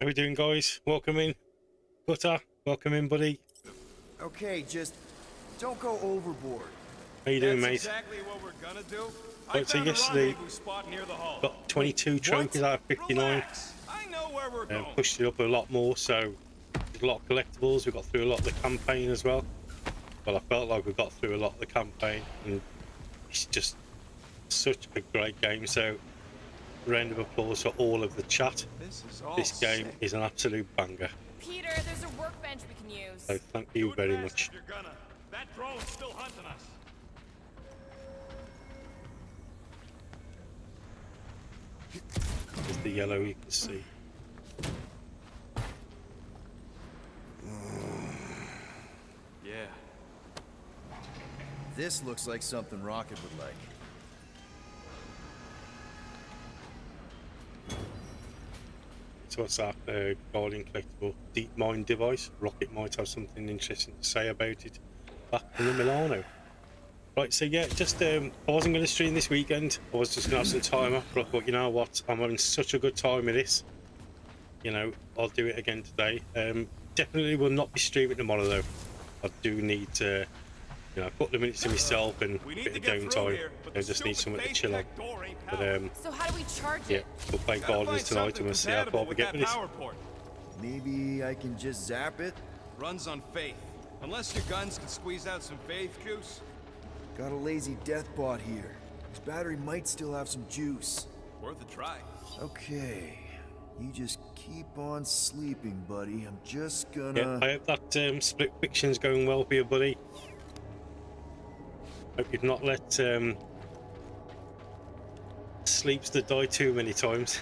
How we doing, guys? Welcome in. Butter, welcome in, buddy. Okay, just don't go overboard. How you doing, That's mate? exactly what we're gonna do. Right, so yesterday, spot near the hull. got 22 trophies out of 59. Relax. I know where we're going. Pushed it up a lot more, so there's a lot of collectibles. We got through a lot of the campaign as well. Well, I felt like we got through a lot of the campaign, and it's just such a great game. So, round of applause for all of the chat. This game is an absolute banger. Peter, there's a workbench we can use. So thank you very much. If you're gonna. That drone's still hunting us. There's the yellow you can see. Yeah. This looks like something Rocket would like. So what's that? Guardian collectible deep mine device. Rocket might have something interesting to say about it. Back from the Milano. Right, so yeah, just I wasn't going to stream this weekend. I was just going to have some time off, but I thought, you know what? I'm having such a good time with this. You know, I'll do it again today. Definitely will not be streaming tomorrow though. I do need to, you know, put the minutes to myself and a bit of downtime. I just need someone to chill on. But So how do we charge yeah, it? we'll play Guardians tonight and we'll see how far we get with this. Maybe I can just zap it? Runs on faith. Unless your guns can squeeze out some faith juice. Got a lazy death bot here. His battery might still have some juice. Worth a try. Okay. You just keep on sleeping, buddy. I'm just Yeah, gonna... I hope that split fiction's going well for you, buddy. Hope you've not let Sleepster die too many times.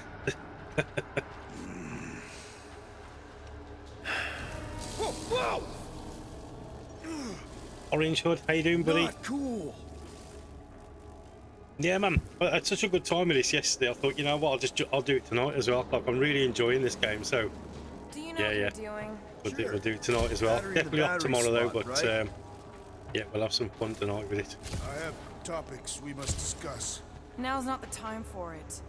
Whoa! Orange Hood, how you doing, buddy? Not cool. Yeah, man, I had such a good time with this yesterday. I thought, you know what, I'll do it tonight as well. Like, I'm really enjoying this game, so Do you know Yeah, what yeah. you're doing? we'll do it tonight as well. Battery in the Definitely off battery tomorrow though, slot, but right? yeah, we'll have some fun tonight with it. I have topics we must discuss. Now's not the time for it.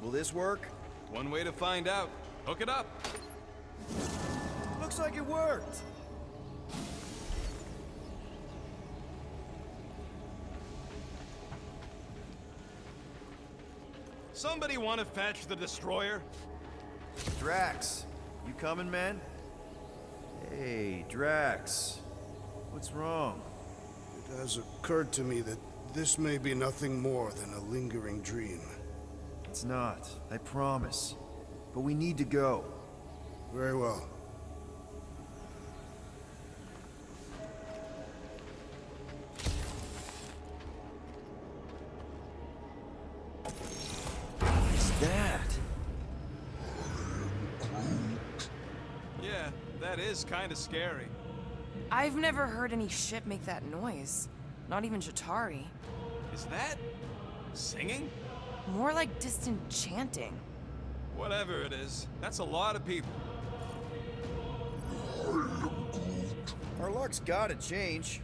Will this work? One way to find out. Hook it up. Looks like it worked. Somebody want to fetch the destroyer? Drax, you coming, man? Hey, Drax. What's wrong? It has occurred to me that this may be nothing more than a lingering dream. It's not, I promise. But we need to go. Very well. What's that? Yeah, that is kind of scary. I've never heard any ship make that noise. Not even Chitauri. Is that singing? More like distant chanting. Whatever it is, that's a lot of people. Our luck's gotta change.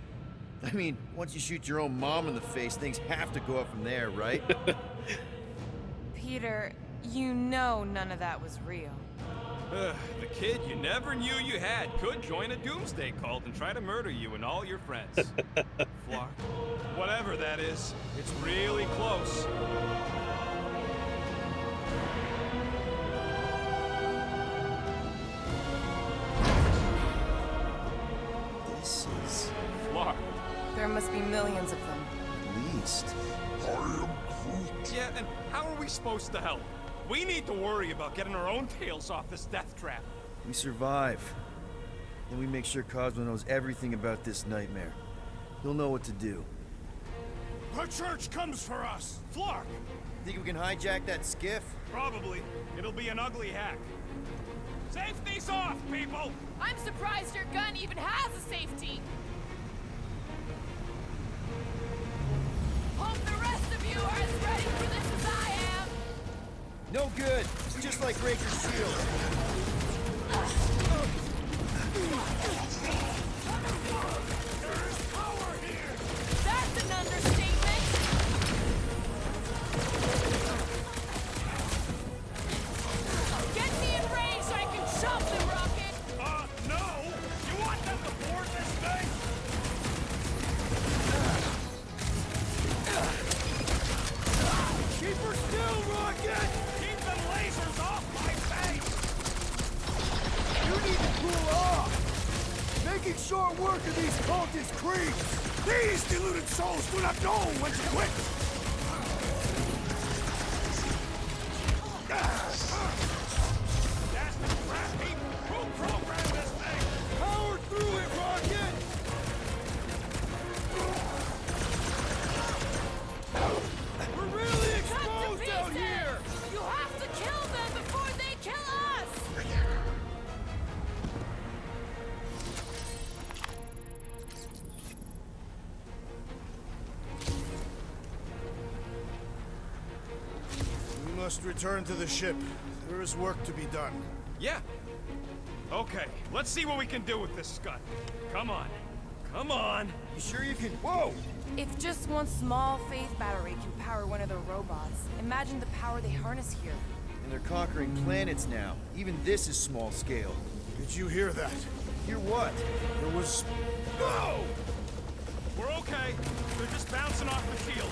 I mean, once you shoot your own mom in the face, things have to go up from there, right? Peter, you know none of that was real. The kid you never knew you had could join a doomsday cult and try to murder you and all your friends. Flark. Whatever that is, it's really close. This is... Flark. There must be millions of them. at least. Yeah, and how are we supposed to help? We need to worry about getting our own tails off this death trap. We survive. Then we make sure Cosmo knows everything about this nightmare. He'll know what to do. The church comes for us! Flark! Think we can hijack that skiff? Probably. It'll be an ugly hack. Safety's off, people! I'm surprised your gun even has a safety. Hope the rest of you are as ready for this as I am. good. Just like Raker's shield. That's an understatement. Get me in range so I can chop them, Rocket. No! You want them to board this thing? Keep her still, Rocket! Keep the lasers off my face! You need to cool off! Making short work of these cultist creeps! These deluded souls do not know when to quit! That's the crap heap! Who programmed this thing? Power through it, Rocket! We're really Cut to exposed out pieces! here! You have to kill them before they kill us! We must return to the ship. There is work to be done. Yeah. Okay, let's see what we can do with this scut. Come on. Come on. You sure you can? Whoa! If just one small faith battery can power one of their robots, imagine the power they harness here. And they're conquering planets now. Even this is small scale. Did you hear that? Hear what? There was... Whoa! We're okay. They're just bouncing off the shield.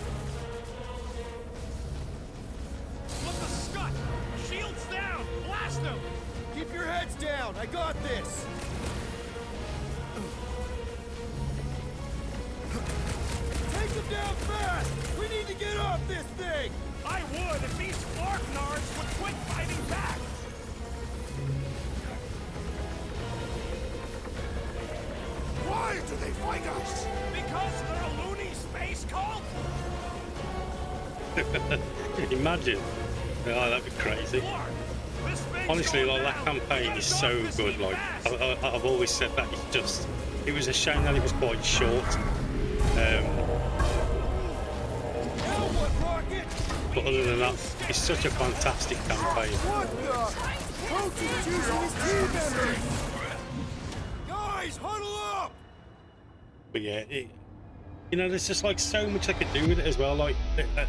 Look, the scut! Shield's down! Blast them! Keep your heads down! I got this! Take them down fast! We need to get off this thing! I would if these Flark nards would quit fighting back! Why do they fight us? Because they're a loony space cult? Imagine. Oh, that'd be crazy. Flark, this thing's Honestly, going like that down. campaign We is gotta so stop this good. thing Like fast. I've always said that it's just. It was a shame that it was quite short. Now what, Rocket? But other than that, it's such a fantastic campaign. What the? Coach is choosing his team members! Guys, huddle up! But yeah, you know, there's just like so much I could do with it as well. Like,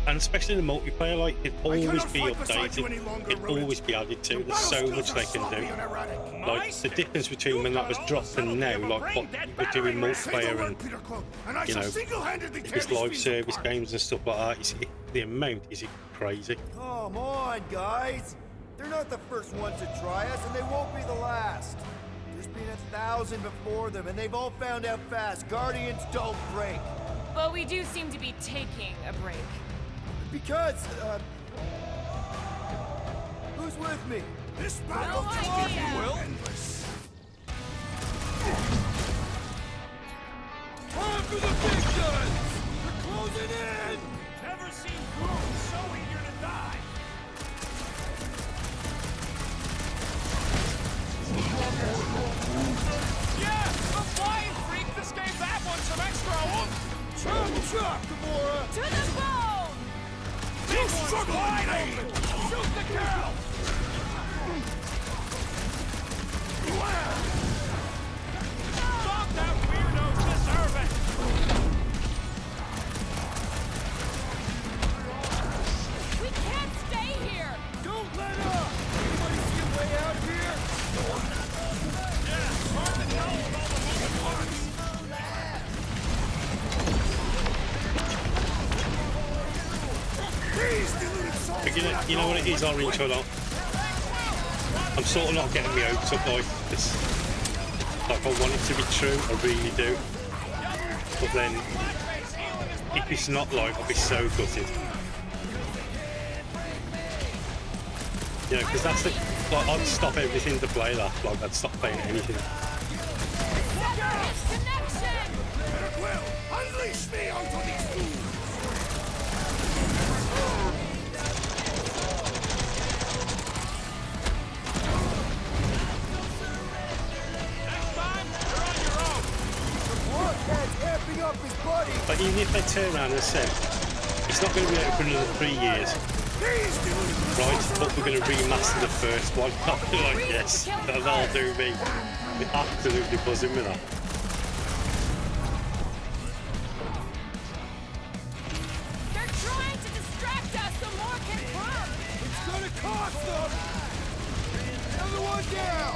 and especially the multiplayer, like it'd always be updated. It'd always be added to. There's so much they can do. Like the difference between when that was dropped and now, like what we're doing multiplayer and you know, these live service games and stuff like that. The amount is crazy. Come on, guys! They're not the first ones to try us, and they won't be the last. There's been 1,000 before them, and they've all found out fast. Guardians don't break. But we do seem to be taking a break. Because, who's with me? This No battle idea. Will? Time for the big guns! We're closing in! Never seen goons so eager to die. Yeah, the flying freak just gave that one some extra oomph. Chop, chop, Gamora! To the bone! Big one's wide open. Shoot the girl. Stop that weirdos deserve it. We can't stay here! Don't let up! Anybody see a way out of here? Yeah, hard to tell with all the moving parts. These deluded souls But do not you know what it is, when to Orange, quit. or not? I'm sort of not getting my hopes up, like this. Like I want it to be true, I really do. But then, if it's not, like, I'll be so gutted. You know, because that's the, like, I'd stop everything to play that. Like, I'd stop playing anything. Separate connection! Will, unleash me onto these fools! Next time, you're on your own. What? That's amping up his buddy! But even if they turn around and said, it's not going to be out for another 3 years, Right, but we're going to remaster the first one. Like, yes, that'll do me. We're absolutely buzzing with that. They're trying to distract us so more can come. It's gonna cost them! Another one down!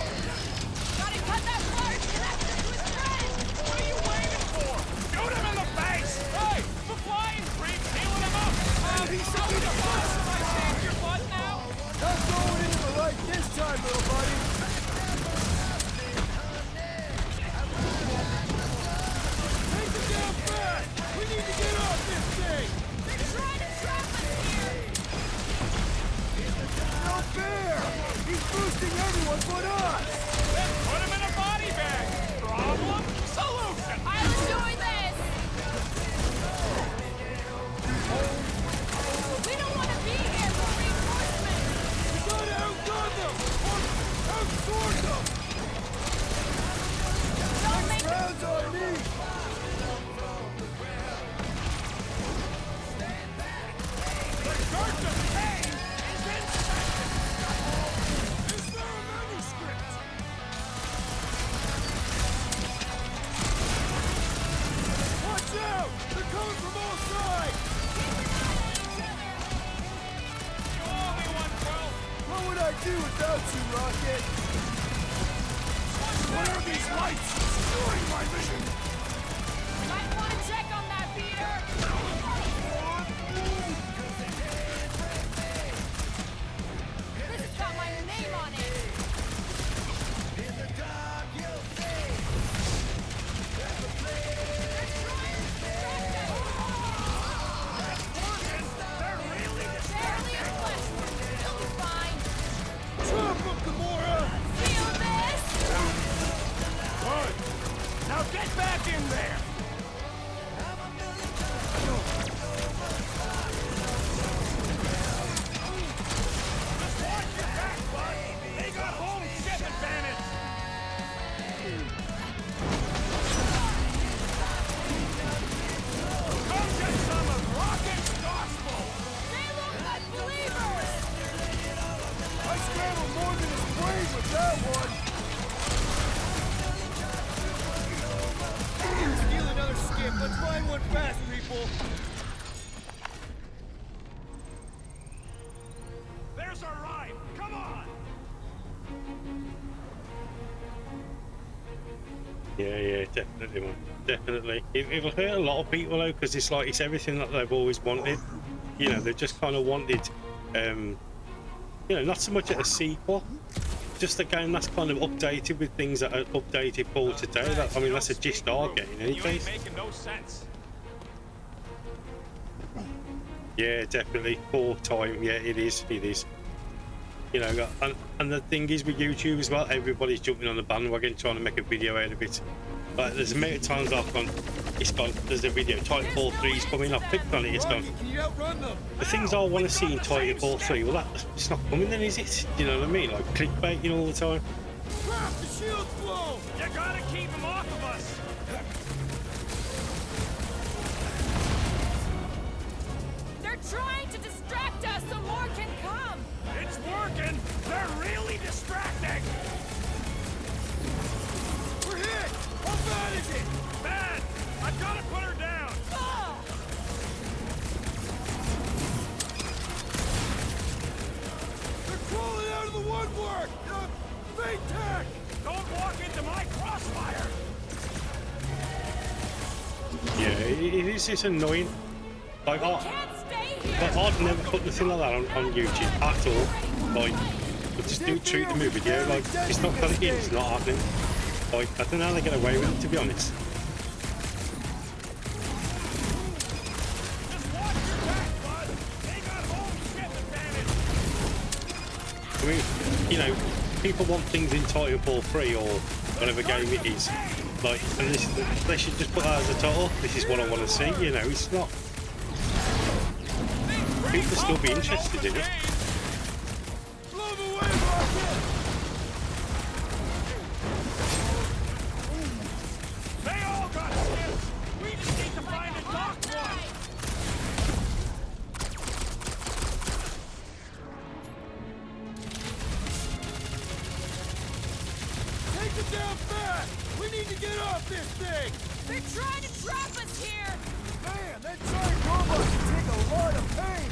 Gotta cut that water connection to his friend. What are you waiting for? Shoot him in the face! Hey, the flying creep, healing him up! I'll be the boss if I save your butt now! Not going into the light this time, little buddy! Take it down fast! We need to get off this thing! They're trying to trap us here. No fair! He's boosting everyone but us! Then put him in a body bag! Problem? Solution! I was doing this. We don't want to be here for reinforcements. We gotta outgun them! Or outsort them! Don't make Rounds on me! The Church of Pain is in session! Is there a manuscript? Watch out! They're coming from all sides! You owe me one, Quill! What would I do without you, Rocket? What are these lights? Destroying my vision! Might want to check on that, Peter. This has got my name on it. Barely a flesh wound. You'll be fine. Trump up, Gamora! Feel this? Good! Now get back in there! Just watch your back, bud! They got home ship advantage! Come get some of Rocket's gospel! They look like believers. I scrambled more than his brain with that one! Steal another skip! Let's find one fast, people! There's our ride! Come on! Yeah, definitely, man. Definitely. It'll hurt a lot of people though, because it's like it's everything that they've always wanted. You know, they just kind of wanted, you know, not so much a sequel, just a game that's kind of updated with things that are updated for today. That, I mean, that's a gist I'm getting in any You case. ain't making no sense. Yeah, definitely. For time, yeah, it is. It is. You know, and the thing is with YouTube as well, everybody's jumping on the bandwagon trying to make a video out of it. Like, there's a million times I've gone, it's gone, there's a video, Titanfall 3's coming, I've clicked on it, it's gone. Rocket, can you outrun them? The things I want to see in Titanfall 3, well, it's not coming then, is it? You know what I mean? Like, clickbaiting all the time. Crap, the shield's blown! You gotta keep him off of us! They're trying to distract us so more can come. It's working! They're really distracting! We're hit! How bad is it? Bad! I've gotta put her down! Ugh. They're crawling out of the woodwork! Fake tech! Don't walk into my crossfire! Yeah, it's annoying. Like, Can't stay here. I'd never put nothing like that on YouTube at all. Like, but just do treat the movie video. Like, it's not gonna be, it's not happening. Like, I don't know how they get away with it, to be honest. Just watch your back, bud! They got home ship advantage! I mean, you know, people want things in Titanfall 3 or whatever game it is. Like, and they should just put that as a title. This is what I want to see, you know, it's not. People will still be interested in it. Blow them away, Rocket! They all got ships! We just need to find a docked one! this thing! They're trying to trap us here! Man, that giant robot can take a lot of pain!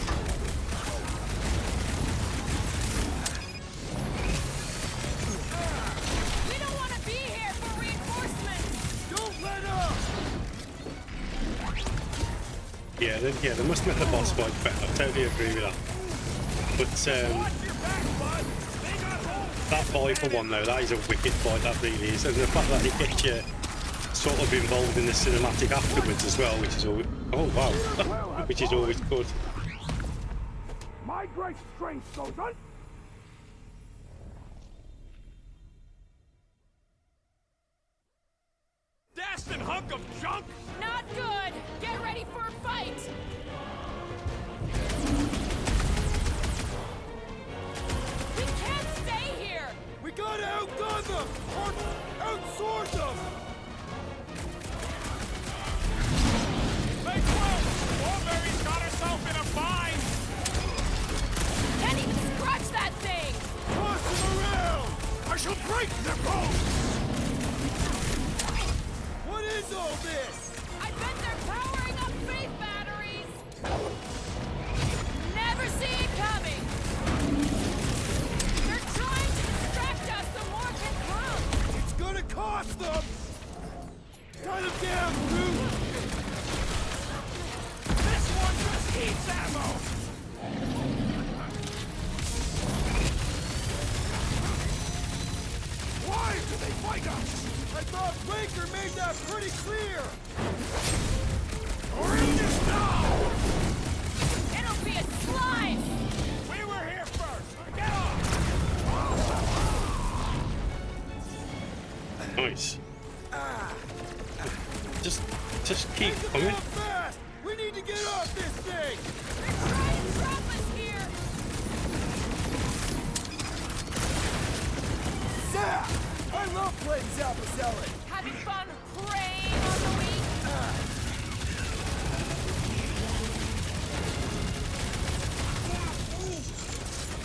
We don't want to be here for reinforcements! Don't let up! Yeah, they must make the boss fight better. I totally agree with that. But that fight for one though, that is a wicked fight, that really is. And the fact that it gets you sort of involved in the cinematic afterwards as well, which is always, oh wow, which is always good. My great strength goes on. Dastin' hunk of junk! Not good! Get ready for a fight! We can't stay here! We gotta outgun them! Or outsource them! Make close! Strawberry's got herself in a bind! Can't even scratch that thing! Toss them around! I shall break their bones. What is all this? I bet they're powering up faith batteries! Never see it coming! They're trying to distract us so more can come! It's gonna cost them! Cut them down, Groot! This one just needs ammo. Why do they fight us? I thought Breaker made that pretty clear! We're in this now. It'll be a slice! We were here first. Get off. Nice. Just keep Come coming. on fast! We need to get off this thing! They're trying to trap us here! Zap! I love playing Zappazelli! Having fun preying on the weak?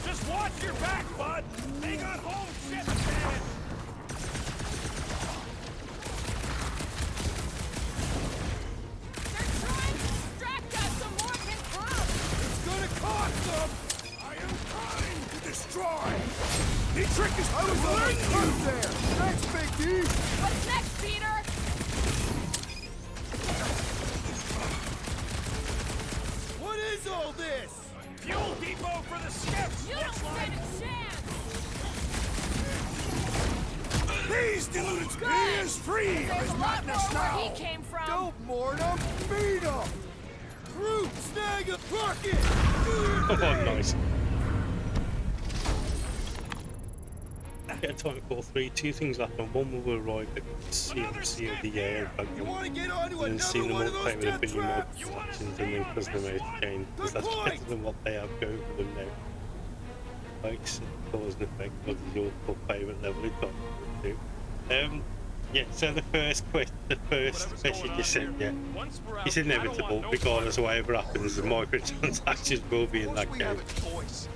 Just watch your back, bud. They got home shit advantage. They're trying to distract us so more can come! It's gonna cost them! I am trying to destroy. The trick is I was to on learn the cut you. there! Thanks, Big D! What's next, Peter? What is all this? Fuel depot for the skiffs. You don't stand a chance! These deluded he is free of There's his a lot more madness where now. he came from! Don't mourn them, beat them! Groot, snag a bucket! Oh, nice. Get a Titanfall 3, two things happen. One will arrive at CMC of the air You wanna get onto and then see another them one all of those play with a death billion more traps? factions and then customize again. Because Good that's point. better than what they have going for them now. Likes, cause and effect, what is your favourite level in Titanfall 2? Yeah, so the first message you sent, yeah, it's inevitable, regardless of whatever happens, the microtransactions will be in that game.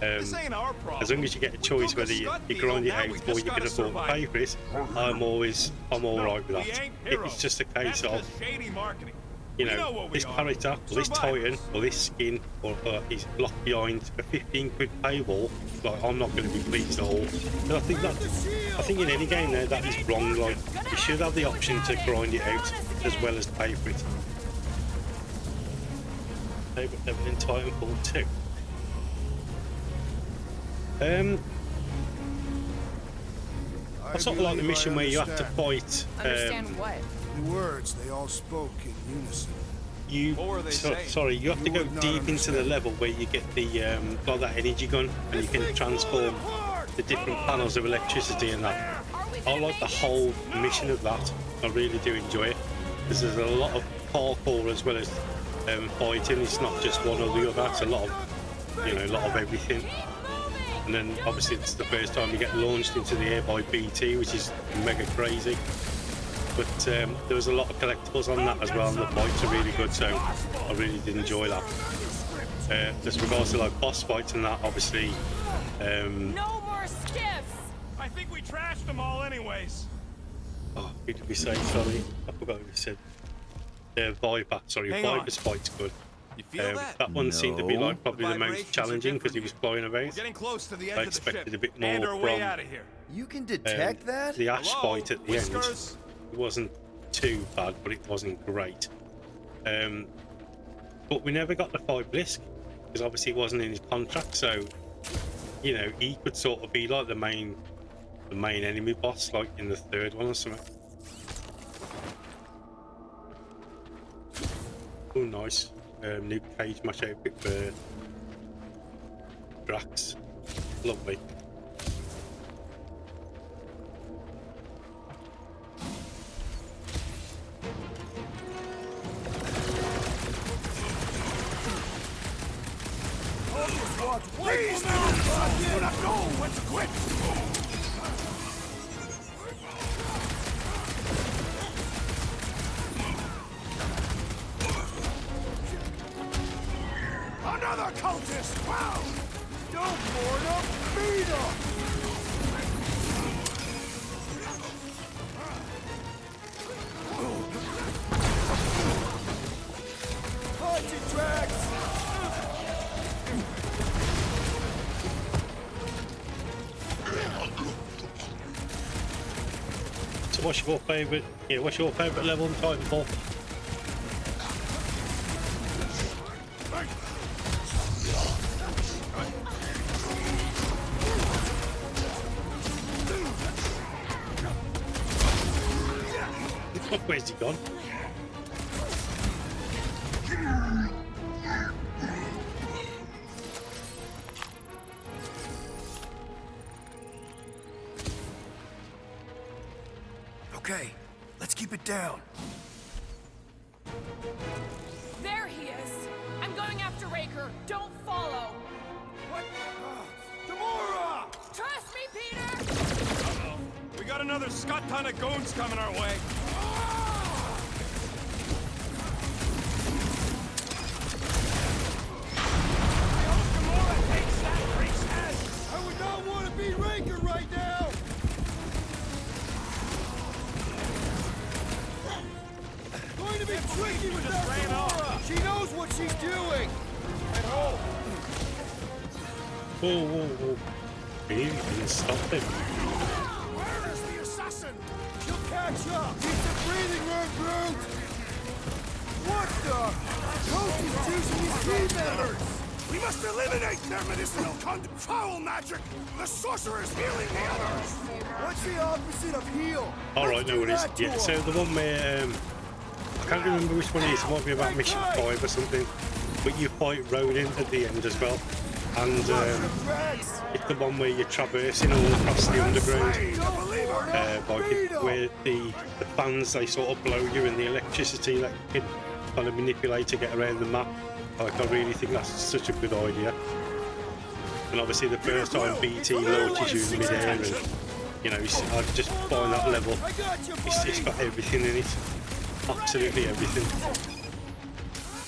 This ain't our problem. As long as you get a choice whether you grind it out or you can afford to pay for it, I'm alright with that. It's just a case of, shady marketing. you We know know, what we this are. character, or this Titan, or this skin, or is locked behind a 15 quid paywall. Like, I'm not going to be pleased at all. And I think in any game now that is wrong. Like, you should have the option to grind it out as well as pay for it. Favourite level in Titanfall 2. I sort of like the mission where you have to fight. Understand what? The words they all spoke in unison. What were they saying? Sorry, you have to You go would not deep into the understand. level where you get the like that energy gun and you can transform the different panels of electricity and that. Are we I gonna like the make it? whole mission of that. I really do enjoy it because there's a lot of parkour as well as fighting. It's not just one or the other. It's a lot of, you know, a lot of everything. Keep moving! And then obviously it's the first time you get launched into the air by BT, which is mega crazy. But there was a lot of collectibles on that as well, and the fights are really good, so I really did enjoy that. Just regards to like boss fights and that, obviously, No more skiffs! I think we trashed them all anyways. Oh, who did we say? Sorry, I forgot who we said. Viper. Sorry, Hang on. Viper Spike's good. You feel that? That one seemed to be No. like probably the vibrations most are challenging because he different was flying We're about. getting close to the I edge of the ship. expected a bit And more our way from out of here. You can detect that? the Ash Hello? fight at the Whiskers? end. It wasn't too bad, but it wasn't great. But we never got to fight Blisk because obviously it wasn't in his contract. So, you know, he could sort of be like the main enemy boss, like in the third one or something. Oh, nice. New Cage match outfit for Drax. Lovely. Please, now! Do not know when to quit! Another cultist! Wow! Don't board him! Beat him! Punch it, Drax! So what's your favourite? Yeah, what's your favourite level in Titanfall? Where's he gone? Okay, let's keep it down. There he is. I'm going after Raker. Don't follow. What? Gamora! Trust me, Peter! We got another scut ton of goons coming our way. Gamora takes that priest's head! I would not want to be Raker right now! Going to be tricky with that ran off. Gamora! She knows what she's doing! I hope. Whoa, whoa, whoa. He didn't stop him. Where is the assassin? She'll catch up! Keep the breathing room, Groot! What the? Coach is choosing his team members! We must eliminate their medicinal foul magic! The sorcerer's healing the others! What's the opposite of heal? Alright, no worries. Yeah, so the one where, I can't remember which one it is. It might be about mission 5 or something. But you fight Ronin at the end as well. And it's the one where you're traversing all across the underground. Where the fans, they sort of blow you and the electricity that you can kind of manipulate to get around the map. Like, I really think that's such a good idea. And obviously the first time BT launches you in midair, and you know, I just find that level, it's got everything in it. Absolutely everything.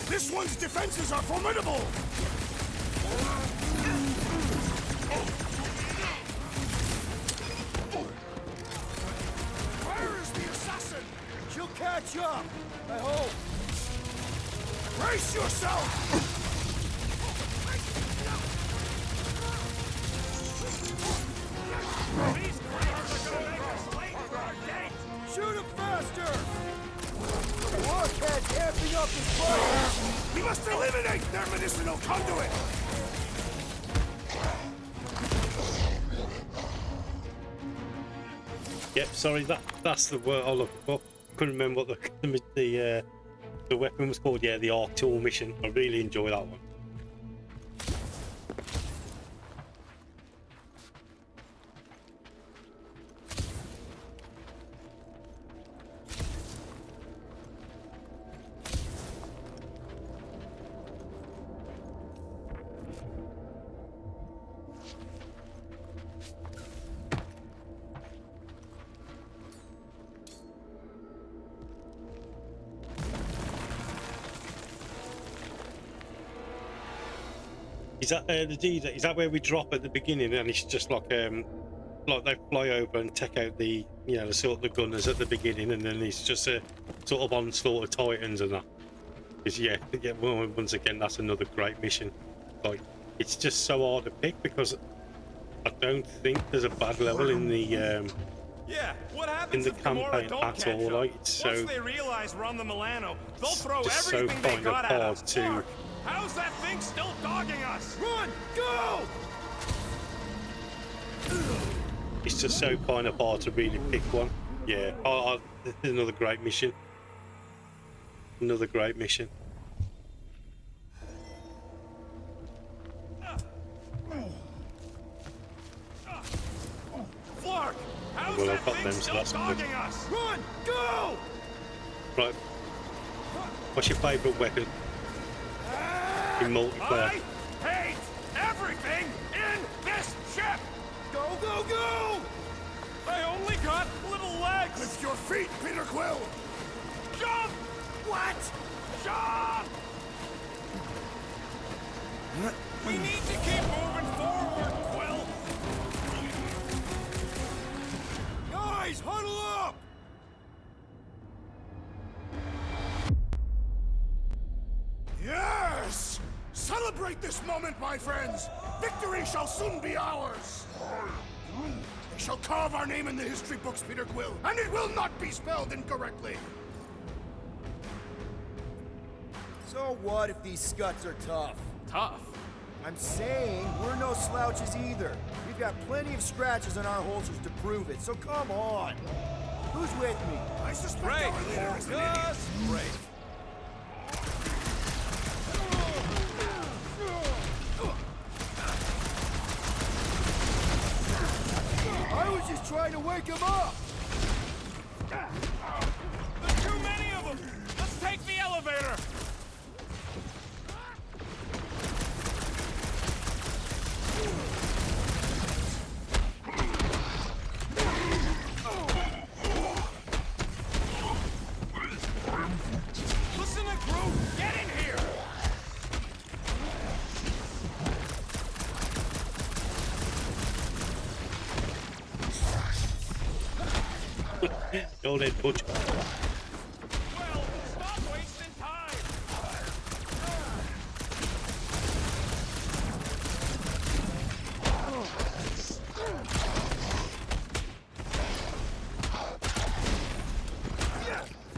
This one's defenses are formidable! Where is the assassin? She'll catch up! I hope. Brace yourself! These creatures are gonna make us late for our date! Shoot him faster! Warcat's amping up his fire! We must eliminate their medicinal conduit! Yep, sorry, that's the word I looked for. Couldn't remember what the weapon was called. Yeah, the Arc Tool mission. I really enjoy that one. Is that the D? Is that where we drop at the beginning and it's just like like they fly over and take out the, you know, the sort of the gunners at the beginning, and then it's just a sort of onslaught of Titans and that. Because yeah, well, once again, that's another great mission. Like, it's just so hard to pick because I don't think there's a bad level in the Yeah, what happens in the if Gamora campaign don't at catch all. up? Like, it's Once so they realize we're on the Milano, they'll throw just so everything they kind of got at hard us. to. Mark, how's that thing still dogging us? Run! Go! It's just so kind of hard to really pick one. Yeah, this is another great mission. Another great mission. Flark, how's Well, that I've got thing them, so still that's good. dogging us? Run! Go! Right. What's your favourite weapon in multiplayer? I hate everything in this ship! Go, go, go! I only got little legs! Lift your feet, Peter Quill! Jump! What? Jump! We need to keep moving forward, Quill! Guys, huddle up! Yes! Celebrate this moment, my friends! Victory shall soon be ours! They shall carve our name in the history books, Peter Quill, and it will not be spelled incorrectly! So what if these scuts are tough? Tough. I'm saying we're no slouches either. We've got plenty of scratches on our holsters to prove it, so come on. Who's with me? I suspect Great. our leader is an idiot. Just great. I was just trying to wake him up! There's too many of them! Let's take the elevator! Listen to Groot! Get in here! Go ahead, Butch. Well, stop wasting time!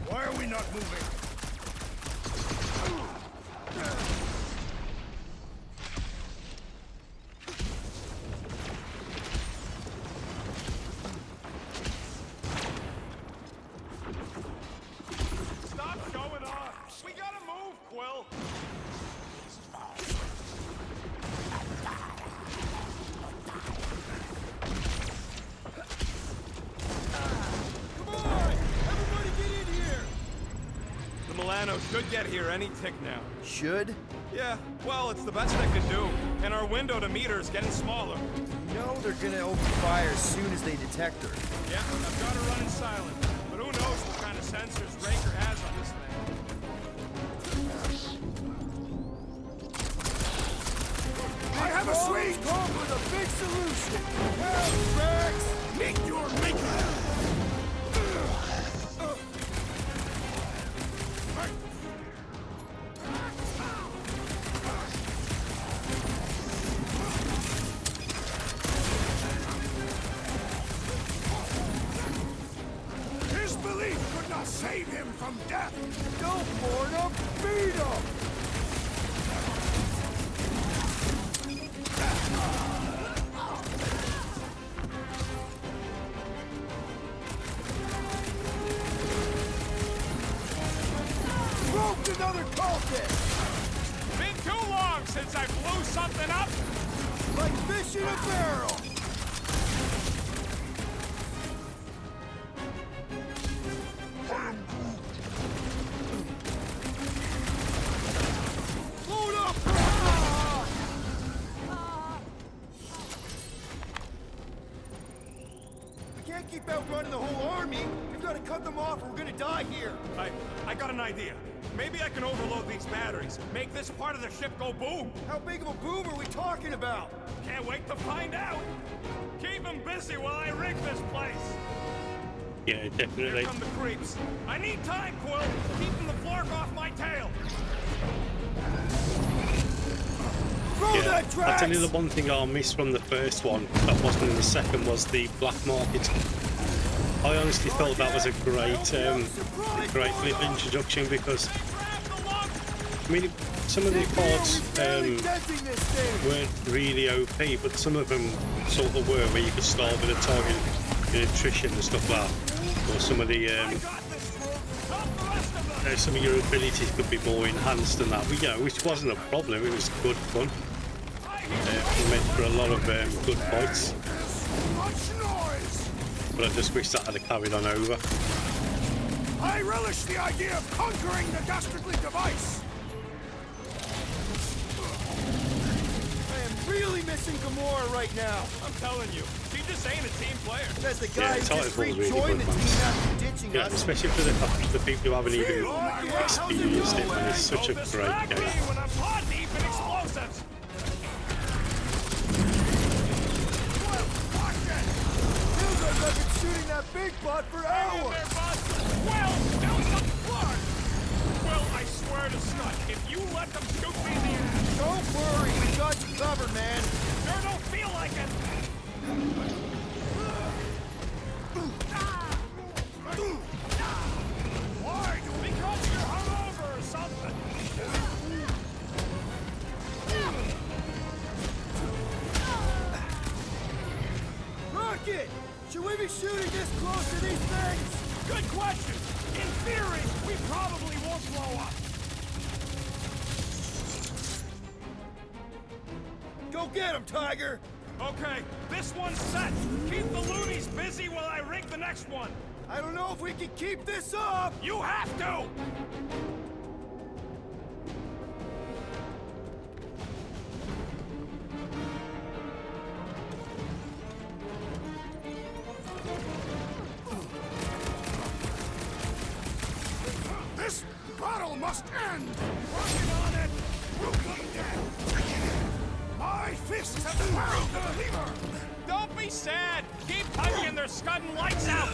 Why are we not moving? Stop showing off! We gotta move, Quill! Come on! Everybody get in here! The Milano should get here any tick now. Should? Yeah, well, it's the best I could do. And our window to meet her is getting smaller. You know they're gonna open fire as soon as they detect her. Yeah, I've got her running silent. But who knows what kind of sensors Raker has on this thing. I have a Always sweet! come with a big solution! Help, Rex! Meet your maker! His belief could not save him from death! Don't board him! Beat him! Roped another cultist! Been too long since I blew something up! Like fish in a barrel! Load up! We can't keep outrunning the whole army. We've got to cut them off or we're gonna die here. I got an idea. Maybe I can overload these batteries. batteries. Make this part of the ship go boom. How big of a boom are we talking about? Can't wait to find out. Keep them busy while I rig this place. Yeah, Here definitely. come the creeps. I need time, Quill. Keeping the flark off my tail. Throw Yeah, that I'll track! tell you the one thing I missed from the first one that wasn't in the second was the black market. I honestly felt that was a great little introduction because, I mean, some of the parts weren't really OP, but some of them sort of were, where you could start with a target nutrition and stuff like that, or some of the some of your abilities could be more enhanced than that. But, you know, which wasn't a problem. It was good fun. It made for a lot of good fights. Much noise! But I just wish that had carried on over. I relish the idea of conquering the dastardly device! I am really missing Gamora right now. I'm telling you, she just ain't a team player. Says the Yeah, guy who just Titanfall's really rejoined good, the man. team after ditching Yeah, us. especially for the people who haven't even experienced it, and it's such a Don't great distract me game. when I'm hot deep in explosives. Feels like I've been shooting that big butt for hours. Well, don't some flark. Well, I swear to Scott, if you let them shoot me in the ass, Don't worry, we got you covered, man. sure don't feel like it. Why? Because you're hungover or something. Rocket! Should we be shooting this close to these things? Good question. In theory, we probably won't blow up. Go get him, Tiger! Okay, this one's set. Keep the loonies busy while I rig the next one. I don't know if we can keep this up! You have to! This battle must end! Working on it! We'll come down! My fists have found the lever! Don't be sad! Keep tugging and they're scudding lights out!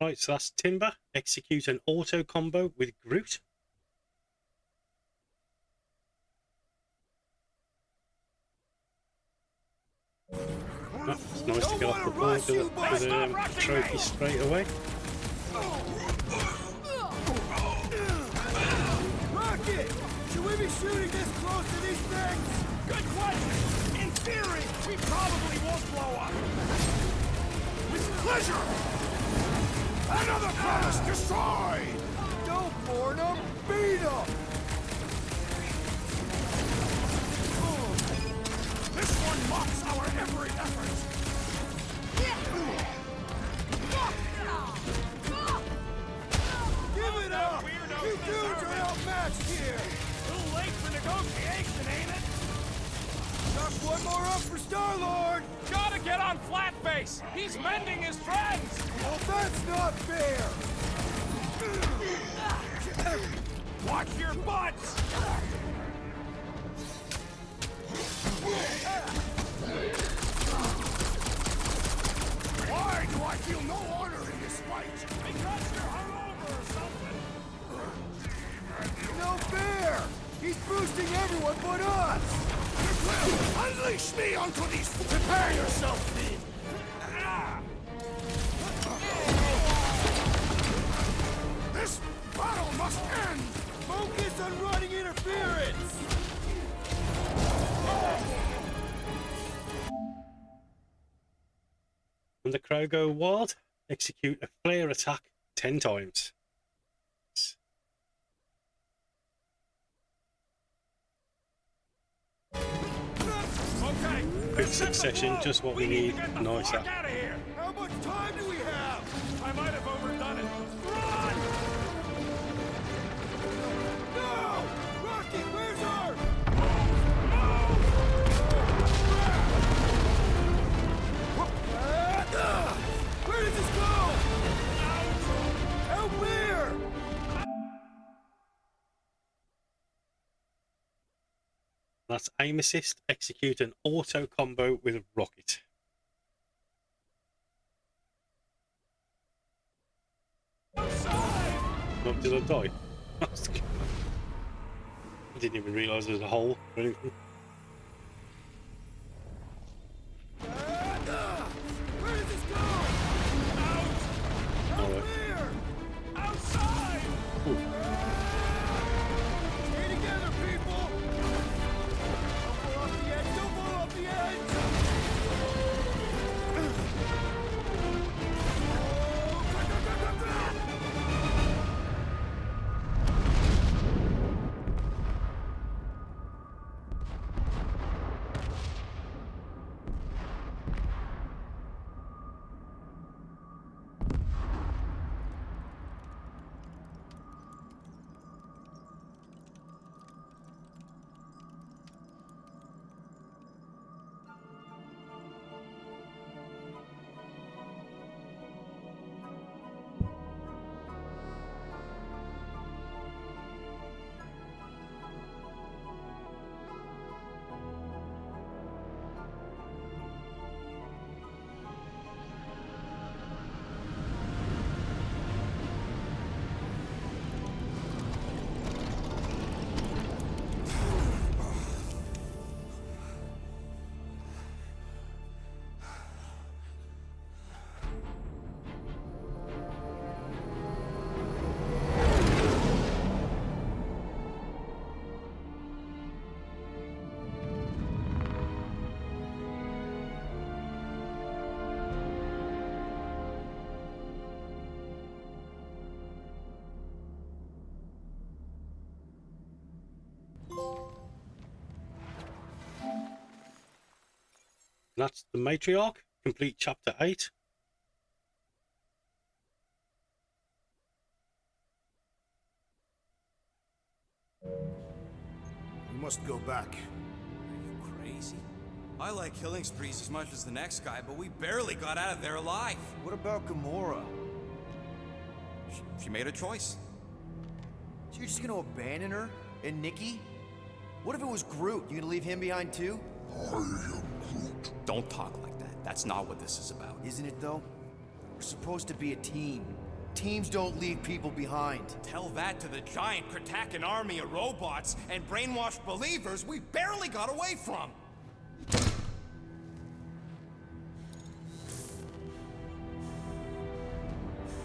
Right, so that's Timber. Execute an auto combo with Groot. Oh, it's nice to get off the board with a trophy straight away. Rocket! Should we be shooting this close to these things? Good question! In theory, we probably won't blow up. With pleasure! Another promise destroyed! Don't warn them, beat them! This one mocks our every effort! Give it up! weirdos You dudes deserve are it. outmatched here! Too late for negotiation, ain't it? Knock one more up for Star-Lord! Gotta get on Flatface! He's mending his friends! Well, that's not fair! Watch your butts! Why do I feel no honor in this fight? Because you're hungover or something! No fair! He's boosting everyone but us! Will, unleash me onto these... Prepare yourself, Steve! This battle must end! Focus on running interference! When the Crow go wild, execute a flare attack 10 times. Okay. Quick succession, just what we need. Nice Out app. of here! How much time do we have? I might have overdone it. Run! No! Rocket, where's our... Where does this go? That's aim assist, execute an auto combo with a rocket. Not did I die? I didn't even realise there was a hole or anything. Where does this go? Out! Alright. Clear! Outside! Ooh. Stay together, people! Don't fall off the edge! Don't fall off the edge! That's the Matriarch, complete chapter 8. We must go back. Are you crazy? I like killing sprees as much as the next guy, but we barely got out of there alive. What about Gamora? She made a choice. So you're just gonna abandon her? And Nikki? What if it was Groot? You gonna leave him behind too? Don't talk like that. That's not what this is about. Isn't it though? We're supposed to be a team. Teams don't leave people behind. Tell that to the giant Kratakan army of robots and brainwashed believers we barely got away from.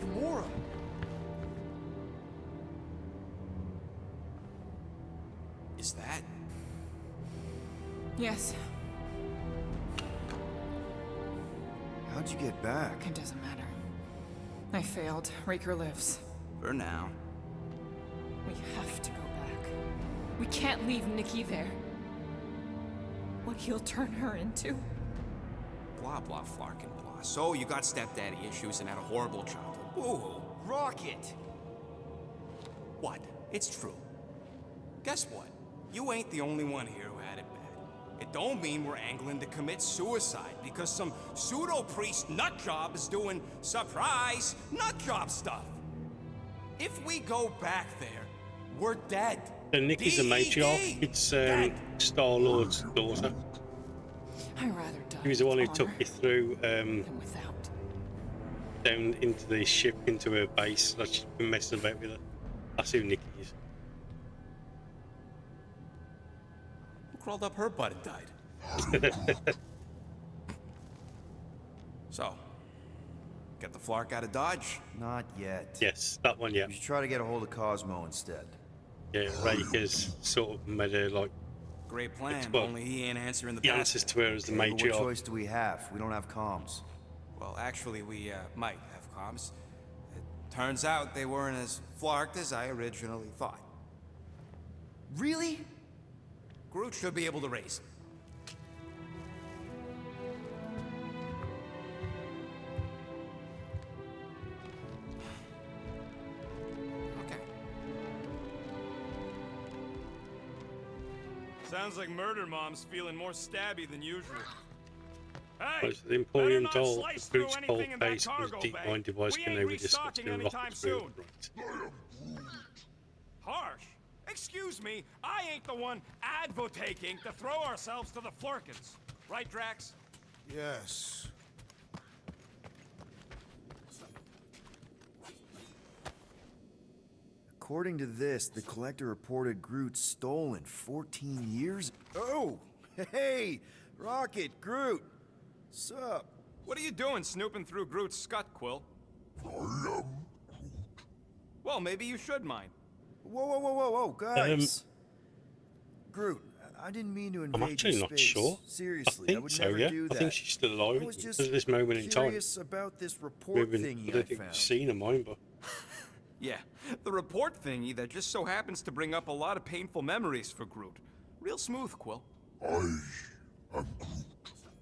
Gamora! Is that? Yes, How'd you get back? it doesn't matter. I failed. Raker lives. For now. We have to go back. We can't leave Nikki there. What he'll turn her into. Blah, blah, Flarkin, blah. So you got stepdaddy issues and had a horrible childhood. Woo-hoo. Rocket! What? It's true. Guess what? You ain't the only one here who had it bad. It don't mean we're angling to commit suicide because some pseudo-priest nutjob is doing surprise nutjob stuff. If we go back there, we're dead. And Nikki's a matriarch. It's Dead. Star-Lord's daughter. I'd rather die. He was the one who with took honor you through than without. down into the ship, into her base. Like she's been messing about with her. That's who Nikki is. Who crawled up her butt and died? So, get the Flark out of Dodge? Not yet. Yes, that one, yeah. You should try to get a hold of Cosmo instead. Yeah, Raker's sort of made her like Great plan, well, only he ain't answering the the bell. answers to her as the Okay, but what matriarch. choice do we have? We don't have comms. Well, actually, we might have comms. It turns out they weren't as flarked as I originally thought. Really? Groot should be able to raise them. Okay. Sounds like Murder Mom's feeling more stabby than usual. Hey, Right, so the Emporium better not doll, slice the through Groot's cold anything in that face, and his cargo deep bay. mind device We can ain't now be discovered restocking in anytime rocket through. soon. Right. Harsh. excuse me, I ain't the one advocating to throw ourselves to the Flurkins. Right, Drax? Yes. According to this, the Collector reported Groot stolen 14 years... Oh! Hey! Rocket, Groot! Sup? What are you doing snooping through Groot's scut, Quill? Well, maybe you should mind. Whoa, guys! Groot, I didn't mean to I'm invade actually your not space. sure. Seriously, I think would so, never yeah. do that. I think she's still alive I was just at this moment in time. curious about this report Moving thingy I politically found. seen of mine, but Yeah, the report thingy that just so happens to bring up a lot of painful memories for Groot. Real smooth, Quill.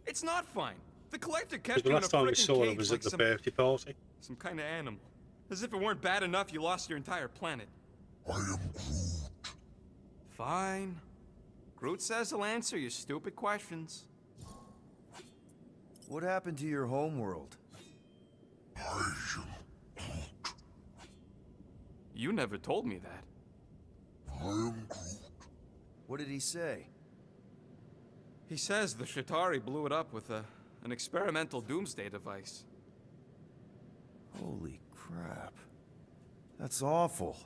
It's not fine. The Collector kept the you in a last time we frickin' saw her cage was like at the some, birthday party. some kind of animal. As if it weren't bad enough you lost your entire planet. Fine. Groot says he'll answer your stupid questions. What happened to your homeworld? You never told me that. What did he say? He says the Shatari blew it up with an experimental doomsday device. Holy crap. That's awful.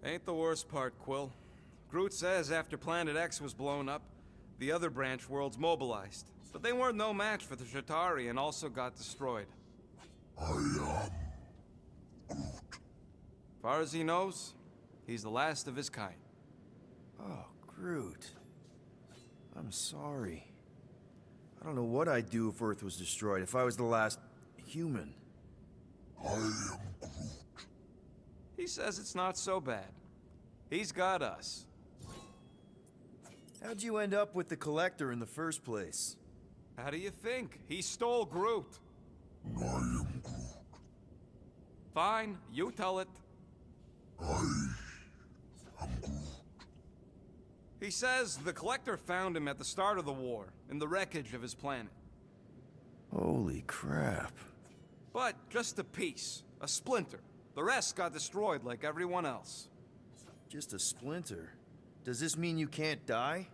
Ain't the worst part, Quill. Groot says after Planet X was blown up, the other branch worlds mobilized. But they weren't no match for the Shatari and also got destroyed. Far as he knows, he's the last of his kind. Oh, Groot. I'm sorry. I don't know what I'd do if Earth was destroyed, if I was the last human. He says it's not so bad. He's got us. How'd you end up with the Collector in the first place? How do you think? He stole Groot. Fine, you tell it. He says the Collector found him at the start of the war, in the wreckage of his planet. Holy crap. But just a piece, a splinter. The rest got destroyed like everyone else. Just a splinter. Does this mean you can't die?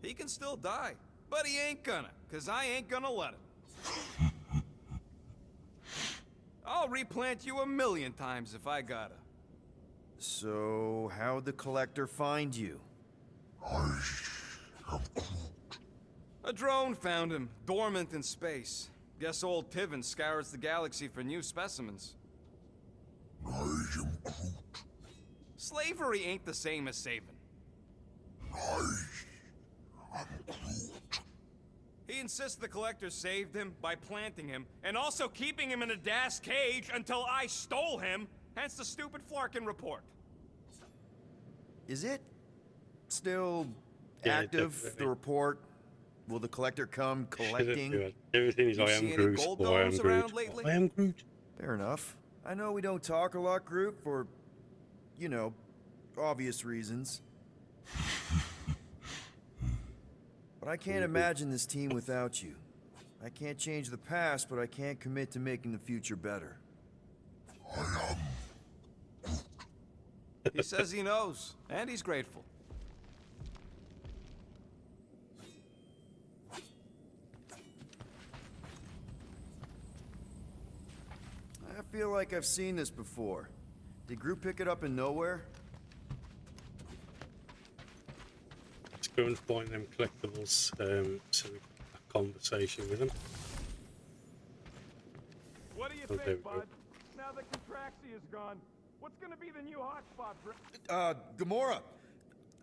He can still die, but he ain't gonna, 'cause I ain't gonna let him. I'll replant you 1,000,000 times if I gotta. So, how'd the Collector find you? A drone found him, dormant in space. Guess old Tiven scours the galaxy for new specimens. Slavery ain't the same as saving. He insists the Collector saved him by planting him, and also keeping him in a das cage until I stole him, hence the stupid Flarkin report. Is it still Yeah, active, definitely. the report? Will the Collector come collecting? Everything is You I see am any Groot gold or I am domes around Groot. lately? I am Groot. Fair enough. I know we don't talk a lot, Groot, for, you know, obvious reasons. But I can't imagine this team without you. I can't change the past, but I can't commit to making the future better. He says he knows, and he's grateful. I feel like I've seen this before. Did Groot pick it up in nowhere? Let's go and find them collectibles so we can have a conversation with them. What do you Oh, there we think, go. bud? Now that Contraxi is gone, what's gonna be the new hotspot for... Gamora!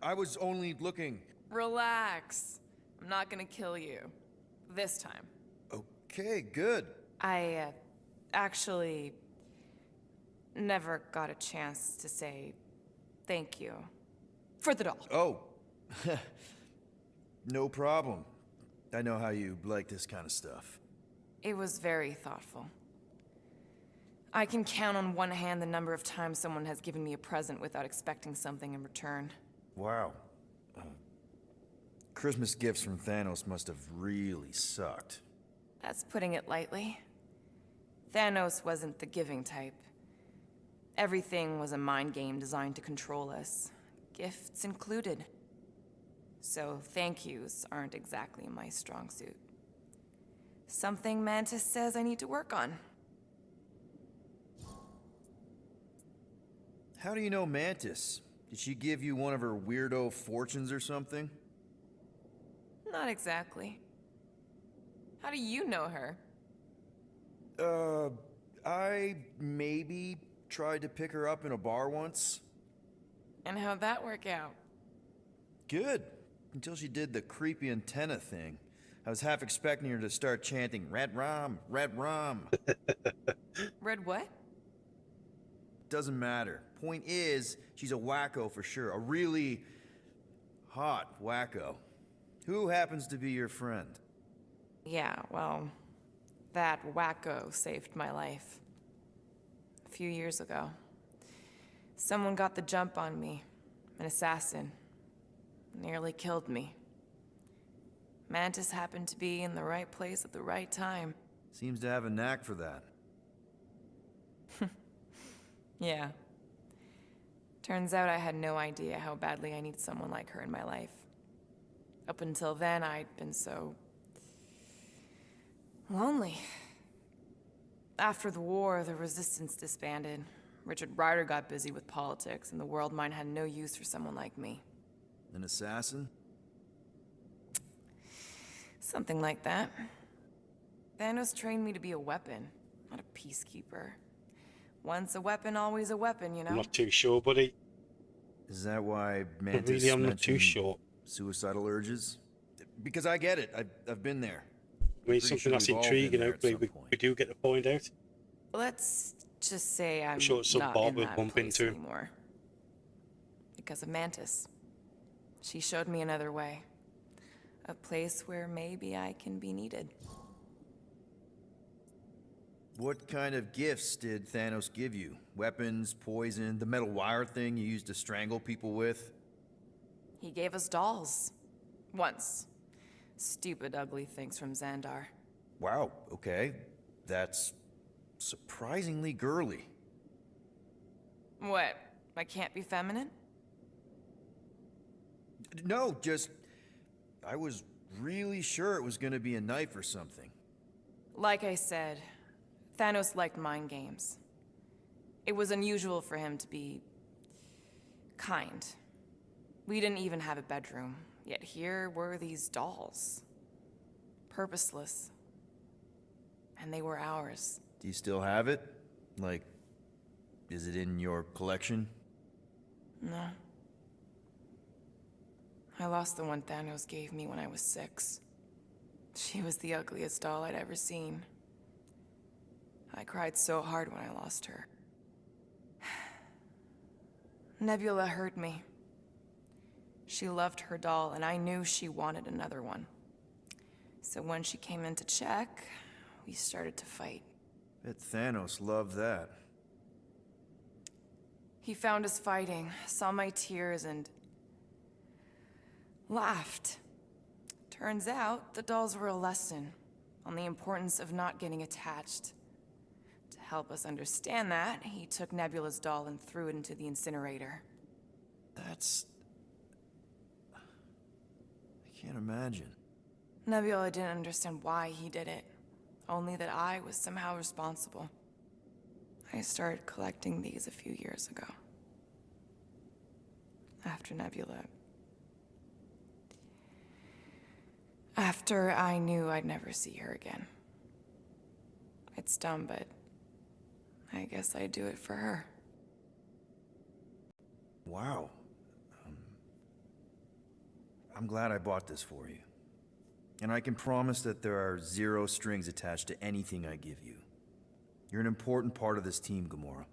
I was only looking. Relax. I'm not gonna kill you. This time. Okay, good. I, actually never got a chance to say thank you for the doll. Oh. No problem. I know how you like this kind of stuff. It was very thoughtful. I can count on one hand the number of times someone has given me a present without expecting something in return. Wow. Christmas gifts from Thanos must have really sucked. That's putting it lightly. Thanos wasn't the giving type. Everything was a mind game designed to control us, gifts included. So thank yous aren't exactly my strong suit. Something Mantis says I need to work on. How do you know Mantis? Did she give you one of her weirdo fortunes or something? Not exactly. How do you know her? I maybe tried to pick her up in a bar once. And how'd that work out? Good. Until she did the creepy antenna thing. I was half expecting her to start chanting, Red Rum, Red Rum. Red what? Doesn't matter. Point is, she's a wacko for sure. A really hot wacko. Who happens to be your friend? Yeah, well, that wacko saved my life. A few years ago. Someone got the jump on me. An assassin. Nearly killed me. Mantis happened to be in the right place at the right time. Seems to have a knack for that. Yeah. Turns out I had no idea how badly I needed someone like her in my life. Up until then, I'd been so... lonely. After the war, the Resistance disbanded. Richard Rider got busy with politics, and the world mine had no use for someone like me. An assassin? Something like that. Thanos trained me to be a weapon, not a peacekeeper. Once a weapon, always a weapon, you know? I'm not too sure, buddy. Is that why But Mantis really, I'm not too mentioned sure. suicidal urges? Because I get it. I've been there. I mean, Pretty something sure that's we've all been intriguing. there at Hopefully, some we point. do get to find out. Let's just say I'm sure some not Bob in will that bump place into. anymore. Because of Mantis. She showed me another way. A place where maybe I can be needed. What kind of gifts did Thanos give you? Weapons, poison, the metal wire thing you used to strangle people with? He gave us dolls. Once. Stupid, ugly things from Xandar. Wow, okay. That's surprisingly girly. What? I can't be feminine? No, just... I was really sure it was gonna be a knife or something. Like I said, Thanos liked mind games. It was unusual for him to be... kind. We didn't even have a bedroom, yet here were these dolls. Purposeless. And they were ours. Do you still have it? Like, is it in your collection? No. I lost the one Thanos gave me when I was 6. She was the ugliest doll I'd ever seen. I cried so hard when I lost her. Nebula hurt me. She loved her doll, and I knew she wanted another one. So when she came in to check, we started to fight. Bet Thanos loved that. He found us fighting, saw my tears, and laughed. Turns out, the dolls were a lesson on the importance of not getting attached. To help us understand that, he took Nebula's doll and threw it into the incinerator. That's... I can't imagine. Nebula didn't understand why he did it, only that I was somehow responsible. I started collecting these a few years ago. After Nebula. After I knew I'd never see her again. It's dumb, but I guess I'd do it for her. Wow. I'm glad I bought this for you. And I can promise that there are 0 strings attached to anything I give you. You're an important part of this team, Gamora.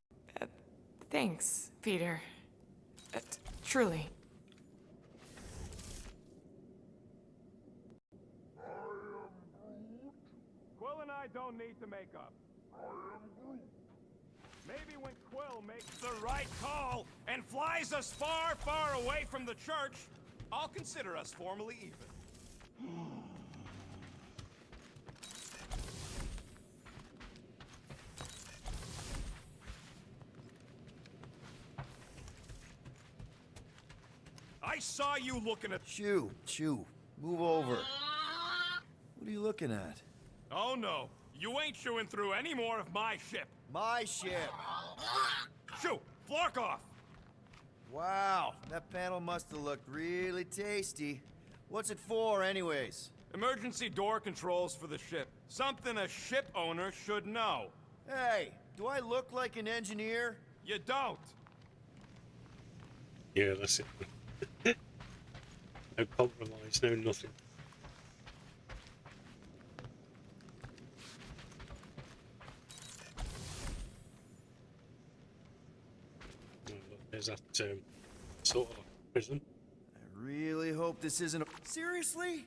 Thanks, Peter. Truly. Quill and I don't need to make up. Maybe when Quill makes the right call and flies us far, far away from the church, I'll consider us formally even. I saw you looking at... Chew, move over. What are you looking at? Oh no, you ain't chewing through any more of my ship. My ship. Shoo, Flark off! Wow, that panel must have looked really tasty. What's it for, anyways? Emergency door controls for the ship. Something a ship owner should know. Hey, do I look like an engineer? You don't. Yeah, that's it. No compromise, no nothing. Oh, look, there's that sort of prison. I really hope this isn't a... Seriously?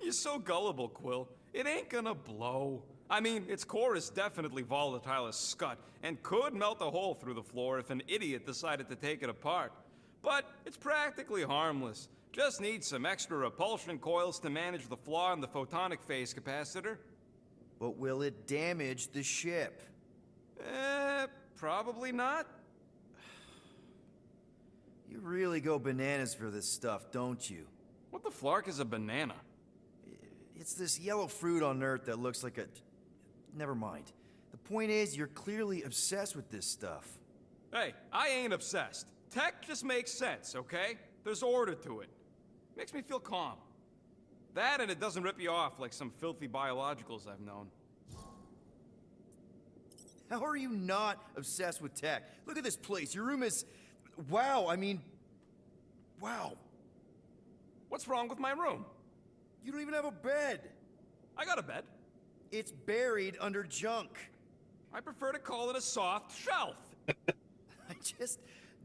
You're so gullible, Quill. It ain't gonna blow. I mean, its core is definitely volatile as scut, and could melt a hole through the floor if an idiot decided to take it apart. But it's practically harmless. Just needs some extra repulsion coils to manage the flaw in the photonic phase capacitor. But will it damage the ship? Probably not. You really go bananas for this stuff, don't you? What the flark is a banana? It's this yellow fruit on Earth that looks like a... Never mind. The point is, you're clearly obsessed with this stuff. Hey, I ain't obsessed. Tech just makes sense, okay? There's order to it. Makes me feel calm. That and it doesn't rip you off like some filthy biologicals I've known. How are you not obsessed with tech? Look at this place. Your room is... Wow, I mean... Wow. What's wrong with my room? You don't even have a bed. I got a bed. It's buried under junk. I prefer to call it a soft shelf. I just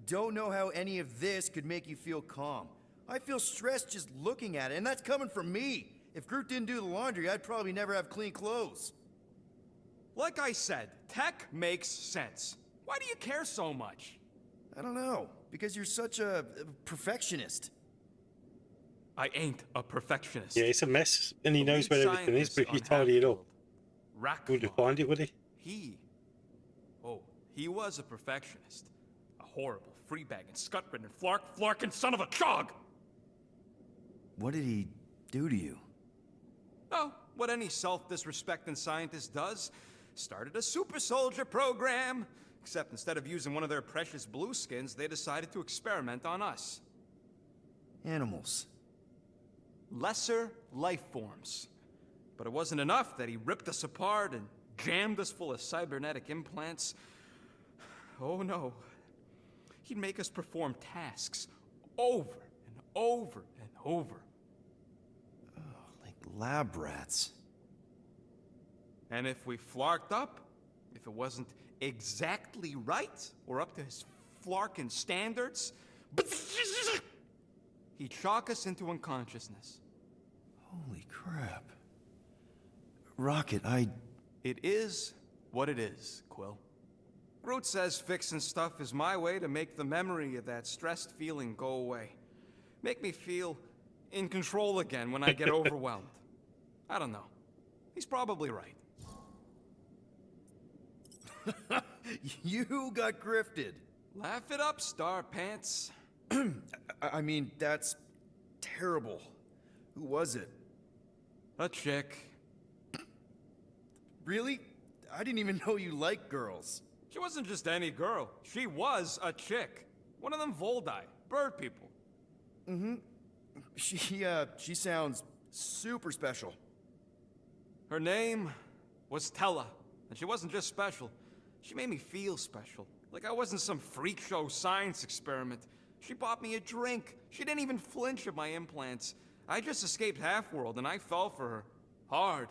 don't know how any of this could make you feel calm. I feel stressed just looking at it, and that's coming from me. If Groot didn't do the laundry, I'd probably never have clean clothes. Like I said, tech makes sense. Why do you care so much? I don't know, because you're such a perfectionist. I ain't a perfectionist. Yeah, it's a mess, and he The knows lead where everything is, scientist but if you on tidy it up, Hatfield, would you Rackmon, find it, would he? He was a perfectionist. A horrible, free-bagging, scut-ridden, flarking son of a chog! What did he do to you? Oh, what any self-disrespecting scientist does. Started a super soldier program. Except instead of using one of their precious blueskins, they decided to experiment on us. Animals. Lesser life forms. But it wasn't enough that he ripped us apart and jammed us full of cybernetic implants. Oh no. He'd make us perform tasks over and over and over. Like lab rats. And if we flarked up, if it wasn't exactly right or up to his flarkin' standards, he'd shock us into unconsciousness. Holy crap. Rocket, It is what it is, Quill. Groot says fixing stuff is my way to make the memory of that stressed feeling go away. Make me feel in control again when I get overwhelmed. I don't know. He's probably right. You got grifted. Laugh it up, Star Pants. I mean, that's terrible. Who was it? A chick. Really? I didn't even know you liked girls. She wasn't just any girl. She was a chick. One of them Voldi, bird people. She sounds super special. Her name was Tella, and she wasn't just special. She made me feel special, like I wasn't some freak show science experiment. She bought me a drink. She didn't even flinch at my implants. I just escaped Half-World, and I fell for her. Hard.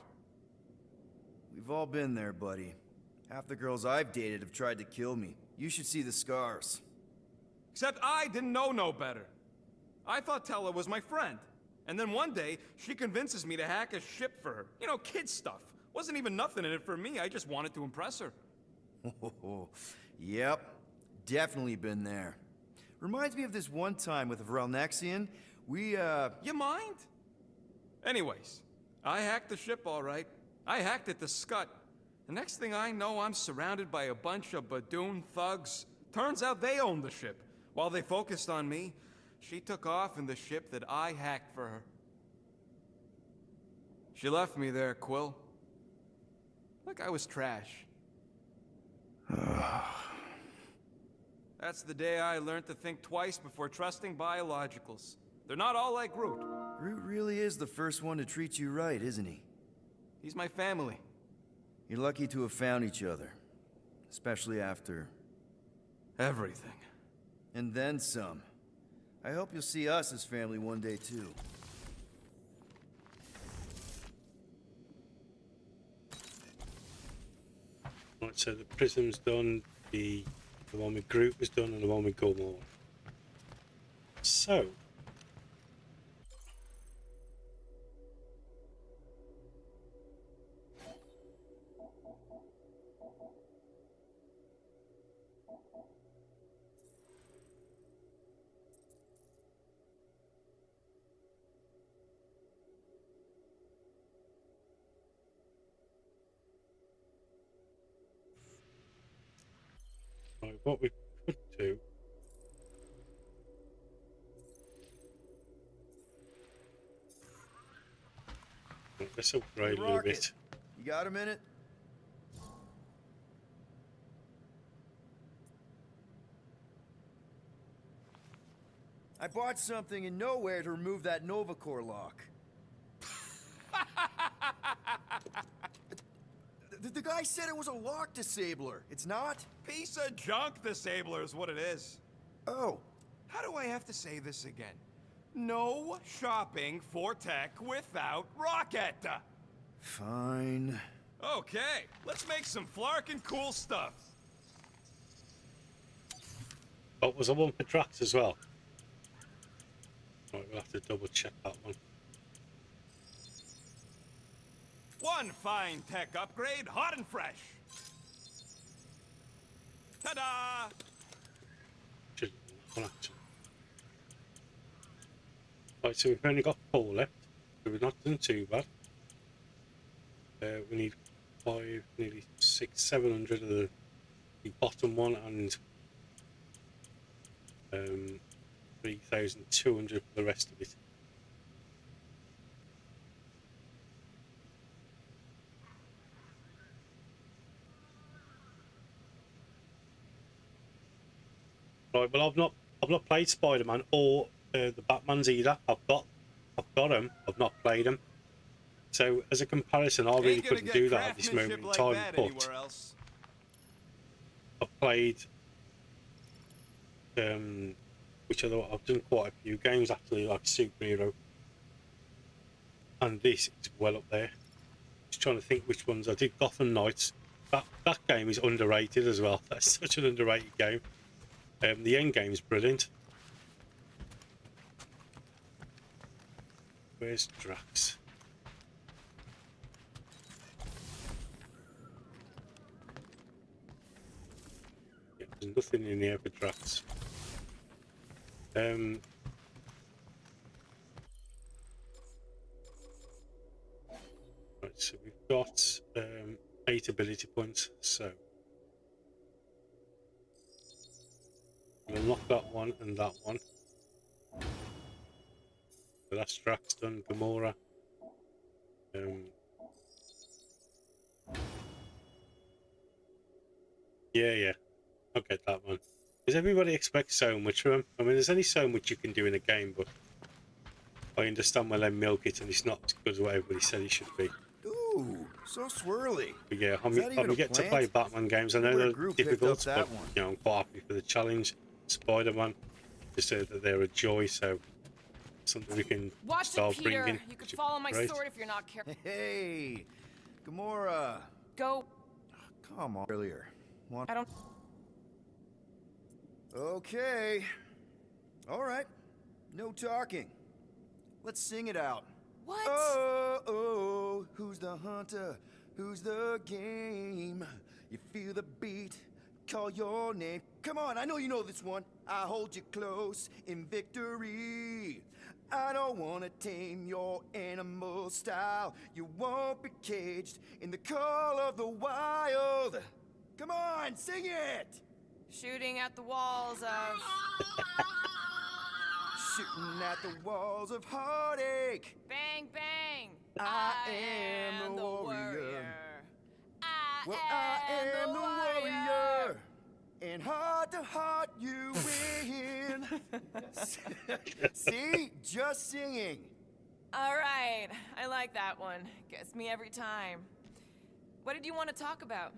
We've all been there, buddy. Half the girls I've dated have tried to kill me. You should see the scars. Except I didn't know no better. I thought Tella was my friend. And then one day, she convinces me to hack a ship for her. You know, kid stuff. Wasn't even nothing in it for me, I just wanted to impress her. Yep, definitely been there. Reminds me of this one time with Vrelnexian. We, You mind? Anyways, I hacked the ship all right. I hacked it to Scut. The next thing I know, I'm surrounded by a bunch of Badoon thugs. Turns out they owned the ship. While they focused on me, she took off in the ship that I hacked for her. She left me there, Quill. Like I was trash. That's the day I learned to think twice before trusting biologicals. They're not all like Groot. Groot really is the first one to treat you right, isn't he? He's my family. You're lucky to have found each other. Especially after... Everything. And then some. I hope you'll see us as family one day, too. Right, so the prism's done, the one with Groot was done, and the one with Gamora. So, right, what we could do. Right, let's upgrade a little Rocket, bit. you got a minute? I bought something in Nowhere to remove that Nova Core lock. The guy said it was a lock disabler. It's not? Piece of junk disabler is what it is. Oh. How do I have to say this again? No shopping for tech without Rocket. Fine. Okay, let's make some flarkin' cool stuff. Oh, was there one for Drax as well? Right, we'll have to double check that one. One fine tech upgrade, hot and fresh. Ta-da! Should one actually. Right, so we've only got 4 left, so we've not done too bad. We need 5, nearly 600, 700 of the bottom one, and 3,200 for the rest of it. Right, well, I've not played Spider-Man or the Batmans either. I've got them. I've not played them. So as a comparison, I really couldn't do that at this moment in time. But I've played which other? I've done quite a few games actually, like Superhero, and this is well up there. Just trying to think which ones I did. Gotham Knights. That game is underrated as well. That's such an underrated game. The end game's brilliant. Where's Drax? Yeah, there's nothing in here for Drax. Right, so we've got 8 ability points, so we'll unlock that one and that one. So that's Drax done. Gamora. Yeah, I'll get that one. Because everybody expects so much from them. I mean, there's only so much you can do in a game, but I understand why they milk it and it's not as good as what everybody said it should be. Ooh, so swirly. But yeah, I'm Is that even a get to plant? play Batman games. I know Where they're Groot picked difficult, up that but one. you know, I'm quite happy for the challenge. Spider-Man, just so that they're a joy, so something we can Watch start it, Peter. bringing. You could which would fall be on my great. sword if you're not careful. Hey, Gamora. Go. Come on. Earlier. I don't. Okay. All right. No talking. Let's sing it out. What? Oh, who's the hunter? Who's the game? You feel the beat. Call your name. Come on, I know you know this one. I hold you close in victory. I don't wanna tame your animal style. You won't be caged in the call of the wild. Come on, sing it! Shooting at the walls of... Shooting at the walls of heartache. Bang, bang! I am the warrior. Well, I am the warrior. And heart to heart, you win. See? Just singing. All right, I like that one. Gets me every time. What did you want to talk about?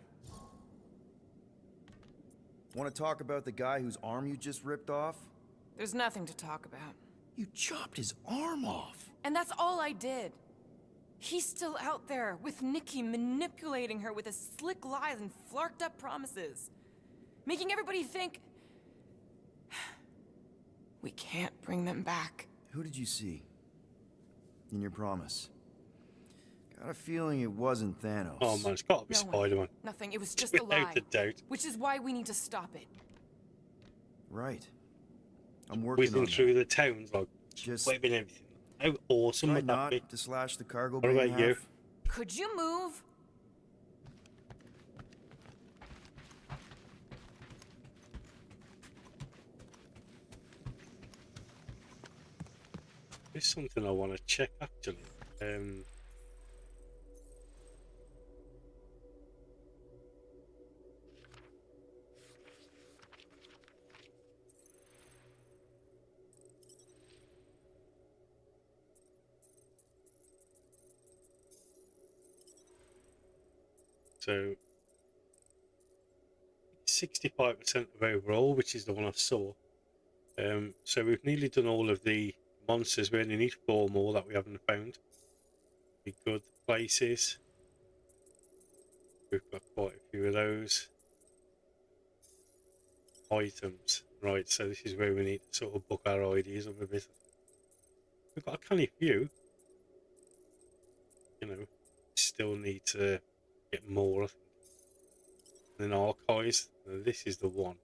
Want to talk about the guy whose arm you just ripped off? There's nothing to talk about. You chopped his arm off. And that's all I did. He's still out there with Nikki manipulating her with his slick lies and flarked up promises. Making everybody think... we can't bring them back. Who did you see? In your promise? Got a feeling it wasn't Thanos. Oh man, it's got to be No one. Spider-Man. Nothing, it was just a lie. Without a doubt. Which is why we need to stop it. Right. I'm working Whizzing on through the towns like Just waving everything. How awesome Try would that not be? to slash the cargo What bay in about you? half. Could you move? There's something I want to check actually. So 65% of overall, which is the one I saw. So we've nearly done all of the monsters. We only need 4 more that we haven't found. Be good places. We've got quite a few of those. Items. Right, so this is where we need to sort of book our ideas of a visit. We've got a canny few. You know, still need to get more, I think. And then archives. Now, this is the one.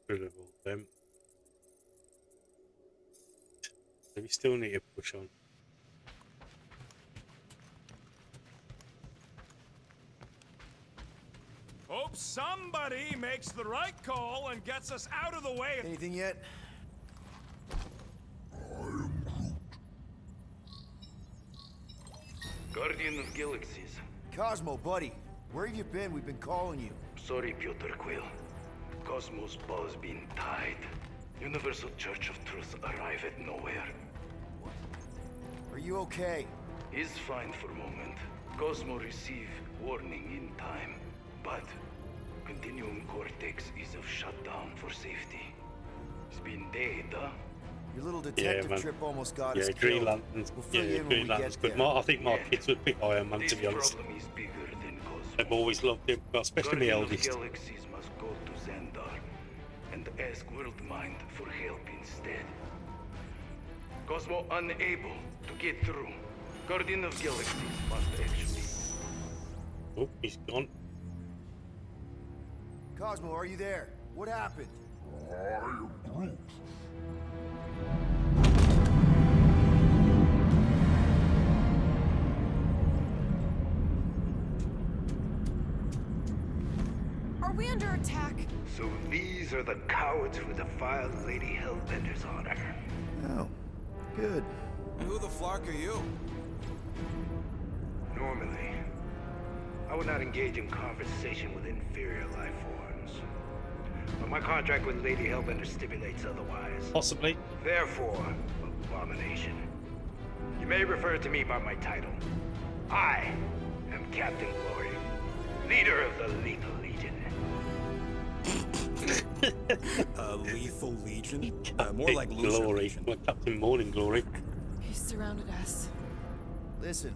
Rid of all them. So we still need to push on. Hope somebody makes the right call and gets us out of the way. Anything yet? Guardian of Galaxies. Cosmo, buddy, where have you been? We've been calling you. Sorry, Piotr Quill. Cosmos ball's been tied. Universal Church of Truth arrive at nowhere. Are you okay? He's fine for a moment. Cosmo receive warning in time. But Continuum Cortex is of shutdown for safety. It's been dead, huh? Your little detective man. trip almost got Yeah, us Green killed. Lantern's, We'll fill you yeah, in when Green we Lantern's get good. there. I think my Yeah. kids would pick Iron Man, This to be honest. problem is bigger than Cosmo. They've always loved him, well, especially my Guardian of eldest. Galaxies must go to Xandar and ask Worldmind for help instead. Cosmo unable to get through. Guardian of Galaxies must actually. Oh, he's gone. Cosmo, are you there? What happened? Are we under attack? So these are the cowards who defiled Lady Hellbender's honor. Oh, good. Who the flark are you? Normally, I would not engage in conversation with inferior life forms. But my contract with Lady Hellbender stipulates otherwise. Possibly. Therefore, Abomination, you may refer to me by my title. I am Captain Glory, leader of the Lethal Legion. Lethal Legion? More like Big Loser Glory. Legion. Like Captain Morning Glory. He surrounded us. Listen,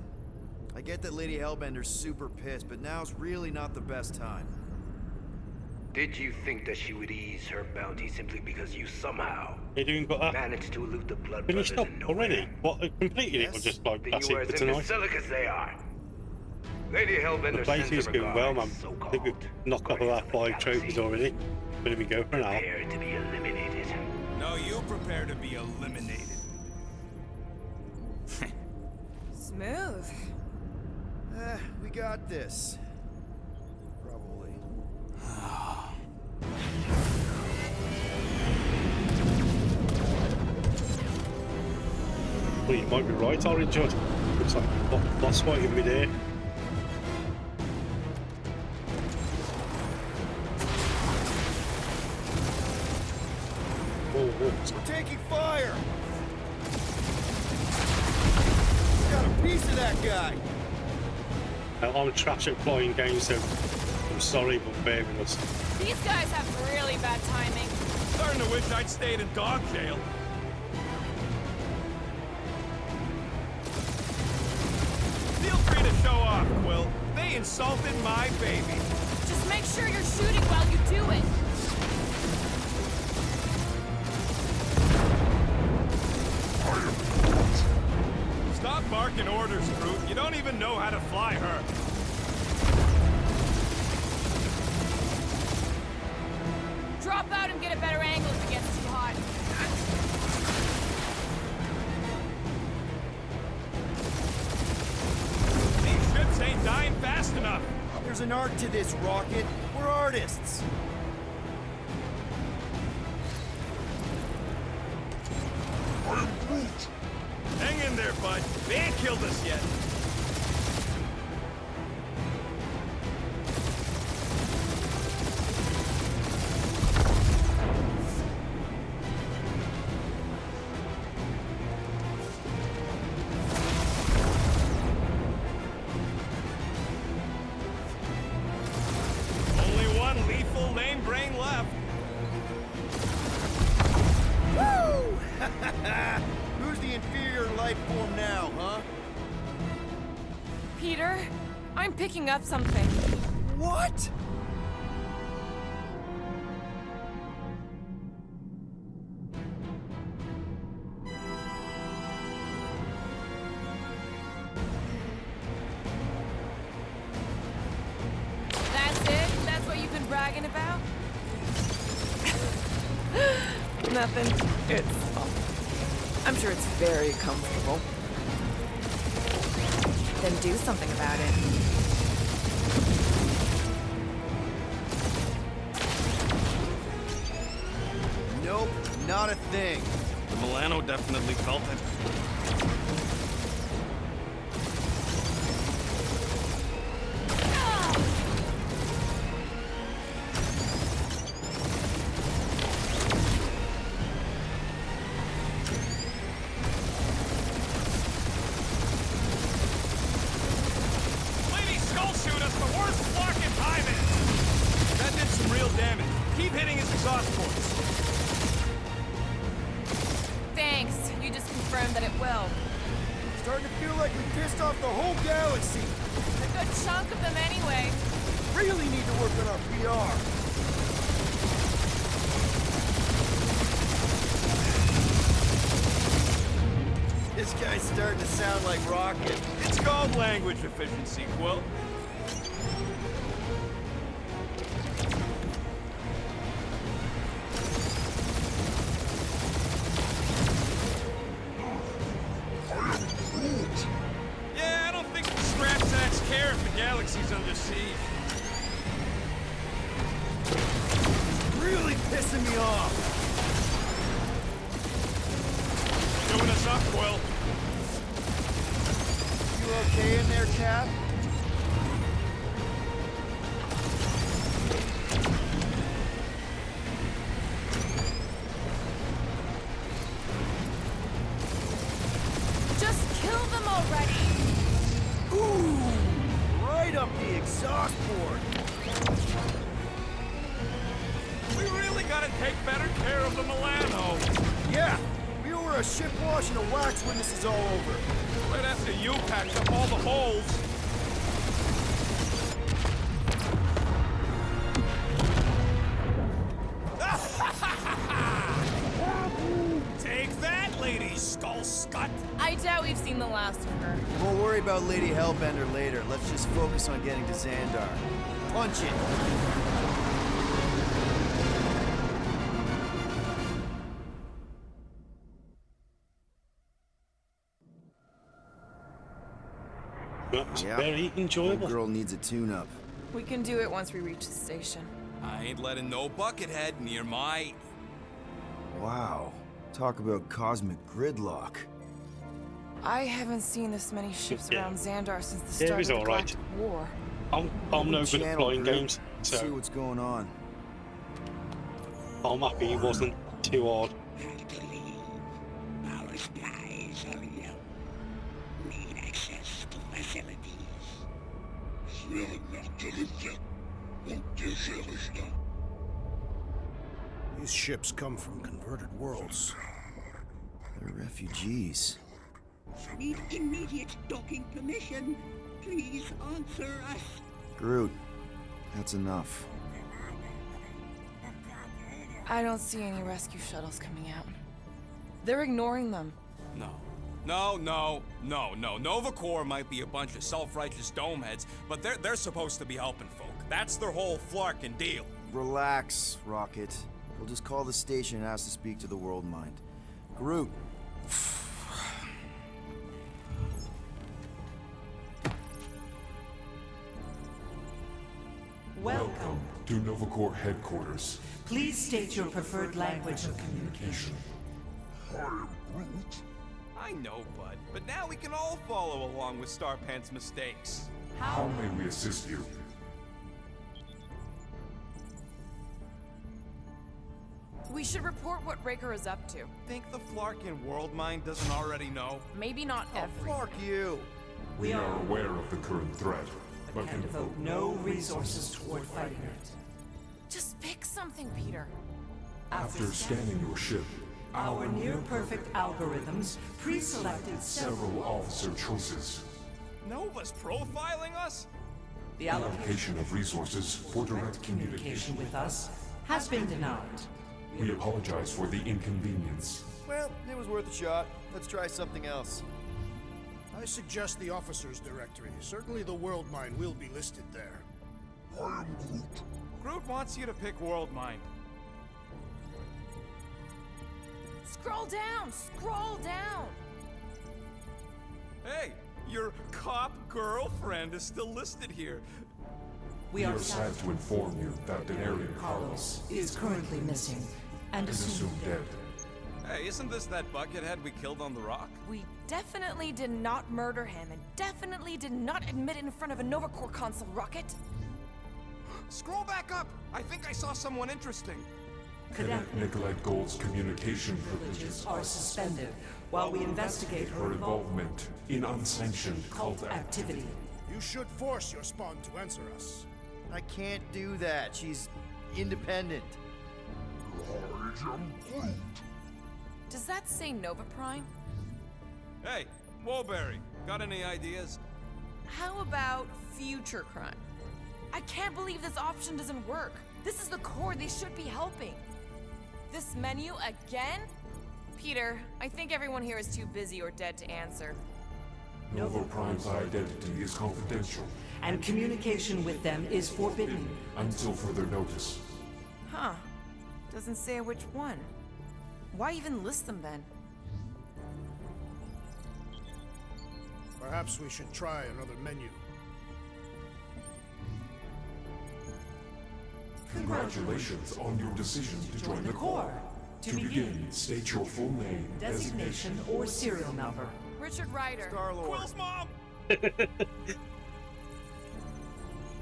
I get that Lady Hellbender's super pissed, but now's really not the best time. Did you think that she would ease her bounty simply because you somehow You're doing got that managed to elude the Blood finished Brothers up in nowhere? already? What, completed it or Yes. just like Then that's you were it as for tonight? imbecilic as they are. Lady The Hellbender sends playthrough's her going well, man. regards, so I think we've called. knocked off about 5 trophies already. Where did we go for an hour? Prepare to be eliminated. No, you prepare to be eliminated. Smooth. We got this. Probably. Well, you might be right, Orange Judd. Looks like boss fight in midair. Oh, We're taking fire! Got a piece of that guy! I'm trash at flying games, so I'm sorry, but bear with us. These guys have really bad timing. Starting to wish I'd stayed in dog jail. Feel free to show off, Quill. They insulted my baby. Just make sure you're shooting while you do it. Stop barking orders, Groot. You don't even know how to fly her. Drop out and get a better angle if it gets too hot. These ships ain't dying fast enough. There's an art to this, Rocket. We're artists. Hang in there, bud. They ain't killed us yet. Only one lethal lame brain left. Woo! Who's the inferior life form now, huh? Peter, I'm picking up something. What? That's it? That's what you've been bragging about? Nothing. I'm sure it's very comfortable. Then do something about it. Nope, not a thing. The Milano definitely felt it. Lady Skull shoot us, but we're blocking Hyman. That did some real damage. Keep hitting his exhaust ports. Thanks. You just confirmed that it will. Starting to feel like we pissed off the whole galaxy. A good chunk of them anyway. Really need to work on our PR. This guy's starting to sound like Rocket. It's called language efficiency, Quill. Yeah, I don't think the scrap sacks care if the galaxy's under siege. Really pissing me off. Doing us up, Quill. You okay in there, Cap? Just kill them already. Ooh! Right up the exhaust port. We really gotta take better care of the Milano. Yeah, we owe her a ship wash and a wax when this is all over. Right after you patch up all the holes. Take that, Lady Skull Scut. I doubt we've seen seen the last of her. We'll worry about Lady Hellbender later. Let's just focus on getting to Xandar. Punch it! That's very enjoyable. Girl needs a tune-up. We can do it once we reach the station. I ain't letting no buckethead near my... Wow. Talk about cosmic gridlock. I haven't seen this many ships Yeah. around Xandar since the Yeah, start he's of the all right. Galactic War. I'm no good at flying games, See so what's going on. I'm happy it wasn't too hard. Our spies are young. Need access to facilities. These ships come from converted worlds. They're refugees. Need immediate docking permission. Please answer us. Groot, that's enough. I don't see any rescue shuttles coming out. They're ignoring them. No. Nova Corps might be a bunch of self-righteous domeheads, but they're supposed to be helping folk. That's their whole flarkin' deal. Relax, Rocket. We'll just call the station and ask to speak to the World Mind. Groot. Welcome to Nova Corps headquarters. Please state your preferred language of communication. I know, bud, but now we can all follow along with Starpant's mistakes. How may we assist you? We should report what Raker is up to. Think the Flarkin World Mind doesn't already know? Maybe not every. Fuck you. We are aware of the current threat, but Can devote no resources toward fighting it. Just pick something, Peter. after scanning your ship, Our near-perfect algorithms pre-selected several officer choices. Nova's profiling us? The The allocation of resources for direct communication with us has been denied. We apologize for the inconvenience. Well, it was worth a shot. Let's try something else. I suggest the officers' directory. Certainly the World Mine will be listed there. Groot wants you to pick World Mind. Scroll down! Scroll down! Hey, your cop girlfriend is still listed here. We are sad to inform you that Denarian Carlos is currently missing and is assumed assumed dead. Hey, isn't this that buckethead we killed on the rock? We definitely did not murder him and definitely did not admit it in front of a Nova Corps console, Rocket. Scroll back up! I think I saw someone interesting. Cadet Nicolette Gold's communication privileges are suspended while we investigate her her involvement in unsanctioned cult activity. You should force your spawn to answer us. I can't do that. She's independent. Does that say Nova Prime? Hey, Woolberry, got any ideas? How about Future Crime? I can't believe this option doesn't work. This is the Corps, they should be helping. This menu again? Peter, I think everyone here is too busy or dead to answer. Nova Prime's identity is confidential and communication with them is forbidden until further notice. Huh. Doesn't say which one. Why even list them then? Perhaps we should try another menu. Congratulations on your decision to join the Corps. To begin, state your full name, designation, or serial number. Richard Ryder. Star-Lord. Quill's mom!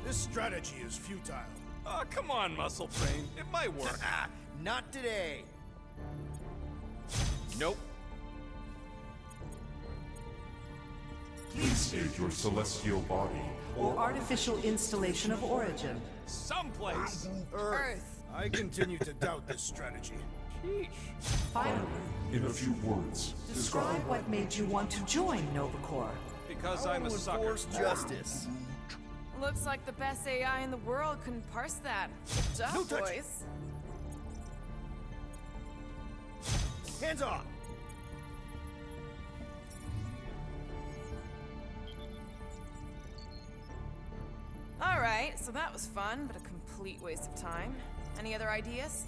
This strategy is futile. Oh, come on, Muscle Brain. It might work. Not today. Nope. Please state your celestial body. Or artificial installation of origin. Someplace. Earth. I continue to doubt this strategy. Sheesh. Finally, In a few words, describe what made you want to join Nova Corps. Because I I'm a want to sucker. enforce justice. Looks like the best AI in the world couldn't parse that. Good job, No touch. boys. Hands off. Alright, so that was fun, but a complete waste of time. Any other ideas?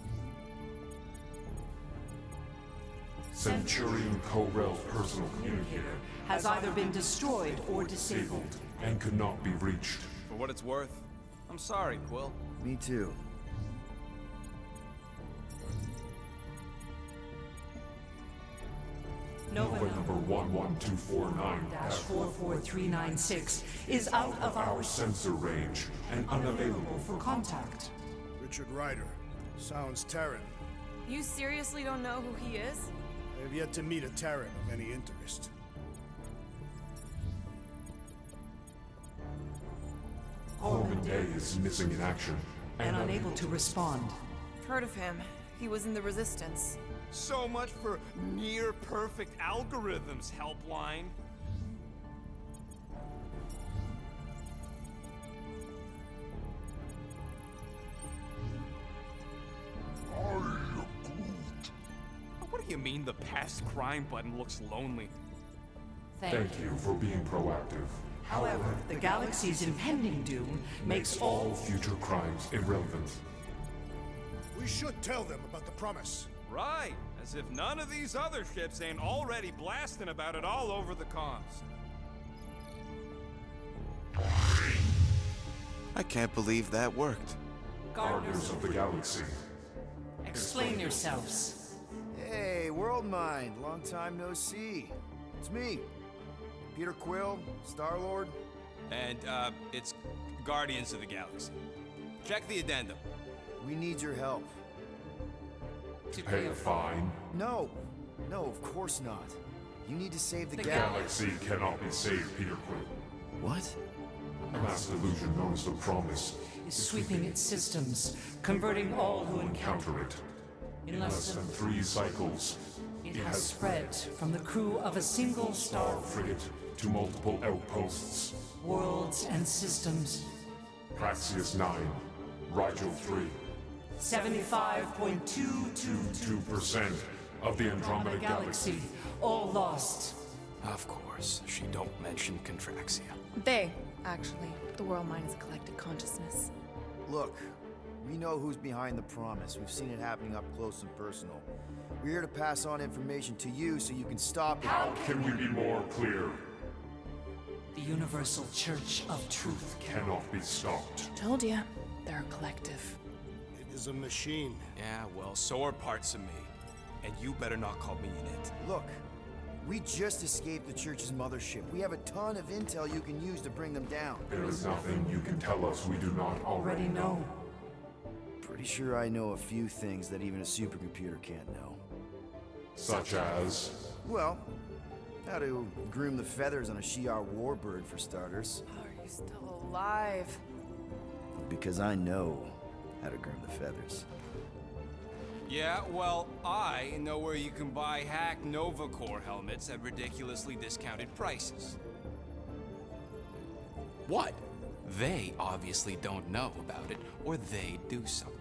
Centurion Corell's personal communicator Has either been destroyed or disabled. and could not be reached. For what it's worth, I'm sorry, Quill. Me too. Nova Nova number 11249-44396 44396 is out of our sensor range and unavailable for contact. Richard Ryder. Sounds Terran. You seriously don't know who he is? I have yet to meet a Terran of any interest. Corbin Day is missing in action And unable to respond. Heard of him. He was in the Resistance. So much for near-perfect algorithms, Helpline. What do you mean the past crime button looks lonely? Thank you for being proactive. However, the galaxy's impending doom makes all future crimes irrelevant. We should tell them about the promise. Right, as if none of these other ships ain't already blasting about it all over the comms. I can't believe that worked. Guardians of the Galaxy. Explain yourselves. Hey, World Mind. Long time no see. It's me. Peter Quill, Star-Lord. And, it's Guardians of the Galaxy. Check the addendum. We need your help. To pay a fine? No. No, of course not. You need to save the Galaxy cannot be saved, Peter Quill. What? A mass delusion known as the Promise Is sweeping its systems, converting all who encounter it. In In less than 3 cycles, It has spread from the crew of a single star frigate to multiple outposts. worlds and systems. Praxius 9, Rigel 3. 75.222% 2% of the Andromeda Galaxy. galaxy, all lost. Of course, she don't mention Contraxia. They, actually. The World Mind is a collective consciousness. Look, we know who's behind the promise. We've seen it happening up close and personal. We're here to pass on information to you so you can stop it. How can we be more clear? The Universal Church of Truth Cannot be stopped. Told ya. They're a collective. It is a machine. Yeah, well, so are parts of me. And you better not call me in it. Look, we just escaped the Church's mothership. We have a ton of intel you can use to bring them down. There is nothing you can tell us we do not already know. Pretty sure I know a few things that even a supercomputer can't know. Such as? Well, how to groom the feathers on a Shi'ar warbird, for starters. How are you still alive? Because I know how to groom the feathers. Yeah, well, I know where you can buy hacked Nova Corps helmets at ridiculously discounted prices. What? They obviously don't know about it, or they do something.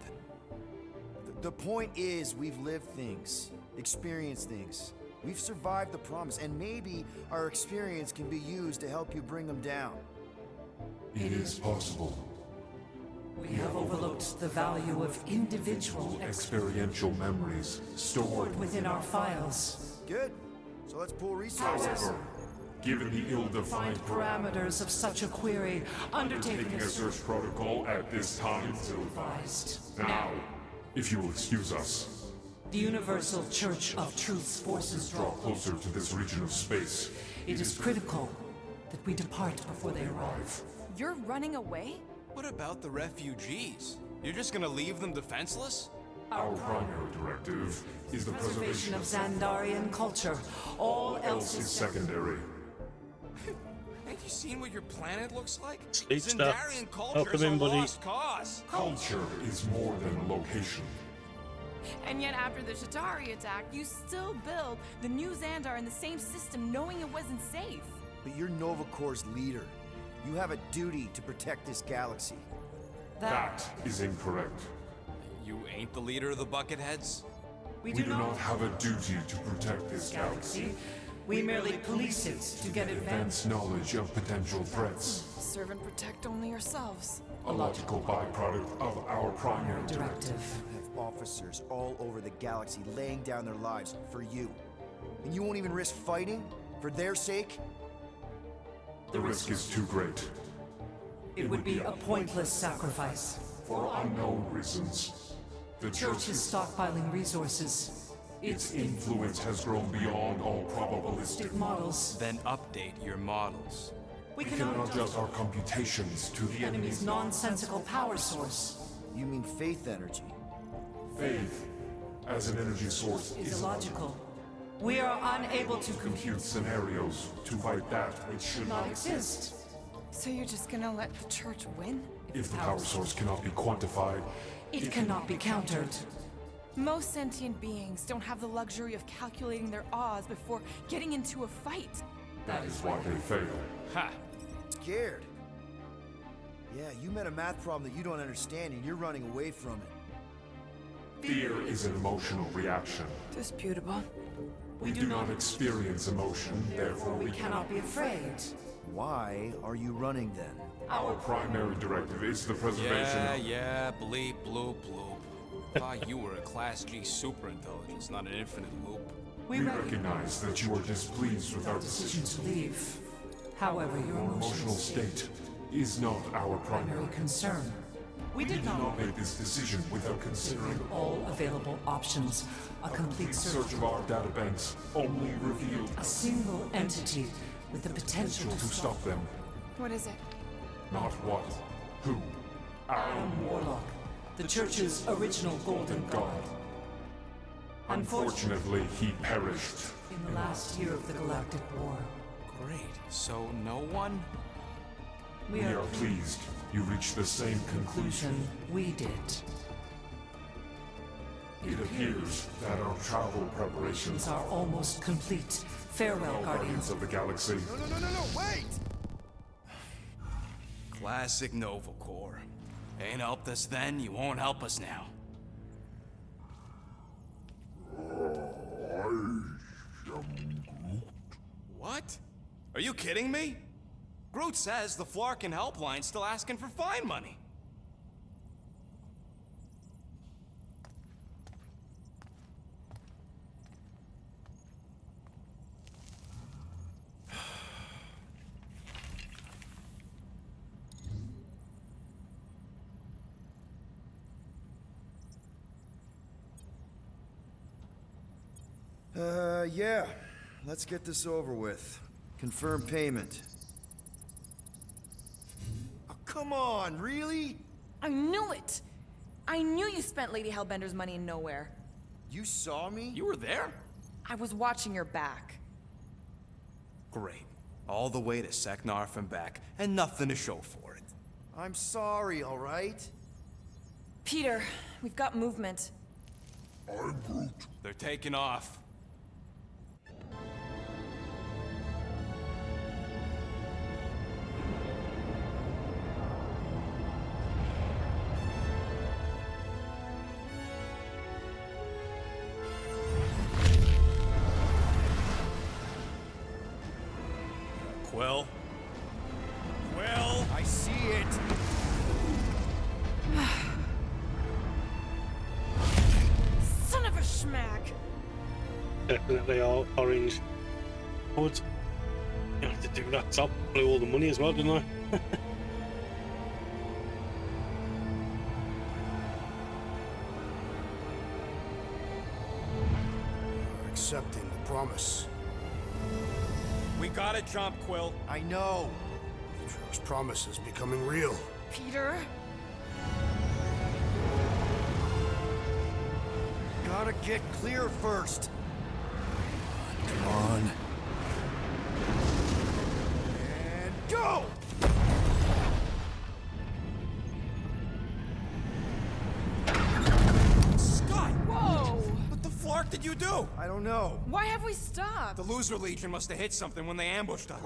The point is, we've lived things, experienced things. We've survived the promise, and maybe our experience can be used to help you bring them down. It is possible. We have overlooked the value of individual Experiential memories stored within our files. Good. So let's pool resources. However, given the ill-defined Parameters of such a query, undertaking taking a search protocol at this time is ill-advised. Now, if you will excuse us, the Universal Church of Truth's forces draw closer to this region of space. It is critical that we depart before they arrive. You're running away? What about the refugees? You're just gonna leave them defenseless? Our primary directive is the Preservation preservation of Xandarian culture. All else is is secondary. Ain't you seen what your planet looks like? Sleep stuff. Xandarian Help culture is him a in, buddy. lost cause. Culture is more than a location. And yet after the Shatari attack, you still build the new Xandar in the same system knowing it wasn't safe. But you're Nova Corps' leader. You have a duty to protect this galaxy. That is incorrect. You ain't the leader of the Bucketheads? We do not have a duty to protect this galaxy. galaxy. We merely police it to get advanced. Advanced knowledge of potential threats. Serve and protect only yourselves. A logical byproduct of our primary directive. I have officers all over the galaxy laying down their lives for you. And you won't even risk fighting? For their sake? The risk is too great. It would be a pointless sacrifice. For unknown reasons. The Church is stockpiling resources. Its influence has grown beyond all probabilistic models. Then update your models. We We cannot adjust our computations to the enemy's nonsensical power source. You mean faith energy? Faith, as an energy source, Is illogical. We are unable to compute scenarios to fight that which should not exist. So you're just gonna let the church win? If the power source cannot be quantified, It cannot be countered. Most sentient beings don't have the luxury of calculating their odds before getting into a fight. that is why they fail. Ha! Scared? Yeah, you met a math problem that you don't understand and you're running away from it. Fear is an emotional reaction. Disputable. We do not experience emotion, therefore We cannot be afraid. Why are you running then? Our primary directive is the preservation of... Yeah, bleep, bloop, bloop. Thought you were a Class G superintelligence, not an infinite loop. We recognize that you are displeased with our Decision decisions. to leave. However, your Our emotional emotional state is not our primary primary concern. We We did not make this decision without considering all available options. A complete search of our databanks only revealed A single entity with the potential to stop them. What is it? Not what, who. Our Warlock, the Church's original Golden God. Unfortunately, he perished. In the last year of the Galactic War, Great. So no one? We are pleased you reached the same conclusion. we did. It appears that our travel preparations These are almost complete. Farewell, Guardians. of the Galaxy. No, wait! Classic Nova Corps. Ain't helped us then, you won't help us now. What? Are you kidding me? Groot says the Flarkin helpline's still asking for fine money. Yeah. Let's get this over with. Confirm payment. Oh, come on, really? I knew it! I knew you spent Lady Hellbender's money in nowhere. You saw me? You were there? I was watching your back. Great. All the way to Seknarf and back, and nothing to show for it. I'm sorry, all right? Peter, we've got movement. They're taking off. Quill? Quill? I see it. Son of a schmack! Definitely all orange hoods. You have to do that top. Blew all the money as well, didn't I? You're accepting the promise. We gotta jump, Quill. I know. Matriarch's promise is becoming real. Peter? Gotta get clear first. Come on. And go! Scott! Whoa! What the flark did you do? I don't know. Why have we stopped? The Loser Legion must have hit something when they ambushed us.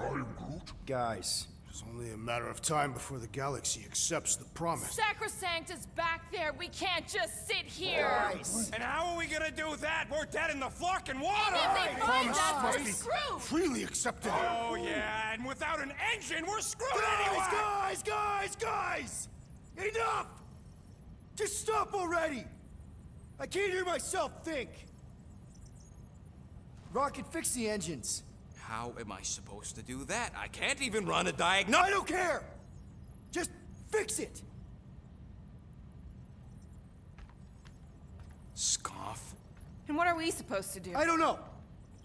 Guys, It's only a matter of time before the galaxy accepts the promise. Sacrosanct is back there. We can't just sit here. And how are we gonna do that? We're dead in the fucking water! And if they find Promise us, must we're be screwed. freely accepted. Oh, yeah, and without an engine, we're screwed anyway! Guys! Enough! Just stop already! I can't hear myself think! Rocket, fix the engines. How am I supposed to do that? I can't even run a diagnostic. I don't care! Just fix it! Scoff. And what are we supposed to do? I don't know,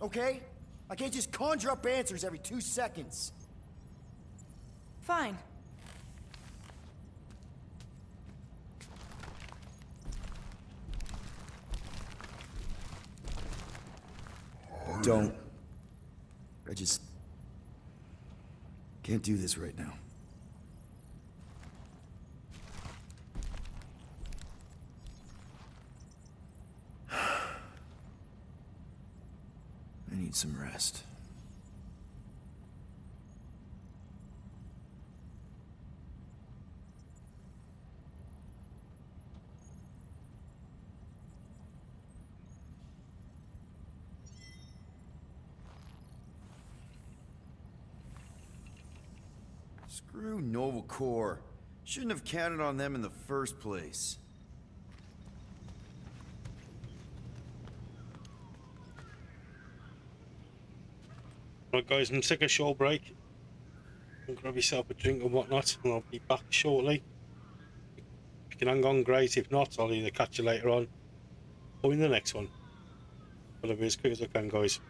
okay? I can't just conjure up answers every 2 seconds. Fine. Don't. I just can't do this right now. I need some rest. Screw Nova Corps. Shouldn't have counted on them in the first place. Right, guys, I'm take a short break. Grab yourself a drink and whatnot, and I'll be back shortly. If you can hang on, great. If not, I'll either catch you later on or in the next one. But I'll be as quick as I can, guys.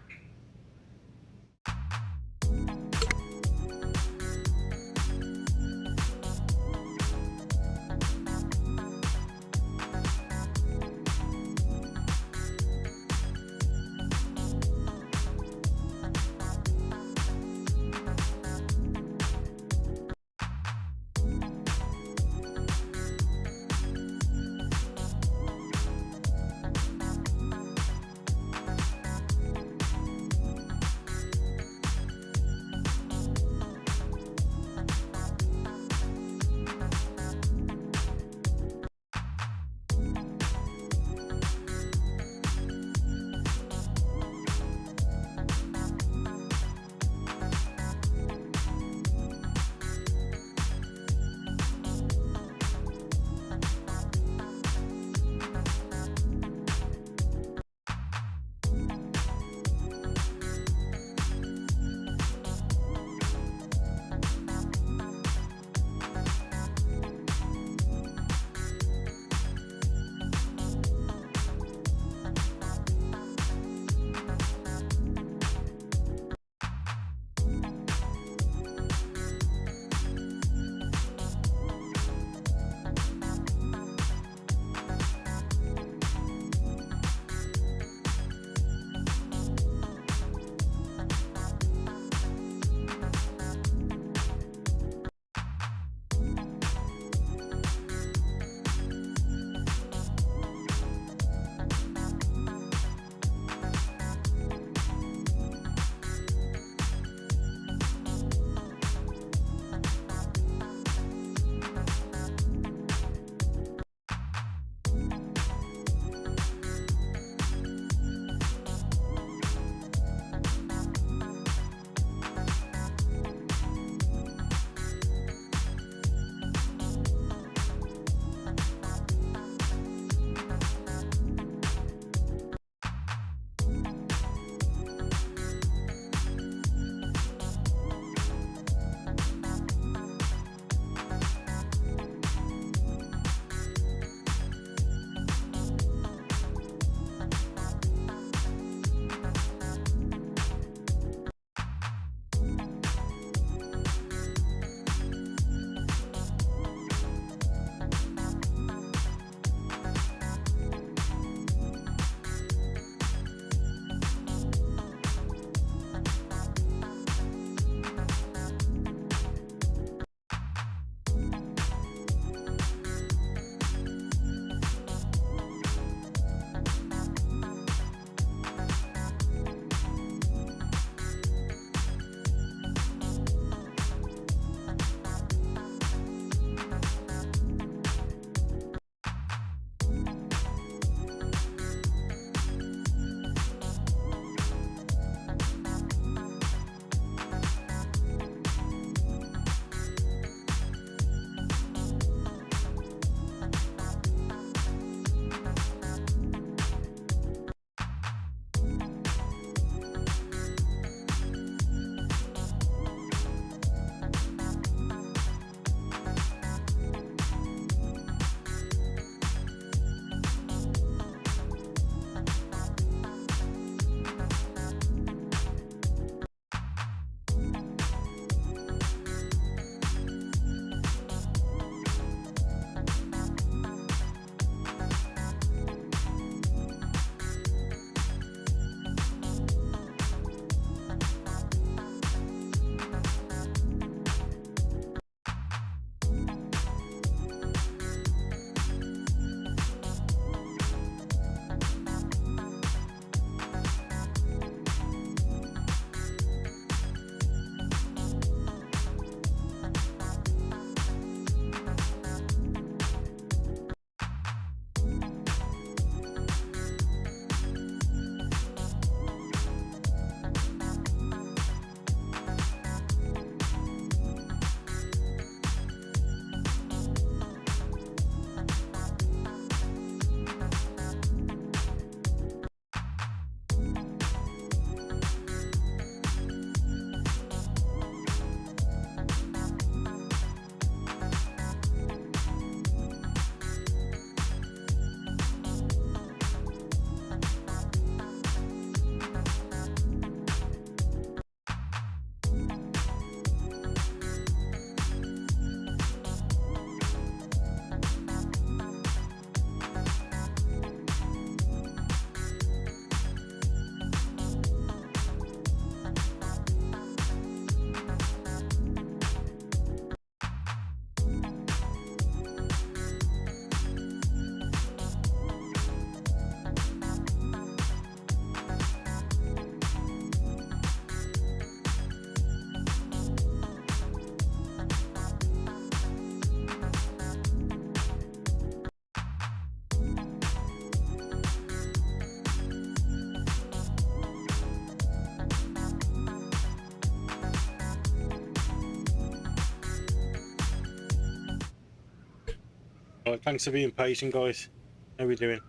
Right, thanks for being patient, guys. How we doing?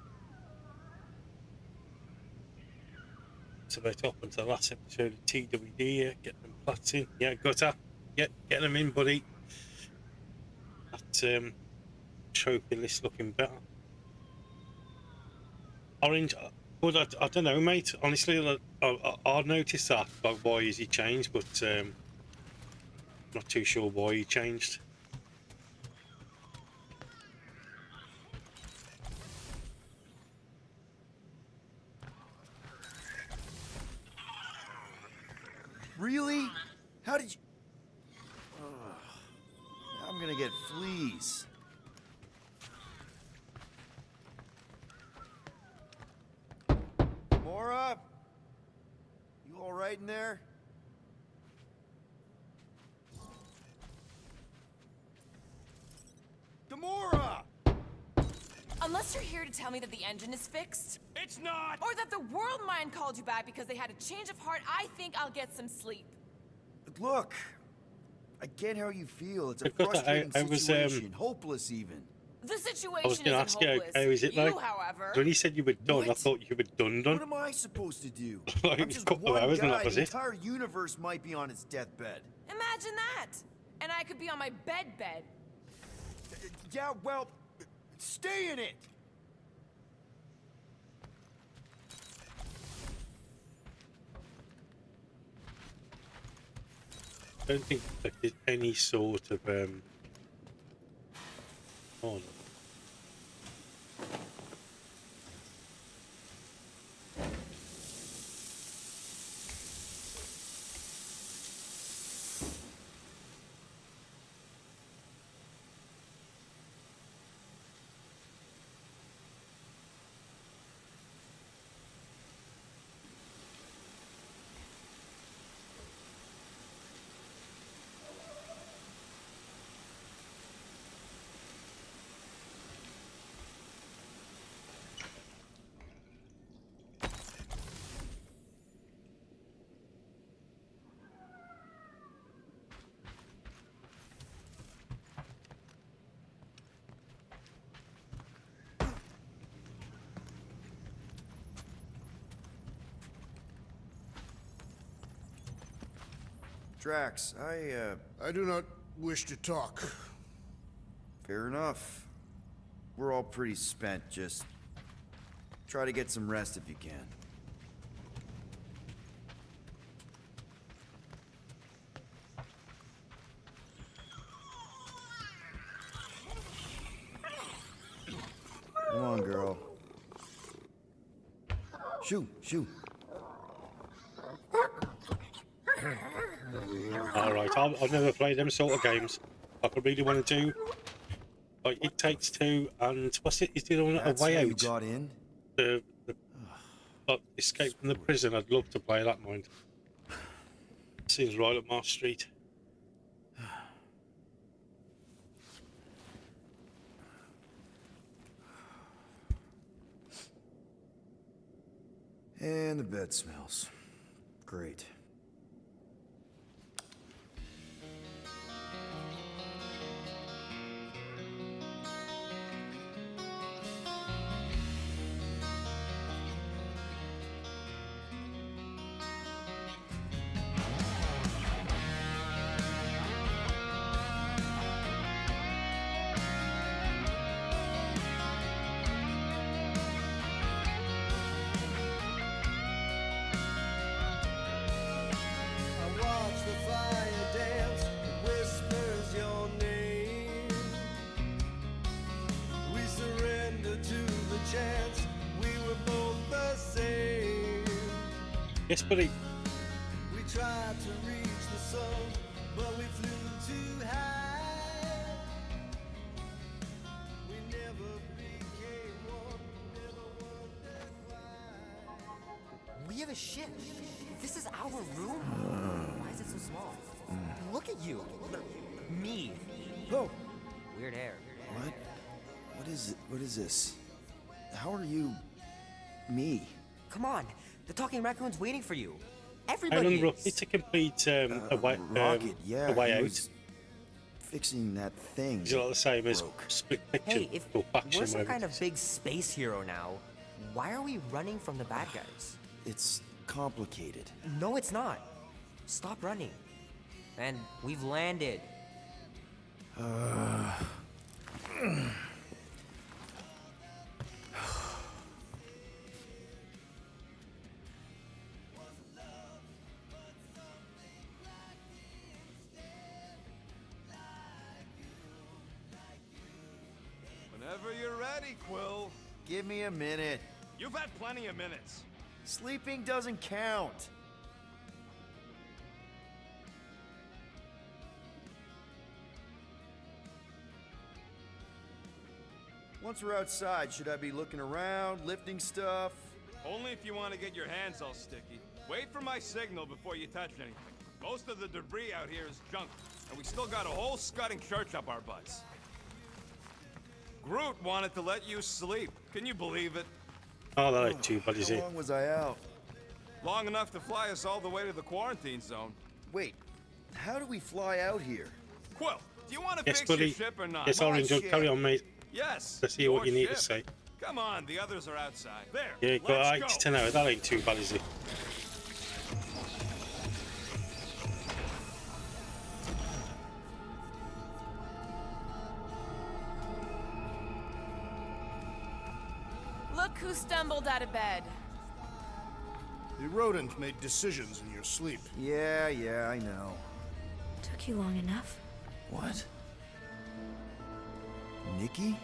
It's about up until the last episode of TWD here. Get them plats in. Yeah, gutter. Yeah, get them in, buddy. That trophy list looking better. Orange, but I don't know, mate. Honestly, I noticed that. Like, why is he changed? But not too sure why he changed. Really? How did you... I'm gonna get fleas. Mora? You all right in there? Gamora! Unless you're here to tell me that the engine is fixed. It's not! Or that the World Mind called you back because they had a change of heart, I think I'll get some sleep. But look, I get how you feel. It's a Because frustrating I was, situation, hopeless even. The situation I was going to isn't ask you, hopeless. how is it You, like? however... When he said you were done, I What? thought you were done. What am I supposed to do? Like, I'm a just couple of one hours and guy. that was The it. entire universe might be on its deathbed. Imagine that! And I could be on my bed. Yeah, well, stay in it. I don't think that there's any sort of oh no. Drax, I do not wish to talk. fair enough. We're all pretty spent. Just try to get some rest if you can. Come on, girl. Shoo, shoo. Alright, I've never played them sort of games. Like, I really want to do. Like, It Takes Two and what's it? Is it on That's A Way how Out? you got in? The Escape from the Prison. I'd love to play that, mind. Seems right up my street. And the bed smells. Great. Yes, buddy. We tried to reach the sun, but we flew too high. We never became one, never wondered why. We have a ship. This is our room? Why is it so small? Look at you. Me. Oh. Weird hair. What? What is it? What is this? How are you... me? Come on. The talking raccoon's waiting for you. How Everybody long is. roughly to complete Rocket, yeah. A Way he Out? was fixing that thing. Is it like the same as broke. Split Fiction Hey, if or Faction? we're some whatever kind it of is? big space hero now, why are we running from the bad guys? It's complicated. No, it's not. Stop running. And we've landed. Whenever you're ready, Quill. Give me a minute. You've had plenty of minutes. Sleeping doesn't count. Once we're outside, should I be looking around, lifting stuff? Only if you want to get your hands all sticky. Wait for my signal before you touch anything. Most of the debris out here is junk, and we still got a whole scudding church up our butts. Groot wanted to let you sleep. Can you believe it? Oh, that ain't too bad, is How it? long was I out? Long enough to fly us all the way to the quarantine zone. Wait, how do we fly out here? Quill, do you want to Yes, fix your buddy. ship or not? Yes, Orange, ship. carry on, mate. Yes. Let's hear what your you need to ship. say. Come on, the others are outside. There. Yeah, got let's 8 go. to 10 hours. That ain't too bad, is it? Look who stumbled out of bed. The rodent made decisions in your sleep. Yeah, I know. Took you long enough. What? Nikki?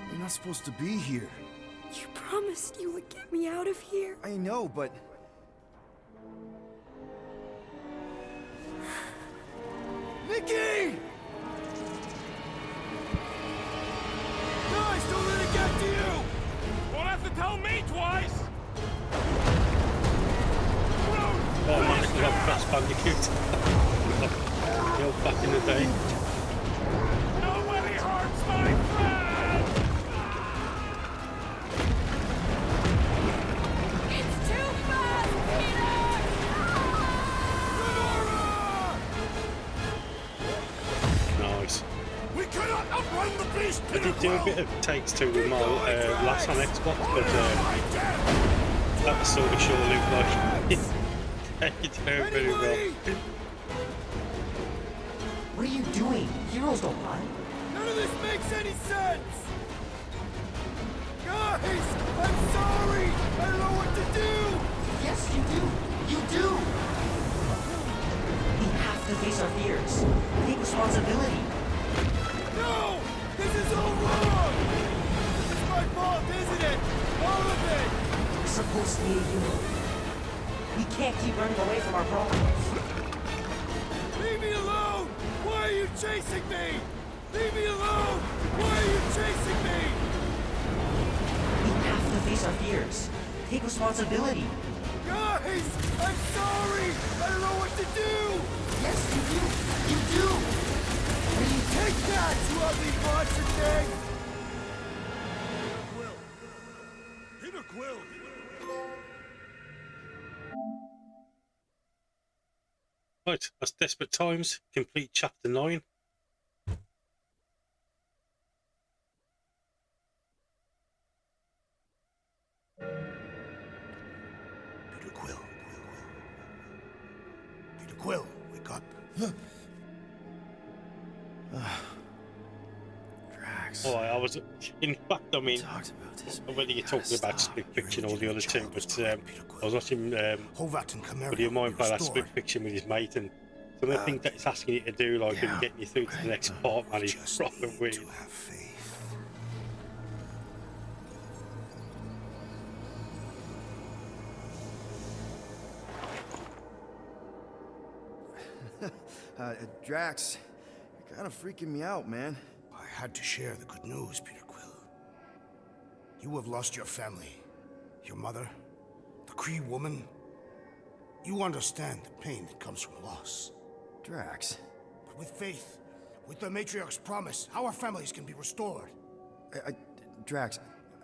You're not supposed to be here. You promised you would get me out of here. I know, but... Nikki! Guys, don't let it get to you! Won't have to tell me twice. Oh man, I love Crash Bandicoot. The old back in the day. Nobody hurts my friend. It's too fast, Peter! Nice. We cannot outrun the beast, I Peter did do a Quill! bit of Takes Two with my last on Xbox, but that was sort of sure looked like it did very well. What are you doing? Heroes don't run. None of this makes any sense! Guys, I'm sorry! I don't know what to do! Yes, you do. You do. We have to face our fears. Take responsibility. No! This is all wrong! It's my fault, isn't it? All of it! We're supposed to be a hero. We can't keep running away from our problems. Leave me alone! Why are you chasing me? Leave me alone! Why are you chasing me? We have to face our fears. Take responsibility. Guys! I'm sorry! I don't know what to do! Yes, you do. You do. Take that, you ugly monster thing! Quill! Peter Quill! Right, that's Desperate Times, complete chapter 9. Peter Quill. Peter Quill, wake up. Drax. Oh, I was, in fact, I mean, Talked about this. whether you're talking about Split Fiction or the other two, but I was watching Hovat and Chimera Would you mind will be by that Split restored. Fiction with his mate, and some of the things that it's asking you to do, like, and getting you through to the next part, man, is Just proper need weird. to have faith. Drax, you're kind of freaking me out, man. I had to share the good news, Peter Quill. You have lost your family. Your mother, the Kree woman. You understand the pain that comes from loss. Drax. But with faith, with the Matriarch's promise, our families can be restored. Drax,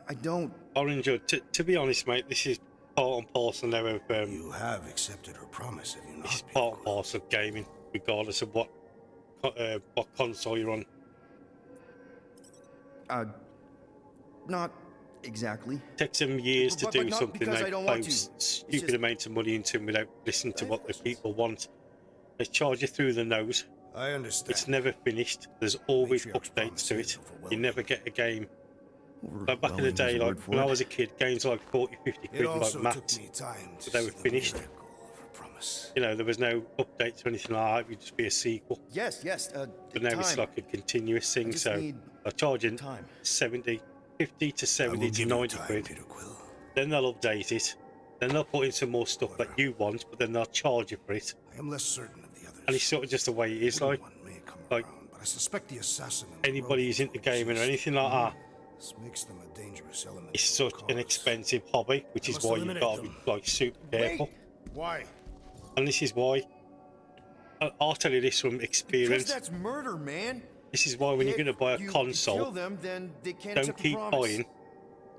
I don't... Orange, to be honest, mate, this is part and parcel now of You have accepted her promise, have you not? it's part and parcel of gaming, regardless of what console you're on. Not exactly. Takes them years to But do not something. because They I don't pay want to. It's stupid just- amounts of money into them without listening to what the people want. They charge you through the nose. I understand. It's never finished. There's always Matriarch's updates to it. You never get a game. Like back in the Overwhelming day, is a like word for when I it. was a kid, games were like 40, 50 It quid, like also maths, took me time to but they were see the finished. miracle of her promise. You know, there was no updates or anything like that. It would just be a sequel. Yes, yes. But now it's time. like a continuous thing. just So need they're charging time. 70, 50 to I 70 will to give you 90 time, quid. Peter Quill. Then they'll update it. Then they'll put in some more stuff that you want, but then they'll charge you for it. I am less certain of the others. And it's sort of just the way it is. Like, One may come like around, but I suspect the assassin and the anybody rogue who's into forces- gaming or anything like that, This makes them a dangerous element. it's to the such an cause. expensive hobby, which I is must why you've eliminate got to be them. like super careful. Why? And this is why. I'll tell you this from Because experience. that's murder, man. This is why when you're If going to buy a you console, kill them, then they can't don't accept the keep promise. buying The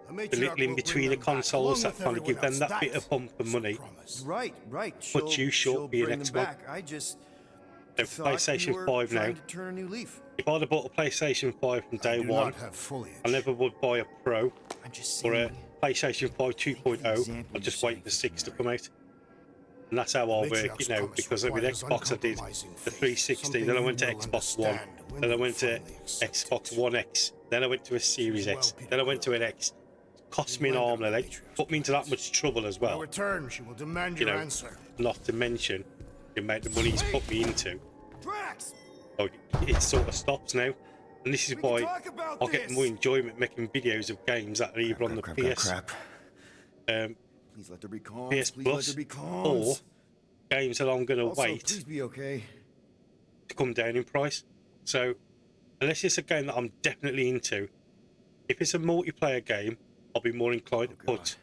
the matriarch little in will between bring the them back, consoles along that with kind of give everyone them else. that bit of bump of is the money. promise. Right. But you She'll should be an bring them Xbox. back. I just The thought you PlayStation were 5 now. trying to turn a new leaf. If I'd have bought a PlayStation 5 from I day do one, not have foliage. I never would buy a Pro I'm just or a saying. PlayStation 5 2.0. I'd just wait for 6 to come out. And that's how I'll work Matriarch's it now, promise because with requires Xbox I did uncompromising the faith, 360, something then I you went to will Xbox One, understand when then I you went to finally accept Xbox it. One X, then I went to a Series Well, X, Peter then I went to Quill. an X. Cost me an arm and a leg, put me into that much trouble as When I well. return, she will demand You your know, answer. not to mention the amount of money he's put me into. Drax! Like, it sort of stops now. And this is We can why talk about I'll get this. more enjoyment making videos of games that are either on the PS, Please let there be calms. PS Please let Plus, there be or calms. games that I'm going to Also, wait please be okay. to come down in price. So, unless it's a game that I'm definitely into, if it's a multiplayer game, I'll be more inclined to put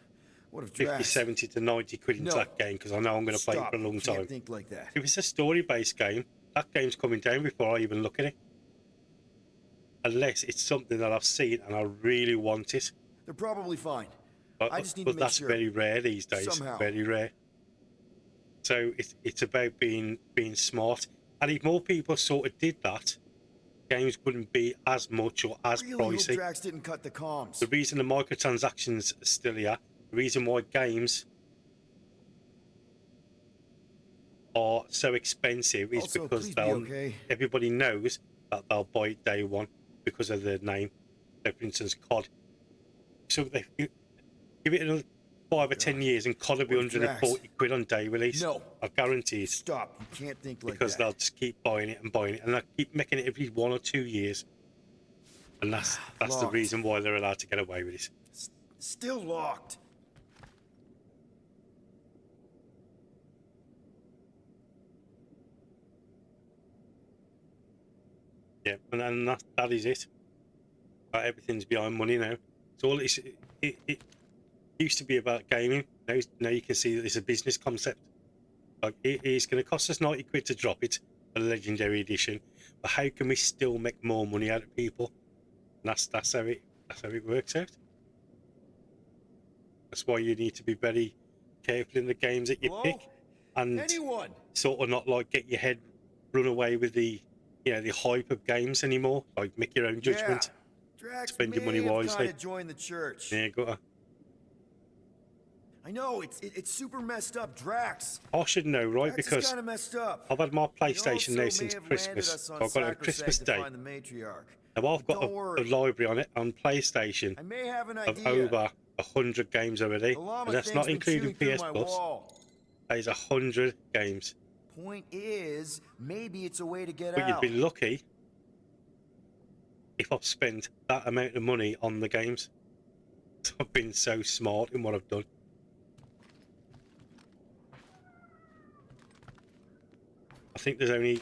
What if 50, Drax? 70 to 90 quid into No. that game because I know I'm going to play it Stop. for a long You can't time. think like that. If it's a story-based game, that game's coming down before I even look at it. Unless it's something that I've seen and I really want it. They're probably fine. But, I just need but to make that's sure. very rare these days. Somehow. Very rare. So it's about being smart. And if more people sort of did that, games wouldn't be as much or as Really hope pricey. Drax didn't cut the comms. The reason the microtransactions are still here, the reason why games are so expensive is Also, because please be okay. everybody knows that they'll buy it day one because of their name. So, for instance, COD. So they give it another 5 or 10 years and COD will be What if 140 quid on day release. No. I guarantee it. Stop. You can't think like Because that. they'll just keep buying it, and they'll keep making it every 1 or 2 years. And that's the Locked. reason why they're allowed to get away with it. Still locked. Yeah, and then that is it. Everything's behind money now. It's all it used to be about gaming. Now you can see that it's a business concept. Like it is going to cost us 90 quid to drop it, a legendary edition. But how can we still make more money out of people? And that's how it works out. That's why you need to be very careful in the games that you Hello? pick, and Anyone? sort of not like get your head run away with the the hype of games anymore. Like make your own judgment. Yeah. Drax Spend your money may have wisely. kinda joined the church. Yeah, gotta. I know it's super messed up, Drax. I should know, right? Drax is Because kind of messed up. I've had my He PlayStation also now may since have landed Christmas. us So on I've got it on sacrosanct Christmas to Day. find the matriarch. Now I've got Don't a worry. library on it on PlayStation I may have an of idea. over 100 games already, The llama and that's thing's not been including chewing through PS my Plus. wall. That is 100 games. Point is, maybe it's a way to get But you'd out. be lucky if I've spent that amount of money on the games. I've been so smart in what I've done. I think there's only,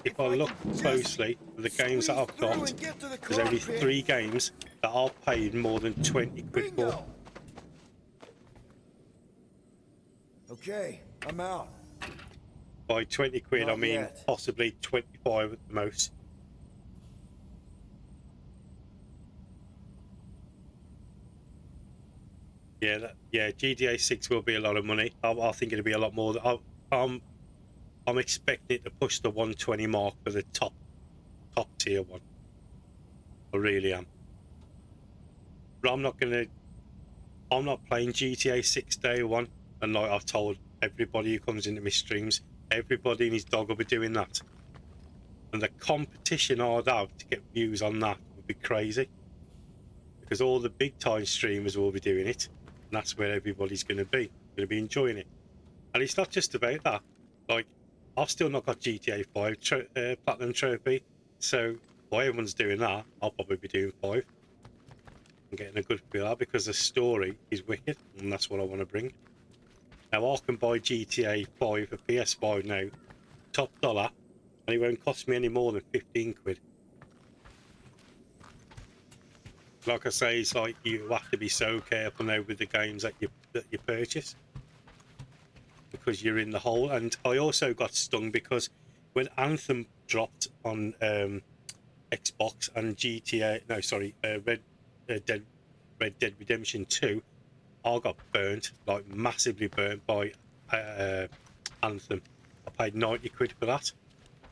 if I look closely at the games that I've got, and get to the there's only cockpit. 3 games that I've paid more than 20 quid for. Bingo. Okay, I'm out. By 20 quid, I Not mean yet. possibly 25 at the most. Yeah, GTA 6 will be a lot of money. I think it'll be a lot more. I'm expecting it to push the 120 mark for the top tier one. I really am. But I'm not playing GTA 6 day one, and like I've told everybody who comes into my streams, everybody and his dog will be doing that. And the competition I'd have to get views on that would be crazy. Because all the big time streamers will be doing it, and that's where everybody's going to be enjoying it. And it's not just about that. Like, I've still not got GTA 5 platinum trophy, so while everyone's doing that, I'll probably be doing 5. I'm getting a good feel out because the story is wicked, and that's what I want to bring. Now I can buy GTA 5 for PS5 now, top dollar, and it won't cost me any more than 15 quid. Like I say, it's like you have to be so careful now with the games that you purchase, because you're in the hole. And I also got stung because when Anthem dropped on Xbox and Red Dead Redemption 2, I got burnt, like massively burnt by Anthem. I paid 90 quid for that.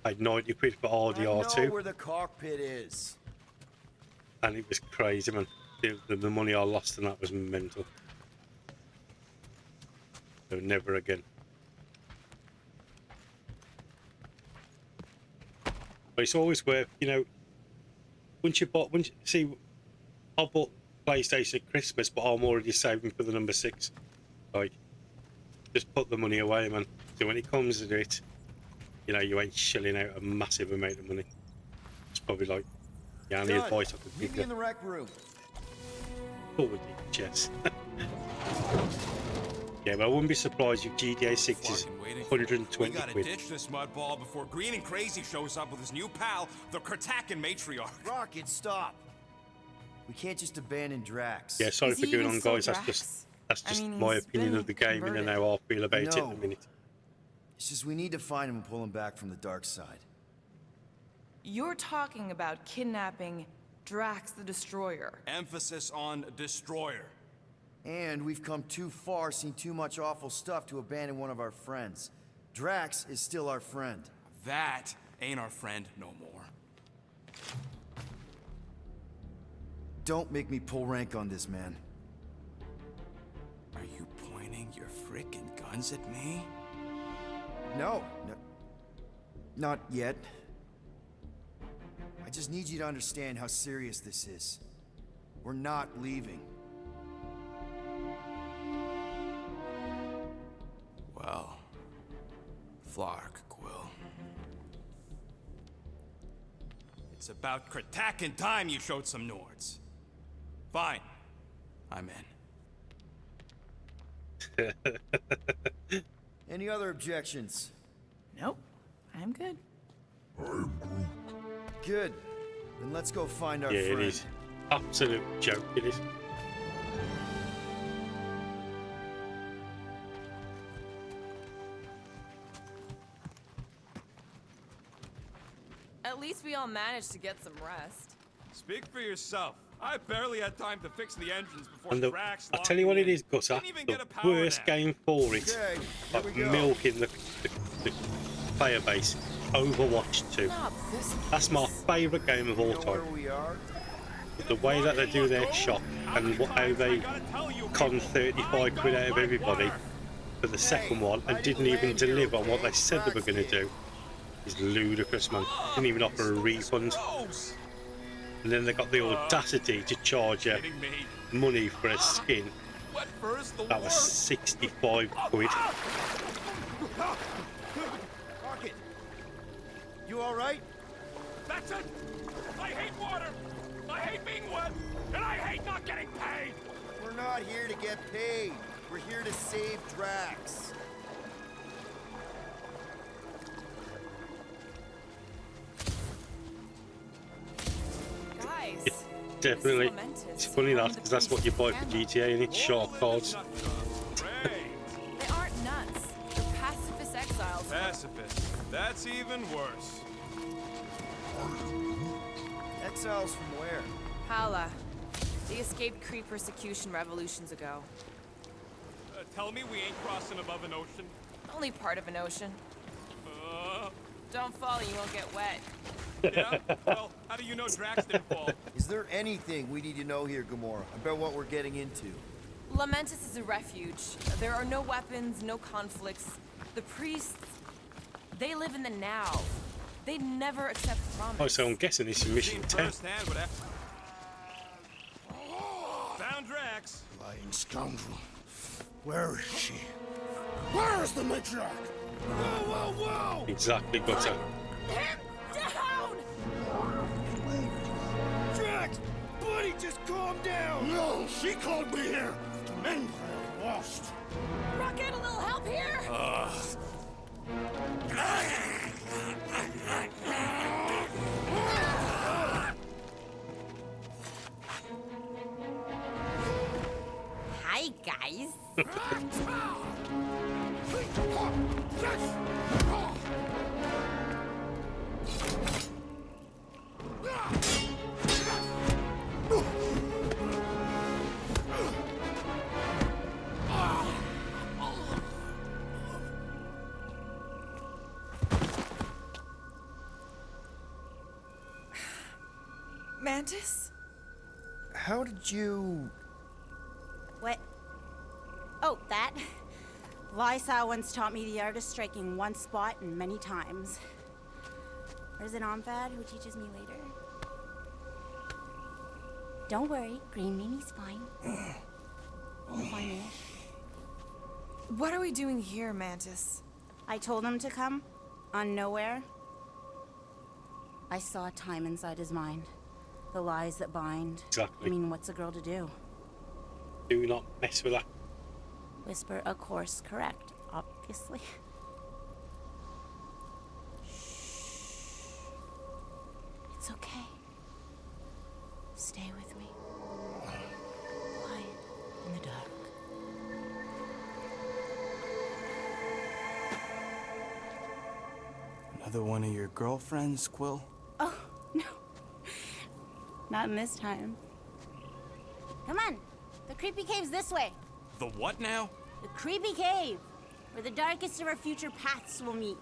I paid 90 quid for RDR2. I know where the cockpit is. And it was crazy, man. The money I lost on that was mental. So never again. But it's always worth, you know, see, I bought PlayStation at Christmas, but I'm already saving for the number 6. Like, just put the money away, man. So when it comes to it, you know, you ain't shelling out a massive amount of money. It's probably like the only advice I could Meet give me you. in the rec room. Forward chess. Yeah, but I wouldn't be surprised if GTA 6 is 120 We gotta quid. ditch this mudball before Green and Crazy shows up with his new pal, the Kurtakan matriarch. Rocket, stop. We can't just abandon Drax. Yeah, sorry Is for he going even on, still guys. That's Drax? just I mean, my he's opinion been of the game, and how I feel about it No. in a minute. It's just we need to find him and pull him back from the dark side. You're talking about kidnapping Drax the Destroyer. Emphasis on destroyer. And we've come too far, seen too much awful stuff to abandon one of our friends. Drax is still our friend. That ain't our friend no more. Don't make me pull rank on this, man. Are you pointing your frickin' guns at me? No, not yet. I just need you to understand how serious this is. We're not leaving. Well, Flark, Quill. It's about Kurtakan time you showed some Nords. Fine. I'm in. Any other objections? Nope, I'm good. Good. Then let's go find our Yeah, friend. it is. Absolute joke, it is. At least we all managed to get some rest. Speak for yourself. I barely had time to fix the engines before And Drax I'll locked tell you what me it in. is, Gutter. Didn't even The get a power worst nap. game for it, Okay, here like we go. milking the player base. Overwatch 2. Not this That's my favourite game of all You know where time. we are? But the way that they do their shop and how they con 35 quid out of everybody for the second one and didn't even deliver on what they said they were going to do is ludicrous, man. Didn't even offer a refund. And then they got the audacity to charge you Kidding me? money for a skin. What first the That was 65 quid. Rocket! You alright? That's it! I hate water! I hate being wet! And I hate not getting paid! We're not here to get paid. We're here to save Drax. Guys, It's definitely, this is momentous. it's funny that, because that's what you buy for GTA, and it's short cards. They aren't nuts. They're pacifist exiles. Pacifist. That's even worse. Exiles from where? Hala. They escaped Kree persecution revolutions ago. tell me we ain't crossing above an ocean? Only part of an ocean. Don't fall, you won't get wet. Yeah? Well, how do you know Drax didn't fall? Is there anything we need to know here, Gamora, about what we're getting into? Lamentus is a refuge. There are no weapons, no conflicts. The priests, they live in the now. They never accept promise. Oh, so I'm guessing this is mission 10. Firsthand, what found Drax. Lying scoundrel. Where is she? Where is the matriarch? Whoa, whoa, whoa! Exactly, Gutter. Him down! Drax! Buddy, just calm down! No, she called me here! Men are lost! Rocket, a little help here? Hi, guys. Mantis? How did you... What? Oh, that? Lysa once taught me the art of striking one spot and many times. There's an Omphad who teaches me later. Don't worry, Green Mimi's fine. Fine-ish. What are we doing here, Mantis? I told him to come, on nowhere. I saw time inside his mind. The lies that bind. Exactly. I mean, what's a girl to do? Do not mess with that. Whisper a course correct, obviously. Shh. It's okay. Stay with me. Quiet in the dark. Another one of your girlfriends, Quill? Oh, no. Not in this time. Come on. The creepy cave's this way. The what now? The creepy cave, where the darkest of our future paths will meet.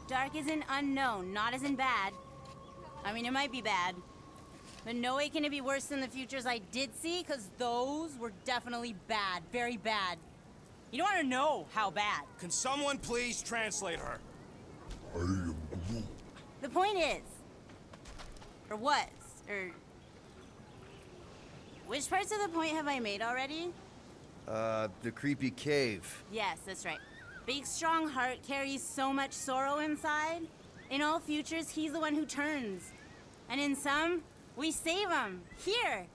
Dark as in unknown, not as in bad. I mean, it might be bad. But no way can it be worse than the futures I did see, because those were definitely bad. Very bad. You don't want to know how bad. Can someone please translate her? I am Groot. The point is, or was, or... Which parts of the point have I made already? The creepy cave. Yes, that's right. Big, strong heart carries so much sorrow inside. In all futures, he's the one who turns. And in some, we save him. Here.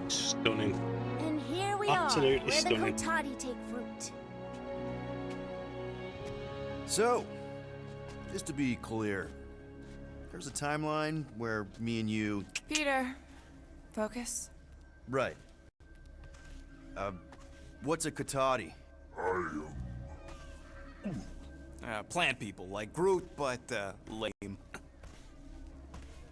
Stunning. And here we Absolutely are, where stunning. the Kotati take fruit. So, just to be clear, there's a timeline where me and you... Peter, focus. Right. What's a Kotati? Plant people, like Groot, but, lame.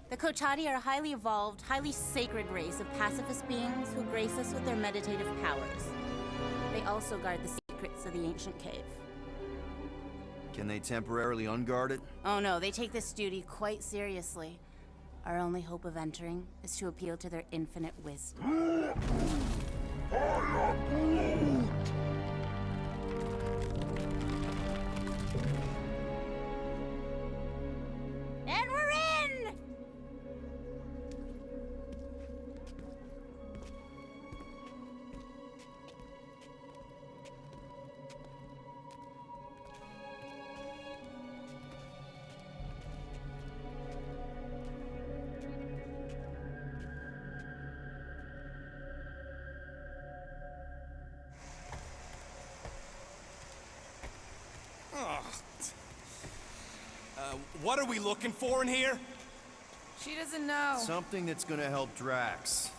The Kotati are a highly evolved, highly sacred race of pacifist beings who grace us with their meditative powers. They also guard the secrets of the ancient cave. Can they temporarily unguard it? Oh no, they take this duty quite seriously. Our only hope of entering is to appeal to their infinite wisdom. And we're in! What are we looking for in here? She doesn't know. Something that's gonna help Drax.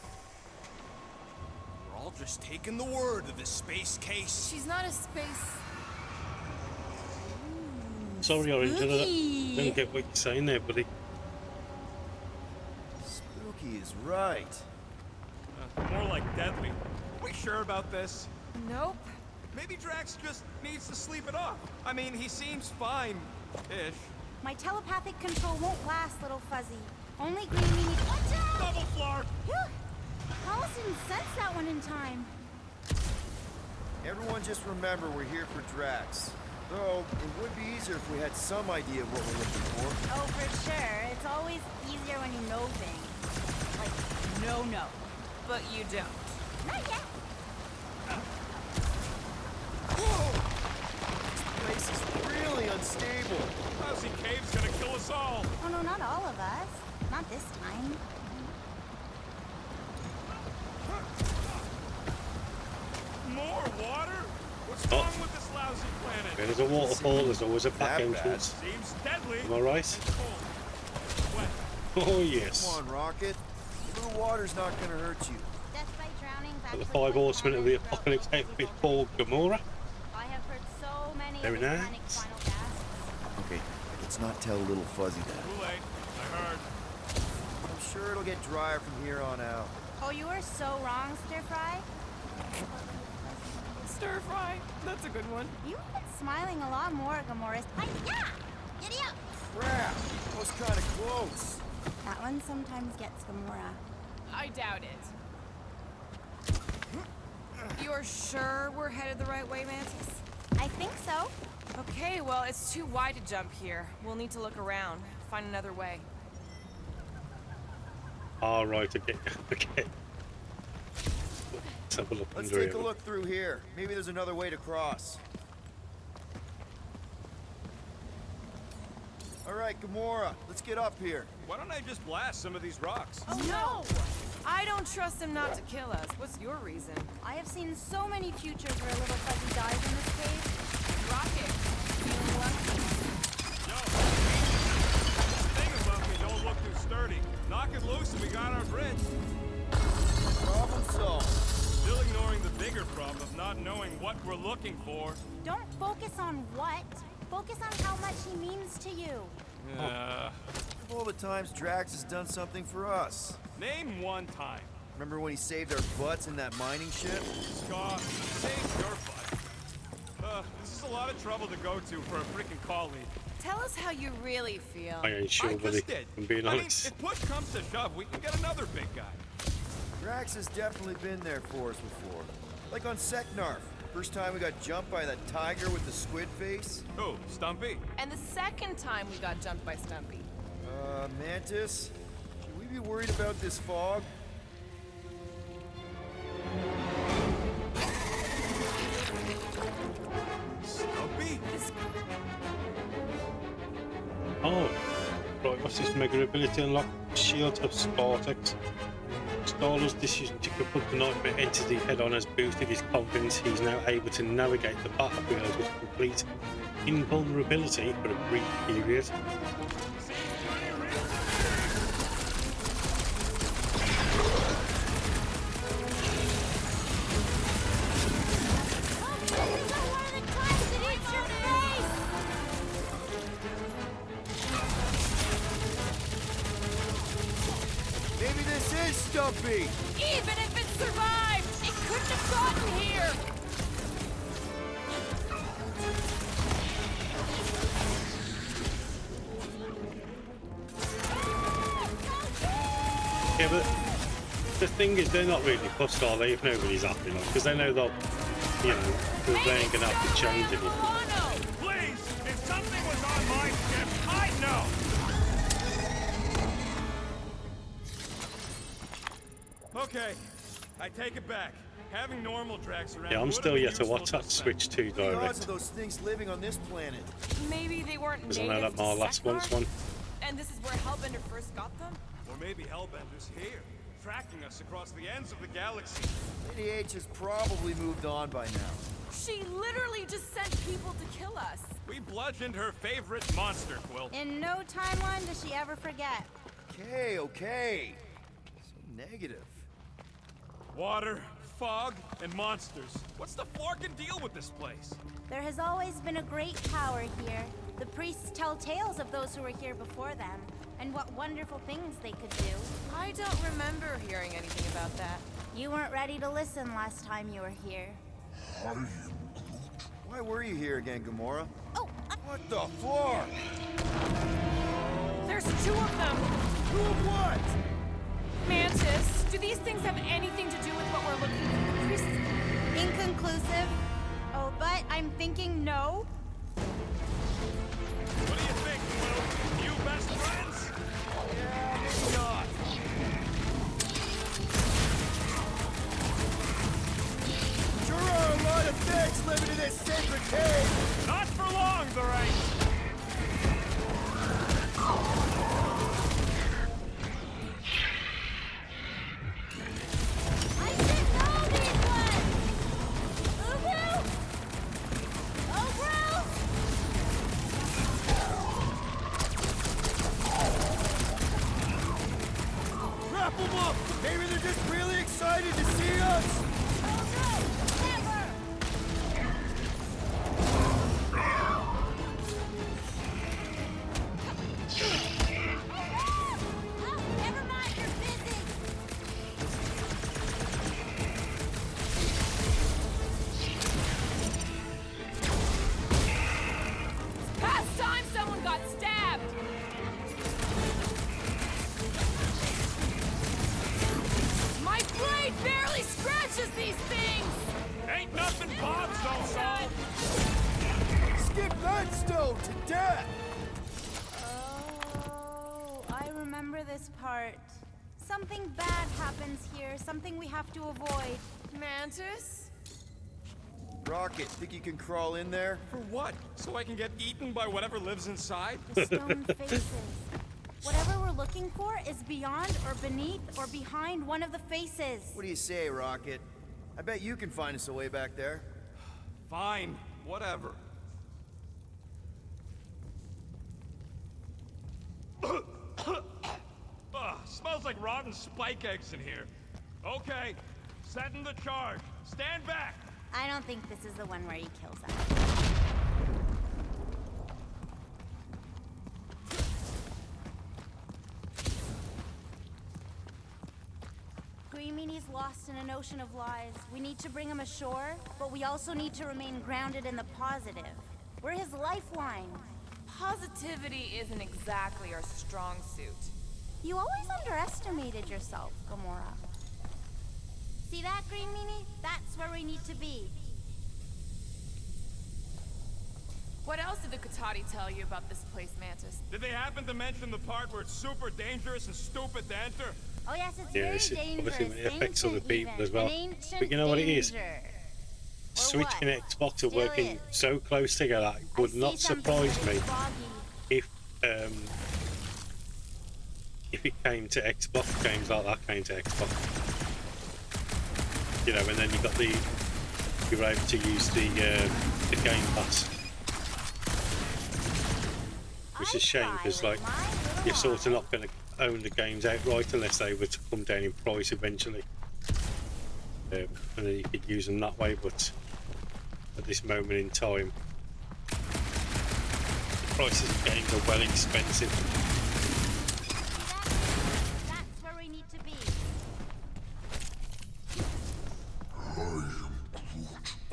We're all just taking the word of the space case. She's not a space... Sorry, Orange, I didn't get what you're saying there, buddy. Tucky is right. More like deadly. We sure about this? Nope. Maybe Drax just needs to sleep it off. I mean, he seems fine-ish. My telepathic control won't last, little fuzzy. Only green meanie. Watch out! Double flarp! Phew! Wallace didn't sense that one in time. Everyone just remember we're here for Drax. Though, it would be easier if we had some idea of what we're looking for. Oh, for sure. It's always easier when you know things. Like, no. But you don't. Not yet. Whoa! This place is really unstable. Lousy cave's gonna kill us all. Oh, no, not all of us. Not this time. More water? What's wrong with this lousy planet? Where there's a waterfall, there's always a back entrance. Seems deadly. Am I right? Oh, yes. Come on, Rocket. A little water's not gonna hurt you. Death by drowning. Got the 5 horsemen of the apocalypse outfit called Gamora. I have heard so many Very of the nice. panic final gasps. Okay, let's not tell little Fuzzy that. Too late. I heard. I'm sure it'll get drier from here on out. Oh, you were so wrong, Stir Fry. Stir fry. That's a good one. You've been smiling a lot more, Gamora. Yeah! Giddy up! Crap! That was kind of close. That one sometimes gets Gamora. I doubt it. You're sure we're headed the right way, Mantis? I think so. Okay, well, it's too wide to jump here. We'll need to look around, find another way. All right, okay. Okay. Let's have a look Let's under take a here. look through here. Maybe there's another way to cross. All right, Gamora, let's get up here. Why don't I just blast some of these rocks? Oh, no! I don't trust him not to kill us. What's your reason? I have seen so many futures where a little fuzzy dies in this cave. Rocket. Feeling lucky? No. The thing about me don't look too sturdy. Knock it loose and we got our bridge. Problem solved. Still ignoring the bigger problem of not knowing what we're looking for. Don't focus on what. Focus on how much he means to you. Of all the times Drax has done something for us. Name one time. Remember when he saved our butts in that mining ship? Scott, save your butt. This is a lot of trouble to go to for a freaking colleague. Tell us how you really feel. I ain't sure, I buddy. just did. I'm being I mean, honest. if push comes to shove, we can get another big guy. Drax has definitely been there for us before. Like on Seknarf. First time we got jumped by that tiger with the squid face. Oh, Stumpy. And the second time we got jumped by Stumpy. Mantis, should we be worried about this fog? Stumpy? Oh, right, what's this mega ability unlock? Shield of Spartax. Star-Lord's decision to confront the nightmare entity head-on has boosted his confidence. He's now able to navigate the battlefield with complete invulnerability for a brief period. Maybe this is Stumpy! Even if it survived, it couldn't have gotten here! Yeah, but the thing is, they're not really fussed, are they, if nobody's happy, like, because they know they'll, you know, they ain't gonna have to change anything. Please, if something was on my ship, I'd know. Okay, I take it back. Having normal Drax around. Yeah, I'm would've still been yet to useful watch that this time. Switch 2 The odds direct. of those things living on this planet. Maybe they weren't Because I native know that to my last Seknarf, one's one. and this is where Hellbender first got them? Or maybe Hellbender's here, tracking us across the ends of the galaxy. Lady H has probably moved on by now. She literally just sent people to kill us. We bludgeoned her favorite monster, Quill. In no timeline does she ever forget. Okay, okay. So negative. Water, fog, and monsters. What's the forking deal with this place? There has always been a great power here. The priests tell tales of those who were here before them, and what wonderful things they could do. I don't remember hearing anything about that. You weren't ready to listen last time you were here. Why were you here again, Gamora? Oh, What the floor? There's 2 of them! Who of what? Mantis, do these things have anything to do with what we're looking for? inconclusive. Oh, but I'm thinking no. What do you think, Luke? You best friends? Yeah, maybe not. Sure are a lot of things living in this sacred cave. Not for long, there ain't. I should know these ones! Ubu! Ogru! Wrap them up! Maybe they're just really excited to see us! Ogru! Never! Oh, never mind, you're busy! Past time someone got stabbed! My blade barely scratches these things! Ain't nothing Bob's don't solve. Skip that stone to death! Oh, I remember this part. Something bad happens here, something we have to avoid. Mantis? Rocket, think you can crawl in there? For what? So I can get eaten by whatever lives inside? The stone faces. Whatever we're looking for is beyond or beneath or behind one of the faces. What do you say, Rocket? I bet you can find us a way back there. Fine, whatever. Smells like rotten spike eggs in here. Okay, setting the charge. Stand back. I don't think this is the one where he kills us. Green Meanie's lost in an ocean of lies. We need to bring him ashore, but we also need to remain grounded in the positive. We're his lifeline. Positivity isn't exactly our strong suit. You always underestimated yourself, Gamora. See that, Green Meanie? That's where we need to be. What else did the Katati tell you about this place, Mantis? Did they happen to mention the part where it's super dangerous and stupid to enter? Oh yes, it's Yeah, very this is dangerous. obviously when it affects other ancient people even. as well. An ancient But you know what it is? danger. Switch and Xbox are Do working it. so close together, it would I see not something surprise that me is foggy. if it came to Xbox, games like that came to Xbox. You know, and then you're able to use the Game Pass. Which is a shame, because like you're sort of not going to own the games outright unless they were to come down in price eventually. And then you could use them that way, but at this moment in time, the prices of games are well expensive. That's where we need to be.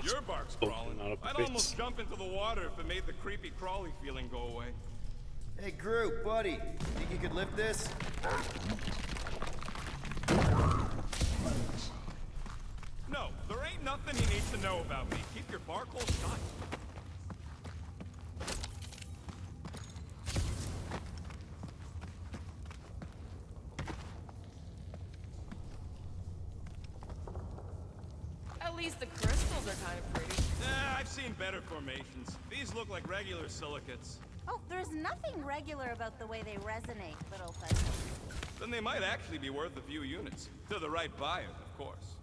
Your bark's crawling. I'd almost jump into the water if it made the creepy crawly feeling go away. Hey, Groot, buddy. Think you could lift this? No, there ain't nothing you need to know about me. Keep your bark hole shut. At least the crystals are kind of pretty. I've seen better formations. These look like regular silicates. Oh, there's nothing regular about the way they resonate, little fuzzy. Then they might actually be worth a few units. To the right buyer, of course.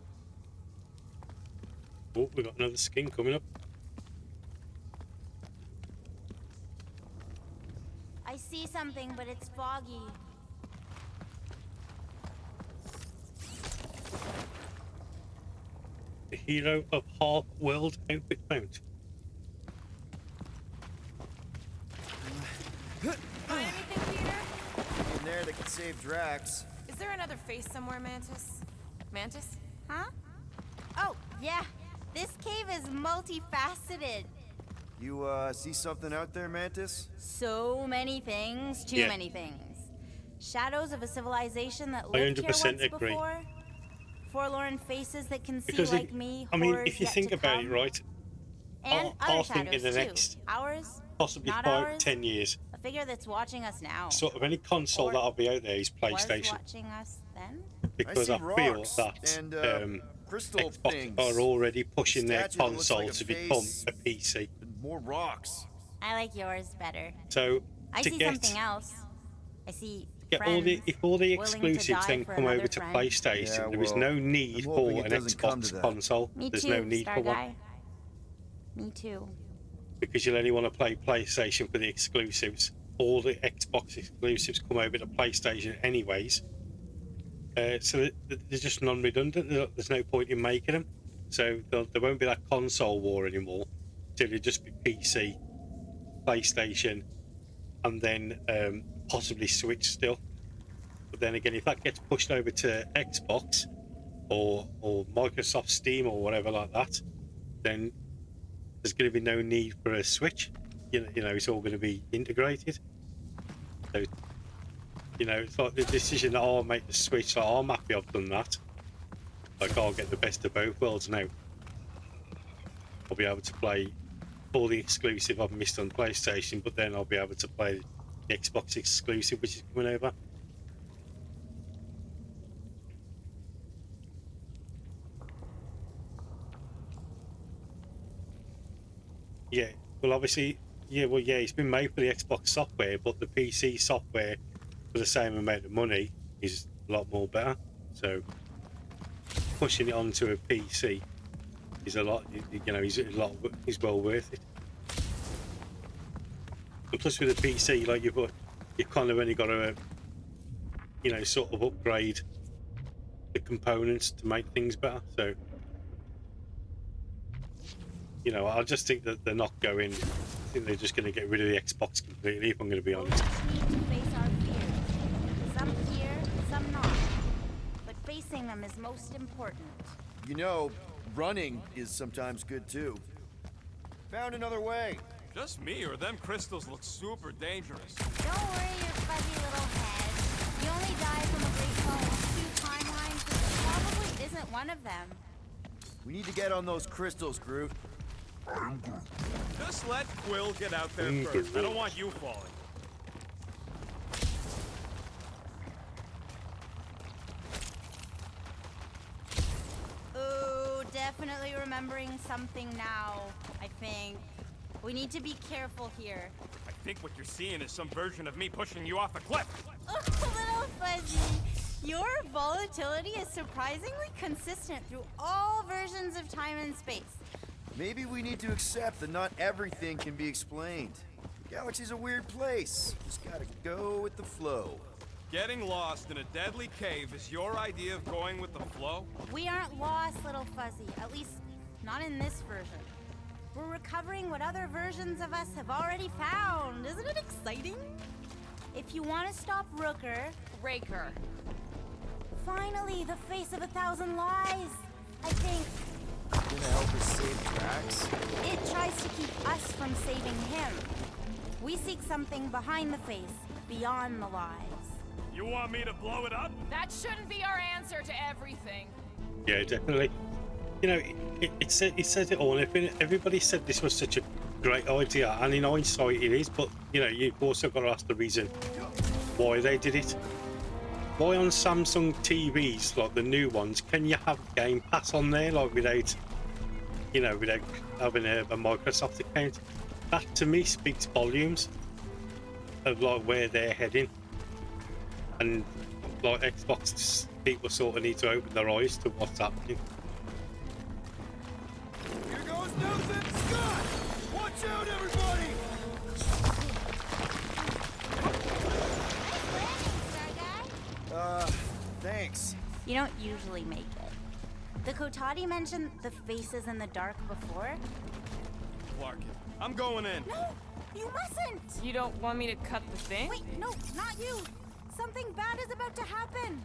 Oh, we got another skin coming up. I see something, but it's foggy. The Hero of Hulk World outfit mount. Find anything, Peter? there that could save Drax. Is there another face somewhere, Mantis? Mantis? Huh? Oh, yeah. This cave is multifaceted. You, see something out there, Mantis? So many things, too Yeah. many things. Shadows of a civilization that lived here 100% once agree. before. Forlorn faces that can see Because like me. I mean, horrors if you yet think to about it, come. right? And I'll other think in shadows the too. next Ours, possibly not 5 ours. 10 years, A figure that's watching us now. sort of any console Or that'll be out there is Was PlayStation. watching us then. Because see I feel rocks that and, crystal Xbox things. are already pushing their Statue that looks like console a to become face. a PC. More rocks. I like yours better. So I to see get something else. I see get all the friends if all the willing to exclusives die then for come over another to friend. PlayStation, Yeah, there is well, no need I'm for hoping an it doesn't come Xbox to that. console. Me There's too, no need Star for one Guy. Me too. because you'll only want to play PlayStation for the exclusives. All the Xbox exclusives come over to PlayStation anyways. So they're just non-redundant. There's no point in making them. So there won't be that console war anymore. It'll just be PC, PlayStation, and then possibly Switch still. But then again, if that gets pushed over to Xbox or Microsoft Steam or whatever like that, then there's going to be no need for a Switch. You know, it's all going to be integrated. So, you know, it's like the decision that I'll make the Switch. Like, I'm happy I've done that. Like, I'll get the best of both worlds now. I'll be able to play all the exclusive I've missed on PlayStation, but then I'll be able to play the Xbox exclusive, which is coming over. Yeah, well, obviously, yeah, it's been made for the Xbox software, but the PC software for the same amount of money is a lot more better. So pushing it onto a PC is a lot, you know, is well worth it. And plus, with a PC, like you've kind of only got to, you know, sort of upgrade the components to make things better. So, you know, I just think that they're not going. I think they're just going to get rid of the Xbox completely. If I'm going to be honest. We need to face our fears. Some here, some not. But facing them is most important. You know, running is sometimes good too. Found another way. Just me, or them crystals look super dangerous. Don't worry your fuzzy little head. You only died from a Great Fall 2 timelines, but it probably isn't one of them. We need to get on those crystals, Groot. Just let Quill get out there first. I don't want you falling. Ooh, definitely remembering something now, I think. We need to be careful here. I think what you're seeing is some version of me pushing you off a cliff. Oh, little fuzzy. Your volatility is surprisingly consistent through all versions of time and space. Maybe we need to accept that not everything can be explained. The galaxy's a weird place. Just gotta go with the flow. Getting lost in a deadly cave is your idea of going with the flow? We aren't lost, little fuzzy. At least, not in this version. We're recovering what other versions of us have already found. Isn't it exciting? If you want to stop Rooker... Raker. Finally, the face of 1,000 lies. I think Gonna help us save Drax? it tries to keep us from saving him. We seek something behind the face, beyond the lies. You want me to blow it up? That shouldn't be our answer to everything. Yeah, definitely. You know, it says it all. And everybody said this was such a great idea, and in hindsight, it is. But you know, you've also got to ask the reason why they did it. Why on Samsung TVs, like the new ones, can you have Game Pass on there, like without, you know, without having a Microsoft account? That to me speaks volumes of like where they're heading, and like Xbox people sort of need to open their eyes to what's happening. Here goes Nelson Scott! Watch out, everybody! Thanks. You don't usually make it. The Kotati mentioned the faces in the dark before. Larkin, I'm going in. No, you mustn't! You don't want me to cut the thing? Wait, no, not you. Something bad is about to happen.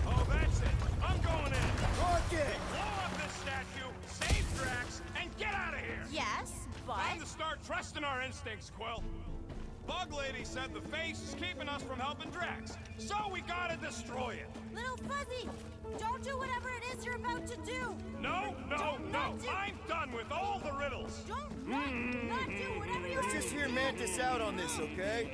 Oh, that's it. I'm going in. Rocket! Blow up this statue, save Drax, and get out of here. Yes, but... Time to start trusting our instincts, Quill. Bug Lady said the face is keeping us from helping Drax, so we gotta destroy it. Little Fuzzy, don't do whatever it is you're about to do. No, no, no. I'm done with all the riddles. Don't not do whatever you're... Let's just hear Mantis out on this, okay?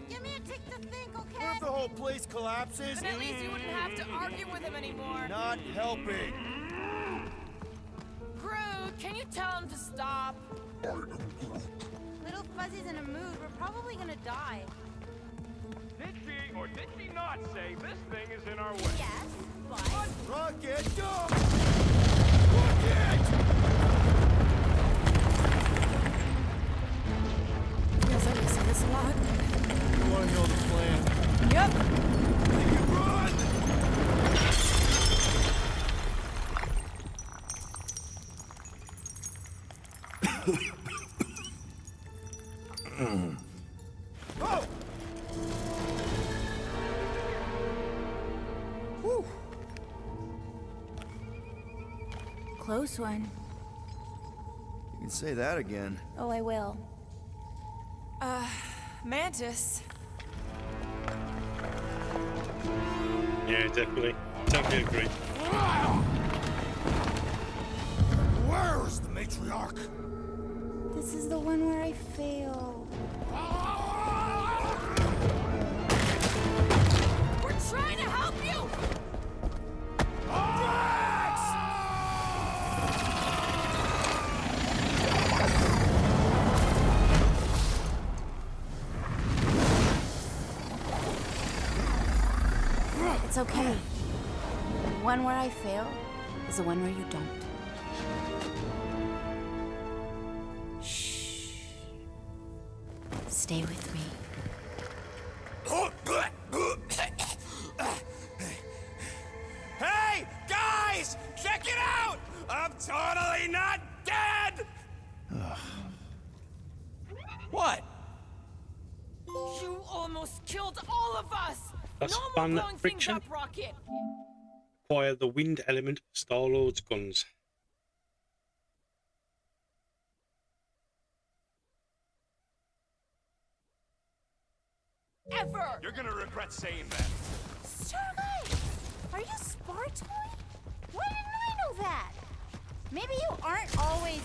Give me a tick to think, What okay? if the whole place collapses? But at least you wouldn't have to argue with him anymore. Not helping. Groot, can you tell him to stop? Little Fuzzy's in a mood. We're probably gonna die. Did she or did she not say this thing is in our way? Yes, but... Rocket, go! Rocket! Yes, I say this a lot. You wanna know the plan? Yep. You run! Oh! Whew. Close one. You can say that again. Oh, I will. Mantis. Yeah, definitely. Totally agree. Where is the matriarch? This is the one where I fail. We're trying to help you! It's okay. The one where I fail is the one where you don't. Shh. Stay with me. Hey, guys! Check it out! I'm totally not dead! What? You almost killed all of us! That's no more fan blowing friction. things up, Rocket! Acquire the wind element of Star-Lord's guns. Ever! You're gonna regret saying that. Starlight! Are you Spartoid? Why didn't I know that? Maybe you aren't always...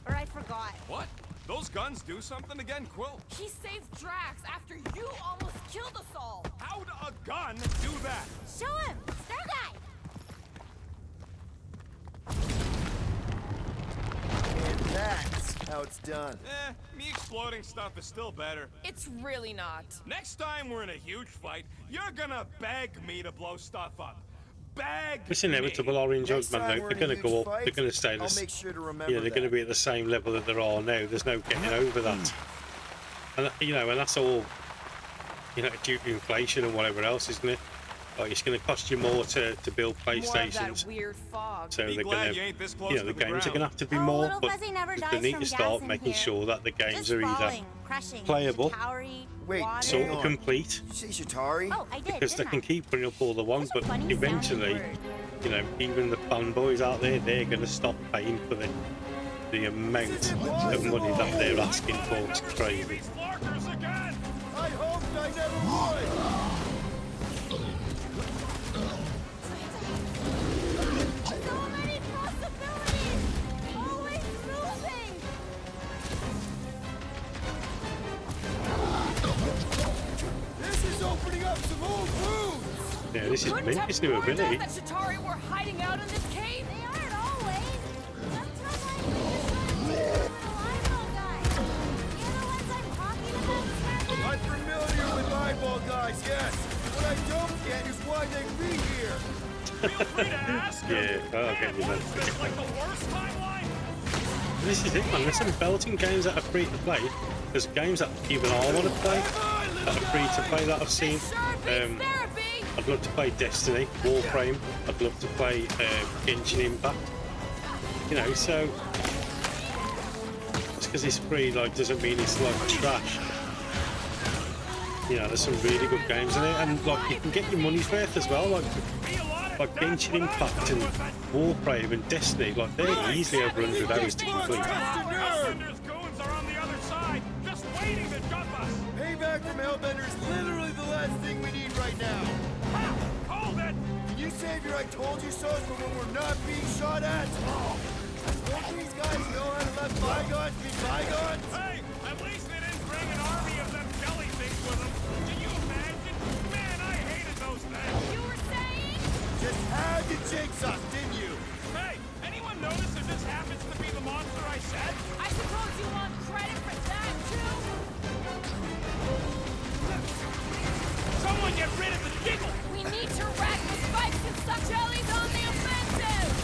Or I forgot. What? Those guns do something again, Quill? He saved Drax after you almost killed us all! How'd a gun do that? Show him! Starlight! And that's how it's done. Me exploding stuff is still better. It's really not. Next time we're in a huge fight, you're gonna beg me to blow stuff up. Beg It's inevitable, Orange Next man. time Though we're they're in a going to go huge up. fight, They're going to stay I'll this. make sure to remember Yeah, they're going to that. be at the same level that there are now. There's no getting over that. And you know, and that's all. You know, due to inflation and whatever else, isn't it? Like it's going to cost you more to build More of that PlayStations. weird fog. So Be they're glad going you to, ain't this close you know, to the the games are ground. going to have to be Oh, more, Little but Fuzzy never they dies need from to start gas in making here. sure that the games Just are either falling, crushing, playable, Chitauri, Wait, water. sort hang of on. complete, Did you say Chitauri? Oh, I did, because they didn't can I? keep putting up all the ones, That's a but funny eventually, sounding word. you know, even the fanboys out there, they're going to stop paying for the amount of money that they're asking for. It's crazy. These Larkers again! I hoped I never would! So many possibilities! Always moving! This is opening up some old wounds! Yeah, this is Couldn't have Minkus' new warned us ability. that Chitauri were hiding out in this cave? They aren't always. Sometimes I think it's like the eyeball guys. You know what I'm talking about, Sparky? I'm familiar with eyeball guys, yes. What I don't get is why they be here. Feel free to ask her. Yeah, okay, you know. What is this, like the worst timeline? This is it, man. There's some belting games that are free to play. There's games that even I want to play that are free to play that I've seen. Therapy! I'd love to play Destiny, Warframe. I'd love to play Genshin Impact. You know, so Just because it's free, like, doesn't mean it's like trash. You know, there's some really good games in it, and like you can get your money's worth as well. Like Genshin Impact and Warframe and Destiny, like they're easily over 100 hours to complete. Payback from Hellbender is literally the last thing we need right now. Hold it! Can you save your "I told you so" for when we're not being shot at? Don't these guys know how to let bygones be bygones? Hey, at least they didn't bring an army of them jelly things with them. Can you imagine? Man, I hated those things. You were saying? Just had to jinx us, didn't you? Hey, anyone notice if this happens to be the monster I said? I suppose you want credit for that, too? Someone get rid of the giggle! We need to rack the spikes and suck jellies on the offensive!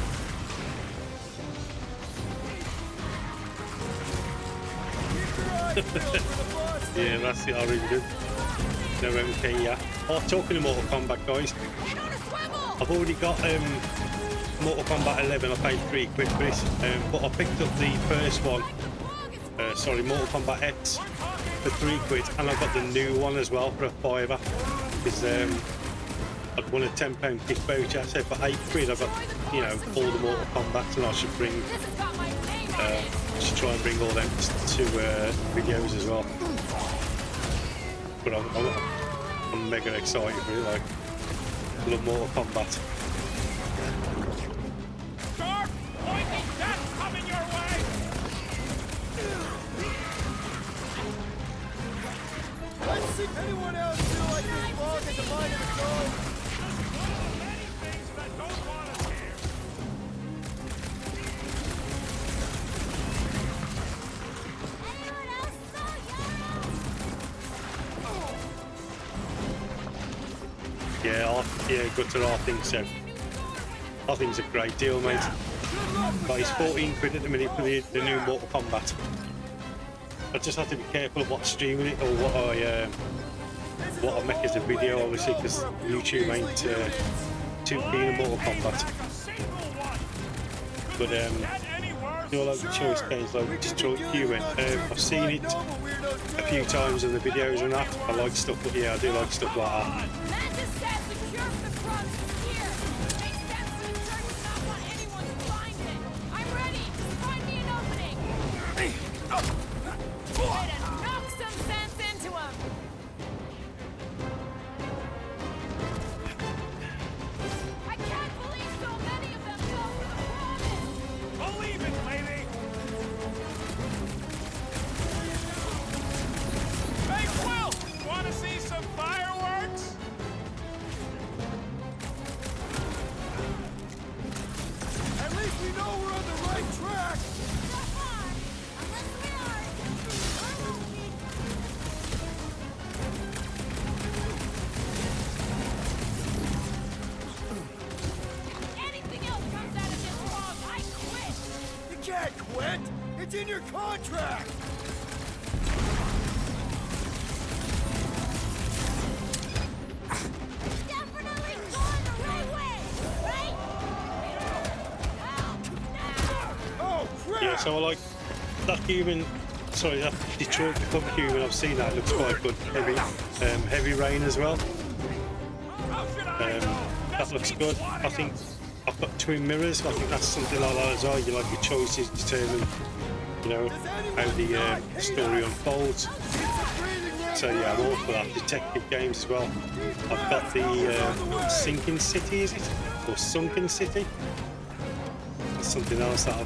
Yeah, that's the origin. No MK, yeah. Oh, talking of Mortal Kombat, guys. I've already got Mortal Kombat 11. I paid £3 for this, but I picked up the first one. Sorry, Mortal Kombat X for £3, and I got the new one as well for a £5. Because I'd won a £10 gift voucher, so for £8 I got, you know, all the Mortal Kombat, and I should bring. I should try and bring all them to videos as well. But I'm mega excited for it. Like, I love Mortal Kombat. Sharp, pointing death coming your way! Let's see if anyone else feel like this ball at the mind of its own. Many things that don't want us here. Yeah, Gutter, I think so. I think it's a great deal, mate. But it's £14 at the minute for the new Mortal Kombat. I just have to be careful of what's streaming it or what I make as a video, obviously, because YouTube ain't too keen on Mortal Kombat. But you know, like the choice games like Destroy Human, I've seen it a few times in the videos and that. I like stuff, but yeah, I do like stuff like that. It's in your contract! Definitely going the right way, right? Oh, crap! Yeah, so I like that Human. Sorry, that Detroit Become Human. I've seen that. It looks quite good. Heavy Rain as well. That looks good. I think I've got Twin Mirrors. I think that's something like that as well. You like your choices determine, you know, how the story unfolds. So yeah, I'm all for that. Detective games as well. I've got the Sinking City, is it? Or Sunken City? That's something else that I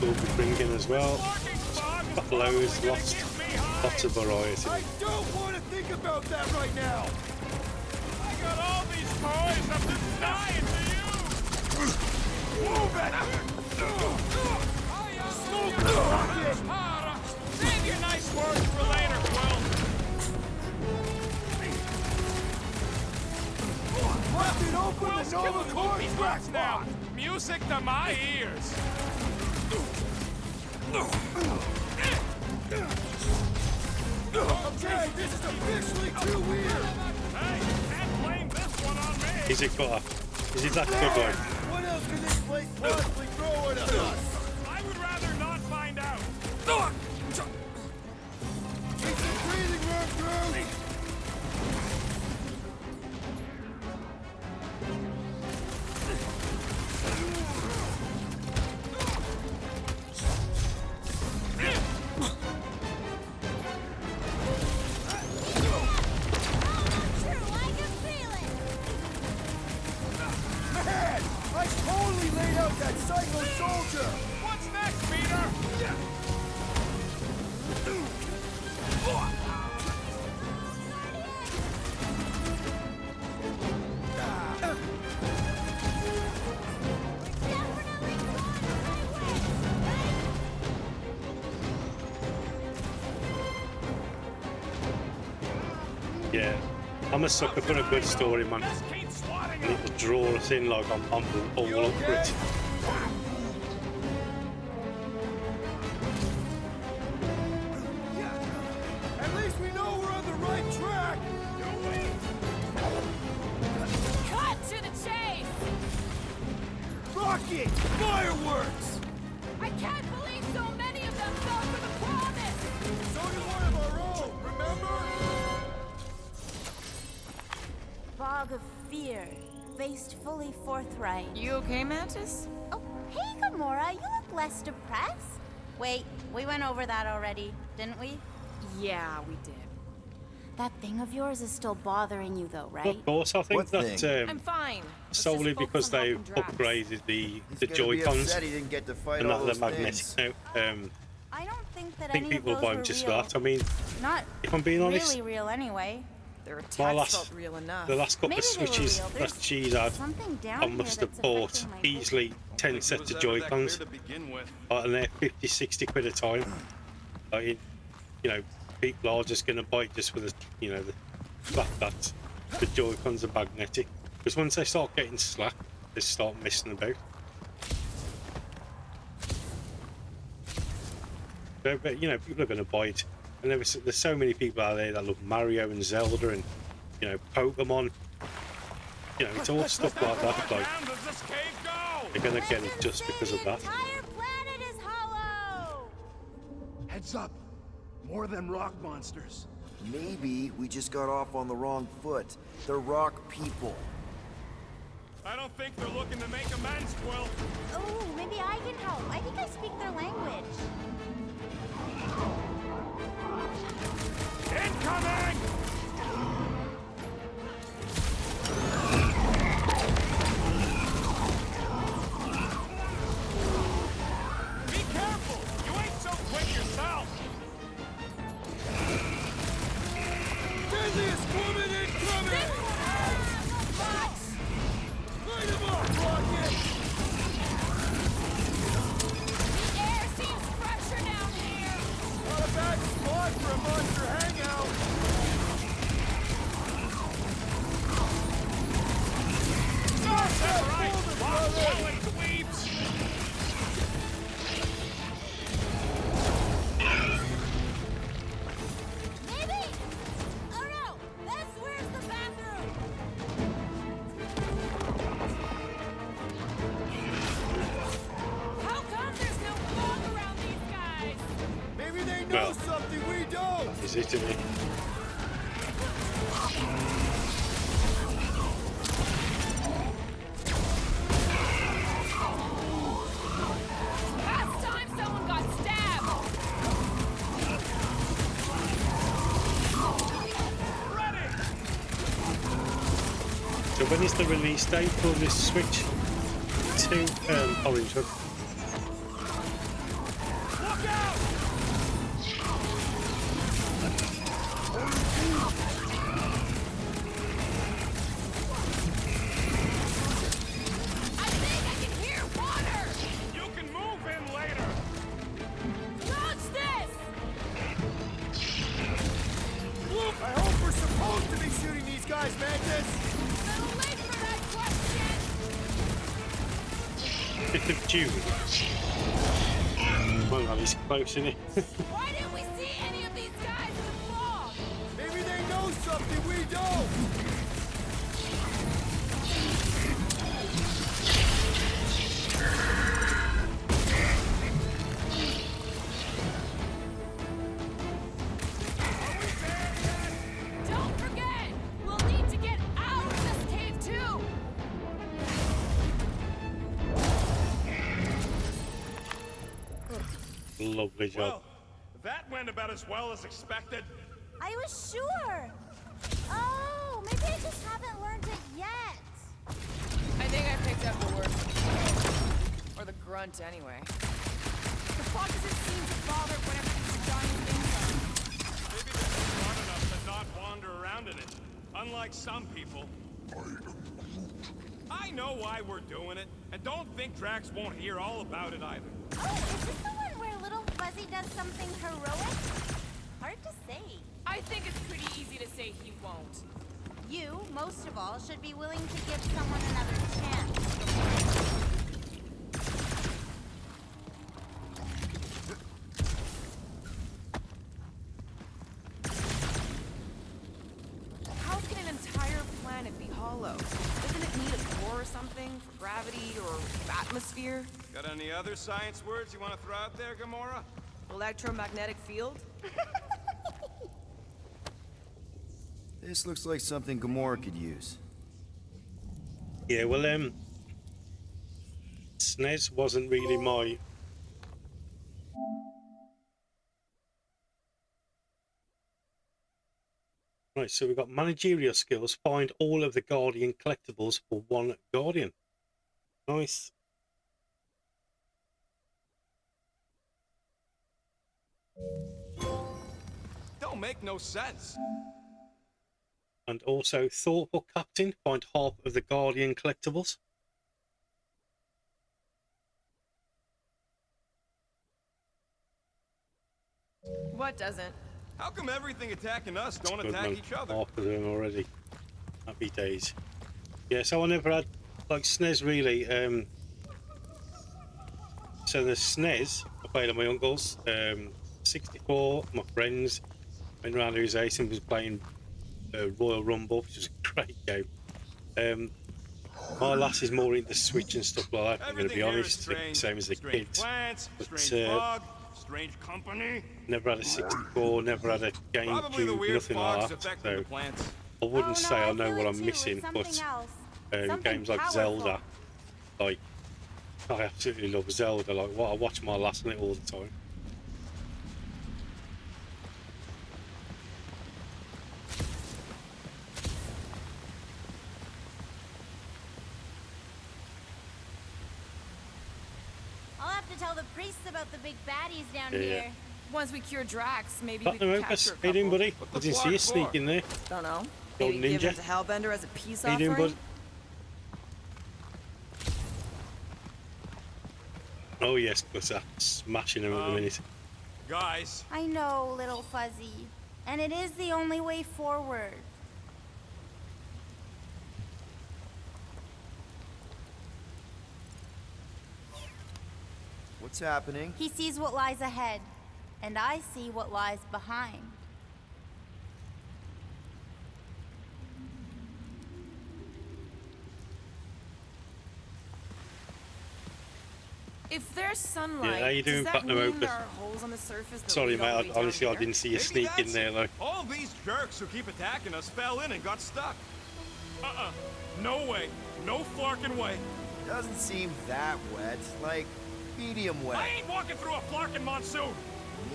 will be bringing as well. Got loads, lots of variety. I don't want to think about that right now! I got all these toys, I'm just dying to use! Move it! Save your nice words for later, Quill! Busted open the Nova Corps What's now? Music to my ears! Okay, this is officially too weird! Hey, can't blame this one on me! Is it got? Is it that good one? What else could this place possibly throw at us? I would rather not find out! Yeah, I'm a sucker for a good story, man. And it'll draw us in like I'm all up for it. At least we know we're on the right track. Cut to the chase! Rocket! Fireworks! I can't believe so many of them fell for the promise! So did one of our own, remember? Fog of fear, faced fully forthright. You okay, Mantis? Oh, hey, Gamora, you look less depressed. Wait, we went over that already, didn't we? Yeah, we did. That thing of yours is still bothering you, though, right? Of course, I think that I'm fine. Let's solely just focus because on they helping Drax. upgraded the He's gonna be Joy-Cons upset he didn't get to fight and all not the those magnetic things. now. I don't think that I think any people of buy those them were just real. for that. I mean, Not if I'm being honest, really real anyway. Their attacks my last, felt real enough. the last couple Maybe of they were switches real. that There's she's had, something down I here must have that's bought affecting my easily 10 sets of Joy-Cons, to begin with. and they're 50, 60 quid a time. Like, you know, people are just going to buy it just for the, you know, the fact that the Joy-Cons are magnetic. Because once they start getting slack, they start messing about. But you know, people are going to buy it, and there's so many people out there that love Mario and Zelda and, you know, Pokemon. You know, it's all stuff like that. Like, they're going to get it just because of that. entire planet is hollow! Heads up. More than rock monsters. Maybe we just got off on the wrong foot. They're rock people. I don't think they're looking to make amends, Quill. Oh, maybe I can help. I think I speak their language. Incoming! Be careful! You ain't so quick yourself! Deadliest woman incoming! Light him up, Rocket! The air seems fresher down here! Not a bad spot for a monster hangout! That's right! Walk forward, dweebs! Maybe! Oh no! Where's the bathroom? How come there's no fog around these guys? Maybe they know Well. something we don't! Is it to me? Last time someone got stabbed! So when is the release date for this Switch 2 Orange Hood? Look out! I think I can hear water! You can move in later! Launch this! Look, I hope we're supposed to be shooting these guys, Mantis! Little late for that question! 5th of June. Well, that is close, isn't it? Why didn't we see any of these guys in the fog? Maybe they know something we don't! Don't forget! We'll need to get out of this cave too! Lovely job. Well, that went about as well as expected. I was sure! Oh, maybe I just haven't learned it yet. I think I picked up the word. Or the grunt, anyway. The fog doesn't seem to bother whatever these giant things are. Maybe they're just smart enough to not wander around in it. Unlike some people. I know why we're doing it, and don't think Drax won't hear all about it either. Oh, is this the one where little Fuzzy does something heroic? hard to say. I think it's pretty easy to say he won't. You, most of all, should be willing to give someone another chance. How can an entire planet be hollow? Doesn't it need a core or something for gravity or atmosphere? Got any other science words you want to throw out there, Gamora? Electromagnetic field? This looks like something Gamora could use. Yeah, well, SNES wasn't really my... Right, so we've got managerial skills. Find all of the Guardian collectibles for one Guardian. Nice. Don't make no sense. And also, thoughtful captain. Find half of the Guardian collectibles. What doesn't? How come everything attacking us don't Good, attack man. each other? Half of them already. Happy days. Yeah, so I never had like SNES really. So the SNES I played at my uncle's. 64. My friends went round to his house and was playing Royal Rumble, which was a great game. My lass is more into Switch and stuff like that. I'm going to be honest, same as the kids. Plants, But, strange fog, strange company. Never had a 64, never had a Probably the GameCube, weird nothing like fogs that. affecting So the plants. I wouldn't Oh, no, say I I know feel what it I'm too, missing, it's but something else. Something games like powerful. Zelda, like I absolutely love Zelda. Like what I watch my lass on it all the time. I'll have to tell the priests about the big baddies down Yeah. here. Once we cure Drax, maybe Got we them can out, capture a how you couple. doing, buddy? I didn't see you sneak in there. Don't know. Old Maybe give ninja. him to Hellbender as a peace How you doing, offering? bud? Oh yes, because I'm smashing them at the minute. Guys, I know, little fuzzy. And it is the only way forward. What's happening? He sees what lies ahead, and I see what lies behind. If there's sunlight, how you doing, does that Platinum mean Opus? there are holes on the surface that Sorry, lead all the mate. way down Honestly, I here? didn't see you maybe sneak in that's there, it. though. All these jerks who keep attacking us fell in and got stuck. No way. No flarkin' way. Doesn't seem that wet. Like, medium wet. I ain't walking through a flarkin' monsoon.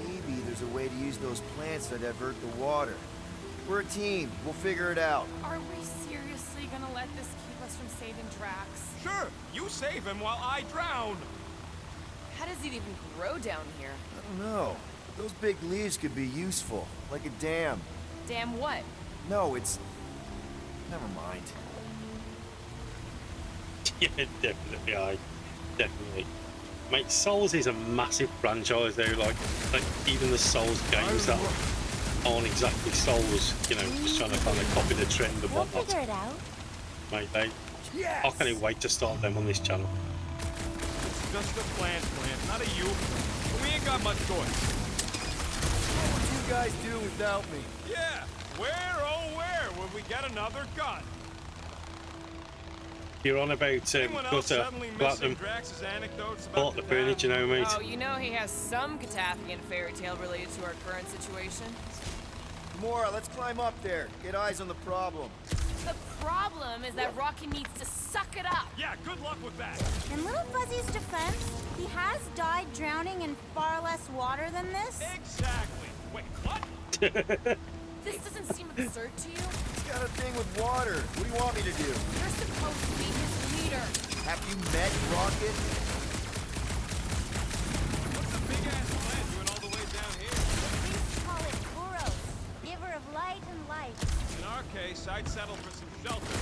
Maybe there's a way to use those plants to divert the water. We're a team. We'll figure it out. Are we seriously gonna let this keep us from saving Drax? Sure, you save him while I drown. How does it even grow down here? I don't know. Those big leaves could be useful. Like a dam. Damn what? No, it's... Never mind. Yeah, definitely, definitely. Mate, Souls is a massive franchise though, like even the Souls games that aren't exactly Souls, you know, just trying to kind of copy the trend and We'll whatnot. figure it out. Mate, I can't wait to start them on this channel. It's just a plant, not a you. We ain't got much choice. What would you guys do without me? Yeah, where, oh where would we get another gun? You're on about Anyone else Gutter, suddenly missing Platinum, Drax's anecdotes about bought the furniture now, mate. Oh, you know he has some Catathian fairy tale related to our current situation. Gamora, let's climb up there. Get eyes on the problem. The problem is that Rocky needs to suck it up. Yeah, good luck with that. In Little Fuzzy's defense, he has died drowning in far less water than this. Exactly. Wait, what? This doesn't seem absurd to you? He's got a thing with water. What do you want me to do? You're supposed to be his leader. Have you met Rocket? What's the big-ass plant doing all the way down here? Priests call it Boros, giver of light and life. In our case, I'd settle for some shelter.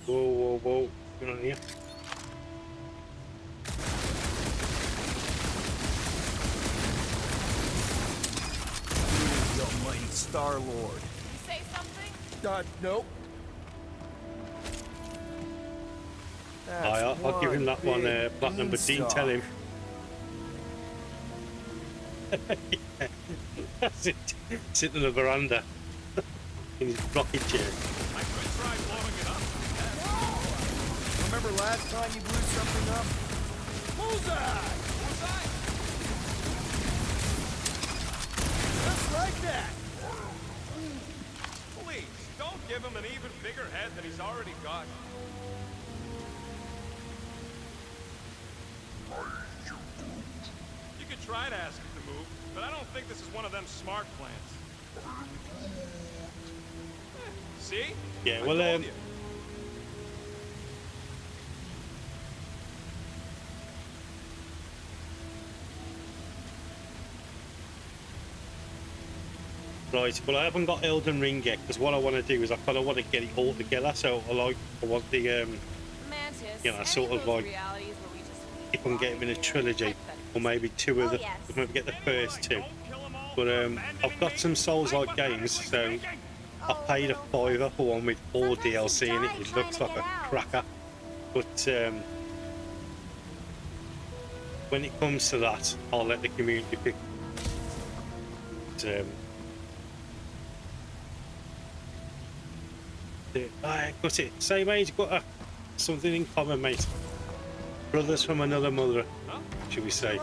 Whoa, whoa, whoa. What's going on here? Star-Lord. You say something? Nope. I'll give him that one, platinum, but Dean, tell him. Yeah. That's it. Sitting on the veranda in his rocking chair. I could try blowing it up. Remember last time you blew something up? Bullseye! Just like that! Please, don't give him an even bigger head than he's already got. You could try to ask him to move, but I don't think this is one of them smart plans. See? Yeah, I well, told you. Right, well, I haven't got Elden Ring yet because what I want to do is I kind of want to get it all together. So I want the Mantis, you know, sort of like if I can get them in a trilogy, or maybe two of the, maybe get the first two. But I've got some Souls-like games, so I paid a £5 for one with all DLC in it. It looks like a cracker, but when it comes to that, I'll let the community pick. Got it. Same age, got something in common, mate. Brothers from another mother, should we say?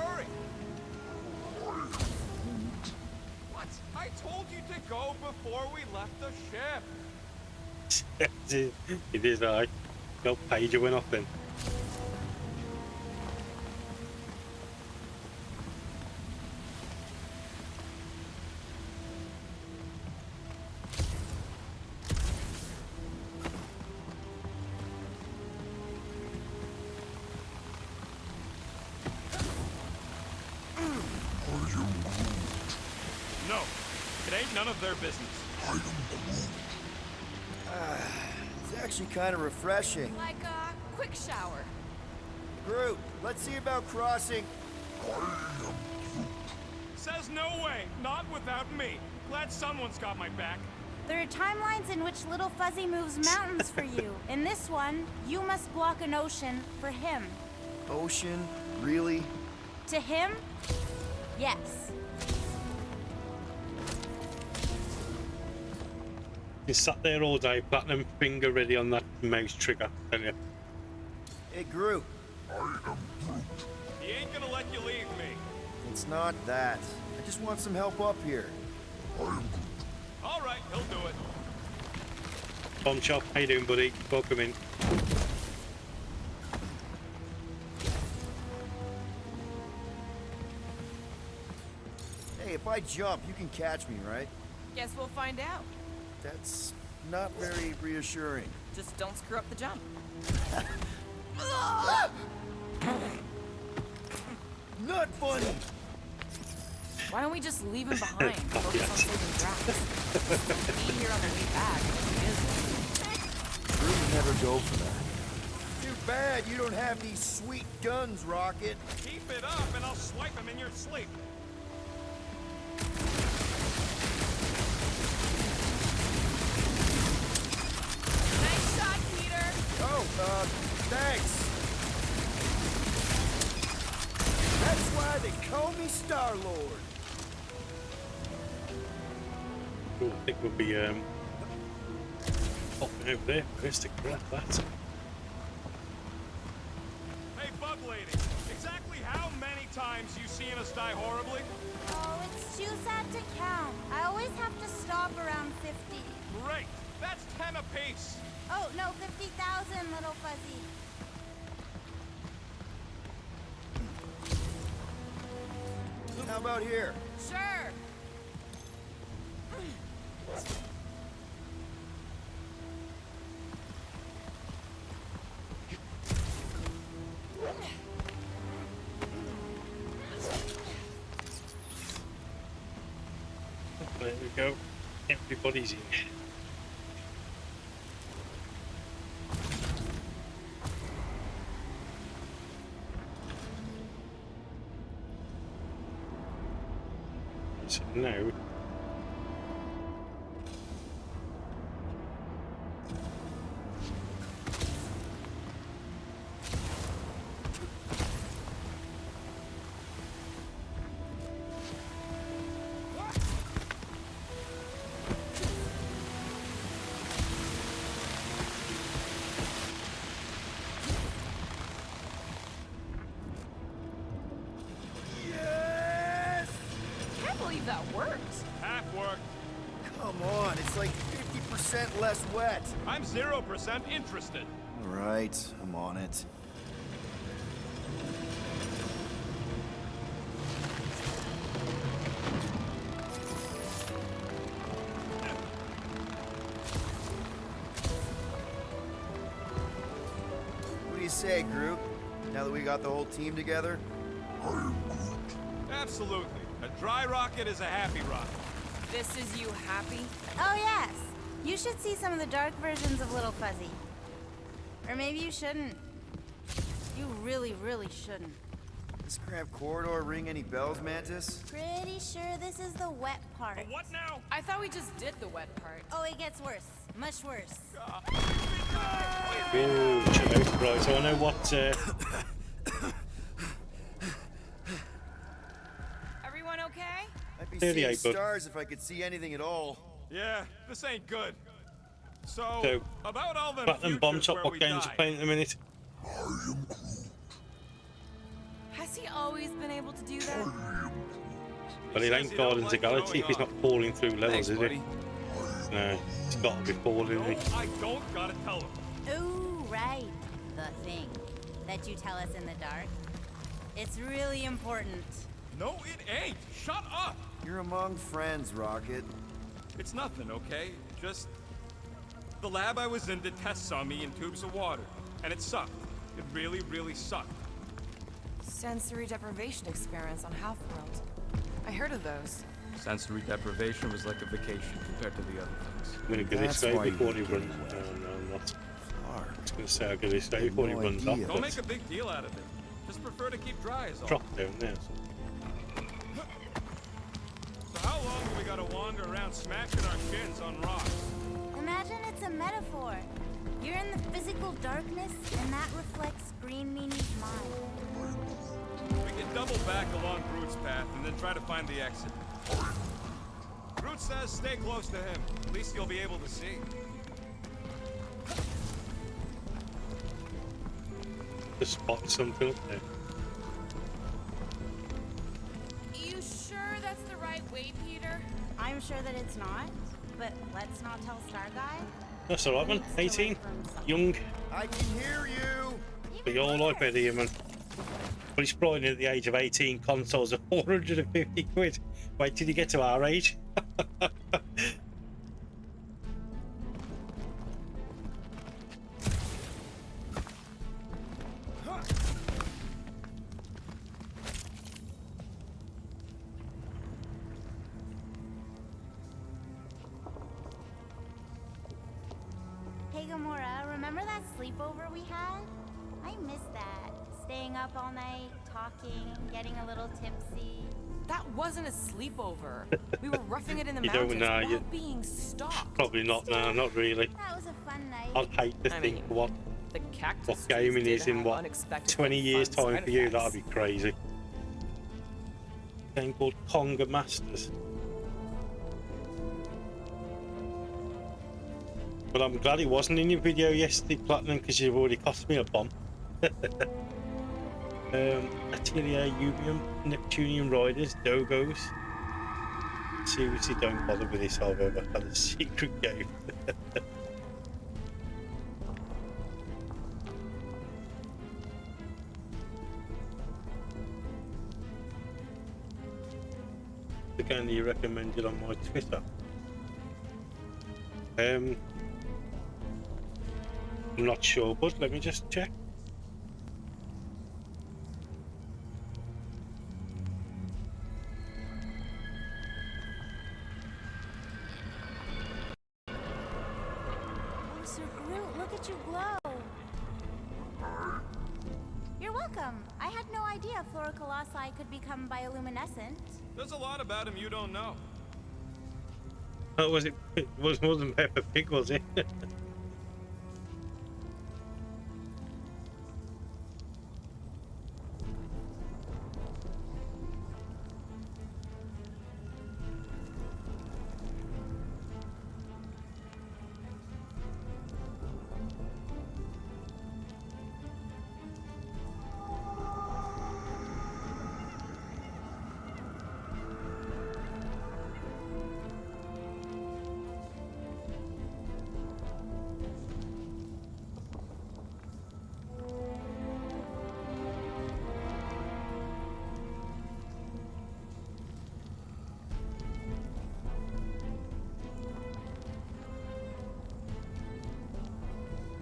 What? I told you to go before we left the ship. It is, I. No pager went off then. No, it ain't none of their business. It's actually kind of refreshing. Like a quick shower. Groot, let's see about crossing. Says no way, not without me. Glad someone's got my back. There are timelines in which Little Fuzzy moves mountains for you. In this one, you must block an ocean for him. Ocean? Really? To him? Yes. You sat there all day, platinum finger ready on that mouse trigger, tell you. Hey, Groot. He ain't gonna let you leave me. It's not that. I just want some help up here. All right, he'll do it. Bomb Chop, how you doing, buddy? Welcome in. Hey, if I jump, you can catch me, right? Guess we'll find out. That's not very reassuring. Just don't screw up the jump. Not funny! Why don't we just leave him behind? Focus on saving Drax. Be here on the way back. Groot would never go for that. Too bad you don't have these sweet guns, Rocket. Keep it up and I'll swipe him in your sleep. Nice shot, Peter. Oh, thanks. That's why they call me Star-Lord. Cool, I think we'll be popping over there first to grab that. Hey, Bug Lady, exactly how many times you seen us die horribly? Oh, it's too sad to count. I always have to stop around 50. Great, that's 10 apiece. Oh, no, 50,000, Little Fuzzy. How about here? Sure. There we go. Everybody's in. So now That worked. Half work. Come on, it's like 50% less wet. I'm 0% interested. All right, I'm on it. What do you say, Groot? Now that we got the whole team together? Absolutely. A dry rocket is a happy rocket. This is you happy? Oh, yes. You should see some of the dark versions of Little Fuzzy. Or maybe you shouldn't. You really, really shouldn't. This cramped corridor ring any bells, Mantis? Pretty sure this is the wet part. What now? I thought we just did the wet part. Oh, it gets worse. Much worse. Ooh, chill out, right, so I know what, Everyone okay? I'd be 38, seeing bud. stars if I could see anything at all. Yeah, this ain't good. So, So, about all the Platinum Bomb Top, what games are playing at the minute? Has he always been able to do that? Well, it ain't Guardians of the Galaxy if he's not falling through levels, Thanks, is buddy. it? No, it's got to be falling, No, isn't it? I don't gotta tell him. Ooh, right. The thing that you tell us in the dark. It's really important. No, it ain't. Shut up. You're among friends, Rocket. It's nothing, okay? Just the lab I was in did tests on me in tubes of water, and it sucked. It really, really sucked. Sensory deprivation experiments on Half-World. I heard of those. Sensory deprivation was like a vacation compared to the other things. I'm going to get this That's why out before he you runs. No, no, I'm not. I was going to say I'll get this out before he no runs idea. off. Don't but make a big deal out of it. Just prefer to keep dry is all. drop down there. So how long do we gotta wander around smashing our shins on rocks? Imagine it's a metaphor. You're in the physical darkness, and that reflects Green Meanie's mind. We can double back along Groot's path and then try to find the exit. Groot says stay close to him. At least you'll be able to see. Just spot something up there. You sure that's the right way, Peter? I'm sure that it's not, but let's not tell Star Guy. That's alright, man. 18. Young. I can hear you! But you're all like better, man. But he's probably at the age of 18, consoles are 450 quid. Wait till you get to our age. Hey, Gamora, remember that sleepover we had? I miss that. Staying up all night, talking, getting a little tipsy. That wasn't a sleepover. We were roughing it in the You don't mountains know, while you- being stalked. Probably not, no, not really. That was a fun night. I'd hate to I think mean, what The cactus what trees gaming did is in have what unexpected 20 years fun time side for you. effects. That'd be crazy. A game called Conga Masters. But I'm glad it wasn't in your video yesterday, Platinum, because you've already cost me a bomb. Atelier, Ubium, Neptunian Riders, Dogos. Seriously, don't bother with this. I've ever had a secret game. The game that you recommended on my Twitter. I'm not sure, but let me just check. Oh, Sir Groot, look at you glow. You're welcome. I had no idea Flora Colossi could become bioluminescent. There's a lot about him you don't know. Oh, was it? It was more than Peppa Pig, was it?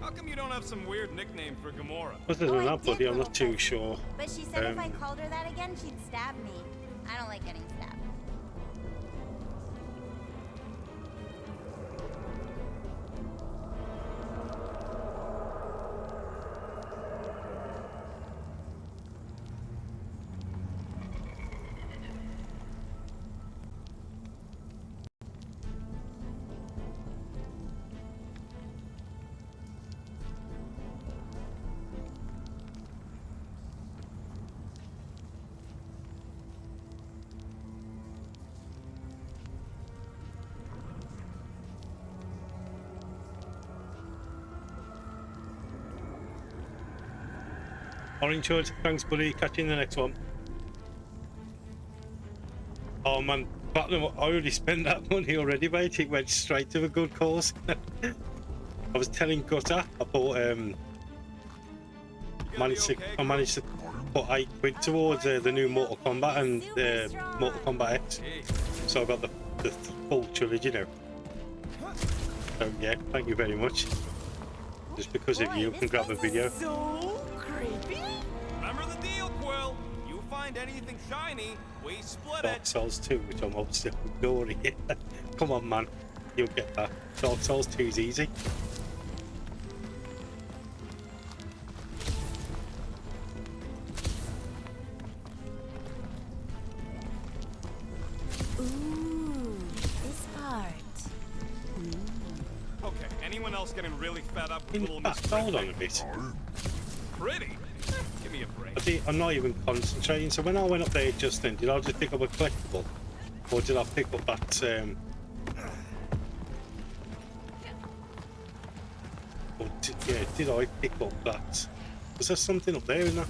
How come you don't have some weird nickname for Gamora? Other than that, buddy, I'm not too sure. But she said if I called her that again, she'd stab me. I don't like getting stabbed. Orange Hood, thanks, buddy. Catch you in the next one. Oh man, Platinum, I already spent that money already, mate. It went straight to a good cause. I was telling Gutter, I bought I managed to put £8 towards the new Mortal Kombat and Mortal Kombat X. So I got the full trilogy now. So yeah, thank you very much. Just because of you, I can grab a video. So creepy. Remember the deal, Quill. You find anything shiny, we split Dark it. Souls 2, which I'm obviously ignoring. Come on, man, you'll get that. Dark Souls 2 is easy. Ooh, this part. Okay, anyone else getting really fed up with little In Miss fact, hold on a bit. Pretty? Give me a break. I'm not even concentrating. So when I went up there just then, did I just pick up a collectible, or did I pick up that? Or did I pick up that? Was there something up there in that?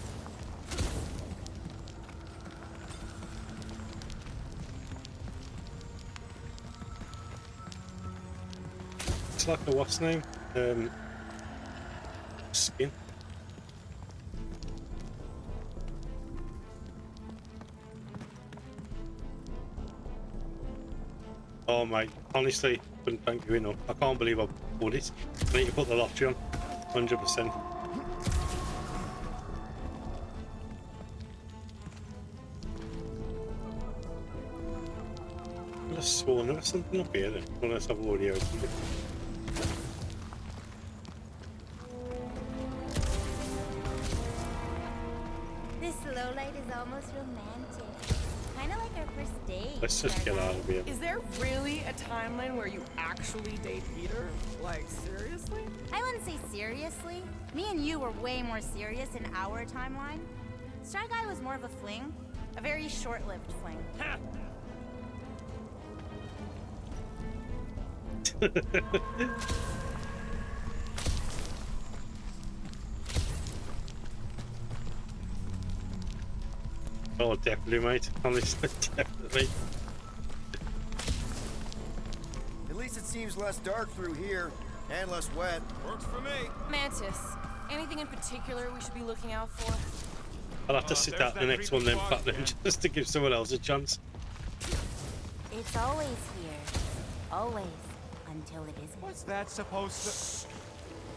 It's like a what's name? Skin. Oh mate, honestly, couldn't thank you enough. I can't believe I bought it. I need to put the lottery on, 100%. I just swore there was something up here then, unless I've already opened it. This low light is almost romantic. Kind of like our first date. Let's just get out of here. Is there really a timeline where you actually date Peter? Like, seriously? I wouldn't say seriously. Me and you were way more serious in our timeline. Star Guy was more of a fling. A very short-lived fling. Oh, definitely, mate. Honestly, definitely. At least it seems less dark through here, and less wet. Works for me. Mantis, anything in particular we should be looking out for? I'll have to sit out the next one then, Platinum, just to give someone else a chance. It's always here. Always. Until it isn't. What's that supposed to...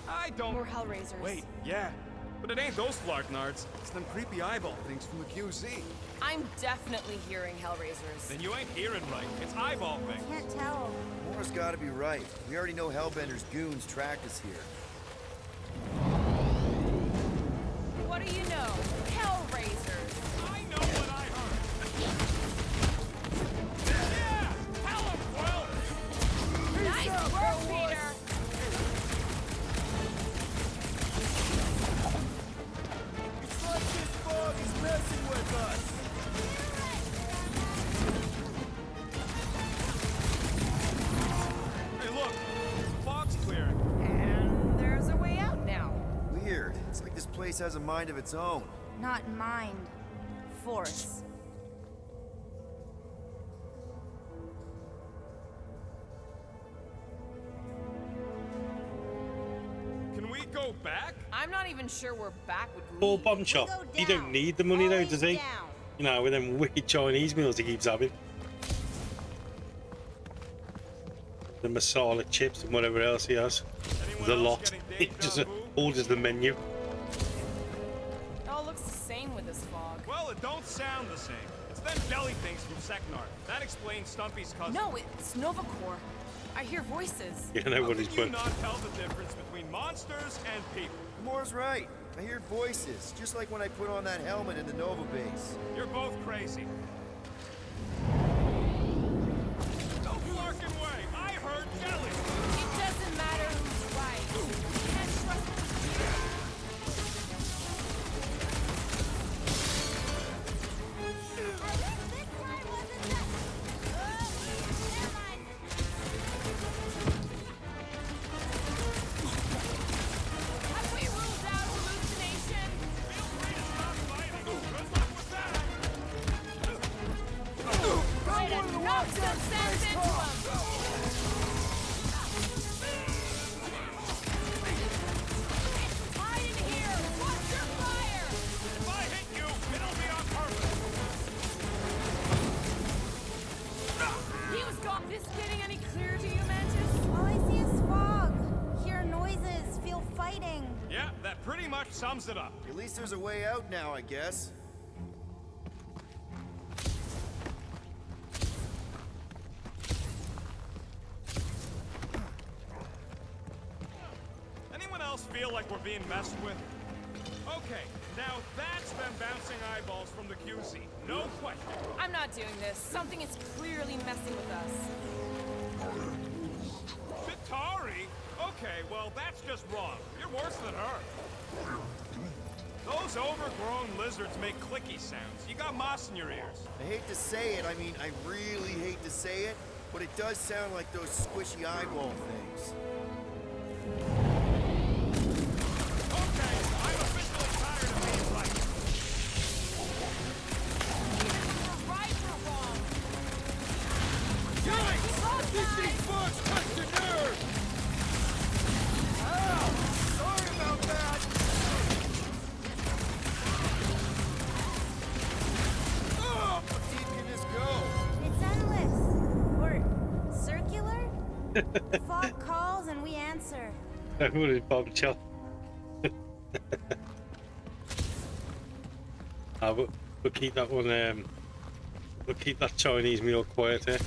I don't... More Hellraisers. Wait, yeah. But it ain't those Flarknards. It's them creepy eyeball things from the QZ. I'm definitely hearing Hellraisers. Then you ain't hearing right. It's eyeball things. Can't tell. Mora's gotta be right. We already know Hellbender's goons tracked us here. What do you know? Hellraisers. I know what I heard. Yeah! Tell him, Quill! Nice work, Peter! It's like this fog is messing with us! Hey, look! The fog's clearing. And there's a way out now. Weird. It's like this place has a mind of its own. Not mind. Force. Can we go back? I'm not even sure we're back with Poor Bomb Shop. He don't need the money though, does he? Down. You know, with them wicked Chinese meals he keeps having. The masala chips and whatever else he has. Anyone The else lot. getting It just orders the menu. It all looks the same with this fog. Well, it don't sound the same. It's them jelly things from Seknar. That explains Stumpy's cousin. No, it's Novacore. I hear voices. Yeah, nobody's How can you but not tell the difference between monsters and people? Moore's right. I hear voices, just like when I put on that helmet in the Nova base. You're both crazy. Don't flarkin' away. I heard jelly. It doesn't matter who's right. You can't trust them here. Have we ruled out hallucination? Right, and knock some sense into him. Hide in here. Watch your fire. If I hit you, it'll be on purpose. He was gone. This getting any clearer to you, Mantis? All I see is fog. Hear noises, feel fighting. Yeah, that pretty much sums it up. At least there's a way out now, I guess. Anyone else feel like we're being messed with? Okay, now that's them bouncing eyeballs from the QC. No question. I'm not doing this. Something is clearly messing with us. Chitauri? Okay, well, that's just wrong. You're worse than her. Those overgrown lizards make clicky sounds. You got moss in your ears. I hate to say it, I mean, I really hate to say it, but it does sound like those squishy eyeball things. Okay, I'm officially tired of being right. You're right or wrong. Yikes! These things bugs cut the nerve! Ow! Sorry about that! Oh, how deep can this go? It's endless. Or circular? Fog calls and we answer. That would have bombshell. We'll keep that one. We'll keep that Chinese meal quiet here.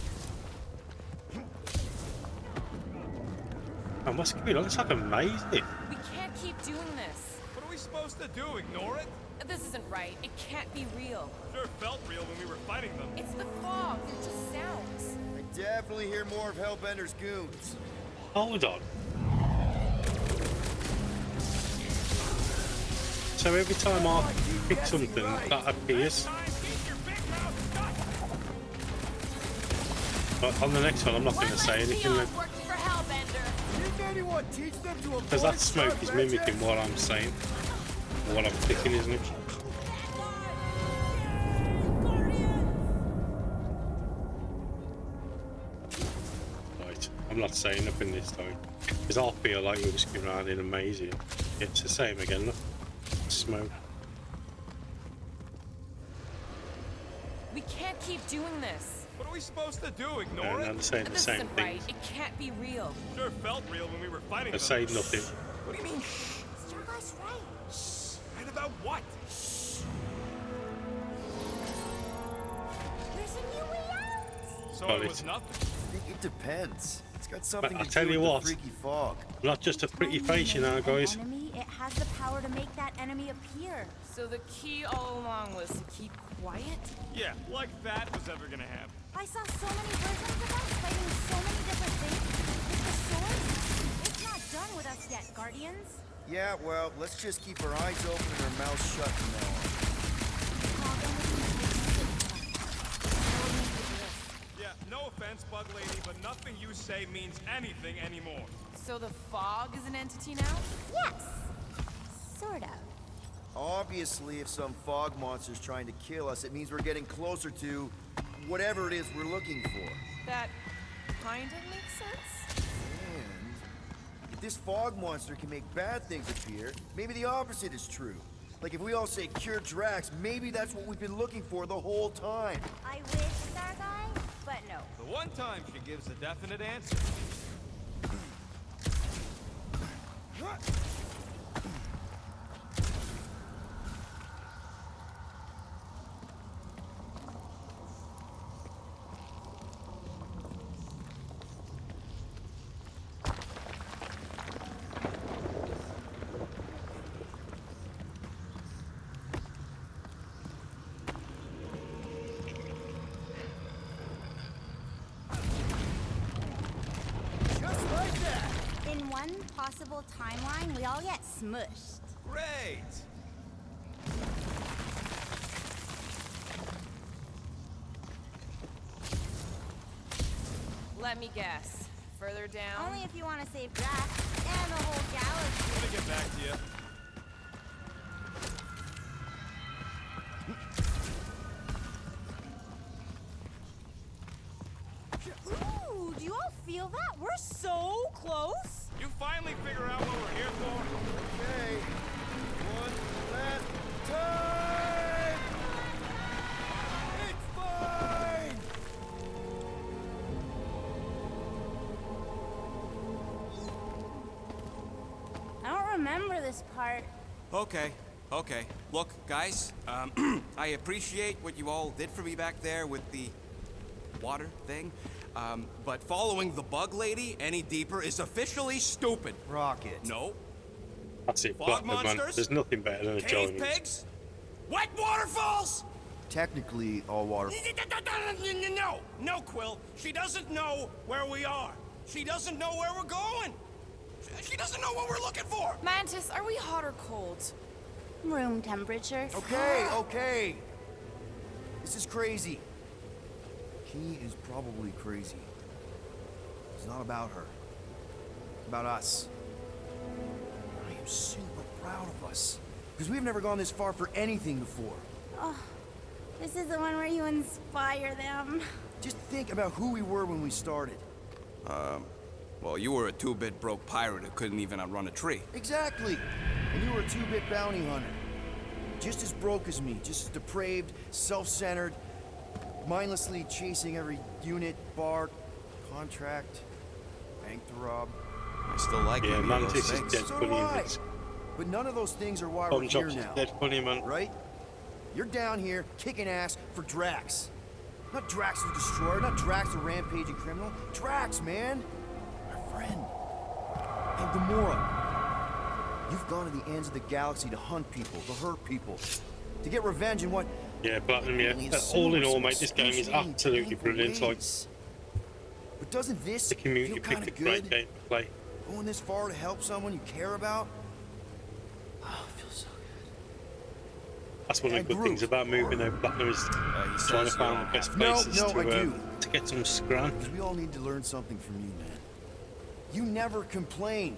And what's going on? It's like amazing. We can't keep doing this. What are we supposed to do? Ignore it? This isn't right. It can't be real. Sure felt real when we were fighting them. It's the fog. They're just sounds. I definitely hear more of Hellbender's goons. Hold on. So every time I pick something that appears, but on the next one I'm not going to say anything then, Working for Hellbender. Didn't anyone teach them to avoid because that smoke is sharp mimicking edges? what I'm saying, or what I'm picking, isn't it? Right, I'm not saying nothing this time, because I feel like we're just going around in a maze here. It's the same again, look. Smoke. We can't keep doing this. What are we supposed to do? Ignore And it? I'm saying the This same isn't thing. right. It can't be real. Sure felt real when we were fighting I them. say nothing. What do you mean? Starguy's right. Right about what? There's a new way out. So Got it it. was nothing. I think it depends. It's got something I'll to tell do you with what. the freaky fog. Not just a pretty face, you know, guys. Enemy, it has the power to make that enemy appear. So the key all along was to keep quiet? Yeah, like that was ever gonna happen. I saw so many versions of us fighting so many different things. With the swords, it's not done with us yet, Guardians. Yeah, well, let's just keep our eyes open and our mouths shut from now on. Yeah, no offense, Bug Lady, but nothing you say means anything anymore. So the fog is an entity now? Yes. Sort of. Obviously, if some fog monster's trying to kill us, it means we're getting closer to whatever it is we're looking for. That kind of makes sense. And if this fog monster can make bad things appear, maybe the opposite is true. Like if we all say cure Drax, maybe that's what we've been looking for the whole time. I wish, Starguy, but no. The one time she gives a definite answer. Just like that! In one possible timeline, we all get smushed. Great! Let me guess. Further down? Only if you want to save Drax and the whole galaxy. I'm gonna get back to you. Ooh, do you all feel that? We're so close. You finally figure out what we're here for? Okay. One last time! It's fine! I don't remember this part. Okay, okay. Look, guys, I appreciate what you all did for me back there with the water thing. But following the bug lady any deeper is officially stupid. Rocket. No. That's it, Fog Blackman, man. monsters? There's nothing better than a Cave giant. pigs? Wet waterfalls? Technically, all water. No, no, Quill. She doesn't know where we are. She doesn't know where we're going. She doesn't know what we're looking for. Mantis, are we hot or cold? Room temperature. Okay, okay. This is crazy. She is probably crazy. It's not about her. It's about us. I am super proud of us. Because we've never gone this far for anything before. Oh, this is the one where you inspire them. Just think about who we were when we started. Well, you were a two-bit broke pirate who couldn't even outrun a tree. Exactly. And you were a two-bit bounty hunter. Just as broke as me, just as depraved, self-centered, mindlessly chasing every unit, bar, contract, bank to rob. I still like Yeah, any of Mantis those is things. dead So funny do in I. this. But none of those things are why Tom we're here Jobs is now. dead funny, man. Right? You're down here kicking ass for Drax. Not Drax the Destroyer, not Drax the rampaging criminal. Drax, man! Our friend. And Gamora. You've gone to the ends of the galaxy to hunt people, to hurt people, to get revenge in what... Yeah, Platinum, yeah. only All in assumes all, some mate, this game is excruciating, absolutely painful brilliant. Like, ways. But doesn't this the community feel kind picked a of great good? game to play. Going this far to help someone you care about? Oh, it feels so good. That's one of the good things about moving though, Platinum, is trying to says find you the best No, places no, I do. to get some scran. Because we all need to learn something from you, man. You never complain.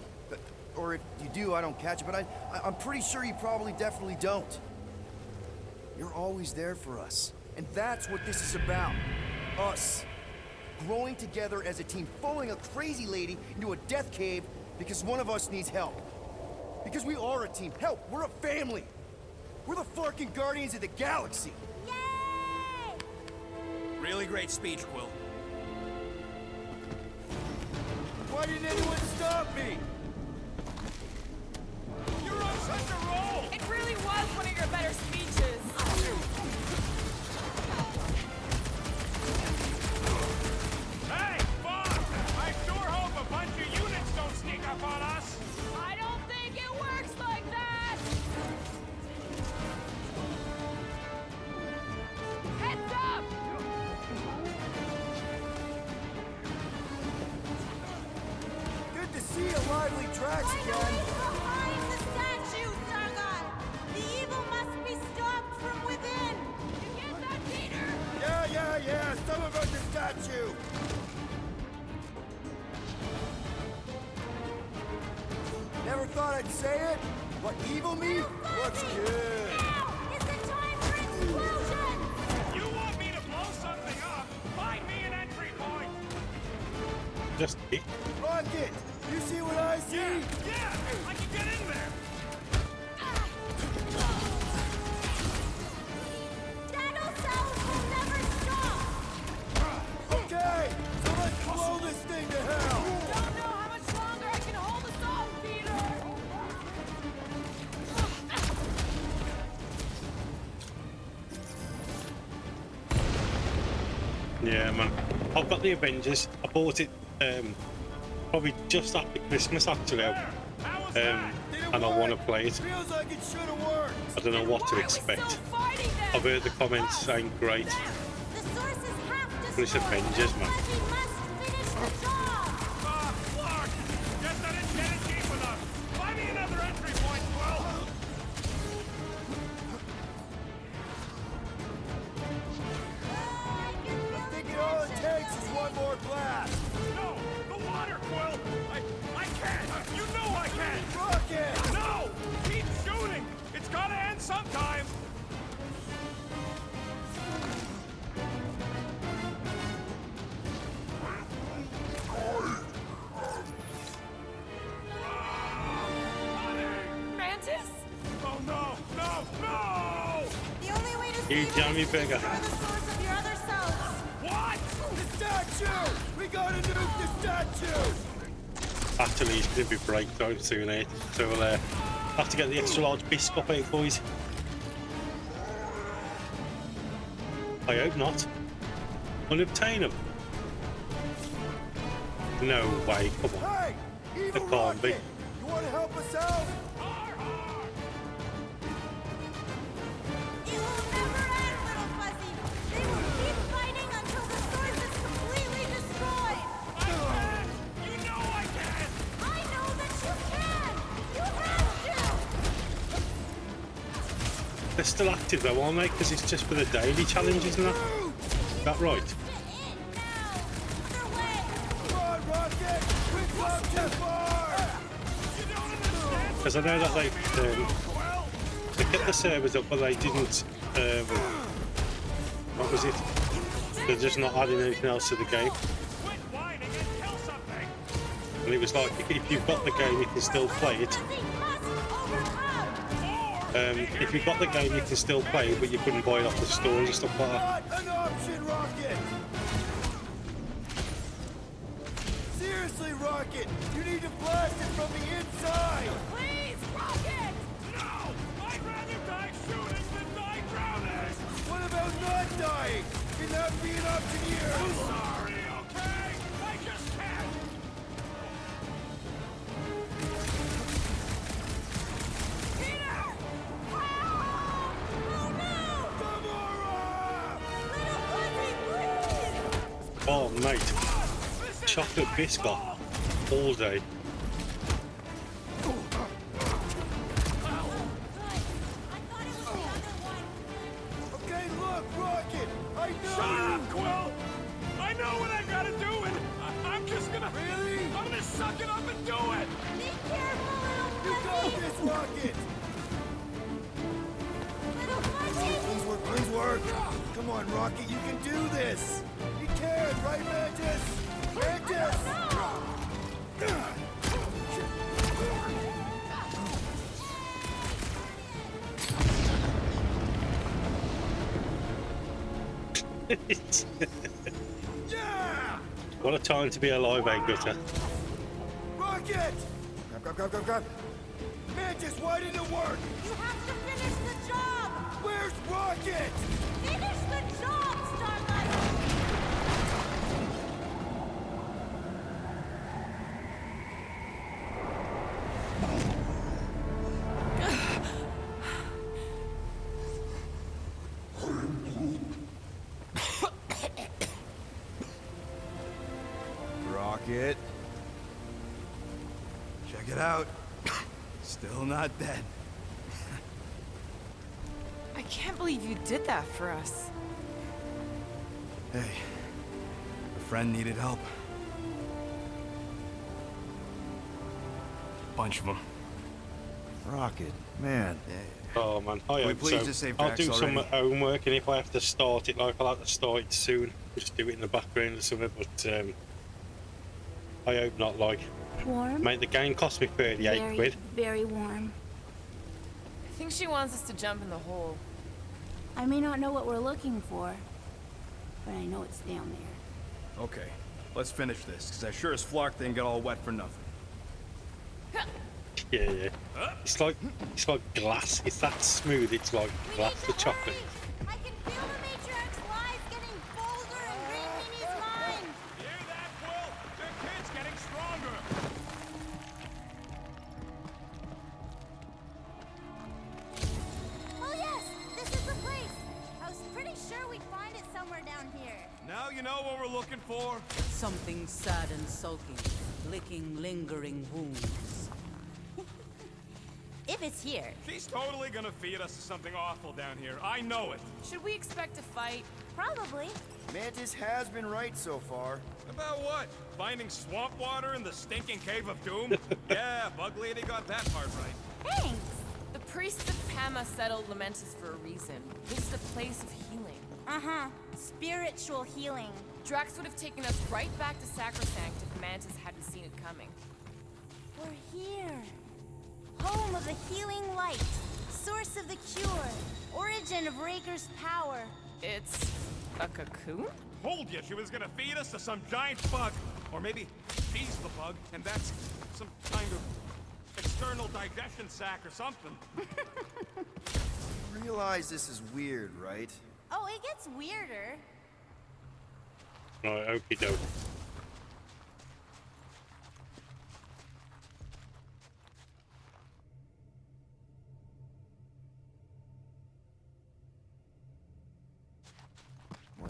Or if you do, I don't catch it, but I'm pretty sure you probably definitely don't. You're always there for us. And that's what this is about. Us. Growing together as a team, following a crazy lady into a death cave because one of us needs help. Because we are a team. Help, we're a family. We're the fucking Guardians of the Galaxy. Yay! Really great speech, Quill. Why didn't anyone stop me? You're on such a roll! It really was one of your better speeches. Hey, Bob! I sure hope a bunch of units don't sneak up on us! I don't think it works like that! Heads up! Good to see a lively Drax again. Behind the statue, Sargon! The evil must be stopped from within! You get that, Peter? Yeah, some of us are statue. Never thought I'd say it, but evil me looks good. Now is the time for explosion! You want me to blow something up? Find me an entry point! Just Rocket, you see what I see? Yeah! I can get in there! Nano cells will never stop! Okay, so let's blow this thing to hell. Don't know how much longer I can hold us off, Peter. Yeah, man. I've got the Avengers. I bought it probably just after Christmas, actually. And I want to play it. Feels like it should have worked. I don't know what to expect. I've heard the comments saying great. But it's Avengers, man. Clark! Guess I didn't get it deep enough. Find me another entry point, Quill! I'm thinking all it takes is one more blast. No! The water, Quill! I can't! You know I can't! Rocket! No! Keep shooting! It's gotta end sometime! Mantis? Oh no! No! No! The only way to You save Johnny Bigger. are the source of your other selves. What? The statue! We gotta nuke the statue! Actually, it's going to be breakdown soon, eh? So we'll have to get the extra large biscuit out, boys. I hope not. Unobtainable. No way, come on. Hey! It Evil can't be. Rocket! You wanna help us out? It will never end, little Fuzzy. They will keep fighting until the source is completely destroyed. I can! You know I can! I know that you can. You have to. They're still active though, aren't they? Because it's just for the daily challenges and that. Is that right? Come on, Rocket! We've come too far! Because I know that they kept the servers up, but they didn't. What was it? They're just not adding anything else to the game. Quit whining and kill something! And it was like, if you've got the game, you can still play it. If you've got the game, you can still play it, but you couldn't buy it off the stores and stuff like that. Not an option, Rocket! Seriously, Rocket! You need to blast it from the inside! Please, Rocket! No! I'd rather die shooting than die drowning! What about not dying? Can that be an option here? I'm sorry, okay? I just can't! Peter! Oh no! Little Fuzzy, please! Oh, mate. Chocolate biscuit all day. Okay, look, Rocket! I know Shut you! up, Quill! I know what I gotta do, and I'm just gonna... Really? I'm gonna suck it up and do it! Be careful, little You got Fuzzy! this, Rocket! Little Fuzzy! Please work, please work! Come on, Rocket, you can do this! You can, right, Mantis? Mantis! Yeah! What a time to be alive, eh, Gutter? Rocket! Grab. Mantis, why didn't it work? You have to finish the job! Where's Rocket? Finish the job, Starlight! Rocket. Check it out. Still not dead. I can't believe you did that for us. Hey, a friend needed help. Bunch of them. Rocket, man. Oh man, I we hope please so. just save I'll Drax do some already? homework, and if I have to start it, like I'll have to start it soon. Just do it in the background or something. But I hope not. Like, Warm? mate, the game cost me 38 quid. Very warm. I think she wants us to jump in the hole. I may not know what we're looking for, but I know it's down there. Okay, let's finish this, because I sure as Flark didn't get all wet for nothing. Yeah. It's like glass. It's that smooth. It's like glass, the chocolate. I can feel the Matriarch's lies getting bolder and Now you know what we're looking for? Something sad and sulking, licking lingering wounds. If it's here. She's totally gonna feed us to something awful down here. I know it. Should we expect a fight? Probably. Mantis has been right so far. About what? Finding swamp water in the stinking cave of doom? Yeah, Bug Lady got that part right. Thanks. The priests of Pama settled Lamentus for a reason. This is a place of healing. Uh-huh. Spiritual healing. Drax would have taken us right back to Sacrosanct if Mantis hadn't seen it coming. We're here. Home of the healing light. Source of the cure. Origin of Raker's power. It's a cocoon? Told you she was gonna feed us to some giant bug. Or maybe she's the bug, and that's some kind of external digestion sac or something. You realize this is weird, right? Oh, it gets weirder. Right, okie doke.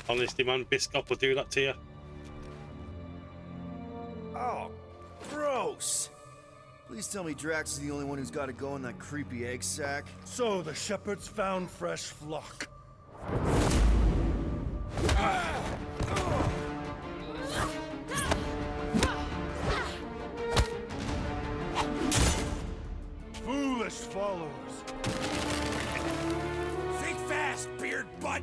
Honestly, man, Biscop will do that to you. Oh, gross! Please tell me Drax is the only one who's got to go in that creepy egg sack. So the shepherds found fresh flock. Foolish followers. Think fast, beard butt!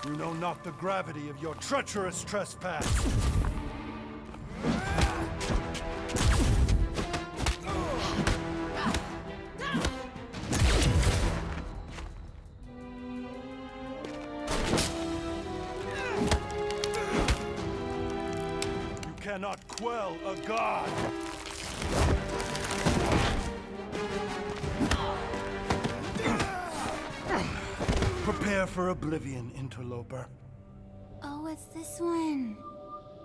You know not the gravity of your treacherous trespass. You cannot quell a god. Prepare for oblivion, interloper. Oh, what's this one?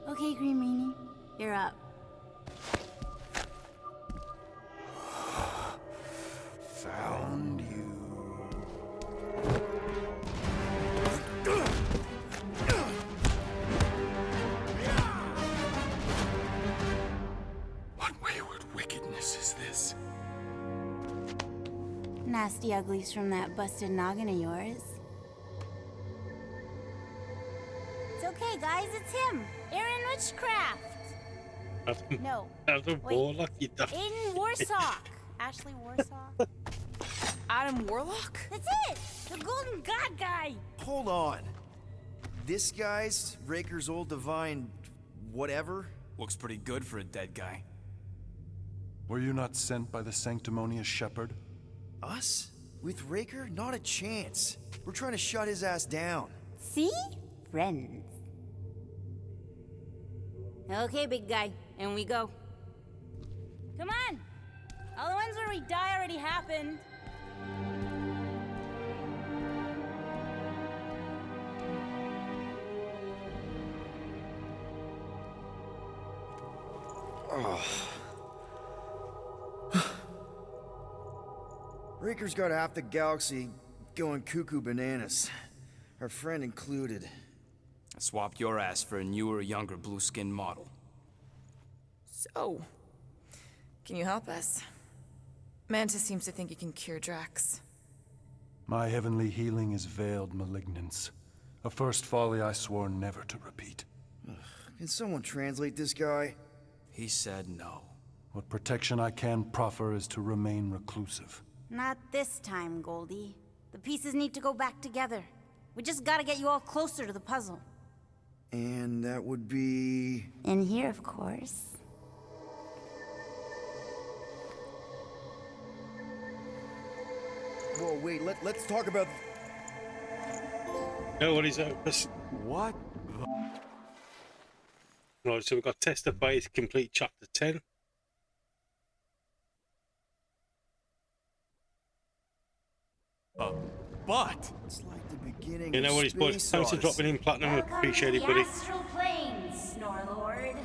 Okay, Green Meanie, you're up. Found you. What wayward wickedness is this? Nasty uglies from that busted noggin of yours. It's okay, guys, it's him, Aaron Witchcraft. No. Adam Wait. Warlock, you dumb. Aiden Warsock. Ashley Warsock. Adam Warlock? That's it! The Golden God guy! Hold on. This guy's Raker's old divine whatever? Looks pretty good for a dead guy. Were you not sent by the sanctimonious shepherd? Us? With Raker? Not a chance. We're trying to shut his ass down. See? Friends. Okay, big guy, and we go. Come on! All the ones where we die already happened. Oh. Raker's got half the galaxy going cuckoo bananas. Our friend included. I swapped your ass for a newer, younger blue-skinned model. So, can you help us? Mantis seems to think he can cure Drax. My heavenly healing is veiled malignance. A first folly I swore never to repeat. Can someone translate this guy? He said no. What protection I can proffer is to remain reclusive. Not this time, Goldie. The pieces need to go back together. We just gotta get you all closer to the puzzle. And that would be... In here, of course. Whoa, wait, let's talk about... No, what is that? What? Right, so we've got Testify is complete chapter 10. But It's like the beginning You know of what, he's boys. Space Thanks for Odyssey. dropping in platinum. Welcome Appreciate to it, the buddy. Astral Planes, Snorlord.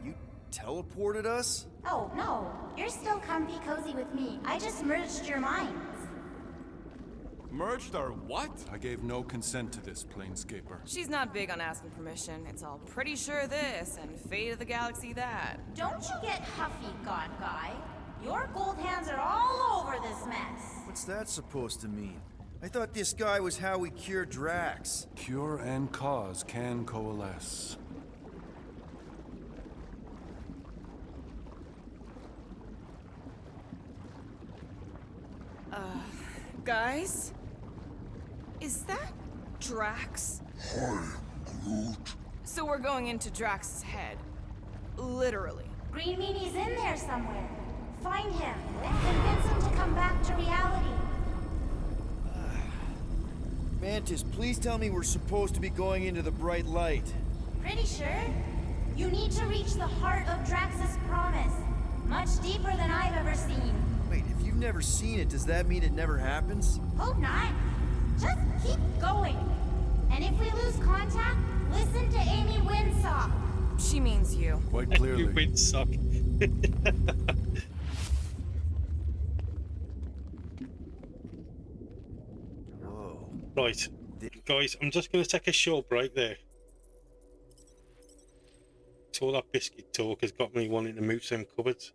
You teleported us? Oh, no. You're still comfy cozy with me. I just merged your minds. Merged our what? I gave no consent to this, Planescaper. She's not big on asking permission. It's all pretty sure this and fate of the galaxy that. Don't you get huffy, God Guy. Your gold hands are all over this mess. What's that supposed to mean? I thought this guy was how we cure Drax. Cure and cause can coalesce. Guys? Is that Drax? Hi, Groot. So we're going into Drax's head. Literally. Green Meanie's in there somewhere. Find him and convince him to come back to reality. Mantis, please tell me we're supposed to be going into the bright light. Pretty sure. You need to reach the heart of Drax's promise. Much deeper than I've ever seen. Wait, if you've never seen it, does that mean it never happens? Hope not. Just keep going. And if we lose contact, listen to Amy Winsock. She means you. Quite clearly. You Winsock. Whoa. Right, guys, I'm just going to take a short break there. All that biscuit talk has got me wanting to move some cupboards.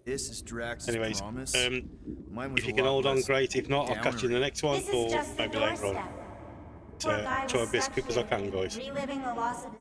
This is Drax's Anyways, promise. Mine was if you a can lot hold on, less great. If not, I'll catch you in the next one, This is or just the maybe later on. doorstep. Poor guy Try was to be as stuck quick as I here, can, guys. reliving the loss of his...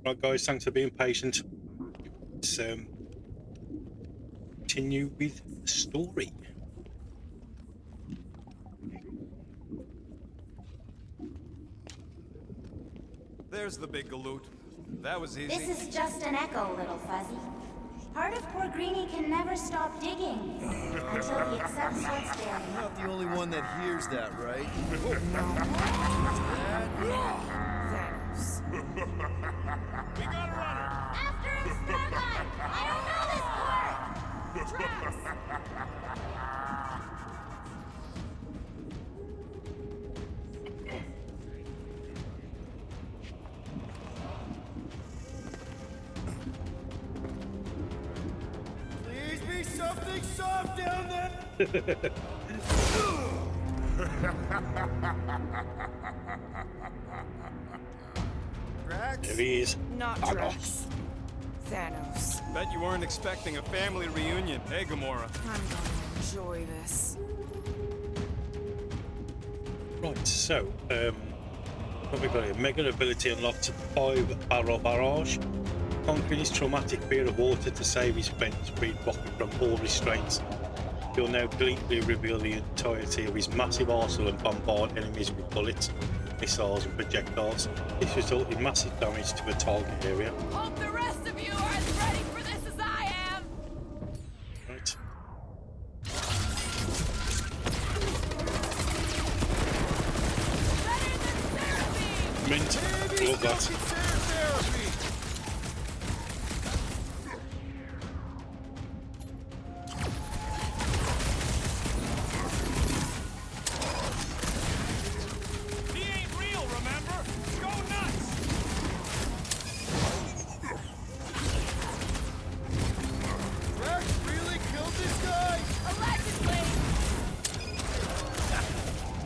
Right, guys, thanks for being patient. Let's continue with the story. There's the big galoot. That was easy. This is just an echo, little fuzzy. Part of poor Greenie can never stop digging until he accepts what's there. I'm not the only one that hears that, right? Thanos. We got a runner! After him, Starlight! I don't know this part! Drax! Please be something soft down there! Drax? There he is. Not Drax. Thanos. Bet you weren't expecting a family reunion, hey, Gamora? I'm gonna enjoy this. Right, so, what we got here? Mega ability unlocked 5 barrel barrage. Conquering his traumatic fear of water to save his friends, freed Rocket from all restraints. He'll now gleefully reveal the entirety of his massive arsenal and bombard enemies with bullets, missiles and projectiles. This results in massive damage to the target area. Hope the rest of you are as ready for this as I am! Right. Mint. Love that. He ain't real, remember? Go nuts! Drax really killed this guy? Allegedly!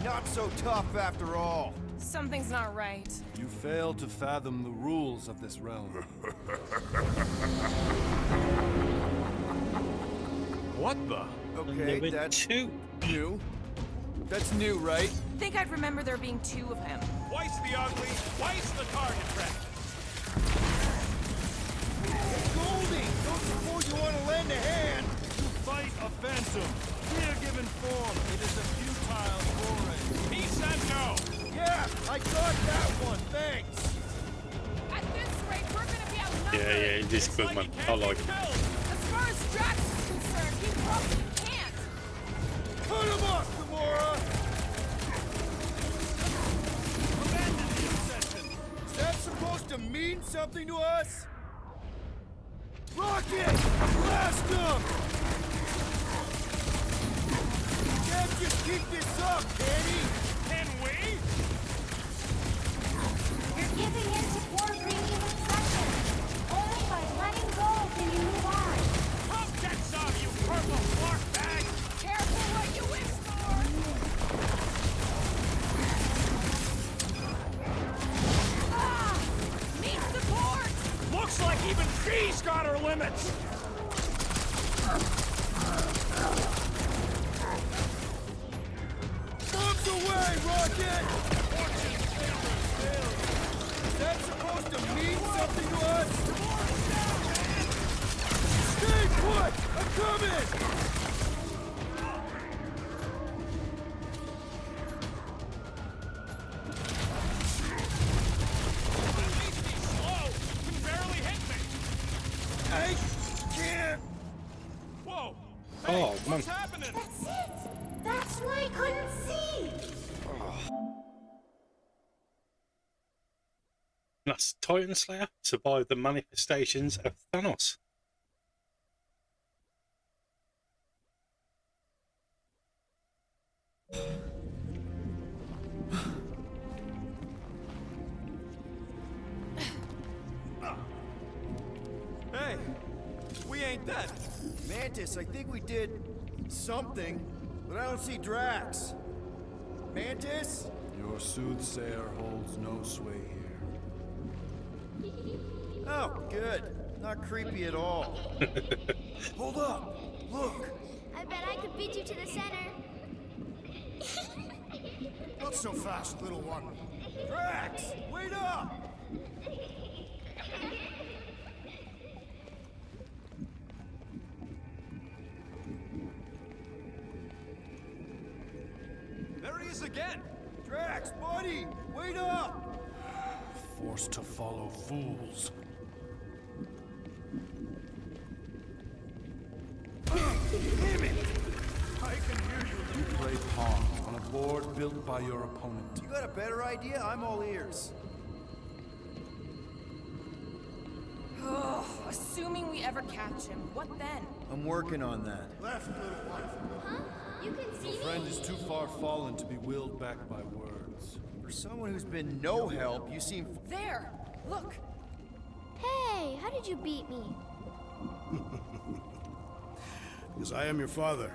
Not so tough after all. Something's not right. You fail to fathom the rules of this realm. What the? Okay, Number that's 2. new. That's new, right? Think I'd remember there being 2 of him. Twice the ugly, twice the target practice. Goldie! Don't suppose you want to lend a hand? To fight a phantom. Here given form, it is a futile foray. He said no! Yeah, I got that one, thanks! At this rate, we're gonna be outnumbered! Yeah, it is good, man. I like it. As far as Drax is concerned, he probably can't! Cut him off, Gamora! Abandon the obsession! Is that supposed to mean something to us? Rocket! Blast him! You can't just keep this up, can he? Can we? You're giving in to poor Greenie's obsession. Only by letting go can you move on. Come get some, you purple flark bag! Careful what you wish for! Ah! Need support! Looks like even she's got her limits! Bombs away, Rocket! Is that supposed to mean something to us? Stay put! I'm coming! At least he's slow! Can barely hit me! I can't! Whoa! Oh, Hey, man. what's happening? That's it. That's why I couldn't see. That's Titan Slayer survived the manifestations of Thanos. Hey, we ain't dead. Mantis, I think we did something, but I don't see Drax. Mantis? Your soothsayer holds no sway here. Oh, good. Not creepy at all. Hold up! Look! I bet I could beat you to the center. Not so fast, little one. Drax! Wait up! this again? Drax, buddy, wait up! Forced to follow fools. Damn it! I can hear you. You play pawns on a board built by your opponent. You got a better idea? I'm all ears. Ugh, assuming we ever catch him, what then? I'm working on that. Left, little wife. Huh? You can see Your friend is too far fallen to be willed back by words. For someone who's been no help, you seem... There! Look! Hey, how did you beat me? Because I am your father.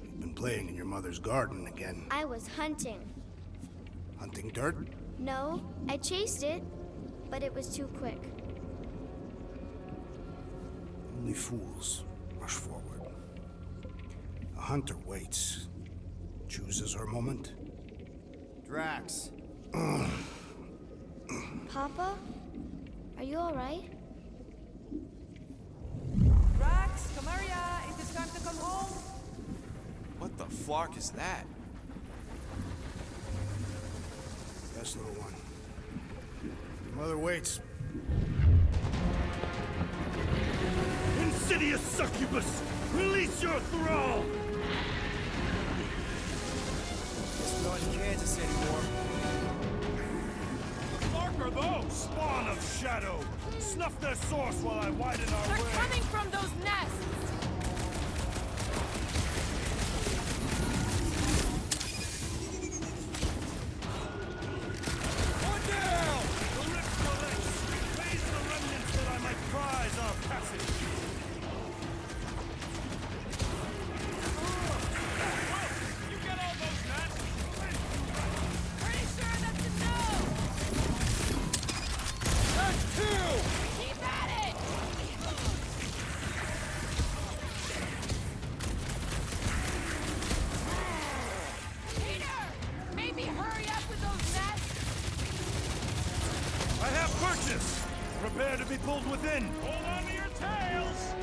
You've been playing in your mother's garden again. I was hunting. Hunting dirt? No, I chased it, but it was too quick. Only fools rush forward. A hunter waits, chooses her moment. Drax. Papa? Are you alright? Drax, come here, it is time to come home. What the flark is that? Yes, little one. Your mother waits. Insidious succubus! Release your thrall! Guess we're not in Kansas anymore. What are those? Spawn of shadow! Snuff their source while I widen our They're way! coming from those nests! One down! The rift collects! Raise the remnants that I might prize our passage! You get all those nuts? Pretty sure that's a no! That's two! Keep at it! Peter! Maybe hurry up with those nests! I have purchase! Prepare to be pulled within! Hold on to your tails!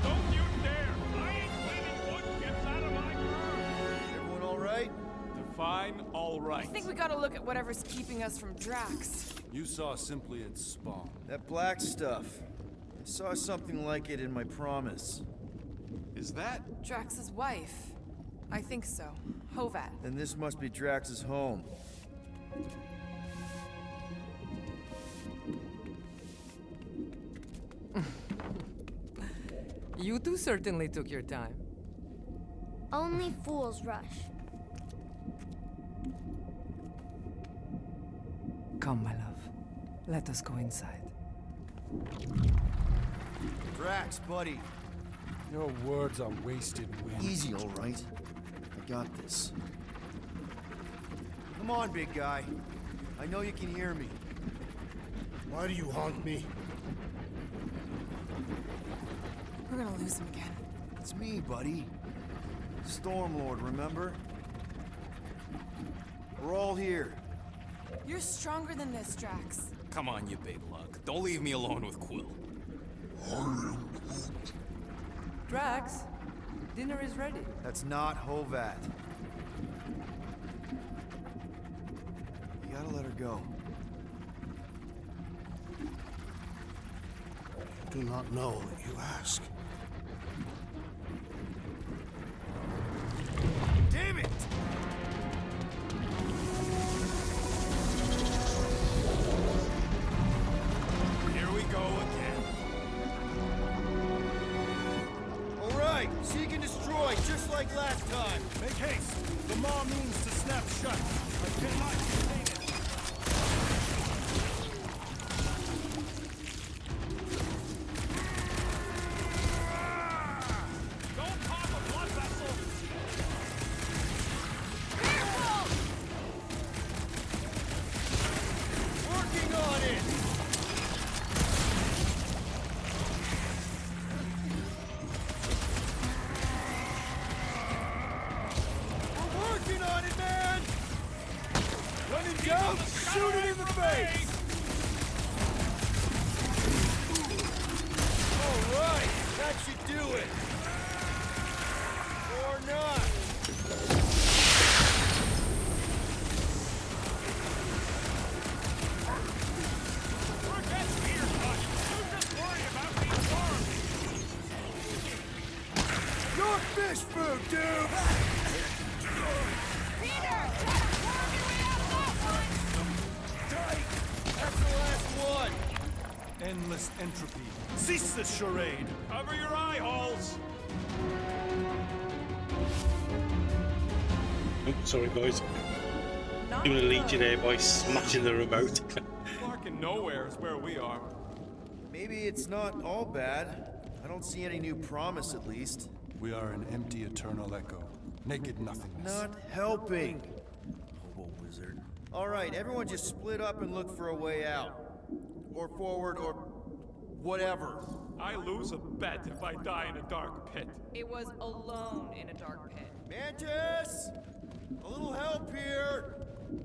Don't you dare! I ain't cleaning wood chips out of my fur! Everyone all right? Define all right. I think we gotta look at whatever's keeping us from Drax. You saw simply its spawn. That black stuff. I saw something like it in my promise. Is that? Drax's wife. I think so. Hovat. Then this must be Drax's home. You two certainly took your time. Only fools rush. Come, my love. Let us go inside. Drax, buddy. Your words are wasted wind. Easy, all right. I got this. Come on, big guy. I know you can hear me. Why do you haunt me? We're gonna lose him again. It's me, buddy. Stormlord, remember? We're all here. You're stronger than this, Drax. Come on, you big lug. Don't leave me alone with Quill. Drax, dinner is ready. That's not Hovat. You gotta let her go. Do not know, you ask. Damn it! Here we go again. All right, seek and destroy, just like last time. Make haste! The maw means to snap shut. I cannot contain it. Don't pop a blood vessel! Working on it! We're working on it, man! When in doubt, shoot it in the face! All right, That should do it. Or not. Forget fear, buddy. You just worry about being harmed. Your fish food, dude! Peter! Worm your way out that one! Tight! That's the last one! Endless entropy. Cease this charade! Cover your eye holes. Oops, sorry guys. Doing a legion there by smashing the remote. Fucking nowhere is where we are. Maybe it's not all bad. I don't see any new promise, at least. We are an empty eternal echo. Naked nothingness. Not helping. Hobo wizard. All right, everyone just split up and look for a way out. Or forward, or whatever. I lose a bet if I die in a dark pit. It was alone in a dark pit. Mantis! A little help here!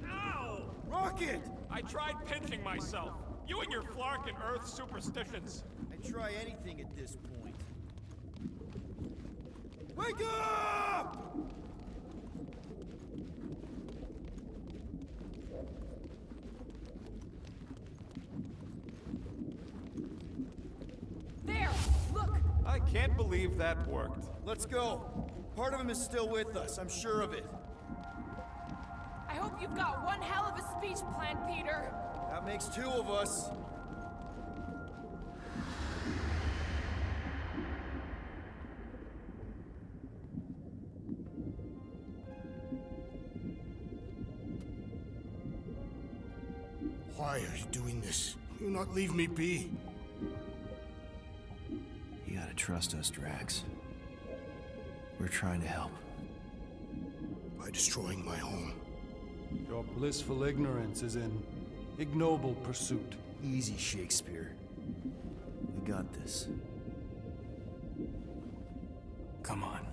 Ow! Rocket! I tried pinching myself. You and your Flark and Earth superstitions. I'd try anything at this point. Wake up! There! Look! I can't believe that worked. Let's go. Part of him is still with us, I'm sure of it. I hope you've got one hell of a speech planned, Peter. That makes two of us. Why are you doing this? You not leave me be. You gotta trust us, Drax. We're trying to help. By destroying my home. Your blissful ignorance is an ignoble pursuit. Easy, Shakespeare. We got this. Come on.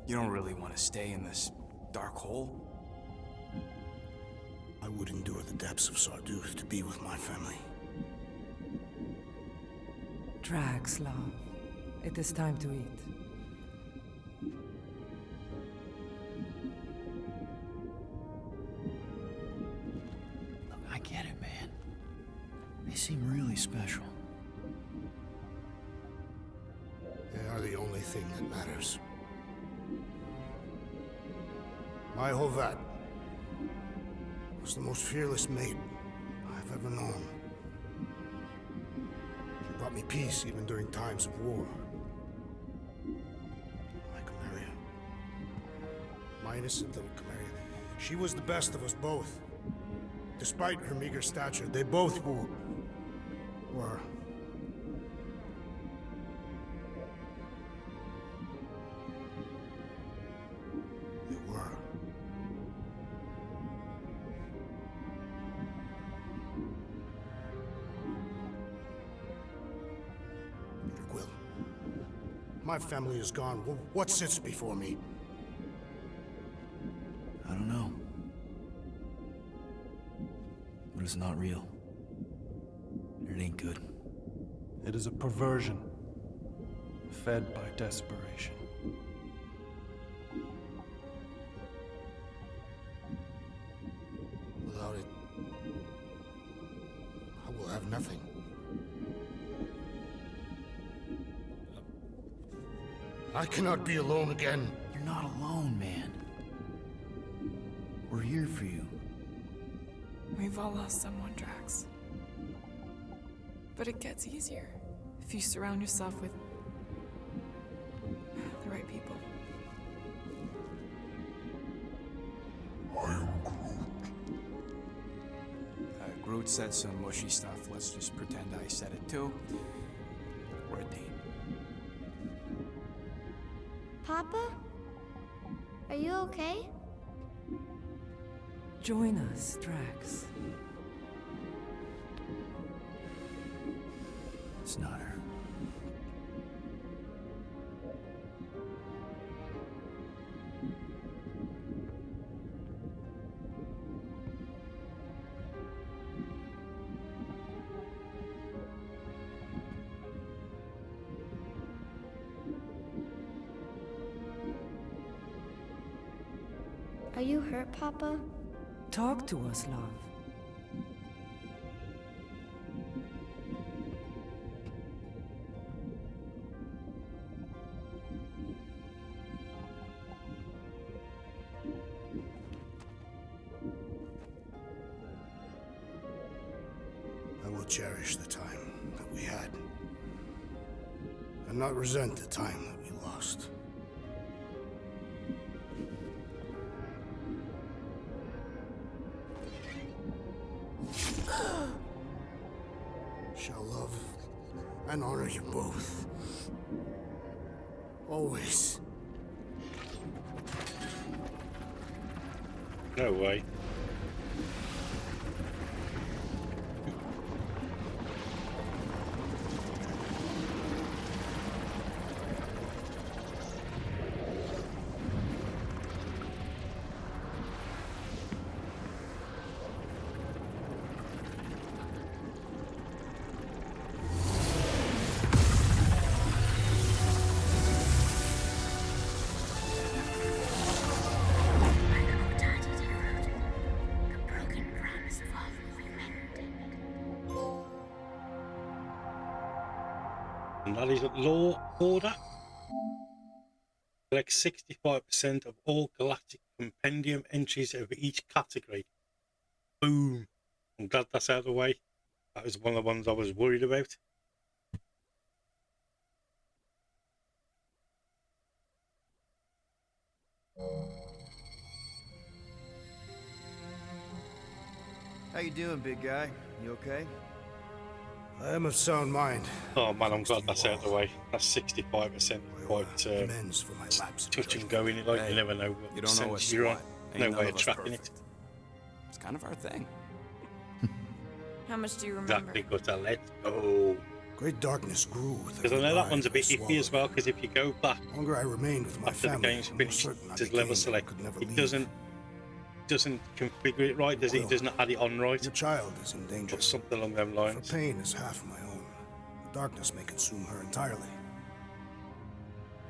You don't really want to stay in this dark hole? I would endure the depths of Sarduth to be with my family. Drax, love. It is time to eat. Look, I get it, man. They seem really special. They are the only thing that matters. My Hovat was the most fearless mate I've ever known. She brought me peace even during times of war. My Camarilla. My innocent little Camarilla. She was the best of us both. Despite her meager stature, they both were. They were. Peter Quill. My family is gone. What sits before me? I don't know. But it's not real. It ain't good. It is a perversion, fed by desperation. Without it, I will have nothing. I cannot be alone again. You're not alone, man. We're here for you. We've all lost someone, Drax. But it gets easier if you surround yourself with the right people. I am Groot. Groot said some mushy stuff. Let's just pretend I said it too. We're a team. Papa? Are you okay? Join us, Drax. It's not her. you hurt, Papa? Talk to us, love. I will cherish the time that we had, and not resent the time that we lost. Shall love and honor you both. Always. No way. And that is Law Order. Collect 65% of all Galactic Compendium entries of each category. Boom. I'm glad that's out of the way. That was one of the ones I was worried about. How you doing, big guy? You okay? I am of sound mind. Oh man, I'm glad that's out of the way. That's 65%. Quite amends for my lapse. touch and go in it, like Hey, you never know what you don't know percentage us you're on. squat. Ain't No none way of of us tracking perfect. it. It's kind of our thing. How much do you remember? Exactly, got to let go. Great darkness grew with Because I know that one's a bit iffy as well, because if you go back The longer I remained with my after the family, game's the more finished, certain I it says became level that I select. could never It leave. doesn't configure it right, does it? It doesn't add it on right. Your child is in danger. Or something along them Her lines. pain is half my own. The darkness may consume her entirely.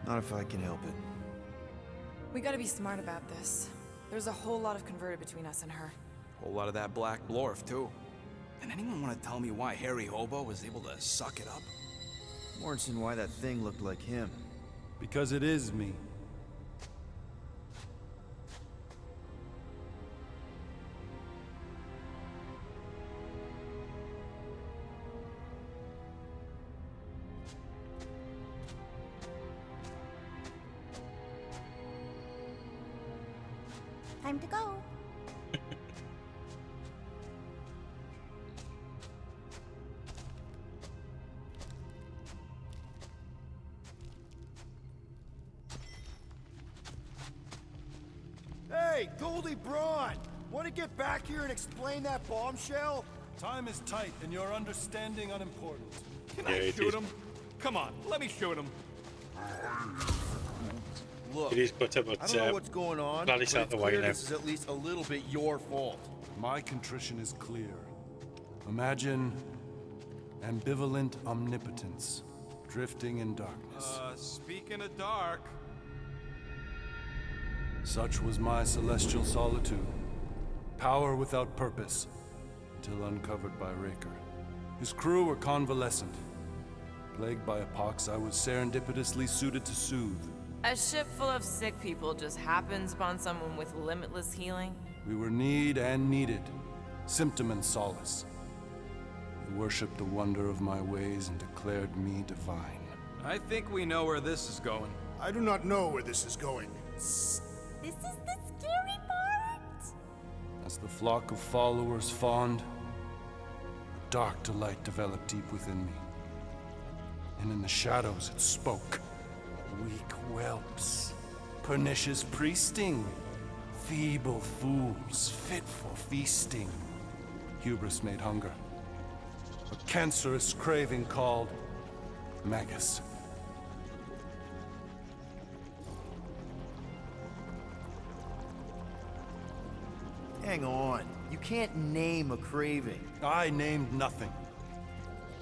Not if I can help it. We gotta be smart about this. There's a whole lot of converted between us and her. Whole lot of that black blorf, too. And anyone want to tell me why Harry Hobo was able to suck it up? Morrison, why that thing looked like him. Because it is me. Time to go. Hey, Goldie Braun! Want to get back here and explain that bombshell? Time is tight and your understanding unimportant. Can Yeah, I it shoot is. him? Come on, let me shoot him. Look, It is better, but I don't know what's going on, glad it's but out the it's way clear now. this is at least a little bit your fault. My contrition is clear. Imagine ambivalent omnipotence, drifting in darkness. Speaking of dark, Such was my celestial solitude. Power without purpose, until uncovered by Raker. His crew were convalescent. Plagued by a pox, I was serendipitously suited to soothe. A ship full of sick people just happens upon someone with limitless healing. We were need and needed, symptom and solace. They worshipped the wonder of my ways and declared me divine. I think we know where this is going. I do not know where this is going. This is the scary part. As the flock of followers fawned, a dark delight developed deep within me. And in the shadows it spoke. Weak whelps, pernicious priesting, feeble fools fit for feasting. Hubris made hunger. A cancerous craving called Magus. Hang on. You can't name a craving. I named nothing.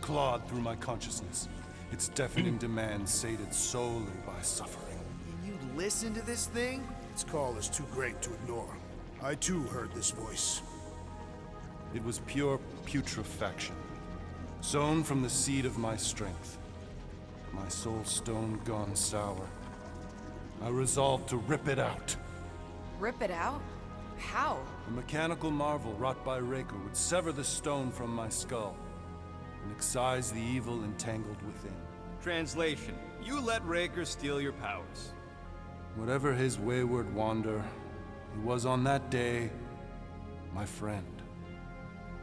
Clawed through my consciousness. Its deafening demands sated solely by suffering. And you listen to this thing? Its call is too great to ignore. I too heard this voice. It was pure putrefaction, sown from the seed of my strength. My soul stone gone sour. I resolved to rip it out. Rip it out? How? A mechanical marvel wrought by Raker would sever the stone from my skull and excise the evil entangled within. Translation: you let Raker steal your powers. Whatever his wayward wander, he was on that day my friend.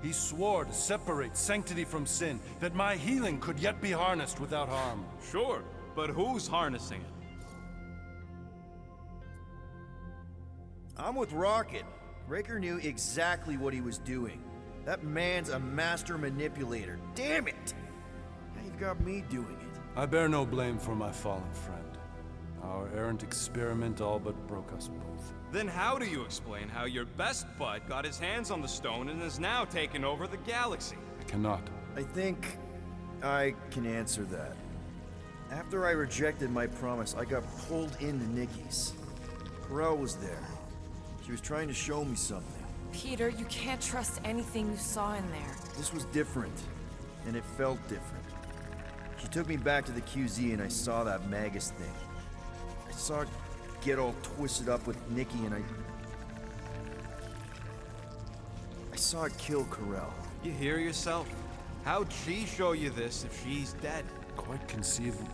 He swore to separate sanctity from sin, that my healing could yet be harnessed without harm. Sure, but who's harnessing it? I'm with Rocket. Raker knew exactly what he was doing. That man's a master manipulator. Damn it! Now you've got me doing it. I bear no blame for my fallen friend. Our errant experiment all but broke us both. Then how do you explain how your best bud got his hands on the stone and is now taking over the galaxy? I cannot. I think I can answer that. After I rejected my promise, I got pulled into Nikki's. Corel was there. She was trying to show me something. Peter, you can't trust anything you saw in there. This was different, and it felt different. She took me back to the QZ and I saw that Magus thing. I saw it get all twisted up with Nikki and I saw it kill Corel. You hear yourself? How'd she show you this if she's dead? Quite conceivable.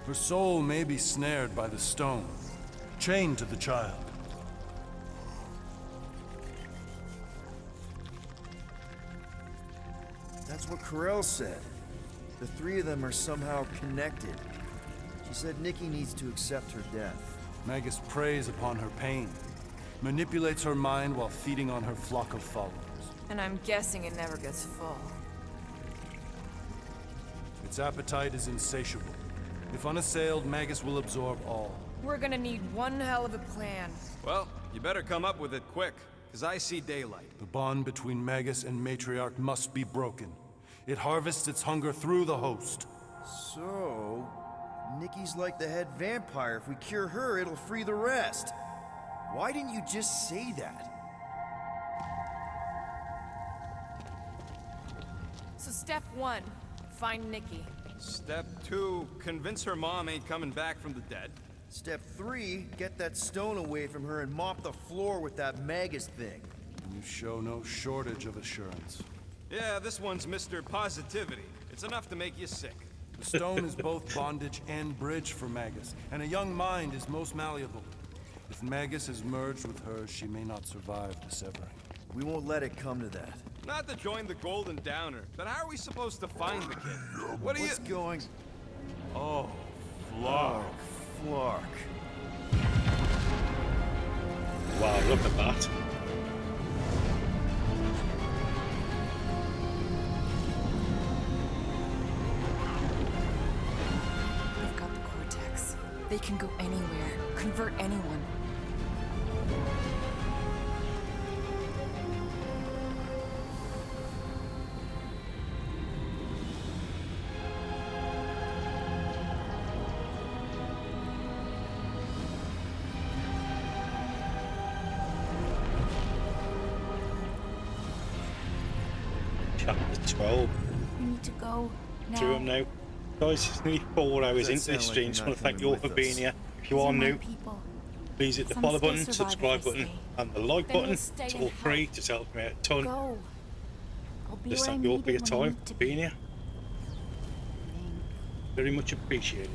Her soul may be snared by the stone, chained to the child. That's what Corel said. The three of them are somehow connected. She said Nikki needs to accept her death. Magus preys upon her pain, manipulates her mind while feeding on her flock of followers. And I'm guessing it never gets full. Its appetite is insatiable. If unassailed, Magus will absorb all. We're gonna need one hell of a plan. Well, you better come up with it quick, because I see daylight. The bond between Magus and Matriarch must be broken. It harvests its hunger through the host. So, Nikki's like the head vampire. If we cure her, it'll free the rest. Why didn't you just say that? So step 1, find Nikki. Step 2, convince her mom ain't coming back from the dead. Step 3, get that stone away from her and mop the floor with that Magus thing. You show no shortage of assurance. Yeah, this one's Mr. Positivity. It's enough to make you sick. The stone is both bondage and bridge for Magus, and a young mind is most malleable. If Magus is merged with hers, she may not survive the severing. We won't let it come to that. Not to join the Golden Downer, but how are we supposed to find the kid? What are What's you... going... Oh, Flark. Flark. Wow, look at that. They've got the Cortex. They can go anywhere, convert anyone. Chapter 12. We need to go now. Do them now. Guys, it's nearly 4 hours Does that into this sound stream. like Just you're want to not thank you all coming for with being us? here. If you These are are my new, people. please hit the Some follow still button, survive subscribe if I button, stay. and the like Then button. you'll stay It's and all help. free. Just help me out a ton. Go. I'll be Just where thank I'm you all for your needed when I time, need to for be. being here. Very much appreciated.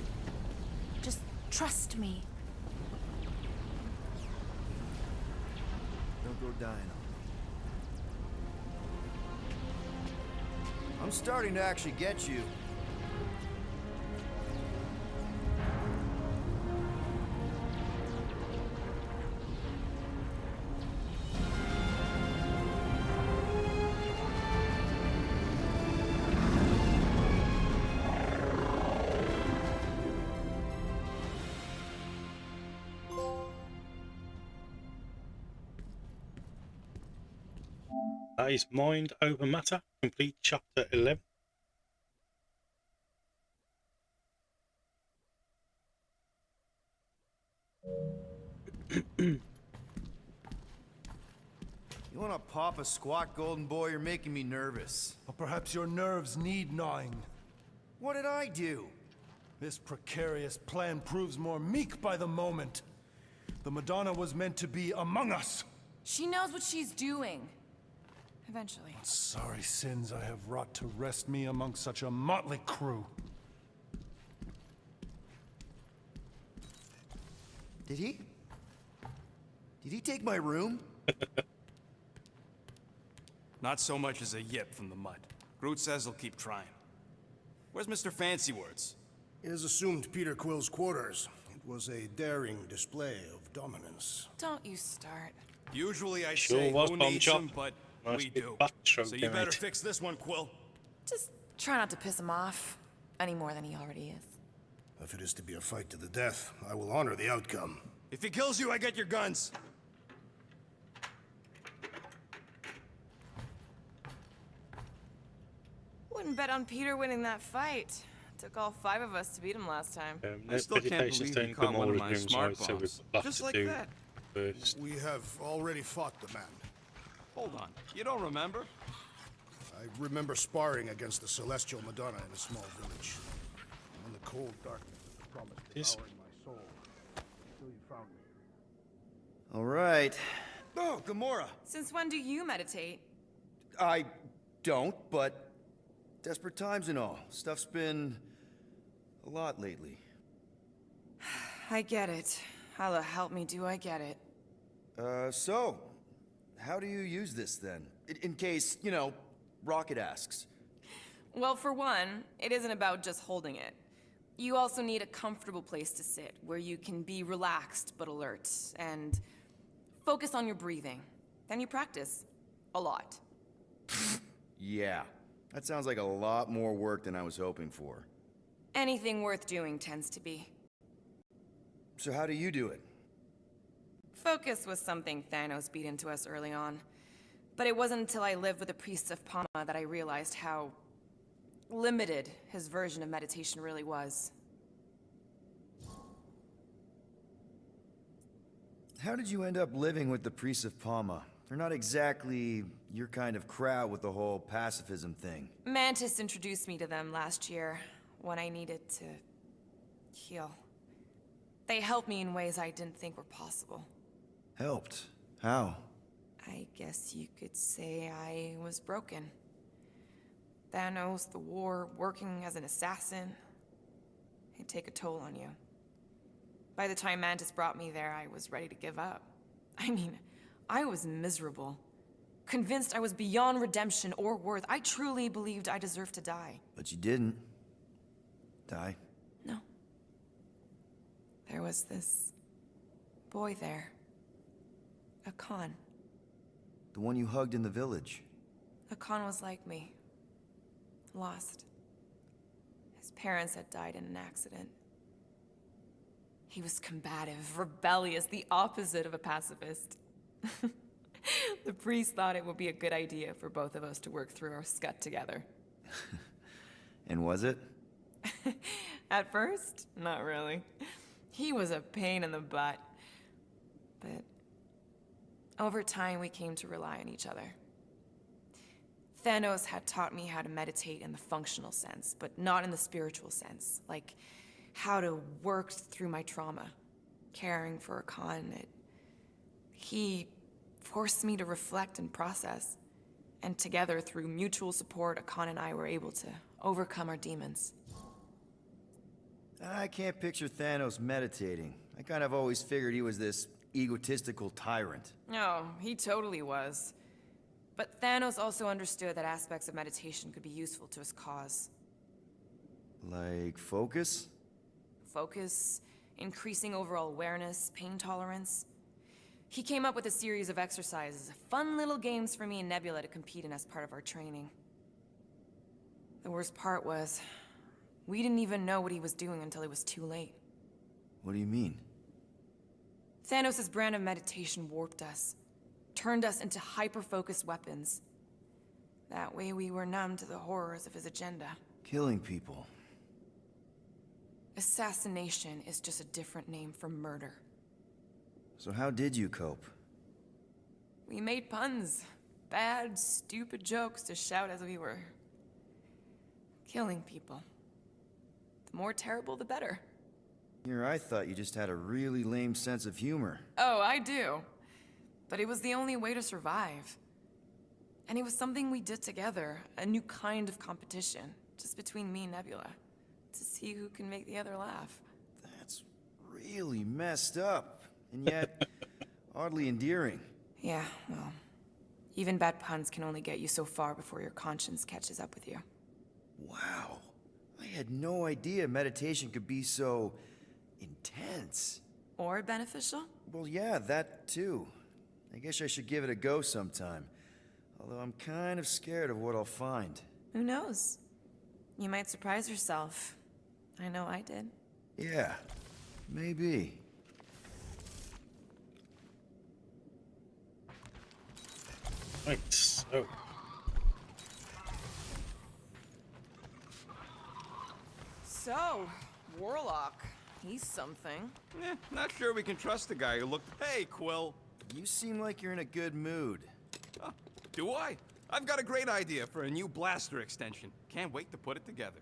Just trust me. Don't go dying on me. I'm starting to actually get you. That is Mind Over Matter, complete chapter 11. You wanna pop a squat, golden boy? You're making me nervous. Or perhaps your nerves need gnawing. What did I do? This precarious plan proves more meek by the moment. The Madonna was meant to be among us. She knows what she's doing. Eventually. Sorry sins I have wrought to wrest me among such a motley crew. Did he? Did he take my room? Not so much as a yip from the mud. Groot says he'll keep trying. Where's Mr. Fancy Words? It is assumed Peter Quill's quarters. It was a daring display of dominance. Don't you start. Usually I Sure say was, who Bomb needs Chop. him, but Nice we big do. backstroke So you there, better mate. fix this one, Quill. Just try not to piss him off any more than he already is. If it is to be a fight to the death, I will honor the outcome. If he kills you, I get your guns. Wouldn't bet on Peter winning that fight. Took all 5 of us to beat him last time. I still can't believe you caught one of my smart bombs. Just like that. First. We have already fought the man. Hold on. You don't remember? I remember sparring against the Celestial Madonna in a small village. In the cold darkness of the promise devouring my soul. Until you found me. All right. Oh, Gamora. Since when do you meditate? I don't, but desperate times and all. Stuff's been a lot lately. I get it. How the help me do I get it? So, how do you use this then? In case, you know, Rocket asks. Well, for one, it isn't about just holding it. You also need a comfortable place to sit, where you can be relaxed but alert, and focus on your breathing. Then you practice. A lot. Yeah, that sounds like a lot more work than I was hoping for. Anything worth doing tends to be. So how do you do it? Focus was something Thanos beat into us early on. But it wasn't until I lived with the priests of Palma that I realized how limited his version of meditation really was. How did you end up living with the priests of Palma? They're not exactly your kind of crowd with the whole pacifism thing. Mantis introduced me to them last year when I needed to heal. They helped me in ways I didn't think were possible. Helped? How? I guess you could say I was broken. Thanos, the war, working as an assassin. It'd take a toll on you. By the time Mantis brought me there, I was ready to give up. I mean, I was miserable. Convinced I was beyond redemption or worth. I truly believed I deserved to die. But you didn't. Die? No. There was this boy there. A Khan. The one you hugged in the village. A Khan was like me. Lost. His parents had died in an accident. He was combative, rebellious, the opposite of a pacifist. The priest thought it would be a good idea for both of us to work through our scut together. And was it? At first, not really. He was a pain in the butt. But over time, we came to rely on each other. Thanos had taught me how to meditate in the functional sense, but not in the spiritual sense. Like how to work through my trauma, caring for a Khan. He forced me to reflect and process. And together, through mutual support, Khan and I were able to overcome our demons. I can't picture Thanos meditating. I kind of always figured he was this egotistical tyrant. Oh, he totally was. But Thanos also understood that aspects of meditation could be useful to his cause. Like focus? Focus, increasing overall awareness, pain tolerance. He came up with a series of exercises, fun little games for me and Nebula to compete in as part of our training. The worst part was, we didn't even know what he was doing until it was too late. What do you mean? Thanos' brand of meditation warped us, turned us into hyper-focused weapons. That way we were numb to the horrors of his agenda. Killing people. Assassination is just a different name for murder. So how did you cope? We made puns. Bad, stupid jokes to shout as we were killing people. The more terrible, the better. Here, I thought you just had a really lame sense of humor. Oh, I do. But it was the only way to survive. And it was something we did together, a new kind of competition, just between me and Nebula, to see who can make the other laugh. That's really messed up, and yet oddly endearing. Yeah, well, even bad puns can only get you so far before your conscience catches up with you. Wow. I had no idea meditation could be so intense. Or beneficial? Well, yeah, that too. I guess I should give it a go sometime. Although I'm kind of scared of what I'll find. Who knows? You might surprise yourself. I know I did. Yeah, maybe. Right, so... So, Warlock. He's something. Not sure we can trust the guy who looked... Hey, Quill. You seem like you're in a good mood. Do I? I've got a great idea for a new blaster extension. Can't wait to put it together.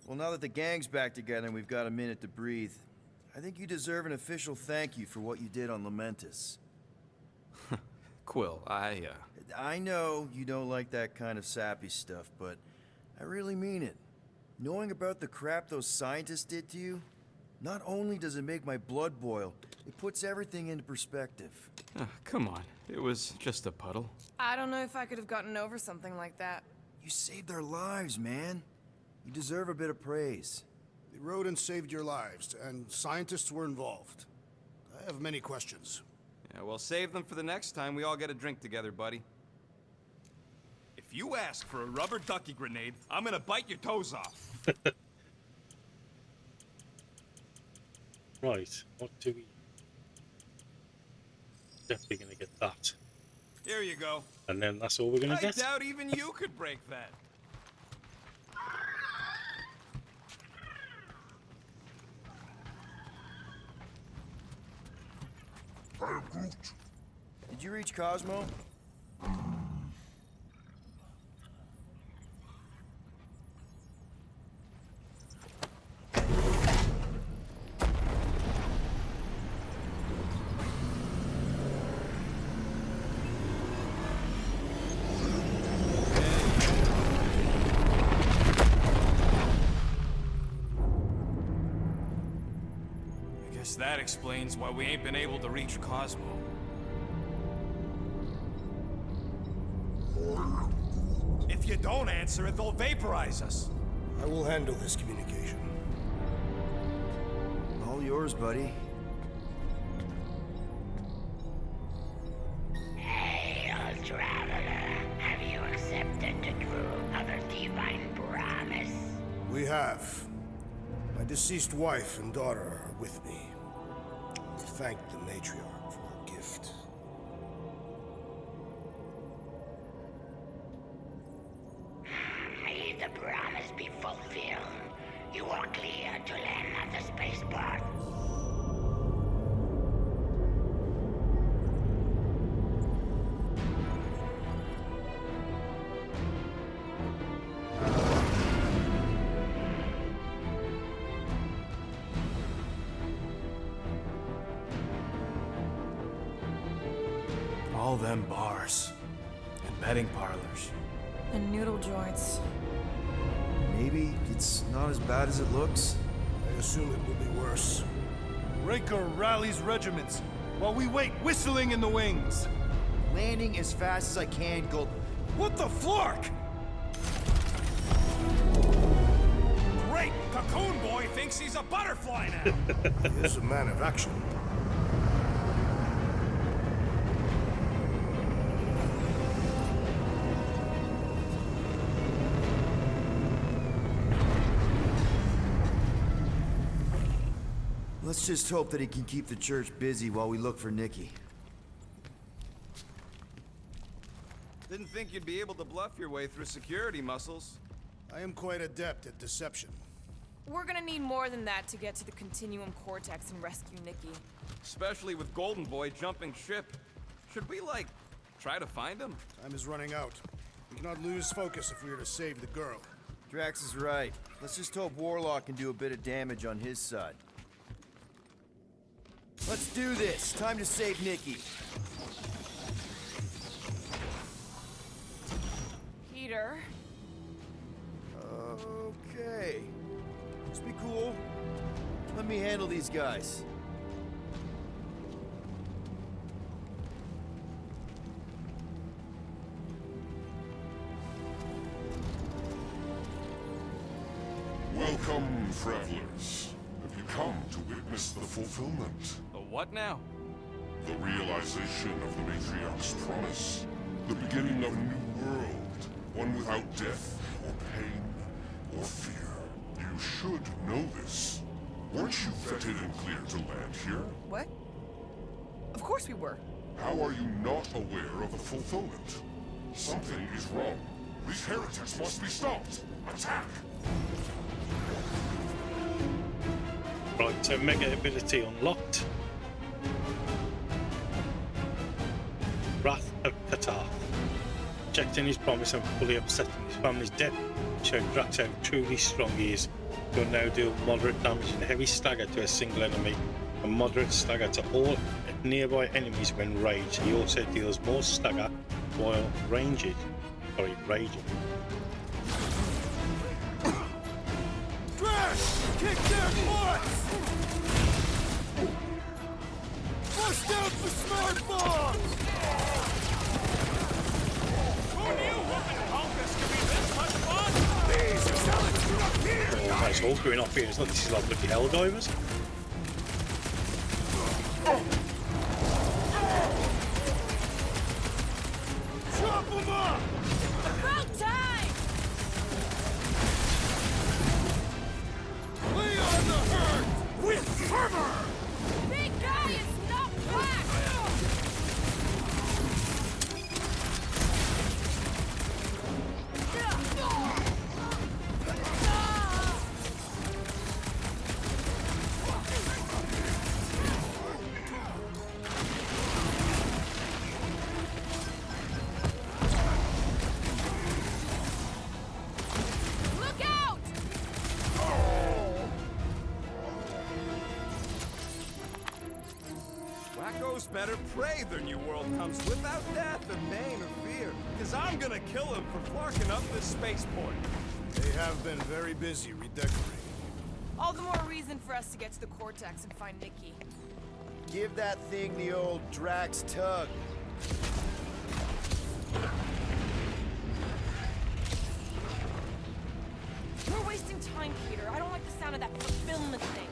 Well, now that the gang's back together and we've got a minute to breathe, I think you deserve an official thank you for what you did on Lamentus. Quill, I know you don't like that kind of sappy stuff, but I really mean it. Knowing about the crap those scientists did to you, not only does it make my blood boil, it puts everything into perspective. Come on. It was just a puddle. I don't know if I could have gotten over something like that. You saved our lives, man. You deserve a bit of praise. The rodents saved your lives, and scientists were involved. I have many questions. Yeah, well, save them for the next time we all get a drink together, buddy. If you ask for a rubber ducky grenade, I'm gonna bite your toes off. Right, what do we... Definitely gonna get that. Here you go. And then that's all we're gonna get. I doubt even you could break that. Did you reach Cosmo? That explains why we ain't been able to reach Cosmo. If you don't answer it, they'll vaporize us. I will handle this communication. All yours, buddy. Hail, traveler. Have you accepted the true of a divine promise? We have. My deceased wife and daughter are with me. To thank the matriarch for her gift. May the promise be fulfilled. You are clear to land at the spaceport. All them bars and betting parlors. And noodle joints. Maybe it's not as bad as it looks. I assume it will be worse. Raker rallies regiments while we wait whistling in the wings. Landing as fast as I can, go. What the flark? Great! Cocoon Boy thinks he's a butterfly now! He is a man of action. Let's just hope that he can keep the church busy while we look for Nikki. Didn't think you'd be able to bluff your way through security muscles. I am quite adept at deception. We're gonna need more than that to get to the Continuum Cortex and rescue Nikki. Especially with Golden Boy jumping ship. Should we, like, try to find him? Time is running out. We cannot lose focus if we are to save the girl. Drax is right. Let's just hope Warlock can do a bit of damage on his side. Let's do this. Time to save Nikki. Peter. Okay. Just be cool. Let me handle these guys. Welcome, travelers. Have you come to witness the fulfillment? The what now? The realization of the Matriarch's promise. The beginning of a new world. One without death, or pain, or fear. You should know this. Weren't you vetted and cleared to land here? What? Of course we were. How are you not aware of the fulfillment? Something is wrong. These heretics must be stopped. Attack! Right, so mega ability unlocked. Wrath of Katar. Rejecting his promise and fully upsetting his family's death, showing Drax how truly strong he is. He'll now deal moderate damage and heavy stagger to a single enemy, and moderate stagger to all nearby enemies when raged. He also deals more stagger while raging. Drax! Kick their butts! Bust out the smart bombs! Who knew whooping Conquest could be this much fun? These are zealots do not fear! Oh, it's all going off here. It's not this is like bloody Helldivers. Chop them up! About time! Lay on the hurt! With fervor! Big guy is not back! Look out! Wacko's better pray their new world comes without death or pain or fear. Cause I'm gonna kill him for flarking up this spaceport. They have been very busy redecorating. All the more reason for us to get to the Cortex and find Nikki. Give that thing the old Drax tug. We're wasting time, Peter. I don't like the sound of that fulfillment thing.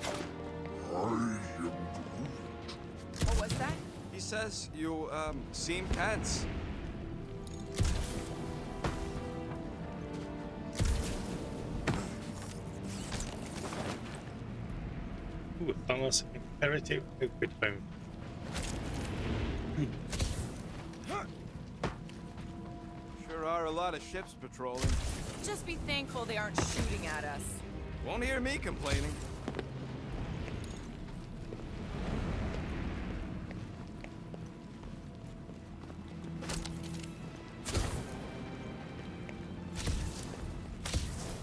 What was that? He says you, seem tense. Ooh, Thanos imperative outfit found. Sure are a lot of ships patrolling. Just be thankful they aren't shooting at us. Won't hear me complaining.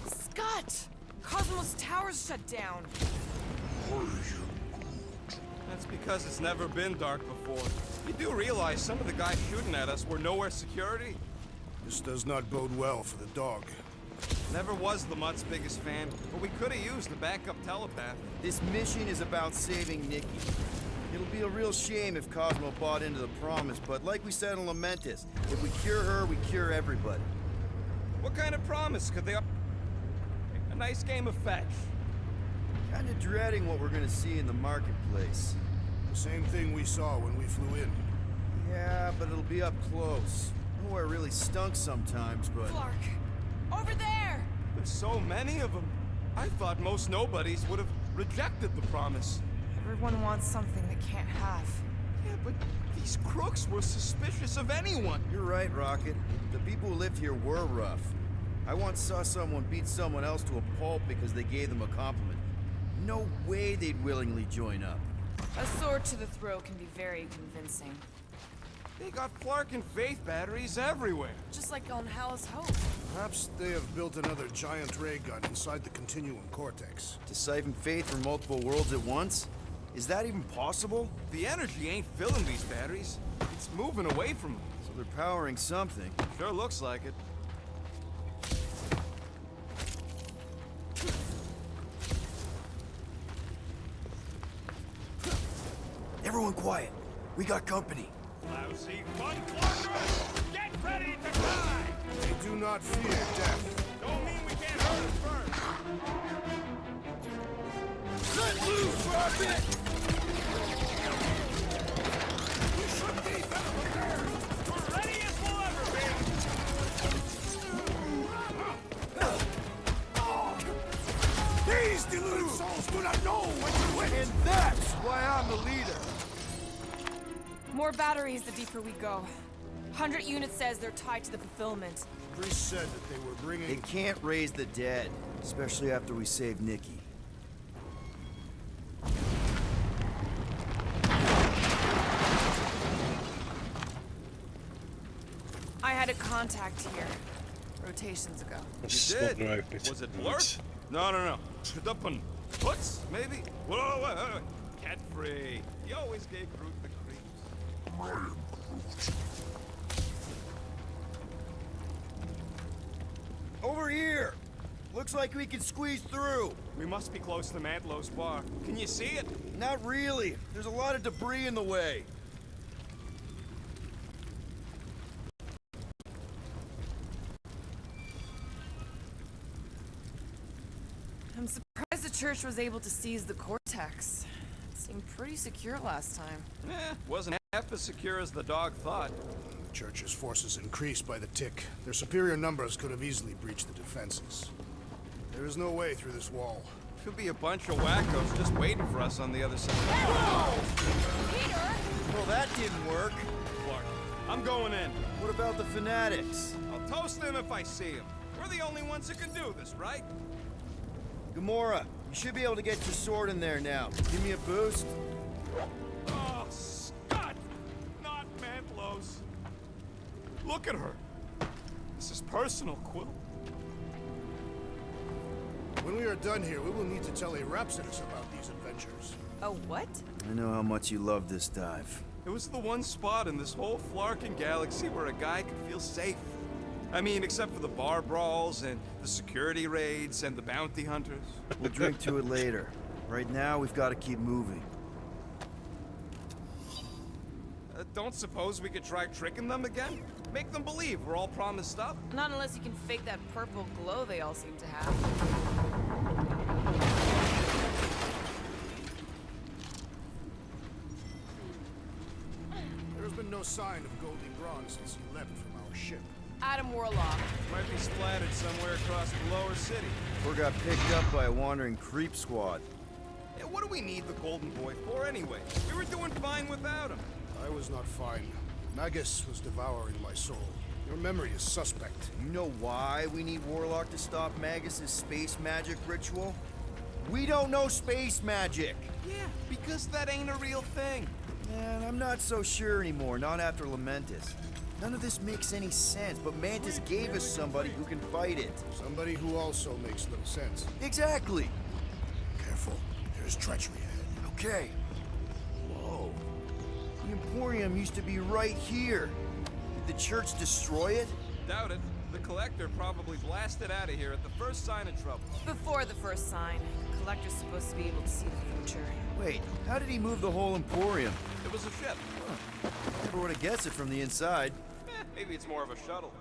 Scott! Cosmos Tower's shut down. That's because it's never been dark before. You do realize some of the guys shooting at us were nowhere security? This does not bode well for the dog. Never was Lamont's biggest fan, but we could have used a backup telepath. This mission is about saving Nikki. It'll be a real shame if Cosmo bought into the promise, but like we said in Lamentus, if we cure her, we cure everybody. What kind of promise could they... A nice game of fetch. Kinda dreading what we're gonna see in the marketplace. The same thing we saw when we flew in. Yeah, but it'll be up close. Nowhere really stunk sometimes, but... Flark! Over there! There's so many of them. I thought most nobodies would have rejected the promise. Everyone wants something they can't have. Yeah, but these crooks were suspicious of anyone. You're right, Rocket. The people who lived here were rough. I once saw someone beat someone else to a pulp because they gave them a compliment. No way they'd willingly join up. A sword to the throat can be very convincing. They got Flark and Faith batteries everywhere. Just like on Hallis Hope. Perhaps they have built another giant ray gun inside the Continuum Cortex. To siphon faith from multiple worlds at once? Is that even possible? The energy ain't filling these batteries. It's moving away from them. So they're powering something. Sure looks like it. Everyone quiet. We got company. Lousy fun Flarkers! Get ready to die! They do not fear death. Don't mean we can't hurt it first. Let loose for a bit! We should be better prepared! We're ready as we'll ever be! These deluded souls do not know when to win! And that's why I'm the leader! More batteries the deeper we go. 100 units says they're tied to the fulfillment. Priest said that they were bringing... They can't raise the dead, especially after we save Nikki. I had a contact here, rotations ago. You did? Was it Blurt? No. The Puts, maybe? Whoa. Cat free. He always gave Groot the creeps. Over here! Looks like we can squeeze through. We must be close to Mantlow's bar. Can you see it? Not really. There's a lot of debris in the way. I'm surprised the church was able to seize the Cortex. It seemed pretty secure last time. Wasn't half as secure as the dog thought. The Church's forces increased by the tick. Their superior numbers could have easily breached the defenses. There is no way through this wall. Could be a bunch of wackos just waiting for us on the other side. Peter! Well, that didn't work. Clark, I'm going in. What about the fanatics? I'll toast them if I see them. We're the only ones who can do this, right? Gamora, you should be able to get your sword in there now. Give me a boost. Oh, Scott! Not Mantlow's. Look at her. This is personal, Quill. When we are done here, we will need to tell a Rhapsodus about these adventures. Oh, what? I know how much you love this dive. It was the one spot in this whole Flarkin galaxy where a guy could feel safe. I mean, except for the bar brawls and the security raids and the bounty hunters. We'll drink to it later. Right now, we've got to keep moving. Don't suppose we could try tricking them again? Make them believe we're all promised up? Not unless you can fake that purple glow they all seem to have. There has been no sign of Goldie Braun since he left from our ship. Adam Warlock. Might be splattered somewhere across the lower city. Or got picked up by a wandering creep squad. Yeah, what do we need the Golden Boy for anyway? We were doing fine without him. I was not fine. Magus was devouring my soul. Your memory is suspect. You know why we need Warlock to stop Magus's space magic ritual? We don't know space magic! Yeah, because that ain't a real thing. Man, I'm not so sure anymore, not after Lamentus. None of this makes any sense, but Mantis gave us somebody who can fight it. Somebody who also makes little sense. Exactly! Careful, there's treachery ahead. Okay. Whoa. The Emporium used to be right here. Did the church destroy it? Doubt it. The Collector probably blasted out of here at the first sign of trouble. Before the first sign. Collector's supposed to be able to see the future. Wait, how did he move the whole Emporium? It was a ship. Never would have guessed it from the inside. Maybe it's more of a shuttle.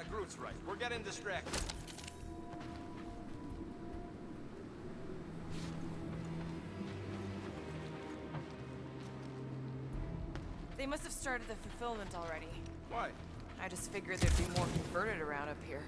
Groot's right. We're getting distracted. They must have started the fulfillment already. Why? I just figured there'd be more converted around up here.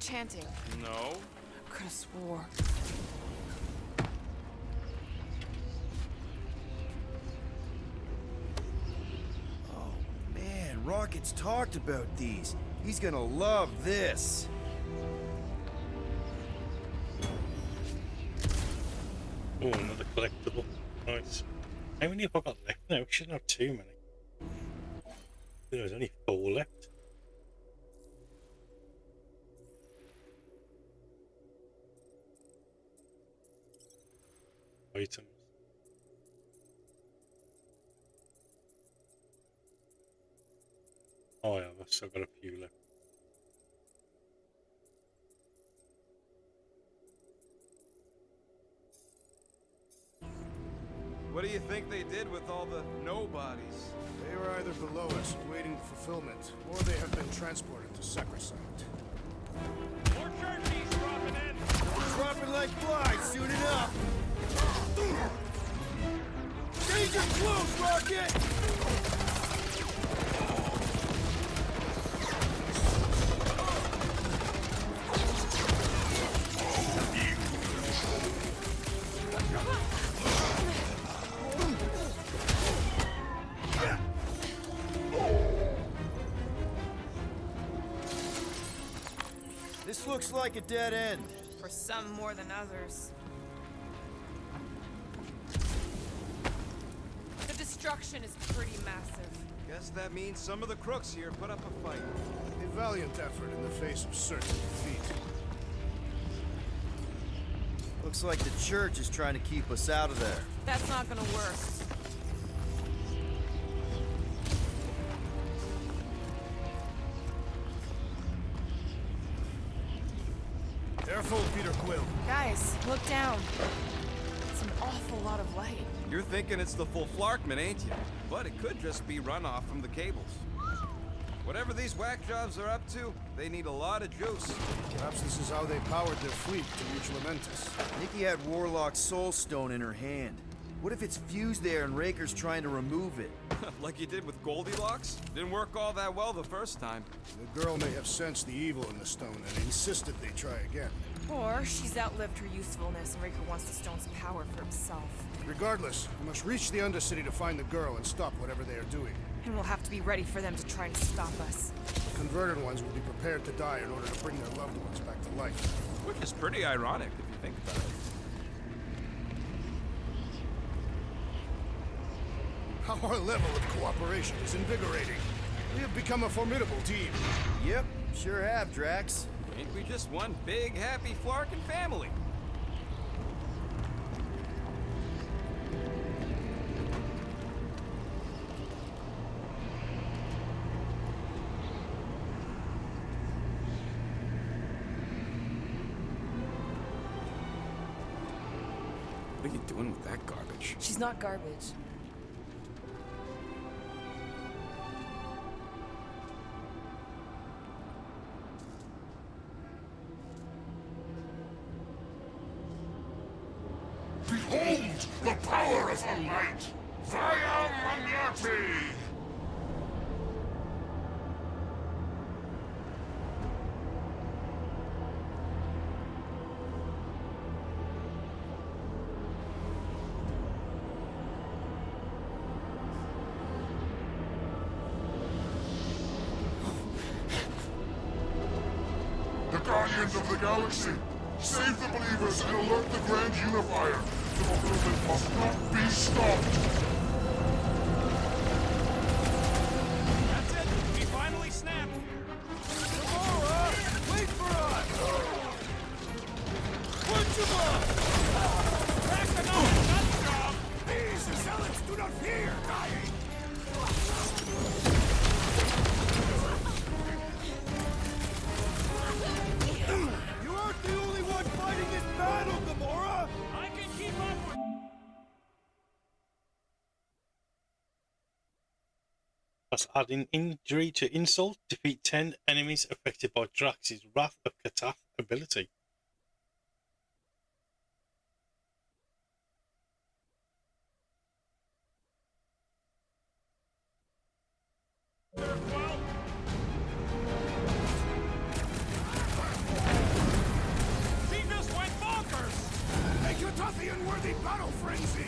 chanting. No. Could have swore. Oh, man, Rocket's talked about these. He's gonna love this. Oh, another collectible. Nice. How many have I got left now? We shouldn't have too many. There's only 4 left. Items. Oh yeah, I've still got a few left. What do you think they did with all the nobodies? They were either below us, waiting fulfillment, or they have been transported to Sacrosanct. More churchies dropping in! Dropping like flies soon enough. Danger close, Rocket! This looks like a dead end. For some more than others. The destruction is pretty massive. Guess that means some of the crooks here put up a fight. A valiant effort in the face of certain defeat. Looks like the church is trying to keep us out of there. That's not gonna work. Careful, Peter Quill. Guys, look down. It's an awful lot of light. You're thinking it's the full Flarkman, ain't you? But it could just be runoff from the cables. Whatever these whack jobs are up to, they need a lot of juice. Perhaps this is how they powered their fleet to reach Lamentus. Nikki had Warlock's soul stone in her hand. What if it's fused there and Raker's trying to remove it? Like you did with Goldilocks? Didn't work all that well the first time. The girl may have sensed the evil in the stone and insisted they try again. Or she's outlived her usefulness and Raker wants the stone's power for himself. Regardless, we must reach the Undercity to find the girl and stop whatever they are doing. And we'll have to be ready for them to try and stop us. The converted ones will be prepared to die in order to bring their loved ones back to life. Which is pretty ironic if you think about it. Our level of cooperation is invigorating. We have become a formidable team. Yep, sure have, Drax. Ain't we just one big, happy Flarkin family? What are you doing with that garbage? She's not garbage. Behold the power of the light! Vaya Magnati! The Guardians of the Galaxy! Save the believers and alert the Grand Unifier! The movement must not be stopped! That's it! We finally snapped! Gamora! Wait for us! Punch him up! Back the nut job! These zealots do not fear dying! You aren't the only one fighting this battle, Gamora! I can keep up with... That's adding injury to insult. Defeat 10 enemies affected by Drax's Wrath of Katath ability. Parthian-worthy battle frenzy!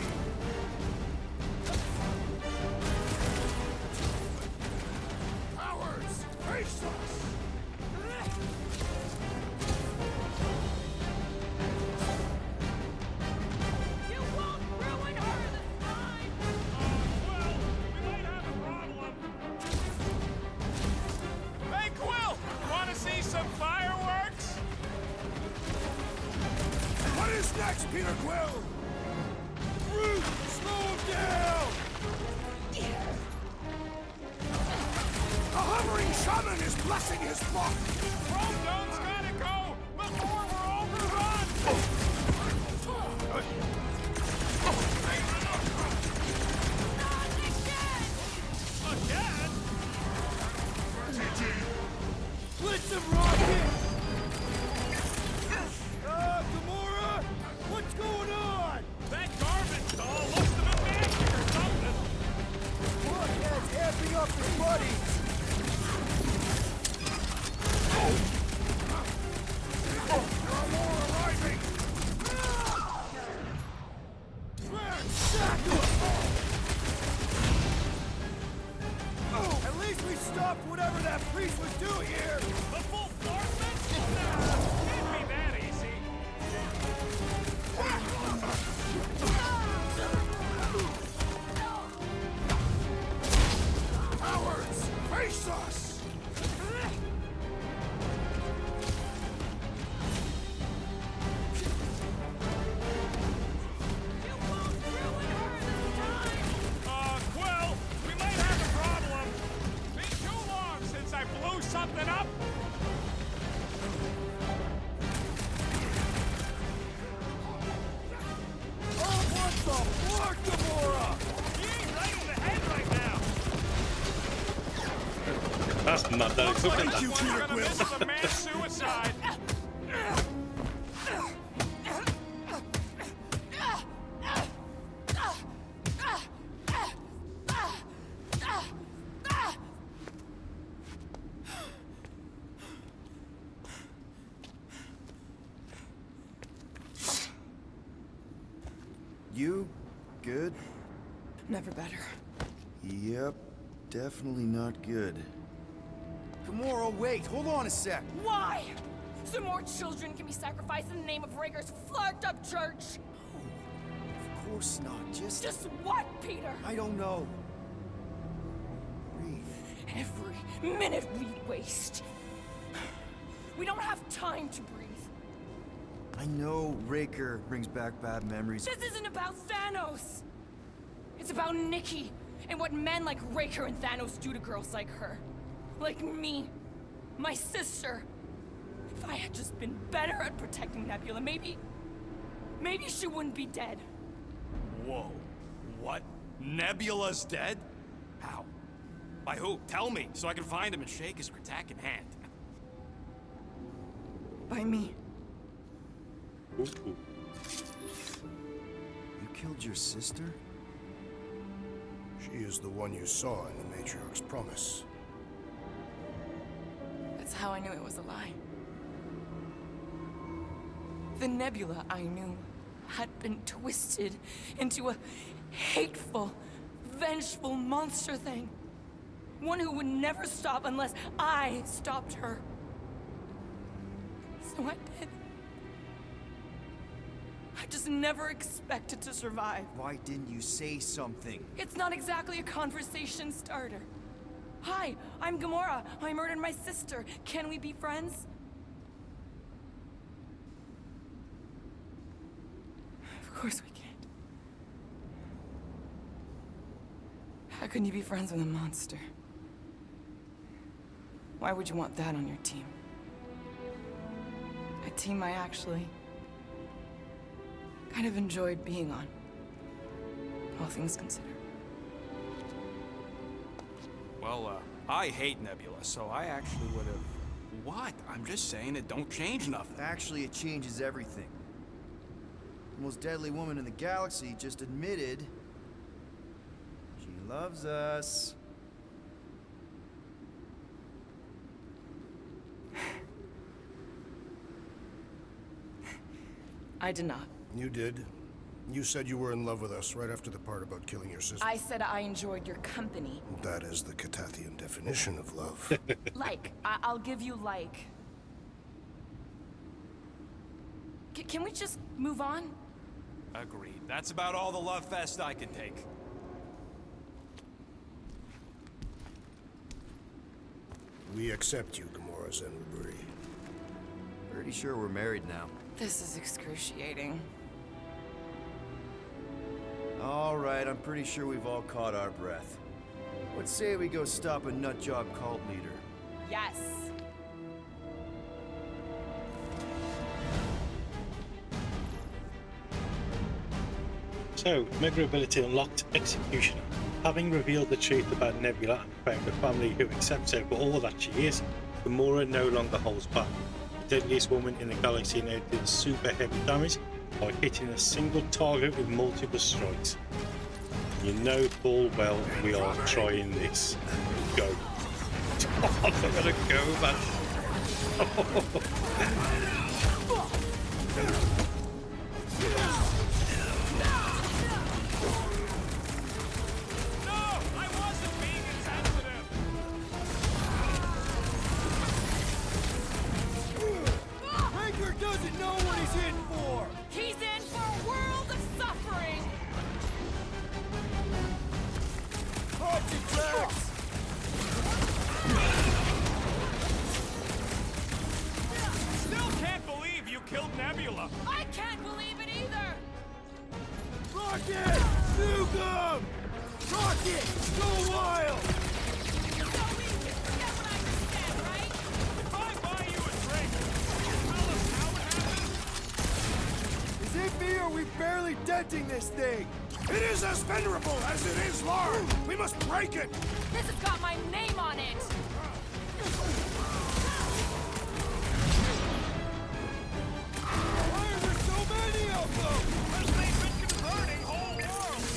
Cowards, face us! You won't ruin her this time! Well, we might have a problem. Hey, Quill! Want to see some fireworks? What is next, Peter Quill? Root, slow him down! A hovering shaman is blessing his flock! Romedone's gotta go before we're overrun! Again? Blitz him, Rocket! Gamora! What's going on? That garbage doll must have been magic or something! Bloodhead's amping up his buddies! There are more arriving! At least we stopped whatever that priest was doing here! The full force? Can't be that easy. Cowards, face us! Quill, we might have a problem. Been too long since I blew something up. Oh, what the fuck, Gamora? He ain't right in the head right now. That's mad. That look at Thank you, that. Peter Quill. This is a mass suicide. You good? Never better. Yep, definitely not good. Gamora, wait, hold on a sec. Why? So more children can be sacrificed in the name of Raker's flagged up church? Of course not, just... Just what, Peter? I don't know. Breathe. Every minute we waste. We don't have time to breathe. I know Raker brings back bad memories. This isn't about Thanos. It's about Nikki and what men like Raker and Thanos do to girls like her. Like me. My sister. If I had just been better at protecting Nebula, maybe she wouldn't be dead. Whoa. What? Nebula's dead? How? By who? Tell me, so I can find him and shake his Kratakan hand. By me. Ooh. You killed your sister? She is the one you saw in the Matriarch's promise. That's how I knew it was a lie. The Nebula I knew had been twisted into a hateful, vengeful monster thing. One who would never stop unless I stopped her. So I did. I just never expected to survive. Why didn't you say something? It's not exactly a conversation starter. Hi, I'm Gamora. I murdered my sister. Can we be friends? Of course we can't. How can you be friends with a monster? Why would you want that on your team? A team I actually kind of enjoyed being on, all things considered. Well, I hate Nebula, so I actually would have... What? I'm just saying it don't change nothing. Actually, it changes everything. The most deadly woman in the galaxy just admitted she loves us. I did not. You did. You said you were in love with us right after the part about killing your sister. I said I enjoyed your company. That is the Catathian definition of love. Like, I'll give you like. Can we just move on? Agreed. That's about all the love fest I can take. We accept you, Gamora Zenobri. Pretty sure we're married now. This is excruciating. All right, I'm pretty sure we've all caught our breath. What say we go stop a nutjob cult leader? Yes. So, Mega ability unlocked, Executioner. Having revealed the truth about Nebula and found a family who accepts her for all that she is, Gamora no longer holds back. The deadliest woman in the galaxy now deals super heavy damage by hitting a single target with multiple strikes. You know full well we are trying this. Go. I'm gonna go, man. Doesn't know what he's in for! He's in for a world of suffering! Halt your tracks! Still can't believe you killed Nebula. I can't believe it either! Rocket! Nuke him! Rocket! Go wild! If I buy you a drink, will you tell us how it happened? Is it me or are we barely denting this thing? It is as venerable as it is large! We must break it! This has got my name on it! Why are there so many of them? Because they've been converting whole worlds.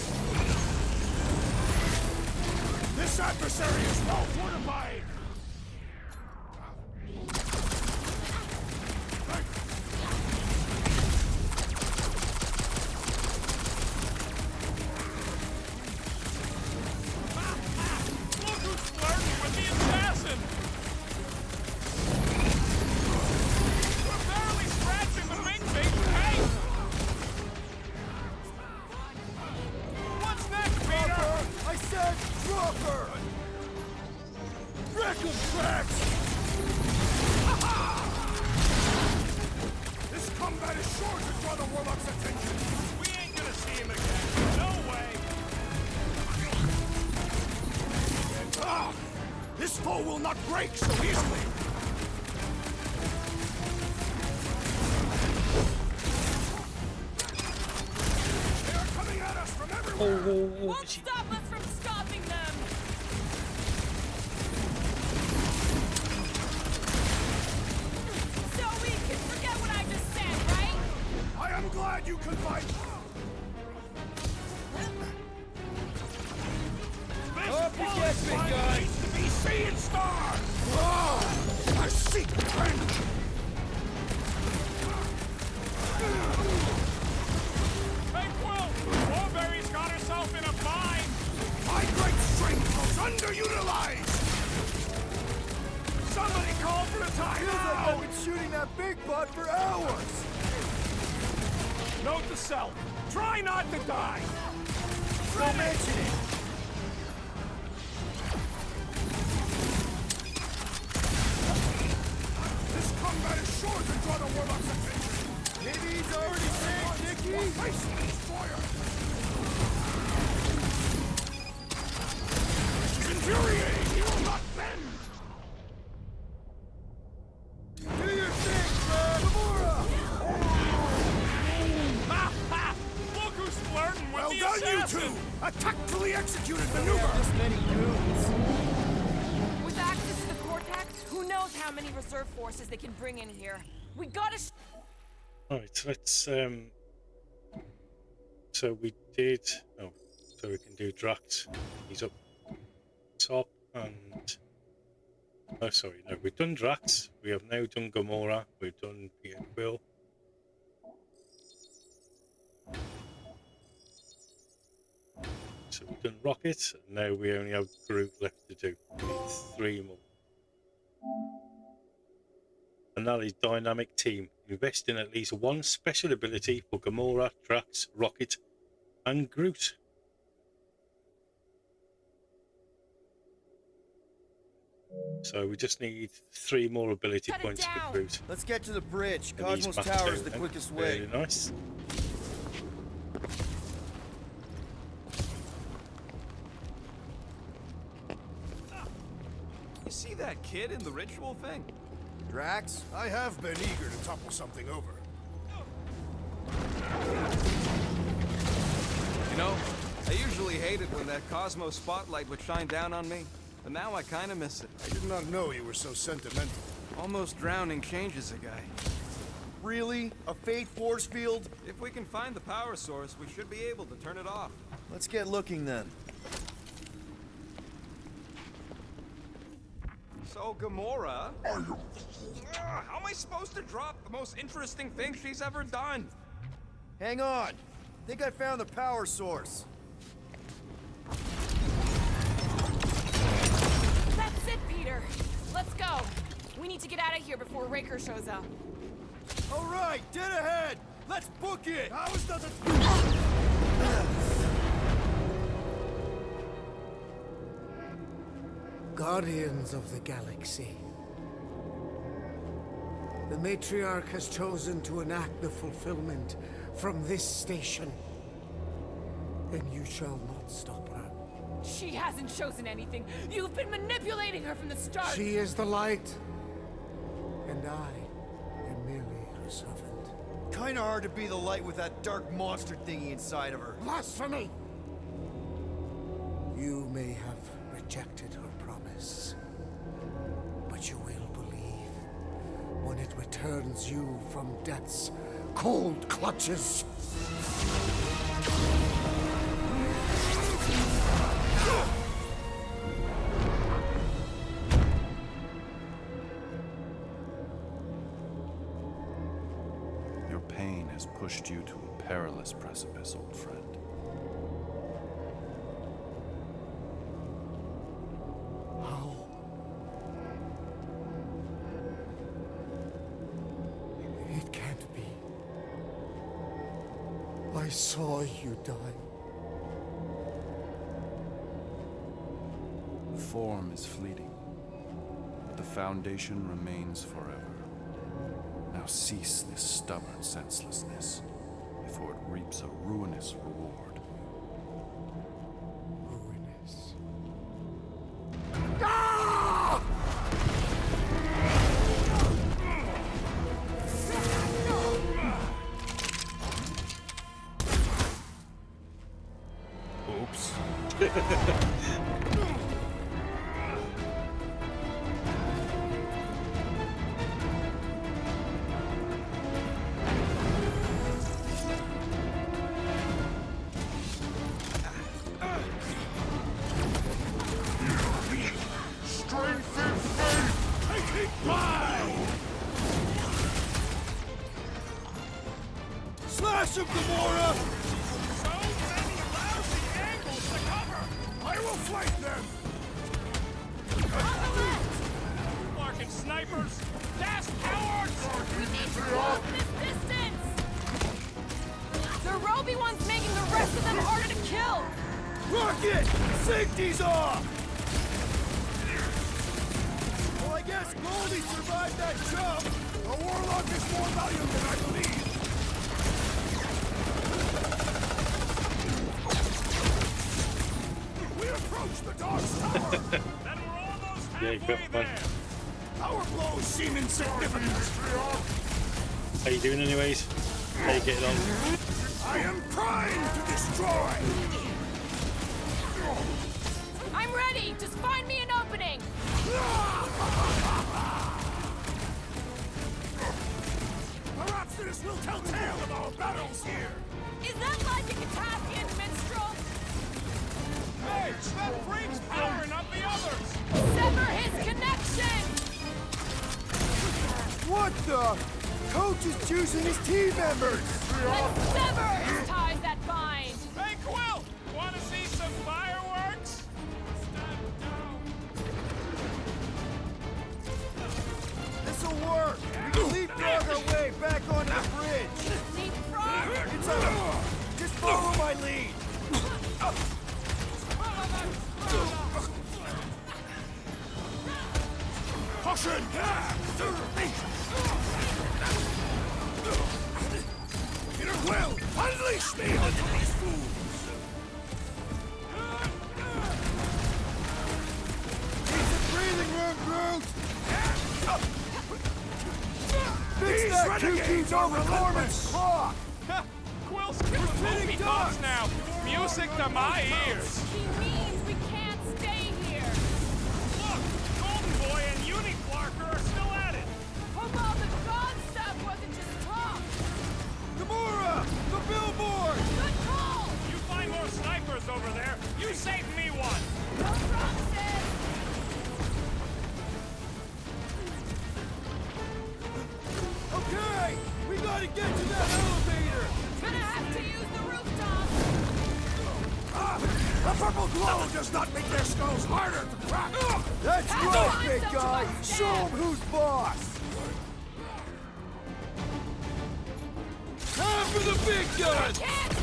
This adversary is well fortified! Look who's flirting with the assassin. We're barely scratching the big cape. What's next, Peter? I said drop her! Wreck 'em, Drax! This combat is sure to draw the Warlock's attention! We ain't gonna see him again. No way. Ah! This foe will not break so easily! They are coming at us from everywhere! Won't stop us from stopping them! So we can forget what I just said, right? I am glad you can fight! Up you get, big guy! To be seeing stars! Oh, I seek revenge! Hey, Quill! Warberry's got herself in a bind. My great strength was underutilized! Somebody call for a Feels like timeout! I've been shooting that big butt for hours! Note to self. Try not to die. Don't mention it! This combat is sure to draw the Warlock's attention! Maybe he's already saved Nikki? Face the destroyer! Infuriating! He will not bend! Do your thing, Brad! Gamora! Ha ha! Look who's flirting with Well the done, assassin. you two! A tactfully executed We maneuver! have this many goons. With access to the Cortex, who knows how many reserve forces they can bring in here. We gotta Alright, let's so we did so we can do Drax. He's up top and oh sorry, no, we've done Drax, we have now done Gamora, we've done Peter Quill. So we've done Rocket, and now we only have Groot left to do. We need 3 more. And that is Dynamic Team. Invest in at least 1 special ability for Gamora, Drax, Rocket, and Groot. So we just need 3 more ability points for Groot. Let's get to the bridge. And he's Cosmos maxed Tower out is the then. quickest way. Very nice. You see that kid in the ritual thing? Drax, I have been eager to topple something over. You know, I usually hated when that Cosmos spotlight would shine down on me, but now I kind of miss it. I did not know you were so sentimental. Almost drowning changes a guy. Really? A fate force field? If we can find the power source, we should be able to turn it off. Let's get looking then. So, Gamora... how am I supposed to drop the most interesting thing she's ever done? Hang on. Think I found the power source. That's it, Peter. Let's go. We need to get out of here before Raker shows up. All right, dead ahead. Let's book it. How is that? Guardians of the Galaxy. The Matriarch has chosen to enact the fulfillment from this station. And you shall not stop her. She hasn't chosen anything. You've been manipulating her from the start. She is the light. And I am merely her servant. Kinda hard to be the light with that dark monster thingy inside of her. Blasphemy! You may have rejected her promise, but you will believe when it returns you from death's cold clutches. Your pain has pushed you to a perilous precipice, old friend. How? It can't be. I saw you die. Form is fleeting, but the foundation remains forever. Now cease this stubborn senselessness, before it reaps a ruinous reward. Ruinous. Oops. Strength and faith! Take it mine! Slash him, Gamora! So many lousy angles to cover! I will flank them! On the left! Larkin snipers! Fast cowards! We need to close this distance! The Roby one's making the rest of them harder to kill! Rocket! Sink these off! Well, I guess Goldie survived that jump! The Warlock is more valuable than I believe! We approach the Dark's Tower! Then we're almost Yeah, halfway got there! one. Our blows seem insignificant! How you doing anyways? How you getting on? I am primed to destroy! I'm ready! Just find me an opening! Perhaps this will tell tale of our battles here! Is that like a Katafian minstrel? Hey, that freak's powering up the others! Sever his connection! What the? Coach is juicing his team members! Let's sever his ties that bind! Hey, Quill! Wanna see some fire? Just follow my lead! Caution! Peter Quill, unleash me onto these fools! Need some breathing room, Groot! Fix These that renegades cuckoo's are overperformance clock! Quill's killing movie bugs now. Music to my ears. He means we can't stay here. Look, Golden Boy and Uni-Clarker are still at it. How about the God stuff wasn't just talk? Gamora! The billboard! Good call! You find more snipers over there. You save me one. No promises! Okay! We gotta get to that elevator! Gonna have to use the rooftop! The purple glow does not make their skulls harder to crack! That's right, big guy! Show 'em who's boss! Time for the big gun! Can't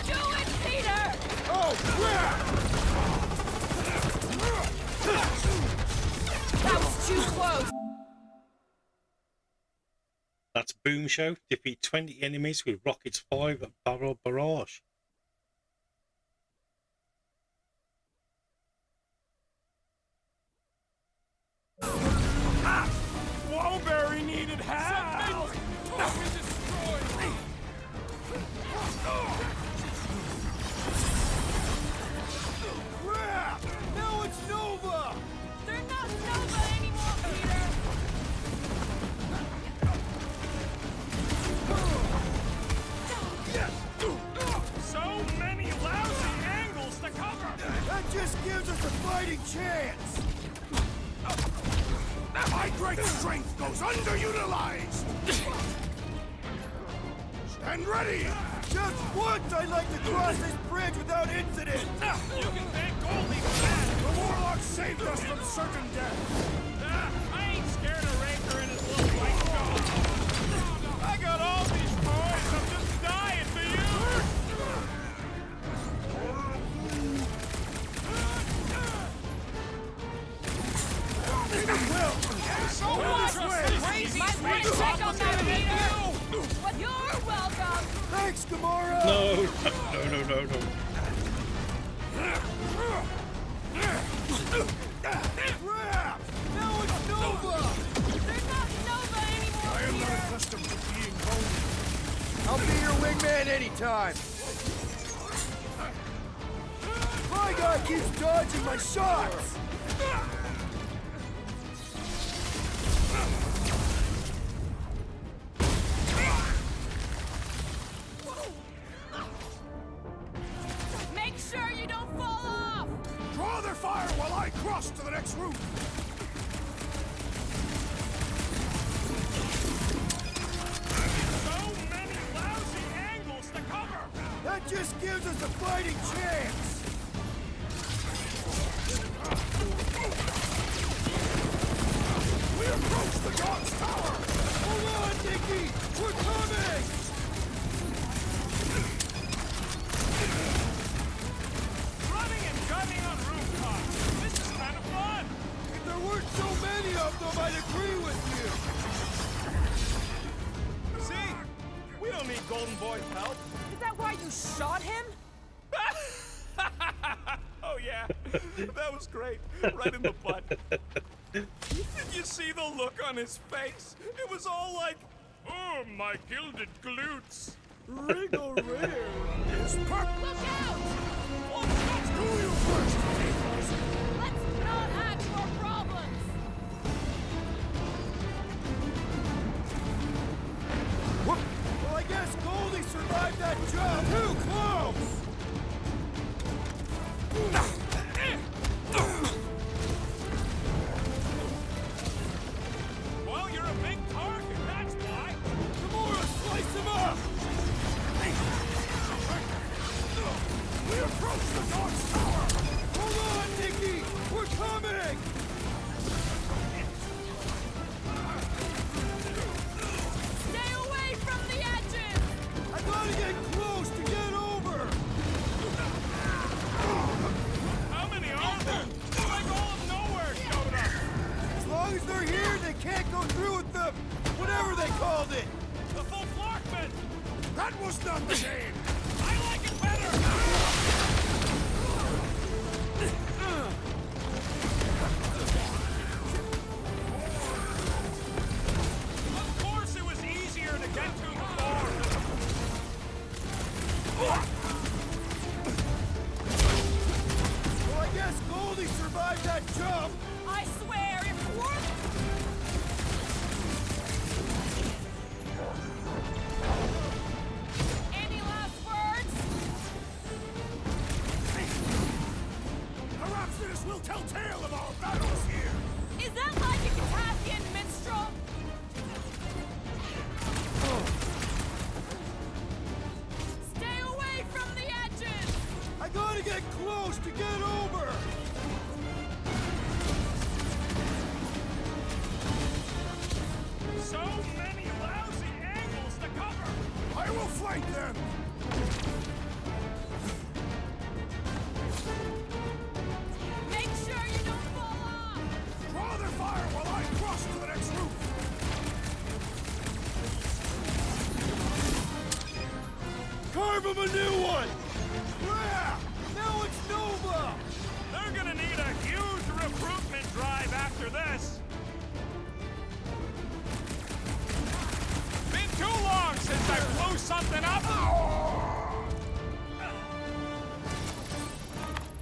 do it, Peter! Oh, crap! That was too close! That's Boom Show. Defeat 20 enemies with Rocket's 5 barrel barrage. Woberry needed help. Crap! Now it's Nova! They're not Nova anymore, Peter! So many lousy angles to cover. That just gives us a fighting chance! My great strength goes underutilized! Stand ready! Just once I'd like to cross this bridge without incident! You can thank Goldie for that. The Warlock saved us from certain death! I ain't scared of Raker and his little white dog. I got all these toys. I'm just dying for you. So what? Crazy might want to check on that, Peter! But you're welcome! Thanks, Gamora! No. Crap! Now it's Nova! They're not Nova anymore, I am not Peter! accustomed to being golden. I'll be your wingman anytime! My guy keeps dodging my shots! Make sure you don't fall off! Draw their fire while I cross to the next room! So many lousy angles to cover. That just gives us a fighting chance! We approach the God's Tower! Hold on, Nikki! We're coming! Running and gunning on rooftops. This is kind of fun. If there weren't so many of them, I'd agree with you! See? We don't need Golden Boy's help. Is that why you shot him? Oh yeah, that was great. Right in the butt. Did you see the look on his face? It was all like, oh, my gilded glutes. Wriggle rear is Look out! Let's do you first! Let's not add to our problems! Well, I guess Goldie survived that jump! Too close! Well, you're a big target, that's why. Gamora, slice him up! We approach the God's Tower! Hold on, Nikki! We're coming! Stay away from the edges! I gotta get close! Unchained! I like it better! Of course it was easier to get to before! Well, I guess Goldie survived that jump! I swear, if we're... Any last words? Perhaps this will tell tale of our battles here! Is that like a Catassian minstrel? Stay away from the edges! I gotta get close to get over! So many lousy angles to cover! I will flank them! Make sure you don't fall off! Draw their fire while I cross to the next roof! Carve him a new one! Yeah! Now it's Nova! They're gonna need a huge recruitment drive after this! Been too long since I blew something up!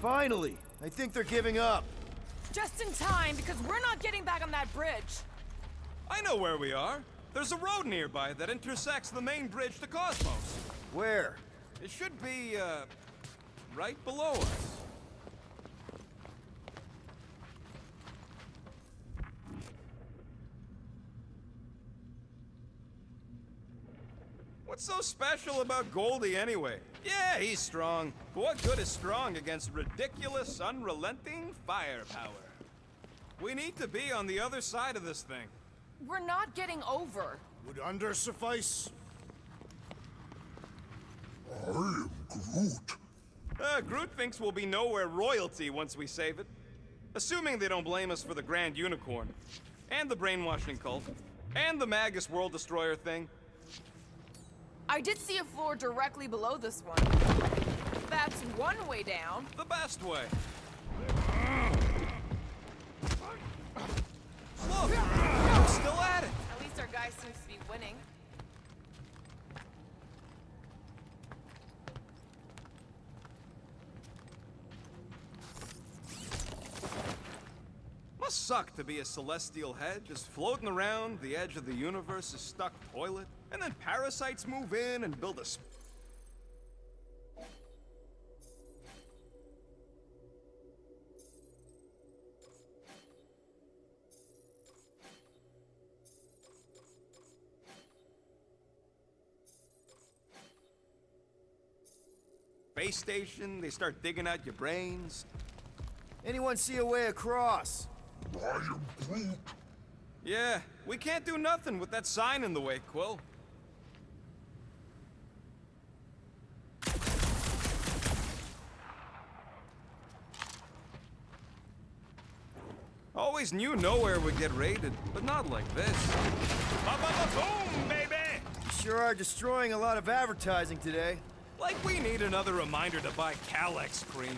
Finally! I think they're giving up. Just in time, because we're not getting back on that bridge. I know where we are. There's a road nearby that intersects the main bridge to Cosmos. Where? It should be, right below us. What's so special about Goldie anyway? Yeah, he's strong. But what good is strong against ridiculous, unrelenting firepower? We need to be on the other side of this thing. We're not getting over. Would under suffice? I am Groot. Groot thinks we'll be nowhere royalty once we save it. Assuming they don't blame us for the Grand Unicorn, and the brainwashing cult, and the Magus World Destroyer thing. I did see a floor directly below this one. That's one way down. The best way. Look! We're still at it! At least our guy seems to be winning. Must suck to be a celestial head, just floating around the edge of the universe's stuck toilet, and then parasites move in and build a space station, they start digging out your brains. Anyone see a way across? I am Groot. Yeah, we can't do nothing with that sign in the way, Quill. Always knew nowhere would get raided, but not like this. Ba-ba-ba-boom, baby! You sure are destroying a lot of advertising today. Like we need another reminder to buy Calyx cream.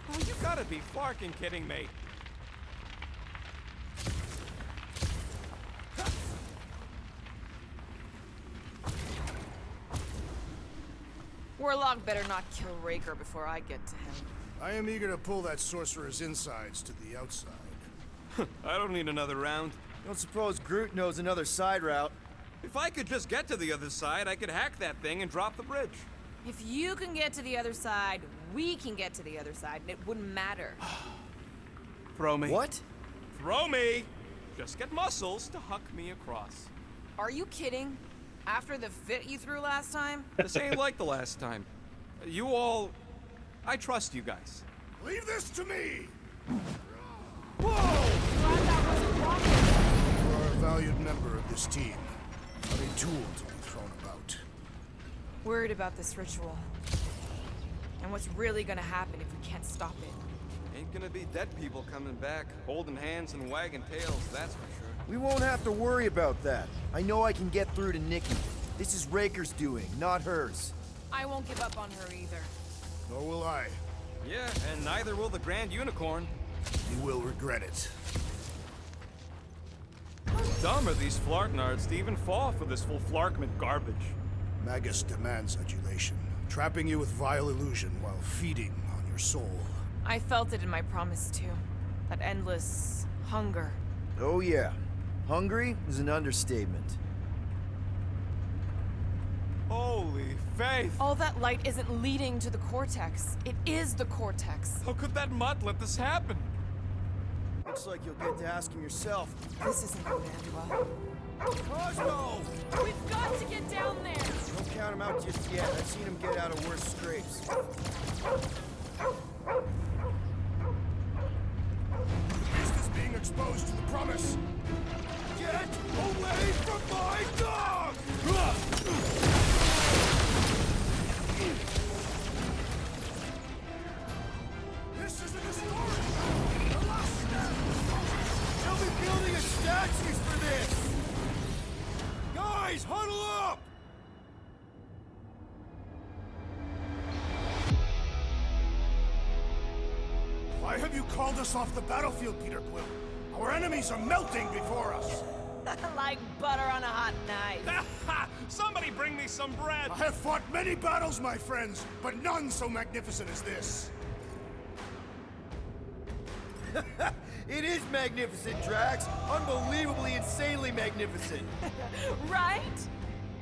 Oh, you gotta be fucking kidding me. Warlock better not kill Raker before I get to him. I am eager to pull that sorcerer's insides to the outside. I don't need another round. Don't suppose Groot knows another side route. If I could just get to the other side, I could hack that thing and drop the bridge. If you can get to the other side, we can get to the other side, and it wouldn't matter. Throw me. What? Throw me! Just get muscles to huck me across. Are you kidding? After the fit you threw last time? This ain't like the last time. You all... I trust you guys. Leave this to me! Whoa! You are a valued member of this team, not a tool to be thrown about. Worried about this ritual. And what's really gonna happen if we can't stop it. Ain't gonna be dead people coming back, holding hands and wagging tails, that's for sure. We won't have to worry about that. I know I can get through to Nikki. This is Raker's doing, not hers. I won't give up on her either. Nor will I. Yeah, and neither will the Grand Unicorn. You will regret it. How dumb are these Flarknards to even fall for this full Flarkment garbage? Magus demands adulation, trapping you with vile illusion while feeding on your soul. I felt it in my promise too. That endless hunger. Oh yeah. Hungry is an understatement. Holy faith! All that light isn't leading to the Cortex. It is the Cortex. How could that mutt let this happen? Looks like you'll get to ask him yourself. This isn't good, Angela. Cosmo! We've got to get down there! Don't count him out just yet. I've seen him get out of worse scrapes. Beast is being exposed to the promise. Get away from my dog! This is a historic! The last stand! They'll be building a statues for this! Guys, huddle up! Why have you called us off the battlefield, Peter Quill? Our enemies are melting before us! Like butter on a hot knife. Somebody bring me some bread! I have fought many battles, my friends, but none so magnificent as this. It is magnificent, Drax. Unbelievably, insanely magnificent. Right?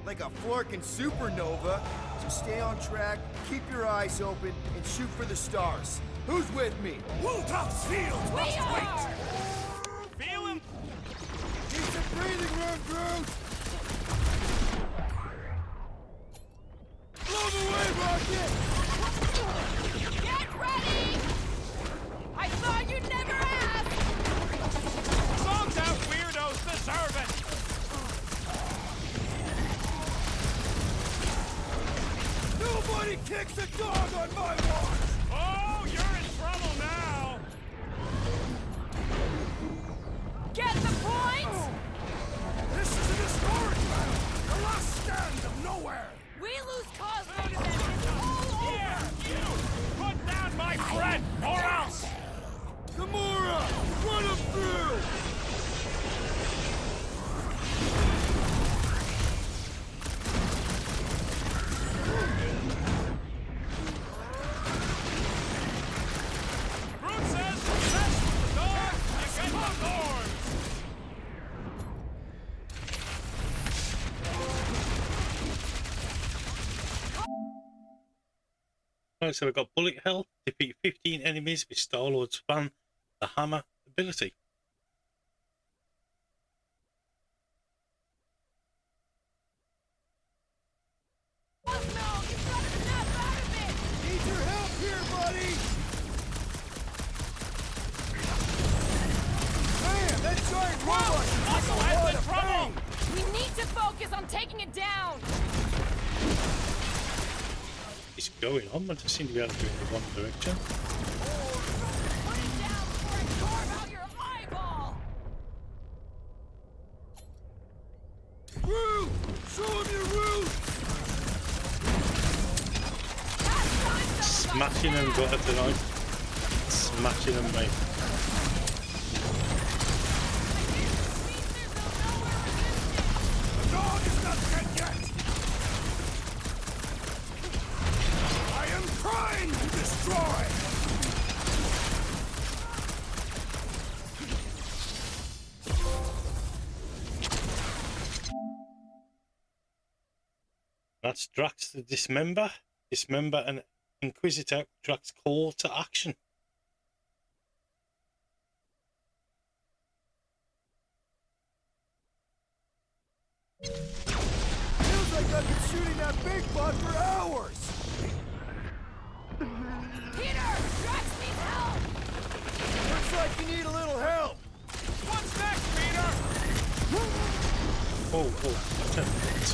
Like a Flarkin supernova. So stay on track, keep your eyes open, and shoot for the stars. Who's with me? Wultop's fields must wait! Feel him? Need some breathing room, Groot! Blow the way, Rocket! Get ready! I thought you'd never ask! Zonked out weirdos deserve it! Nobody kicks a dog on my watch! Oh, you're in trouble now! Get the point? This is an historic battle! The last stand of nowhere! We lose Cosmo to them, it's all over! Yeah, you! Put down my friend, or else! Gamora! Run him through! Groot says, mess with the dog, you get the thorns! Right, so we've got Bullet Hell, defeat 15 enemies with Star-Lord's fan, the Hammer ability. Cosmo, you've got to snap out of it! Need your help here, buddy! Man, that giant robot is like a lot of pain! We need to focus on taking it down! What's going on? I just seem to be able to go in the one direction. Put it down before I carve out your eyeball! Groot! Show him your roots! Smashing them got it tonight. Smashing them, mate. The dog is not dead yet! I am trying to destroy! That's Drax the Dismember. Dismember and Inquisitor. Drax call to action. Feels like I've been shooting that big bot for hours! Peter! Drax needs help! Looks like you need a little help! What's next, Peter? Oh, 10 minutes.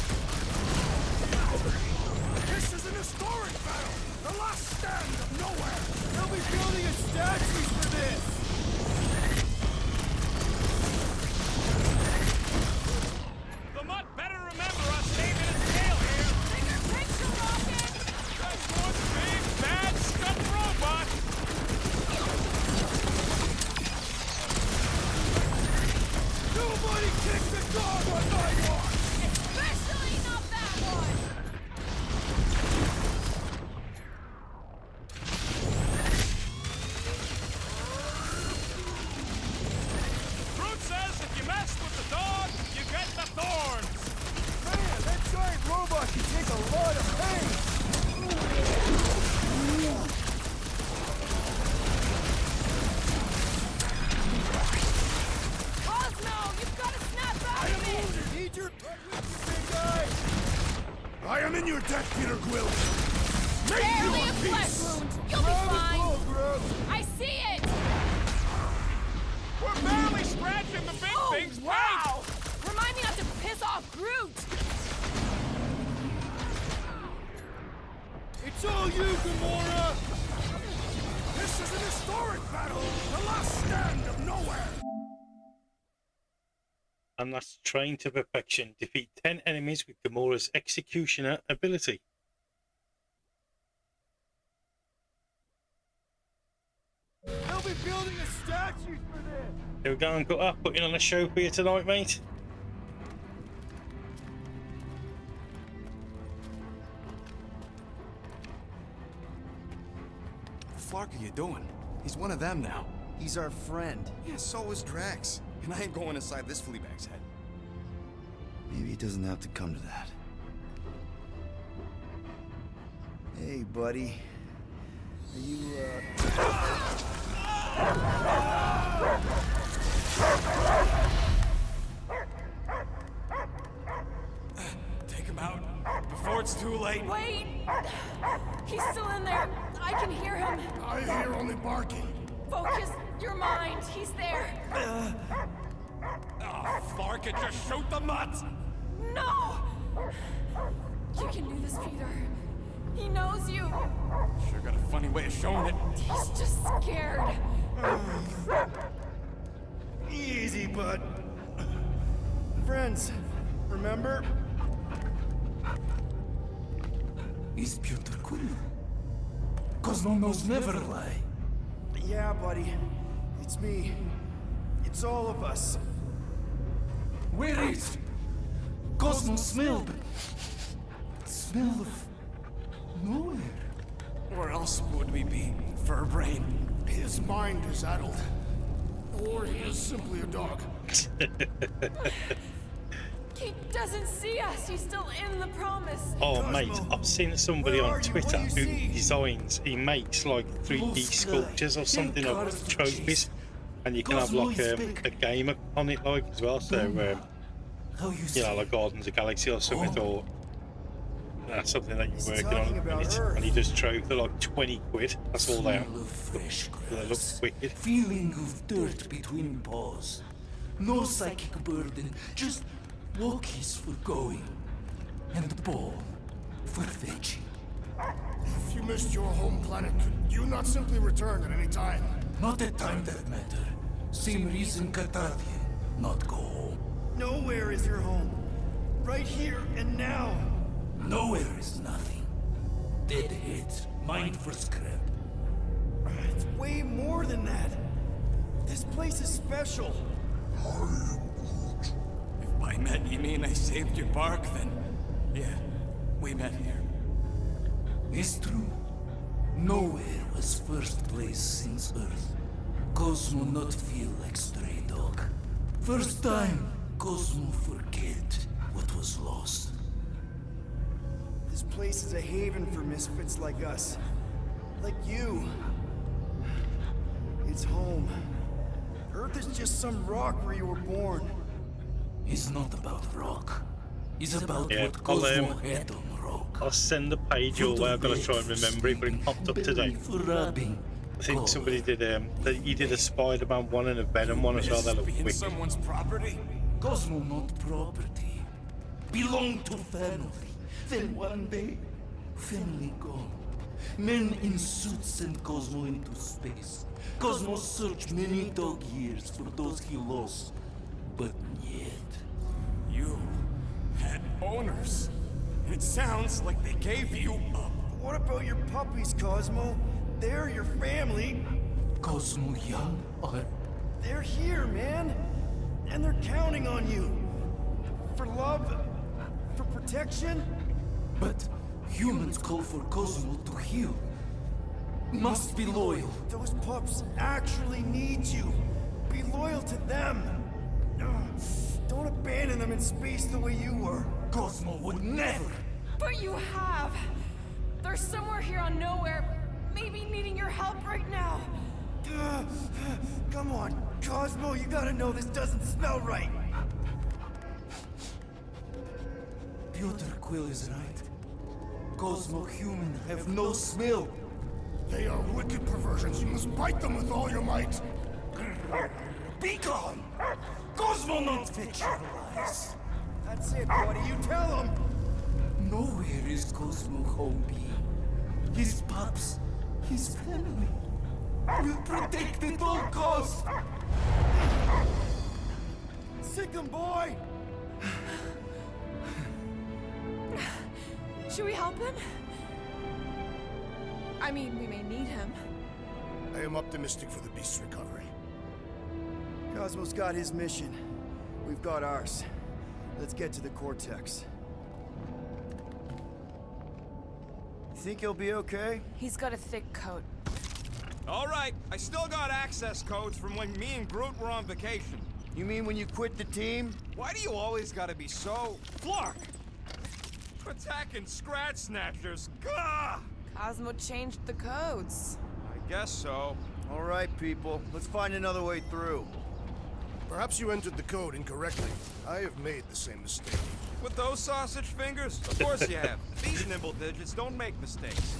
that, Peter Quill! Barely a flesh wound. You'll be fine. I see it. We're barely scratching the big things. Wow! Remind me not to piss off Groot. It's all you, Gamora! This is an historic battle! The last stand of nowhere! And that's trained to perfection. Defeat 10 enemies with Gamora's Executioner ability. They'll be building a statue for this. Here we go, and got up, putting on a show for you tonight, mate. What the fuck are you doing? He's one of them now. He's our friend. Yeah, so is Drax. And I ain't going inside this fleabag's head. Maybe it doesn't have to come to that. Hey, buddy. Are you, Take him out before it's too late. Wait! He's still in there. I can hear him. I hear only barking. Focus your mind. He's there. Oh, Clark, it just shoot the nuts! No! You can do this, Peter. He knows you. Sure got a funny way of showing it. He's just scared. Easy, bud. Friends, remember? Is Peter Quill? Cosmo knows never lie. Yeah, buddy. It's me. It's all of us. Where is Cosmo smelled? Smell of nowhere. Where else would we be, Furbrain? His mind is addled. Or he is simply a dog. He doesn't see us. He's still in the promise. Oh, mate, I've seen somebody on Twitter who designs, he makes like 3D sculptures or something of trophies, and you can have like a game on it, like as well. So, you know, like Guardians of the Galaxy or something, or something that you're working on, and he does trophies. They're like 20 quid. That's all they are. They look wicked. Feeling of dirt between paws. No psychic burden, just walkies for going, and the ball for fetching. If you missed your home planet, could you not simply return at any time? Not at time that matter. Same reason Carthagia not go home. Nowhere is your home. Right here and now. Nowhere is nothing. Dead heads, mind for scrap. It's way more than that. This place is special. If by met you mean I saved your bark, then yeah, we met here. It's true. Nowhere was first place since Earth. Cosmo not feel like stray dog. First time, Cosmo forget what was lost. This place is a haven for misfits like us. Like you. It's home. Earth is just some rock where you were born. It's not about rock. It's about what Cosmo had on rock. I'll send the page your way. I've got to try and remember it, but it popped up today. I think somebody did. He did a Spider-Man one and a Venom one as well. That looked wicked. Someone's property? Cosmo not property. Belong to family. Then one day, family gone. Men in suits send Cosmo into space. Cosmo searched many dog years for those he lost, but yet. You had owners. It sounds like they gave you up. What about your puppies, Cosmo? They're your family. Cosmo young or... They're here, man. And they're counting on you. For love, for protection. But humans call for Cosmo to heal. Must be loyal. Those pups actually need you. Be loyal to them. Don't abandon them in space the way you were. Cosmo would never. But you have. They're somewhere here on Nowhere, maybe needing your help right now. Come on, Cosmo, you gotta know this doesn't smell right. Peter Quill is right. Cosmo-human have no smell. They are wicked perversions. You must bite them with all your might. Be gone! Cosmo not fetch your lies. That's it, buddy. You tell him. Nowhere is Cosmo home be. His pups, his family, will protect at all costs. Sick him, boy. Should we help him? I mean, we may need him. I am optimistic for the beast's recovery. Cosmo's got his mission. We've got ours. Let's get to the Cortex. You think he'll be okay? He's got a thick coat. All right, I still got access codes from when me and Groot were on vacation. You mean when you quit the team? Why do you always gotta be so... Flark! Attacking Scratch Snatchers, gah! Cosmo changed the codes. I guess so. All right, people. Let's find another way through. Perhaps you entered the code incorrectly. I have made the same mistake. With those sausage fingers? Of course you have. These nimble digits don't make mistakes.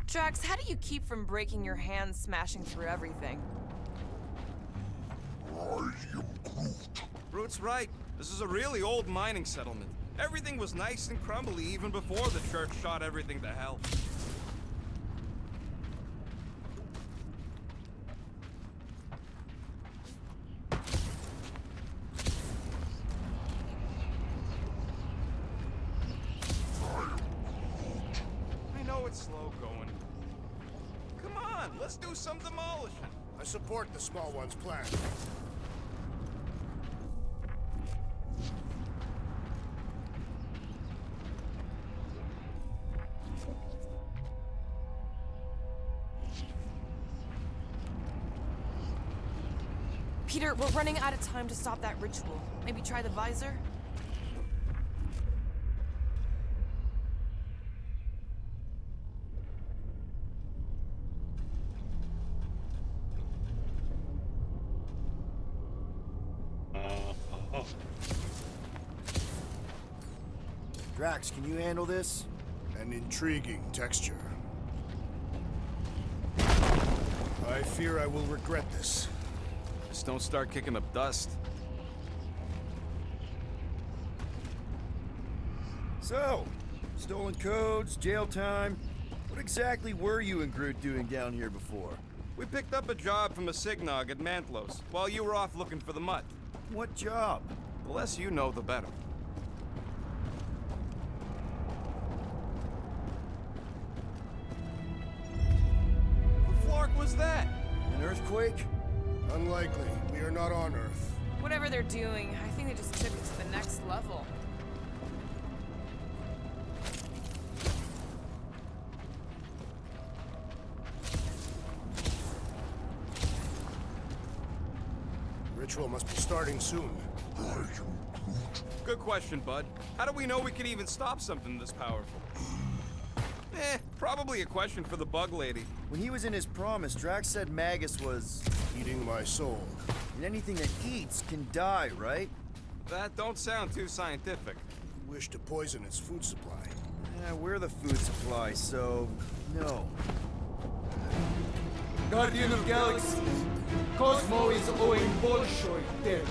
Drax, how do you keep from breaking your hands smashing through everything? Groot's right. This is a really old mining settlement. Everything was nice and crumbly even before the church shot everything to hell. I know it's slow going. Come on, let's do some demolishing. I support the small one's plan. Peter, we're running out of time to stop that ritual. Maybe try the visor? Drax, can you handle this? An intriguing texture. I fear I will regret this. Just don't start kicking up dust. So, stolen codes, jail time. What exactly were you and Groot doing down here before? We picked up a job from a Signog at Mantlos, while you were off looking for the mutt. What job? The less you know, the better. What flark was that? An earthquake? Unlikely. We are not on Earth. Whatever they're doing, I think they just took it to the next level. Ritual must be starting soon. Good question, bud. How do we know we can even stop something this powerful? Probably a question for the bug lady. When he was in his promise, Drax said Magus was... eating my soul. And anything that eats can die, right? That don't sound too scientific. You wish to poison its food supply. Yeah, we're the food supply, so... no. Guardian of Galaxies, Cosmo is owing Bolshoi dead.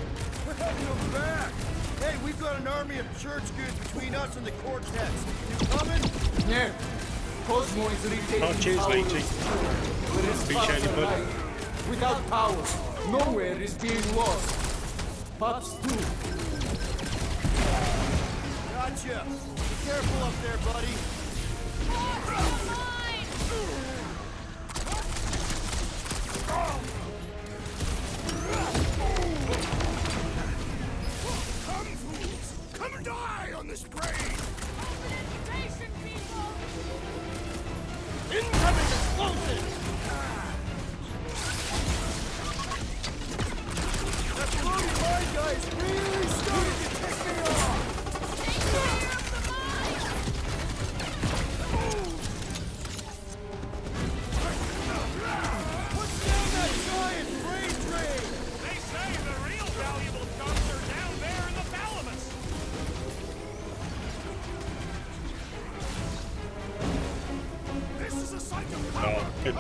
We're having him back! Hey, we've got an army of church goods between us and the Cortex. You coming? Yeah. Cosmo is retaining cheers, power matey. but his Appreciate it, bud. Without power, nowhere is being lost. Pups too. Gotcha! Be careful up there, buddy. Come, fools! Come and die on this parade! Incoming explosion! That floating mine guy's really starting to piss me off! Take care of the mine!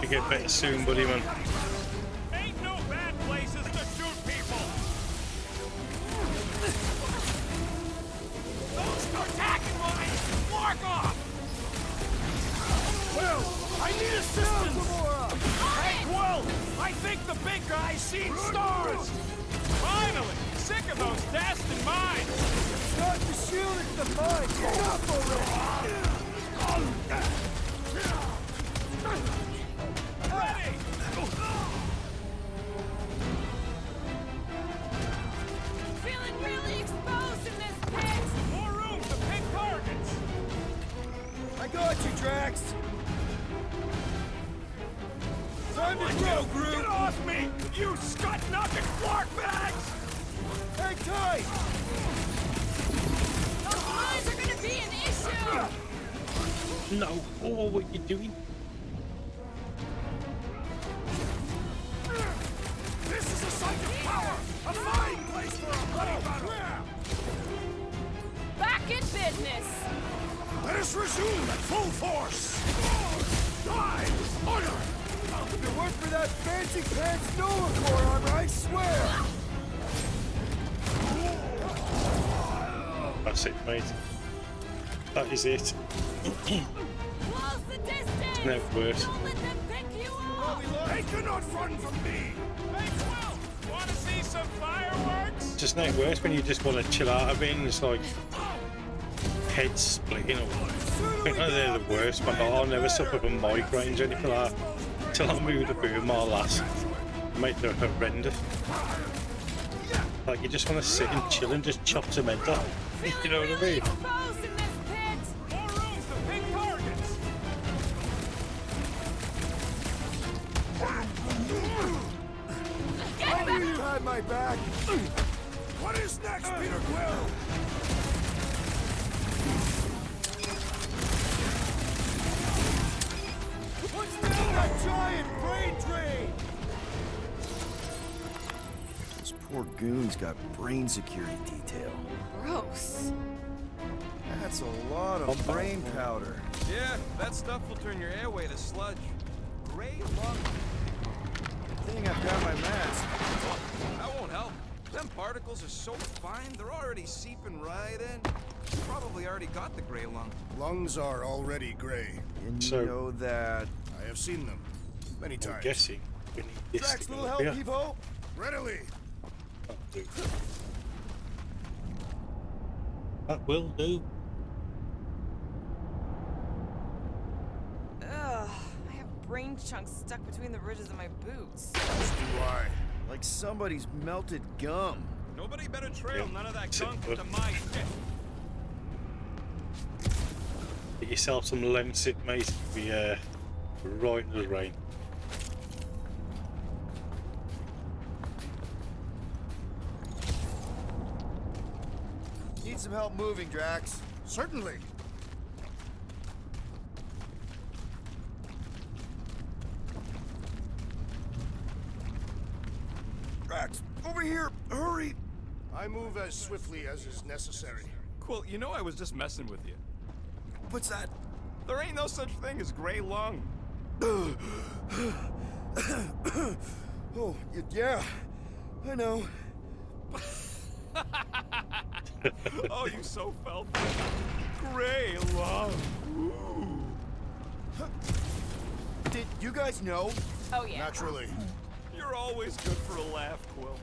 to get better soon, buddy, man. Ain't no bad places to shoot people. Don't start attacking mine. Mark off. Well, I need assistance. Hey, Quill, I think the big guy's seen stars. Finally, sick of those dasting mines. Start to shoot at the mine. Stop already. Ready. Feeling really exposed in this pit. More room to pick targets. I got you, Drax. Time to grow, Groot. Get off me, you scut-knocking flark bags! Hang tight. Those mines are gonna be an issue. No. Oh, what you doing? This is a site of power! A fine place for a bloody battle! Back in business. Let us resume at full force! Time! Order! If it weren't for that fancy pants Nova Corps armor, I swear. That's it, mate. That is it. Close the distance. No worse. Don't let them pick you up. They cannot run from me! Hey, Quill! Want to see some fireworks? Just no worse when you just want to chill out a bit and it's like heads splitting. I think they're the worst, but I'll never suffer from migraines or anything like that until I move the boom or last. Mate, they're horrendous. Like you just want to sit and chill and just chop cement off. You know what I mean? Exposed in this pit. More room to pick targets! I knew you had my back. What is next, Peter Quill? What's down that giant brain drain? This poor goon's got brain security detail. Gross. That's a lot of brain powder. Yeah, that stuff will turn your airway to sludge. Gray lung. Thing I've got my mask. That won't help. Them particles are so fine, they're already seeping right in. You probably already got the gray lung. Lungs are already gray. And So- you know that. I have seen them many I'm times. guessing we need this Drax, to little go help, here. Evo. Readily. That'll do. That will do. Ugh, I have brain chunks stuck between the ridges of my boots. As do I. Like somebody's melted gum. Nobody better trail Yeah. none of that Sit gunk put. into my pit. Get yourself some Lemsip, mate. Be right in the rain. Need some help moving, Drax. Certainly. Drax, over here, hurry! I move as swiftly as is necessary. Quill, you know I was just messing with you. What's that? There ain't no such thing as gray lung. Oh, yeah, I know. Oh, you so felt it. Gray lung. Ooh. Did you guys know? Oh yeah. Naturally. You're always good for a laugh, Quill.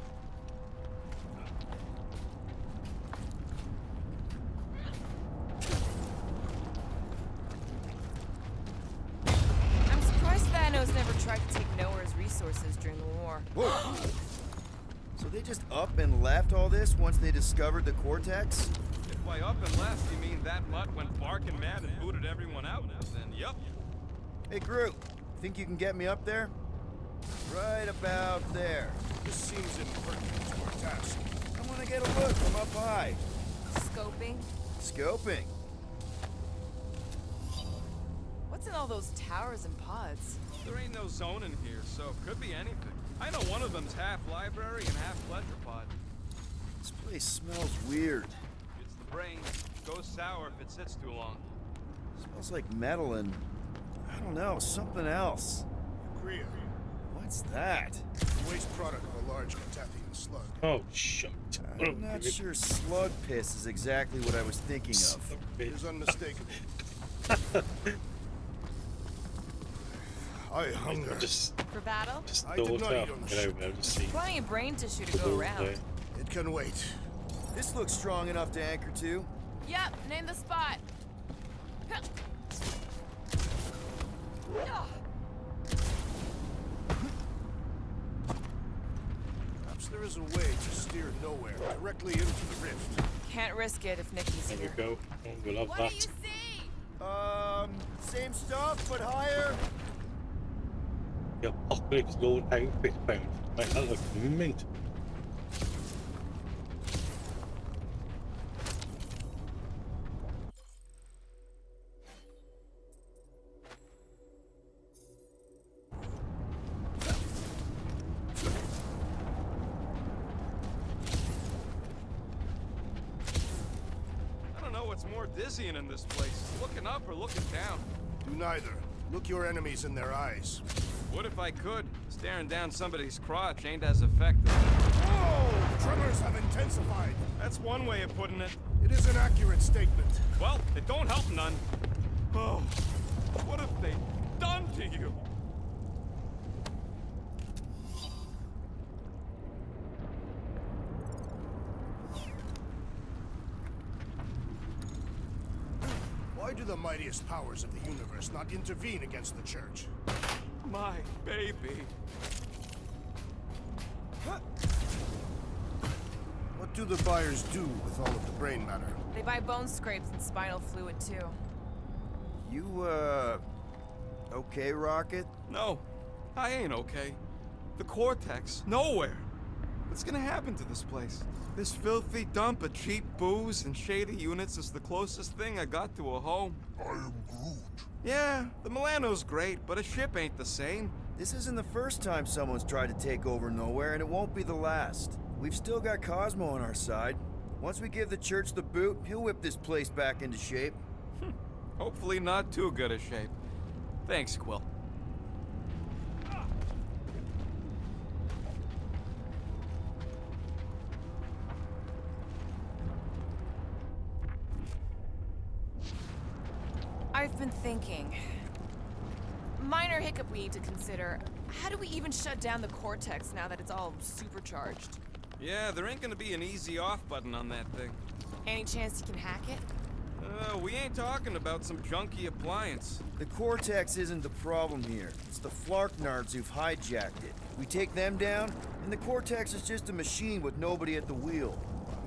I'm surprised Thanos never tried to take Nowhere's resources during the war. Whoa! So they just up and left all this once they discovered the Cortex? If by up and left you mean that mutt went barking mad and booted everyone out, then yup. Hey, Groot, think you can get me up there? Right about there. This seems impertinent to our task. I want to get a look from up high. Scoping? Scoping. What's in all those towers and pods? There ain't no zone in here, so it could be anything. I know one of them's half library and half pleasure pod. This place smells weird. It's the brain. Goes sour if it sits too long. Smells like metal and, I don't know, something else. Kriya. What's that? Waste product of a large Catathian slug. Oh, shit. I'm not sure slug piss is exactly what I was thinking of. It is unmistakable. I hunger. For battle? Just I did thought not out. eat on the Get ship. over there, just see. Plenty of brain tissue to go around. It can wait. This looks strong enough to anchor to. Yep, name the spot. Perhaps there is a way to steer nowhere, directly into the rift. Can't risk it if Nikki's There we here. go. Oh, we love What do you that. see? Same stuff, but higher. The Apocalypse Lord outfit found. Mate, that looks mint. I don't know what's more dizzying in this place, looking up or looking down. Do neither. Look your enemies in their eyes. What if I could? Staring down somebody's crotch ain't as effective. Whoa! Tremors have intensified. That's one way of putting it. It is an accurate statement. Well, it don't help none. Oh, what have they done to you? Why do the mightiest powers of the universe not intervene against the Church? My baby. What do the buyers do with all of the brain matter? They buy bone scrapes and spinal fluid too. You, okay, Rocket? No, I ain't okay. The Cortex, nowhere. What's gonna happen to this place? This filthy dump of cheap booze and shady units is the closest thing I got to a home. I am Groot. Yeah, the Milano's great, but a ship ain't the same. This isn't the first time someone's tried to take over Nowhere, and it won't be the last. We've still got Cosmo on our side. Once we give the Church the boot, he'll whip this place back into shape. Hopefully not too good a shape. Thanks, Quill. I've been thinking. Minor hiccup we need to consider. How do we even shut down the Cortex now that it's all supercharged? Yeah, there ain't gonna be an easy off button on that thing. Any chance you can hack it? We ain't talking about some junky appliance. The Cortex isn't the problem here. It's the Flarknards who've hijacked it. We take them down, and the Cortex is just a machine with nobody at the wheel.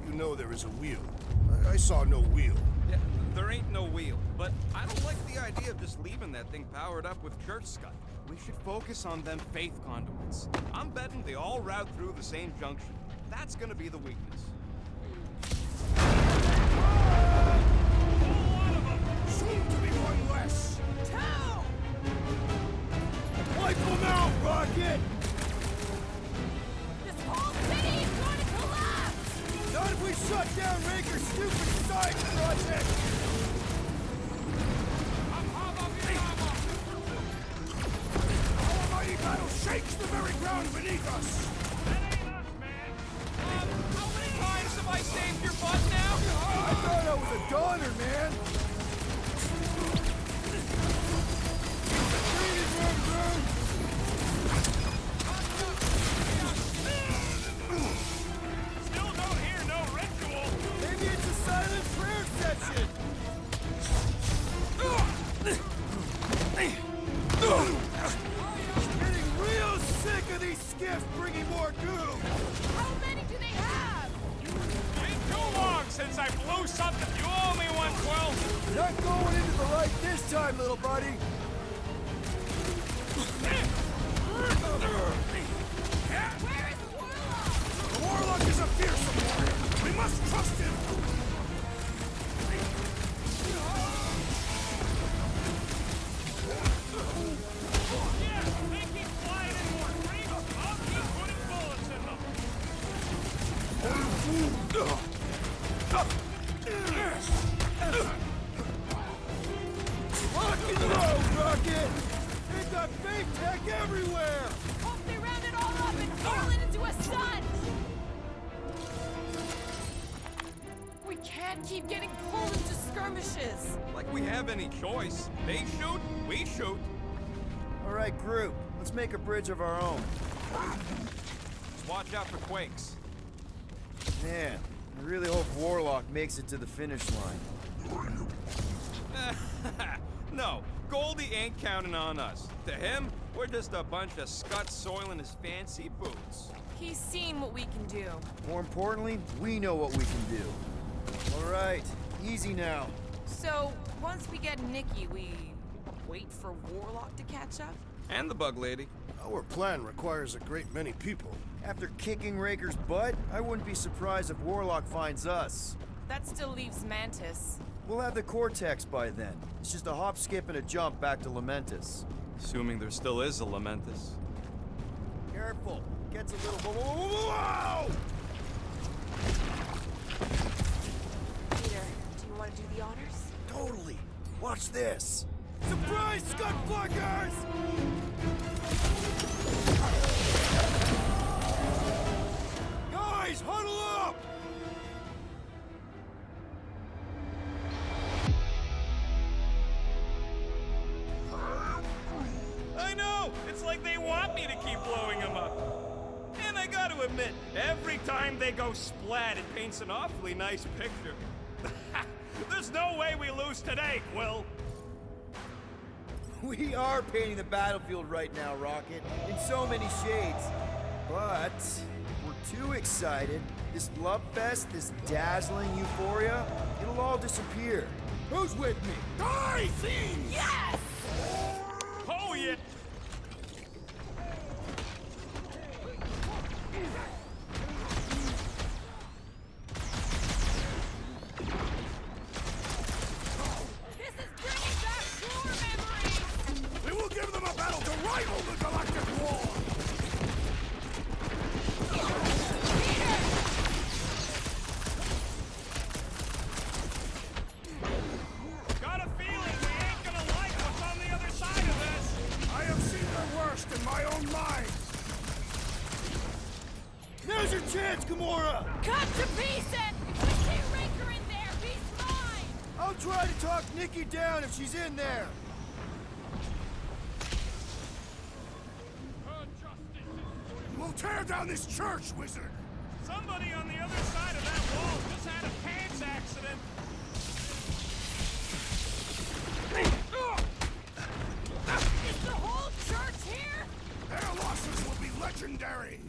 You know there is a wheel. I saw no wheel. Yeah, there ain't no wheel, but I don't like the idea of just leaving that thing powered up with church scud. We should focus on them faith conduits. I'm betting they all route through the same junction. That's gonna be the weakness. Soon to be one less. Two! Wipe them out, Rocket! This whole city is going to collapse! Not if we shut down Raker's stupid side project! Our mighty battle shakes the very ground beneath us. How many times have I saved your butt now? I thought I was a donor, man! Still don't hear no ritual. Maybe it's a silent prayer session! Getting real sick of these skiffs bringing more goo! How many do they have? Ain't too long since I blew something. You owe me one, Quill. Not going into the light this time, little buddy! Where is Warlock? The Warlock is a fearsome warrior. We must trust him. Yeah, they keep flying in more creeps. I'll keep putting bullets in them. Rock and roll, Rocket! Think got fake tech everywhere! Hope they round it all up and hurl it into a sun! We can't keep getting pulled into skirmishes! Like we have any choice. They shoot, we shoot. Alright, group. Let's make a bridge of our own. Just watch out for quakes. Man, I really hope Warlock makes it to the finish line. No, Goldie ain't counting on us. To him, we're just a bunch of scuts soiling his fancy boots. He's seen what we can do. More importantly, we know what we can do. Alright, easy now. So, once we get Nikki, we wait for Warlock to catch up? And the bug lady. Our plan requires a great many people. After kicking Raker's butt, I wouldn't be surprised if Warlock finds us. That still leaves Mantis. We'll have the Cortex by then. It's just a hop, skip, and a jump back to Lamentus. Assuming there still is a Lamentus. Careful. Gets a little... Whoa! Peter, do you want to do the honors? Totally. Watch this. Surprise, Scutfuckers! Guys, huddle up! I know! It's like they want me to keep blowing them up. And I gotta admit, every time they go splat, it paints an awfully nice picture. There's no way we lose today, Quill. We are painting the battlefield right now, Rocket, in so many shades. But we're too excited. This love fest, this dazzling euphoria, it'll all disappear. Who's with me? Die, fiends! Yes! Oh, yeah! This is bringing back war memories! We will give them a battle to rival the Galactic War! Got a feeling we ain't gonna like what's on the other side of this! I have seen the worst in my own mind! Now's your chance, Gamora! Cut to pieces! If we see Raker in there, he's mine! I'll try to talk Nikki down if she's in there. We'll tear down this church, wizard! Somebody on the other side of that wall just had a pants accident! Is the whole church here? Their losses will be legendary!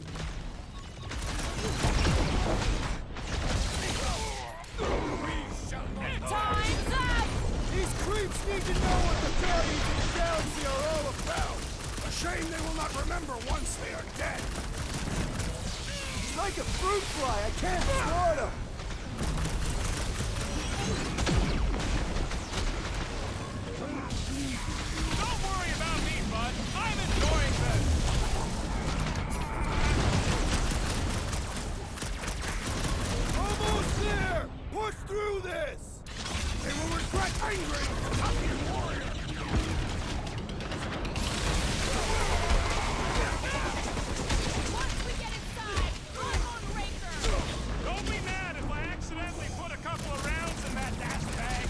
Time's up! These creeps need to know what the Guardians of the Galaxy are all about. A shame they will not remember once they are dead! It's like a fruit fly, I can't thwart him. Don't worry about me, bud. I'm enjoying this. Almost there! Push through this! They will regret angering the Taphian warrior! Once we get inside, I'm on Raker! Don't be mad if I accidentally put a couple of rounds in that dash bag.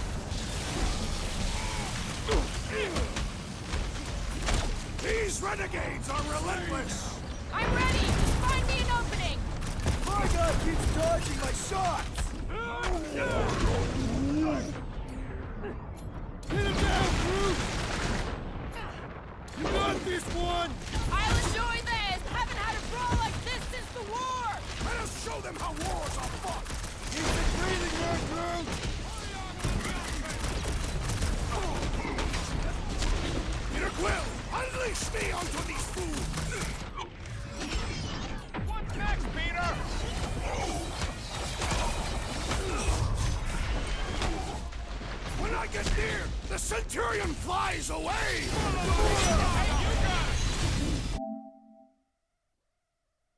These renegades are relentless! I'm ready! Find me an opening! My guy keeps dodging my shots! Hit him down, Groot! You got this one! I'll enjoy this! Haven't had a brawl like this since the war! Let us show them how wars are fought! Keep it breathing there, Groot! Peter Quill, unleash me onto these fools! What's next, Peter? When I get near, the Centurion flies away!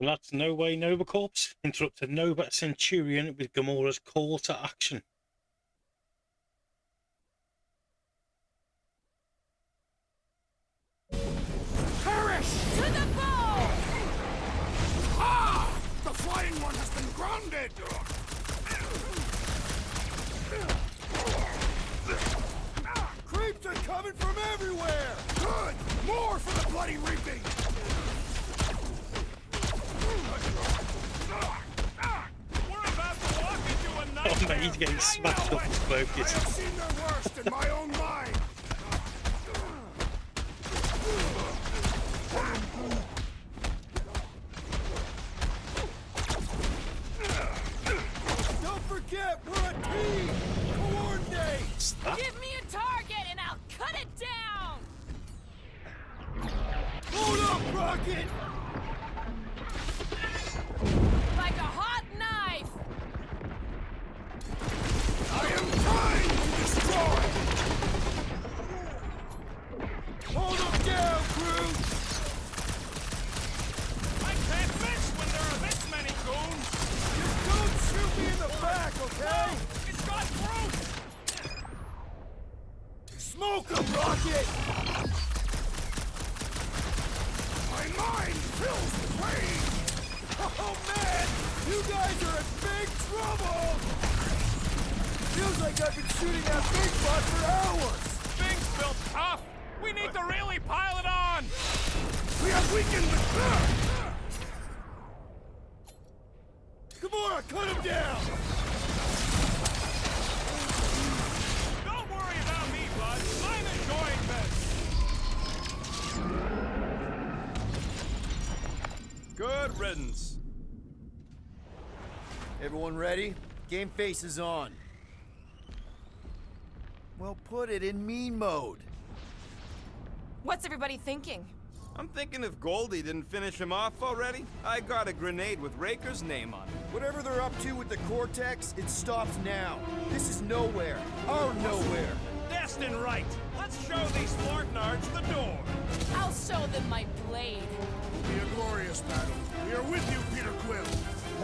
Well, that's No Way Nova Corps interrupted Nova Centurion with Gamora's call to action. surrounded! Creeps are coming from everywhere! Good! More for the bloody reaping! We're about to walk into a Oh nightmare. man, he's getting smacked off his I focus. have seen their worst in my own mind! Don't forget, we're a team! Coordinate! Give me a target and I'll cut it down! Hold up, Rocket! Like a hot knife! I am trying to destroy! Hold them down, crew! I can't miss when there are this many goons. Just don't shoot me in the back, okay? It's got fruit. Smoke them, Rocket! My mind fills with rage! Oh man! You guys are in big trouble! Feels like I've been shooting that big spot for hours! Things feel tough. We need to really pile it on. We have weakened the curve! Gamora, cut him down! Don't worry about me, bud. I'm enjoying this. Good riddance. Everyone ready? Game face is on. Well, put it in mean mode. What's everybody thinking? I'm thinking if Goldie didn't finish him off already, I got a grenade with Raker's name on it. Whatever they're up to with the Cortex, it stops now. This is nowhere. Our nowhere. Destin right. Let's show these Flortnards the door. I'll show them my blade. It'll be a glorious battle. We are with you, Peter Quill.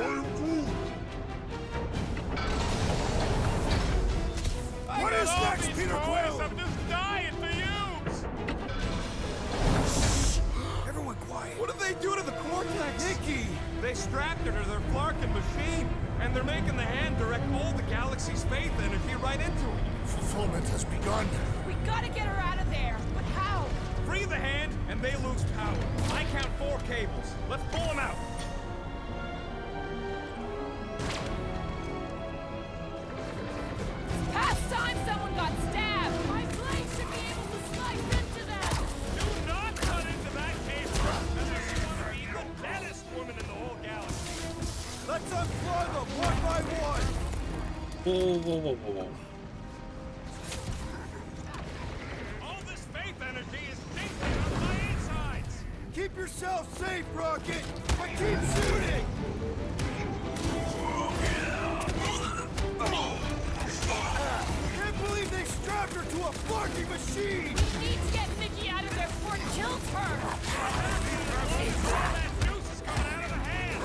I'm Groot. What is next, Peter Quill? I'm just dying to use. Everyone quiet. What did they do to the Cortex? Nikki! They strapped her to their Flarkin machine, and they're making the hand direct all the galaxy's faith energy right into it. Fulfillment has begun. We gotta get her out of there. But how? Free the hand, and they lose power. I count 4 cables. Let's pull them out. Past time someone got stabbed. My blade should be able to slice into them. Do not cut into that cable unless you want to be the deadest woman in the whole galaxy. Let's unplug them one by one! Whoa, whoa, whoa, whoa, whoa. All this faith energy is dinking up my insides. Keep yourself safe, Rocket! But keep shooting! Can't believe they strapped her to a fucking machine! We need to get Nikki out of there before it kills her. That juice is coming out of the hand.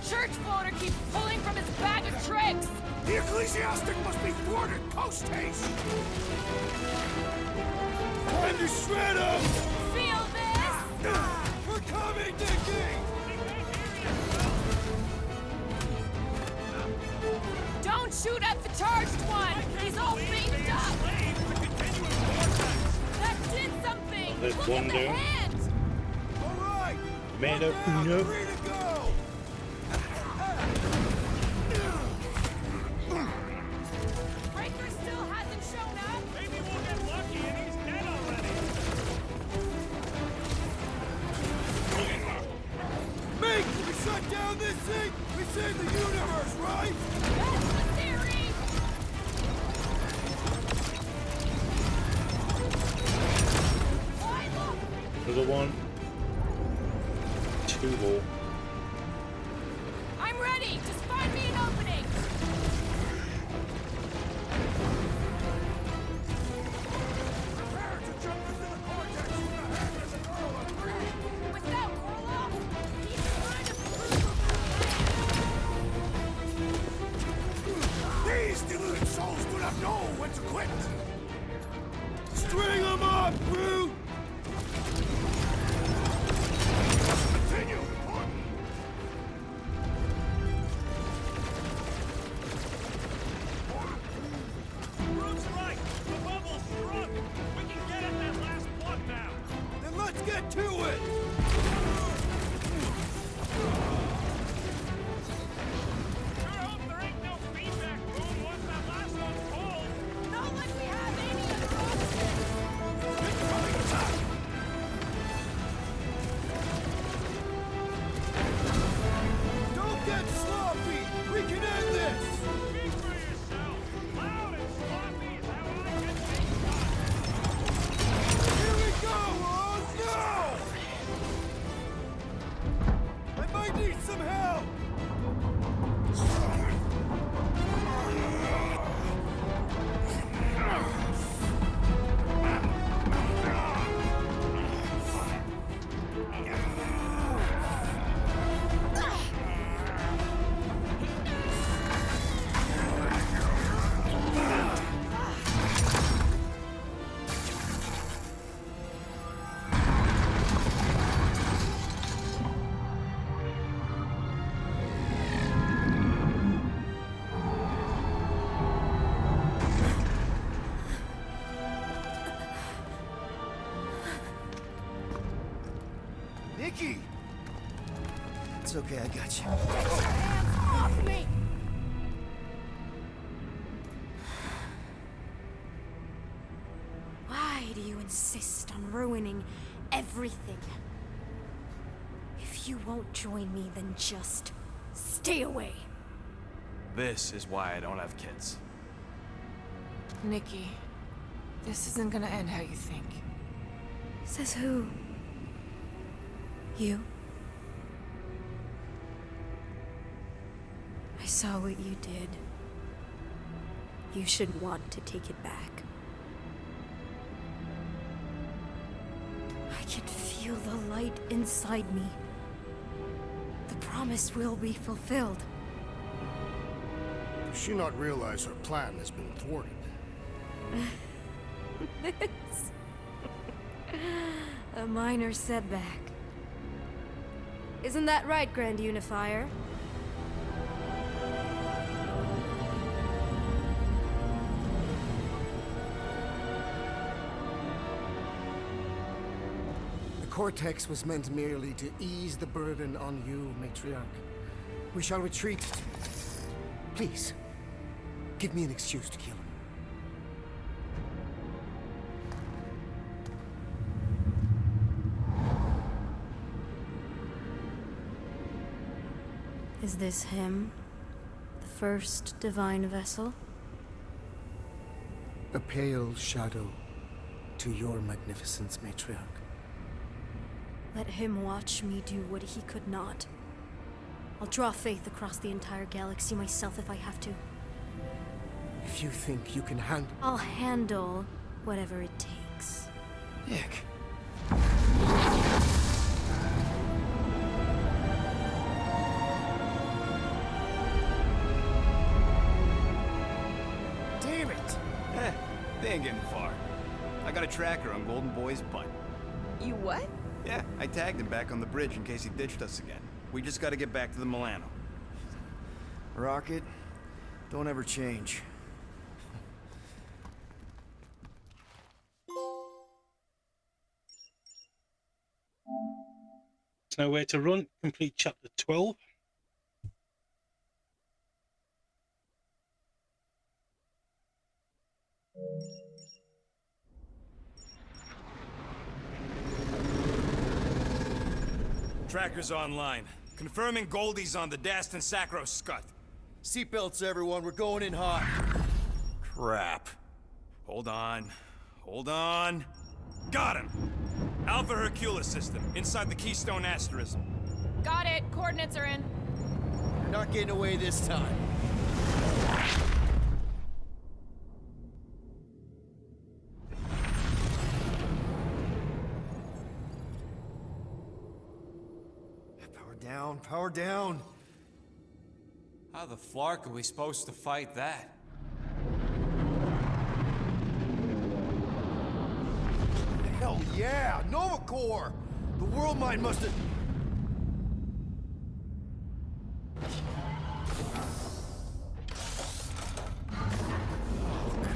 Church floater keeps pulling from his bag of tricks. The ecclesiastic must be thwarted post-haste. Time to shred them! Feel this? We're coming, Nikki! Don't shoot at the charged one. He's all beaten up. That did something. There's Look one at the there. hand. All right! Mando One down, Uno. 3 to go! Breaker still hasn't shown up. Maybe we'll get lucky and he's dead already. Mate, we shut down this thing! We saved the universe, right? That's the theory. Why look? Another one. 2 more. I'm ready. Just find me an opening. Prepare to jump into the Cortex with the hand as a girl of greed. Without Orla, he's trying to prove These deluded souls do not know when to quit. String them up, Groot! Continue. some help! Nikki! It's okay, I got you. Hands off me! Why do you insist on ruining everything? If you won't join me, then just stay away. This is why I don't have kids. Nikki, this isn't gonna end how you think. Says who? You? I saw what you did. You should want to take it back. I can feel the light inside me. The promise will be fulfilled. Does she not realize her plan has been thwarted? This... a minor setback. Isn't that right, Grand Unifier? The Cortex was meant merely to ease the burden on you, Matriarch. We shall retreat. Please, give me an excuse to kill him. Is this him? The first divine vessel? A pale shadow to your magnificence, Matriarch. Let him watch me do what he could not. I'll draw faith across the entire galaxy myself if I have to. If you think you can handle... I'll handle whatever it takes. Nick. Damn it! They ain't getting far. I got a tracker on Golden Boy's butt. You what? Yeah, I tagged him back on the bridge in case he ditched us again. We just gotta get back to the Milano. Rocket, don't ever change. There's nowhere to run. Complete chapter 12. Tracker's online. Confirming Goldie's on the Dastan Sacro Scut. Seatbelts, everyone. We're going in hot. Crap. Hold on. Hold on. Got him! Alpha Hercules system, inside the Keystone Asterism. Got it. Coordinates are in. You're not getting away this time. Power down, power down. How the flark are we supposed to fight that? Hell yeah! Nova Corps! The World Mind must have...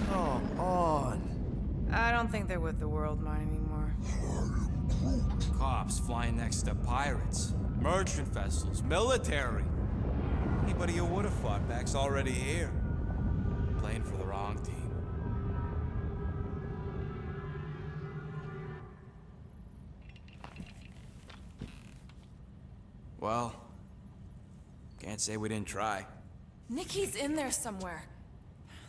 Come on. I don't think they're with the World Mine anymore. Cops flying next to pirates, merchant vessels, military. Anybody who would have fought back's already here. Playing for the wrong team. Well, can't say we didn't try. Nikki's in there somewhere.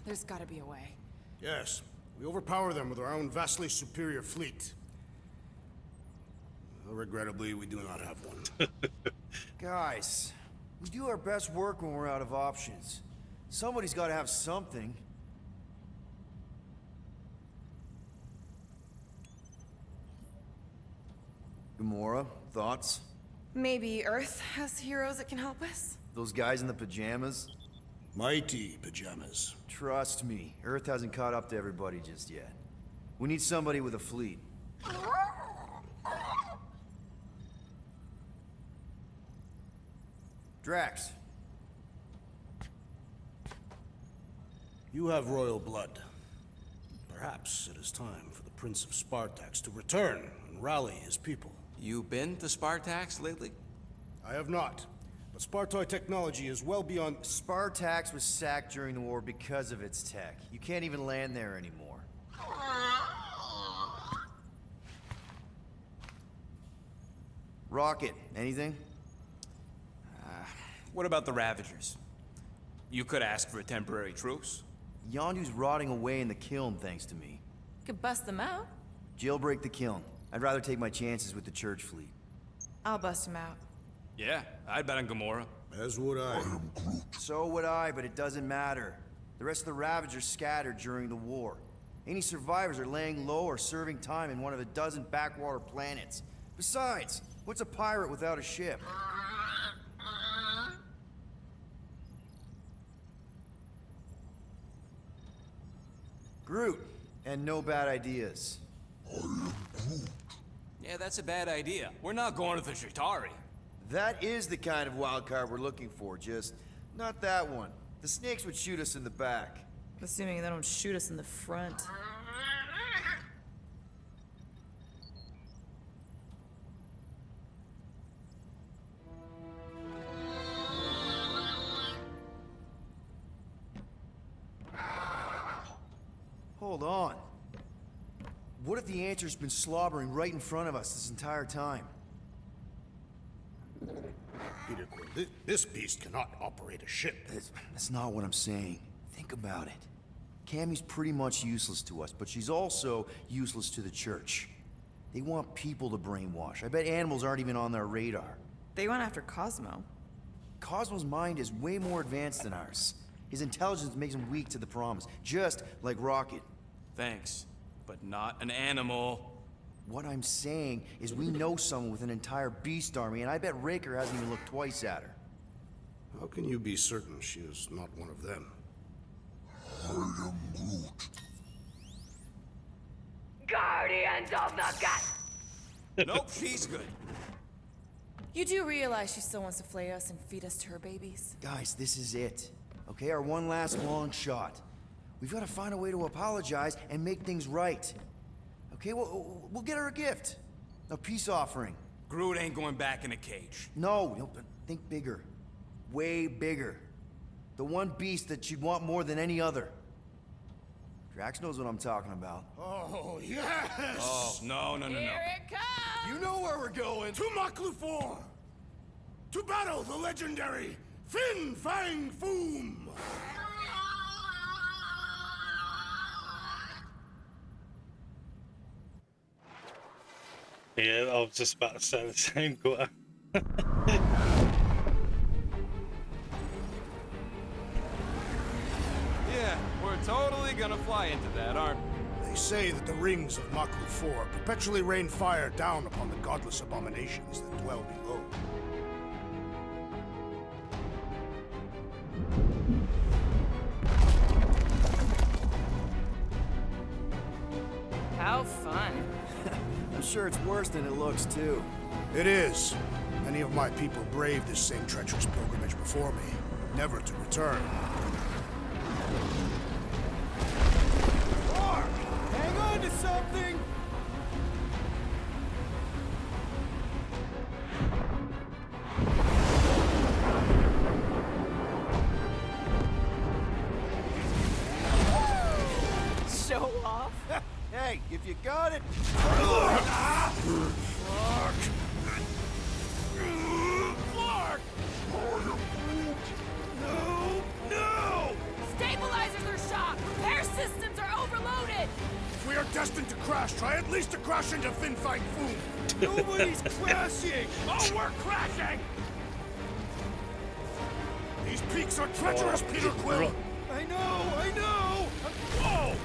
There's gotta be a way. Yes, we overpower them with our own vastly superior fleet. Regrettably, we do not have one. Guys, We do our best work when we're out of options. Somebody's got to have something. Gamora, thoughts? Maybe Earth has heroes that can help us? Those guys in the pajamas? Mighty pajamas. Trust me, Earth hasn't caught up to everybody just yet. We need somebody with a fleet. Drax. You have royal blood. Perhaps it is time for the Prince of Spartax to return and rally his people. You been to Spartax lately? I have not. But Spartoi technology is well beyond... Spartax was sacked during the war because of its tech. You can't even land there anymore. Rocket, anything? What about the Ravagers? You could ask for a temporary truce. Yondu's rotting away in the kiln thanks to me. Could bust them out. Jailbreak the kiln. I'd rather take my chances with the church fleet. I'll bust them out. Yeah, I'd bet on Gamora. As would I. So would I, but it doesn't matter. The rest of the Ravagers scattered during the war. Any survivors are laying low or serving time in one of a dozen backwater planets. Besides, what's a pirate without a ship? Groot, and no bad ideas. Yeah, that's a bad idea. We're not going to the Chitauri. That is the kind of wild card we're looking for, just not that one. The snakes would shoot us in the back. Assuming they don't shoot us in the front. Hold on. What if the answer's been slobbering right in front of us this entire time? Peter Quill, this beast cannot operate a ship. That's not what I'm saying. Think about it. Cammy's pretty much useless to us, but she's also useless to the church. They want people to brainwash. I bet animals aren't even on their radar. They went after Cosmo. Cosmo's mind is way more advanced than ours. His intelligence makes him weak to the promise, just like Rocket. Thanks, but not an animal. What I'm saying is we know someone with an entire beast army, and I bet Raker hasn't even looked twice at her. How can you be certain she is not one of them? I am Groot. Guardians of the Gut. Nope, she's good. You do realize she still wants to flay us and feed us to her babies? Guys, this is it. Okay, our one last long shot. We've got to find a way to apologize and make things right. Okay, we'll get her a gift. A peace offering. Groot ain't going back in a cage. No, but think bigger. Way bigger. The one beast that she'd want more than any other. Drax knows what I'm talking about. Oh, yes! Oh, no. Here it comes! You know where we're going. To Maklu 4! To battle the legendary Fin Fang Foom! Yeah, I was just about to say the same, Gutter. Yeah, we're totally gonna fly into that, aren't we? They say that the rings of Maklu 4 perpetually rain fire down upon the godless abominations that dwell below. How fun. I'm sure it's worse than it looks, too. It is. Many of my people braved this same treacherous pilgrimage before me, never to return. Mark! Hang on to something! Show off? Hey, if you got it... Clark! No! Stabilizers are shot! Repair systems are overloaded! If we are destined to crash, try at least to crash into Fin Fang Foom! Nobody's crashing! Oh, we're crashing! These peaks are treacherous, Peter Quill! I know! Whoa!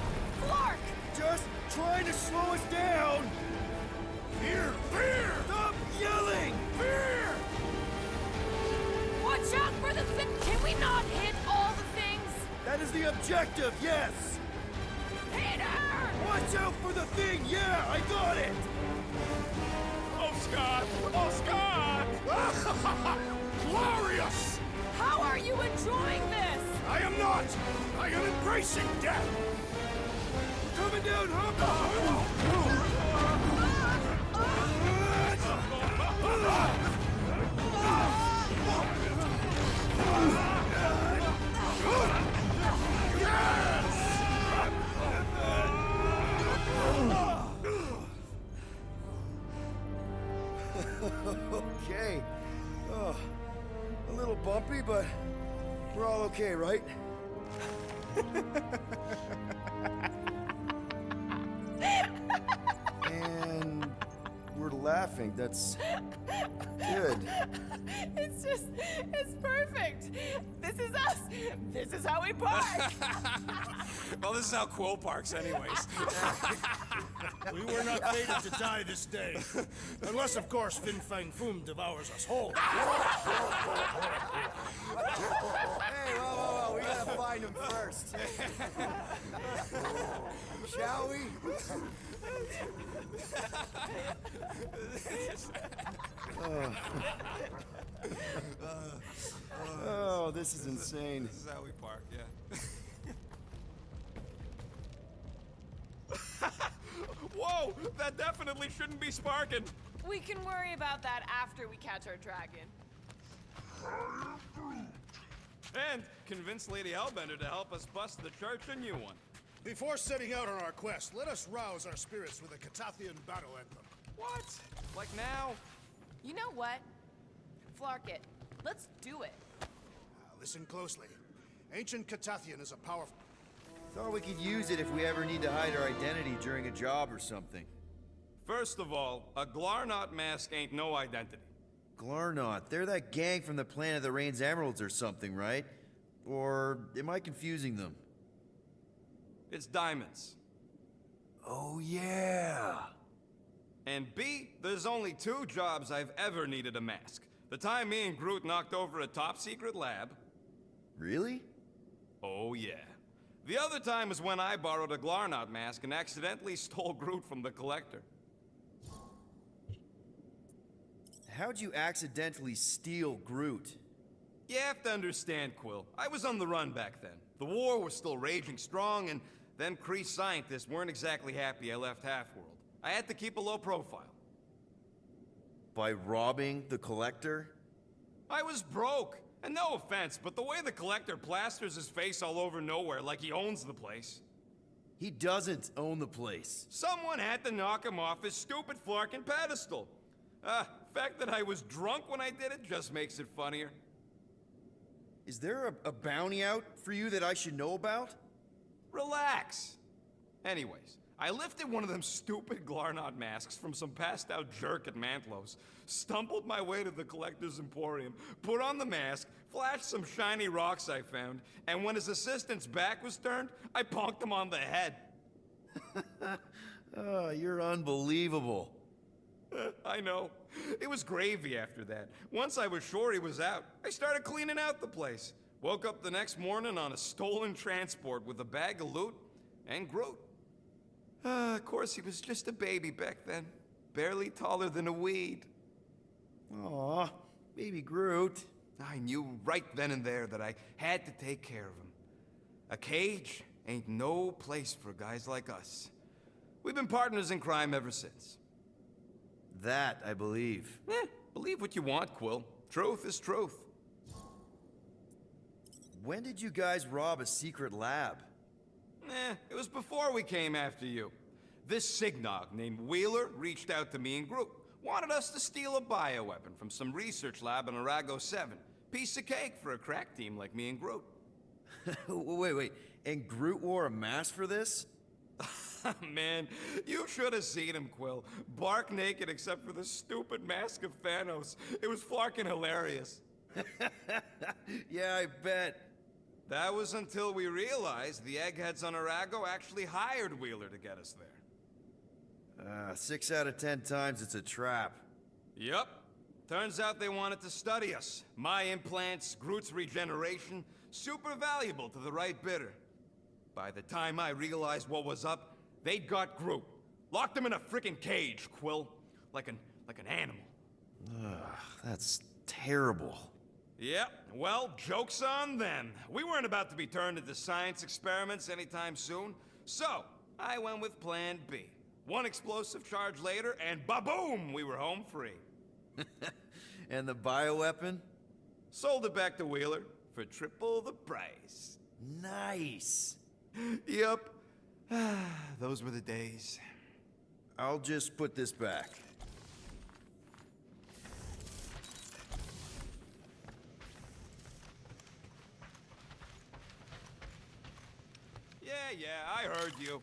Clark! Just trying to slow us down! Fear! Fear! Stop yelling! Fear! Watch out for the thing! Can we not hit all the things? That is the objective, yes! Peter! Watch out for the thing, yeah, I got it! Oh, Scott! Oh, Scott! Glorious! How are you enjoying this? I am not! I am embracing death! Coming down, Hopper! Okay. Oh, a little bumpy, but we're all okay, right? And we're laughing. That's good. It's perfect. This is us. This is how we park. Well, this is how Quill parks anyways. We were not fated to die this day. Unless, of course, Fin Fang Foom devours us whole. Hey, whoa. We gotta find him first. Shall we? Oh, this is insane. This is how we park, yeah. Whoa! That definitely shouldn't be sparking. We can worry about that after we catch our dragon. And convince Lady Hellbender to help us bust the church a new one. Before setting out on our quest, let us rouse our spirits with a Catathian battle anthem. What? Like now? You know what? Flark it. Let's do it. Listen closely. Ancient Catathian is a powerful... Thought we could use it if we ever need to hide our identity during a job or something. First of all, a Glarnot mask ain't no identity. Glarnot, they're that gang from the Planet that Rains Emeralds or something, right? Or am I confusing them? It's diamonds. Oh, yeah. And B, there's only 2 jobs I've ever needed a mask. The time me and Groot knocked over a top-secret lab. Really? Oh, yeah. The other time is when I borrowed a Glarnot mask and accidentally stole Groot from the Collector. How'd you accidentally steal Groot? You have to understand, Quill. I was on the run back then. The war was still raging strong, and them Kree scientists weren't exactly happy I left Half-World. I had to keep a low profile. By robbing the Collector? I was broke. And no offense, but the way the Collector plasters his face all over nowhere like he owns the place. He doesn't own the place. Someone had to knock him off his stupid Flarkin pedestal. Fact that I was drunk when I did it just makes it funnier. Is there a bounty out for you that I should know about? Relax. Anyways, I lifted one of them stupid Glarnot masks from some passed-out jerk at Mantlo's, stumbled my way to the Collector's Emporium, put on the mask, flashed some shiny rocks I found, and when his assistant's back was turned, I bonked him on the head. Oh, you're unbelievable. I know. It was gravy after that. Once I was sure he was out, I started cleaning out the place. Woke up the next morning on a stolen transport with a bag of loot and Groot. Of course, he was just a baby back then. Barely taller than a weed. Aw, baby Groot. I knew right then and there that I had to take care of him. A cage ain't no place for guys like us. We've been partners in crime ever since. That, I believe. Believe what you want, Quill. Truth is truth. When did you guys rob a secret lab? It was before we came after you. This Signog named Wheeler reached out to me and Groot. Wanted us to steal a bioweapon from some research lab in Arago 7. Piece of cake for a crack team like me and Groot. Wait. And Groot wore a mask for this? Man, you should have seen him, Quill. Bark naked except for the stupid mask of Thanos. It was flarkin' hilarious. Yeah, I bet. That was until we realized the eggheads on Arago actually hired Wheeler to get us there. 6 out of 10 times it's a trap. Yup. Turns out they wanted to study us. My implants, Groot's regeneration, super valuable to the right bidder. By the time I realized what was up, they'd got Groot. Locked him in a freaking cage, Quill. Like an animal. Ugh, that's terrible. Yep, well, joke's on them. We weren't about to be turned into science experiments anytime soon, so I went with Plan B. One explosive charge later, and ba-boom, we were home free. And the bioweapon? Sold it back to Wheeler for triple the price. Nice. Yep. Those were the days. I'll just put this back. Yeah, I heard you.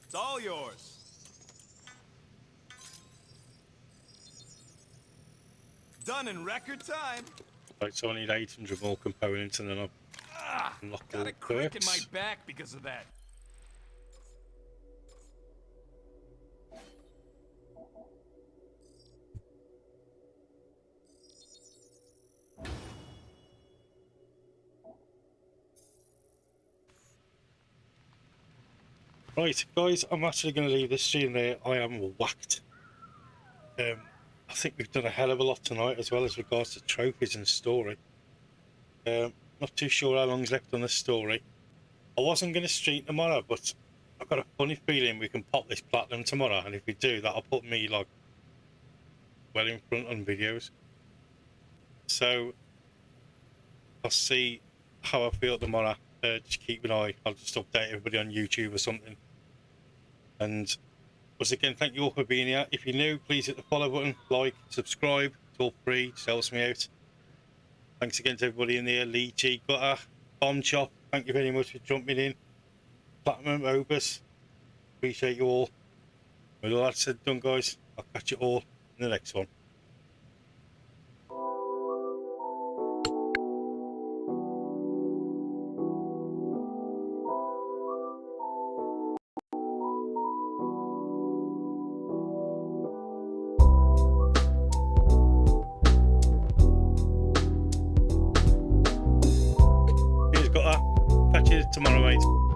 It's all yours. Done in record time. Right, so I need 800 more components and then I'll unlock all Got the a crick in my perks. back because of that. Right, guys, I'm actually going to leave this stream there. I am whacked. I think we've done a hell of a lot tonight, as well as regards to trophies and story. Not too sure how long's left on the story. I wasn't going to stream tomorrow, but I've got a funny feeling we can pop this platinum tomorrow, and if we do, that'll put me like well in front on videos. So I'll see how I feel tomorrow. Just keep an eye. I'll just update everybody on YouTube or something. And once again, thank you all for being here. If you're new, please hit the follow button, like, subscribe. It's all free. It helps me out. Thanks again to everybody in there. Lee G, Gutter, Bomb Chop. Thank you very much for jumping in. Platinum Opus. Appreciate you all. With all that said and done, guys, I'll catch you all in the next one. Cheers, Gutter. Catch you tomorrow, mate.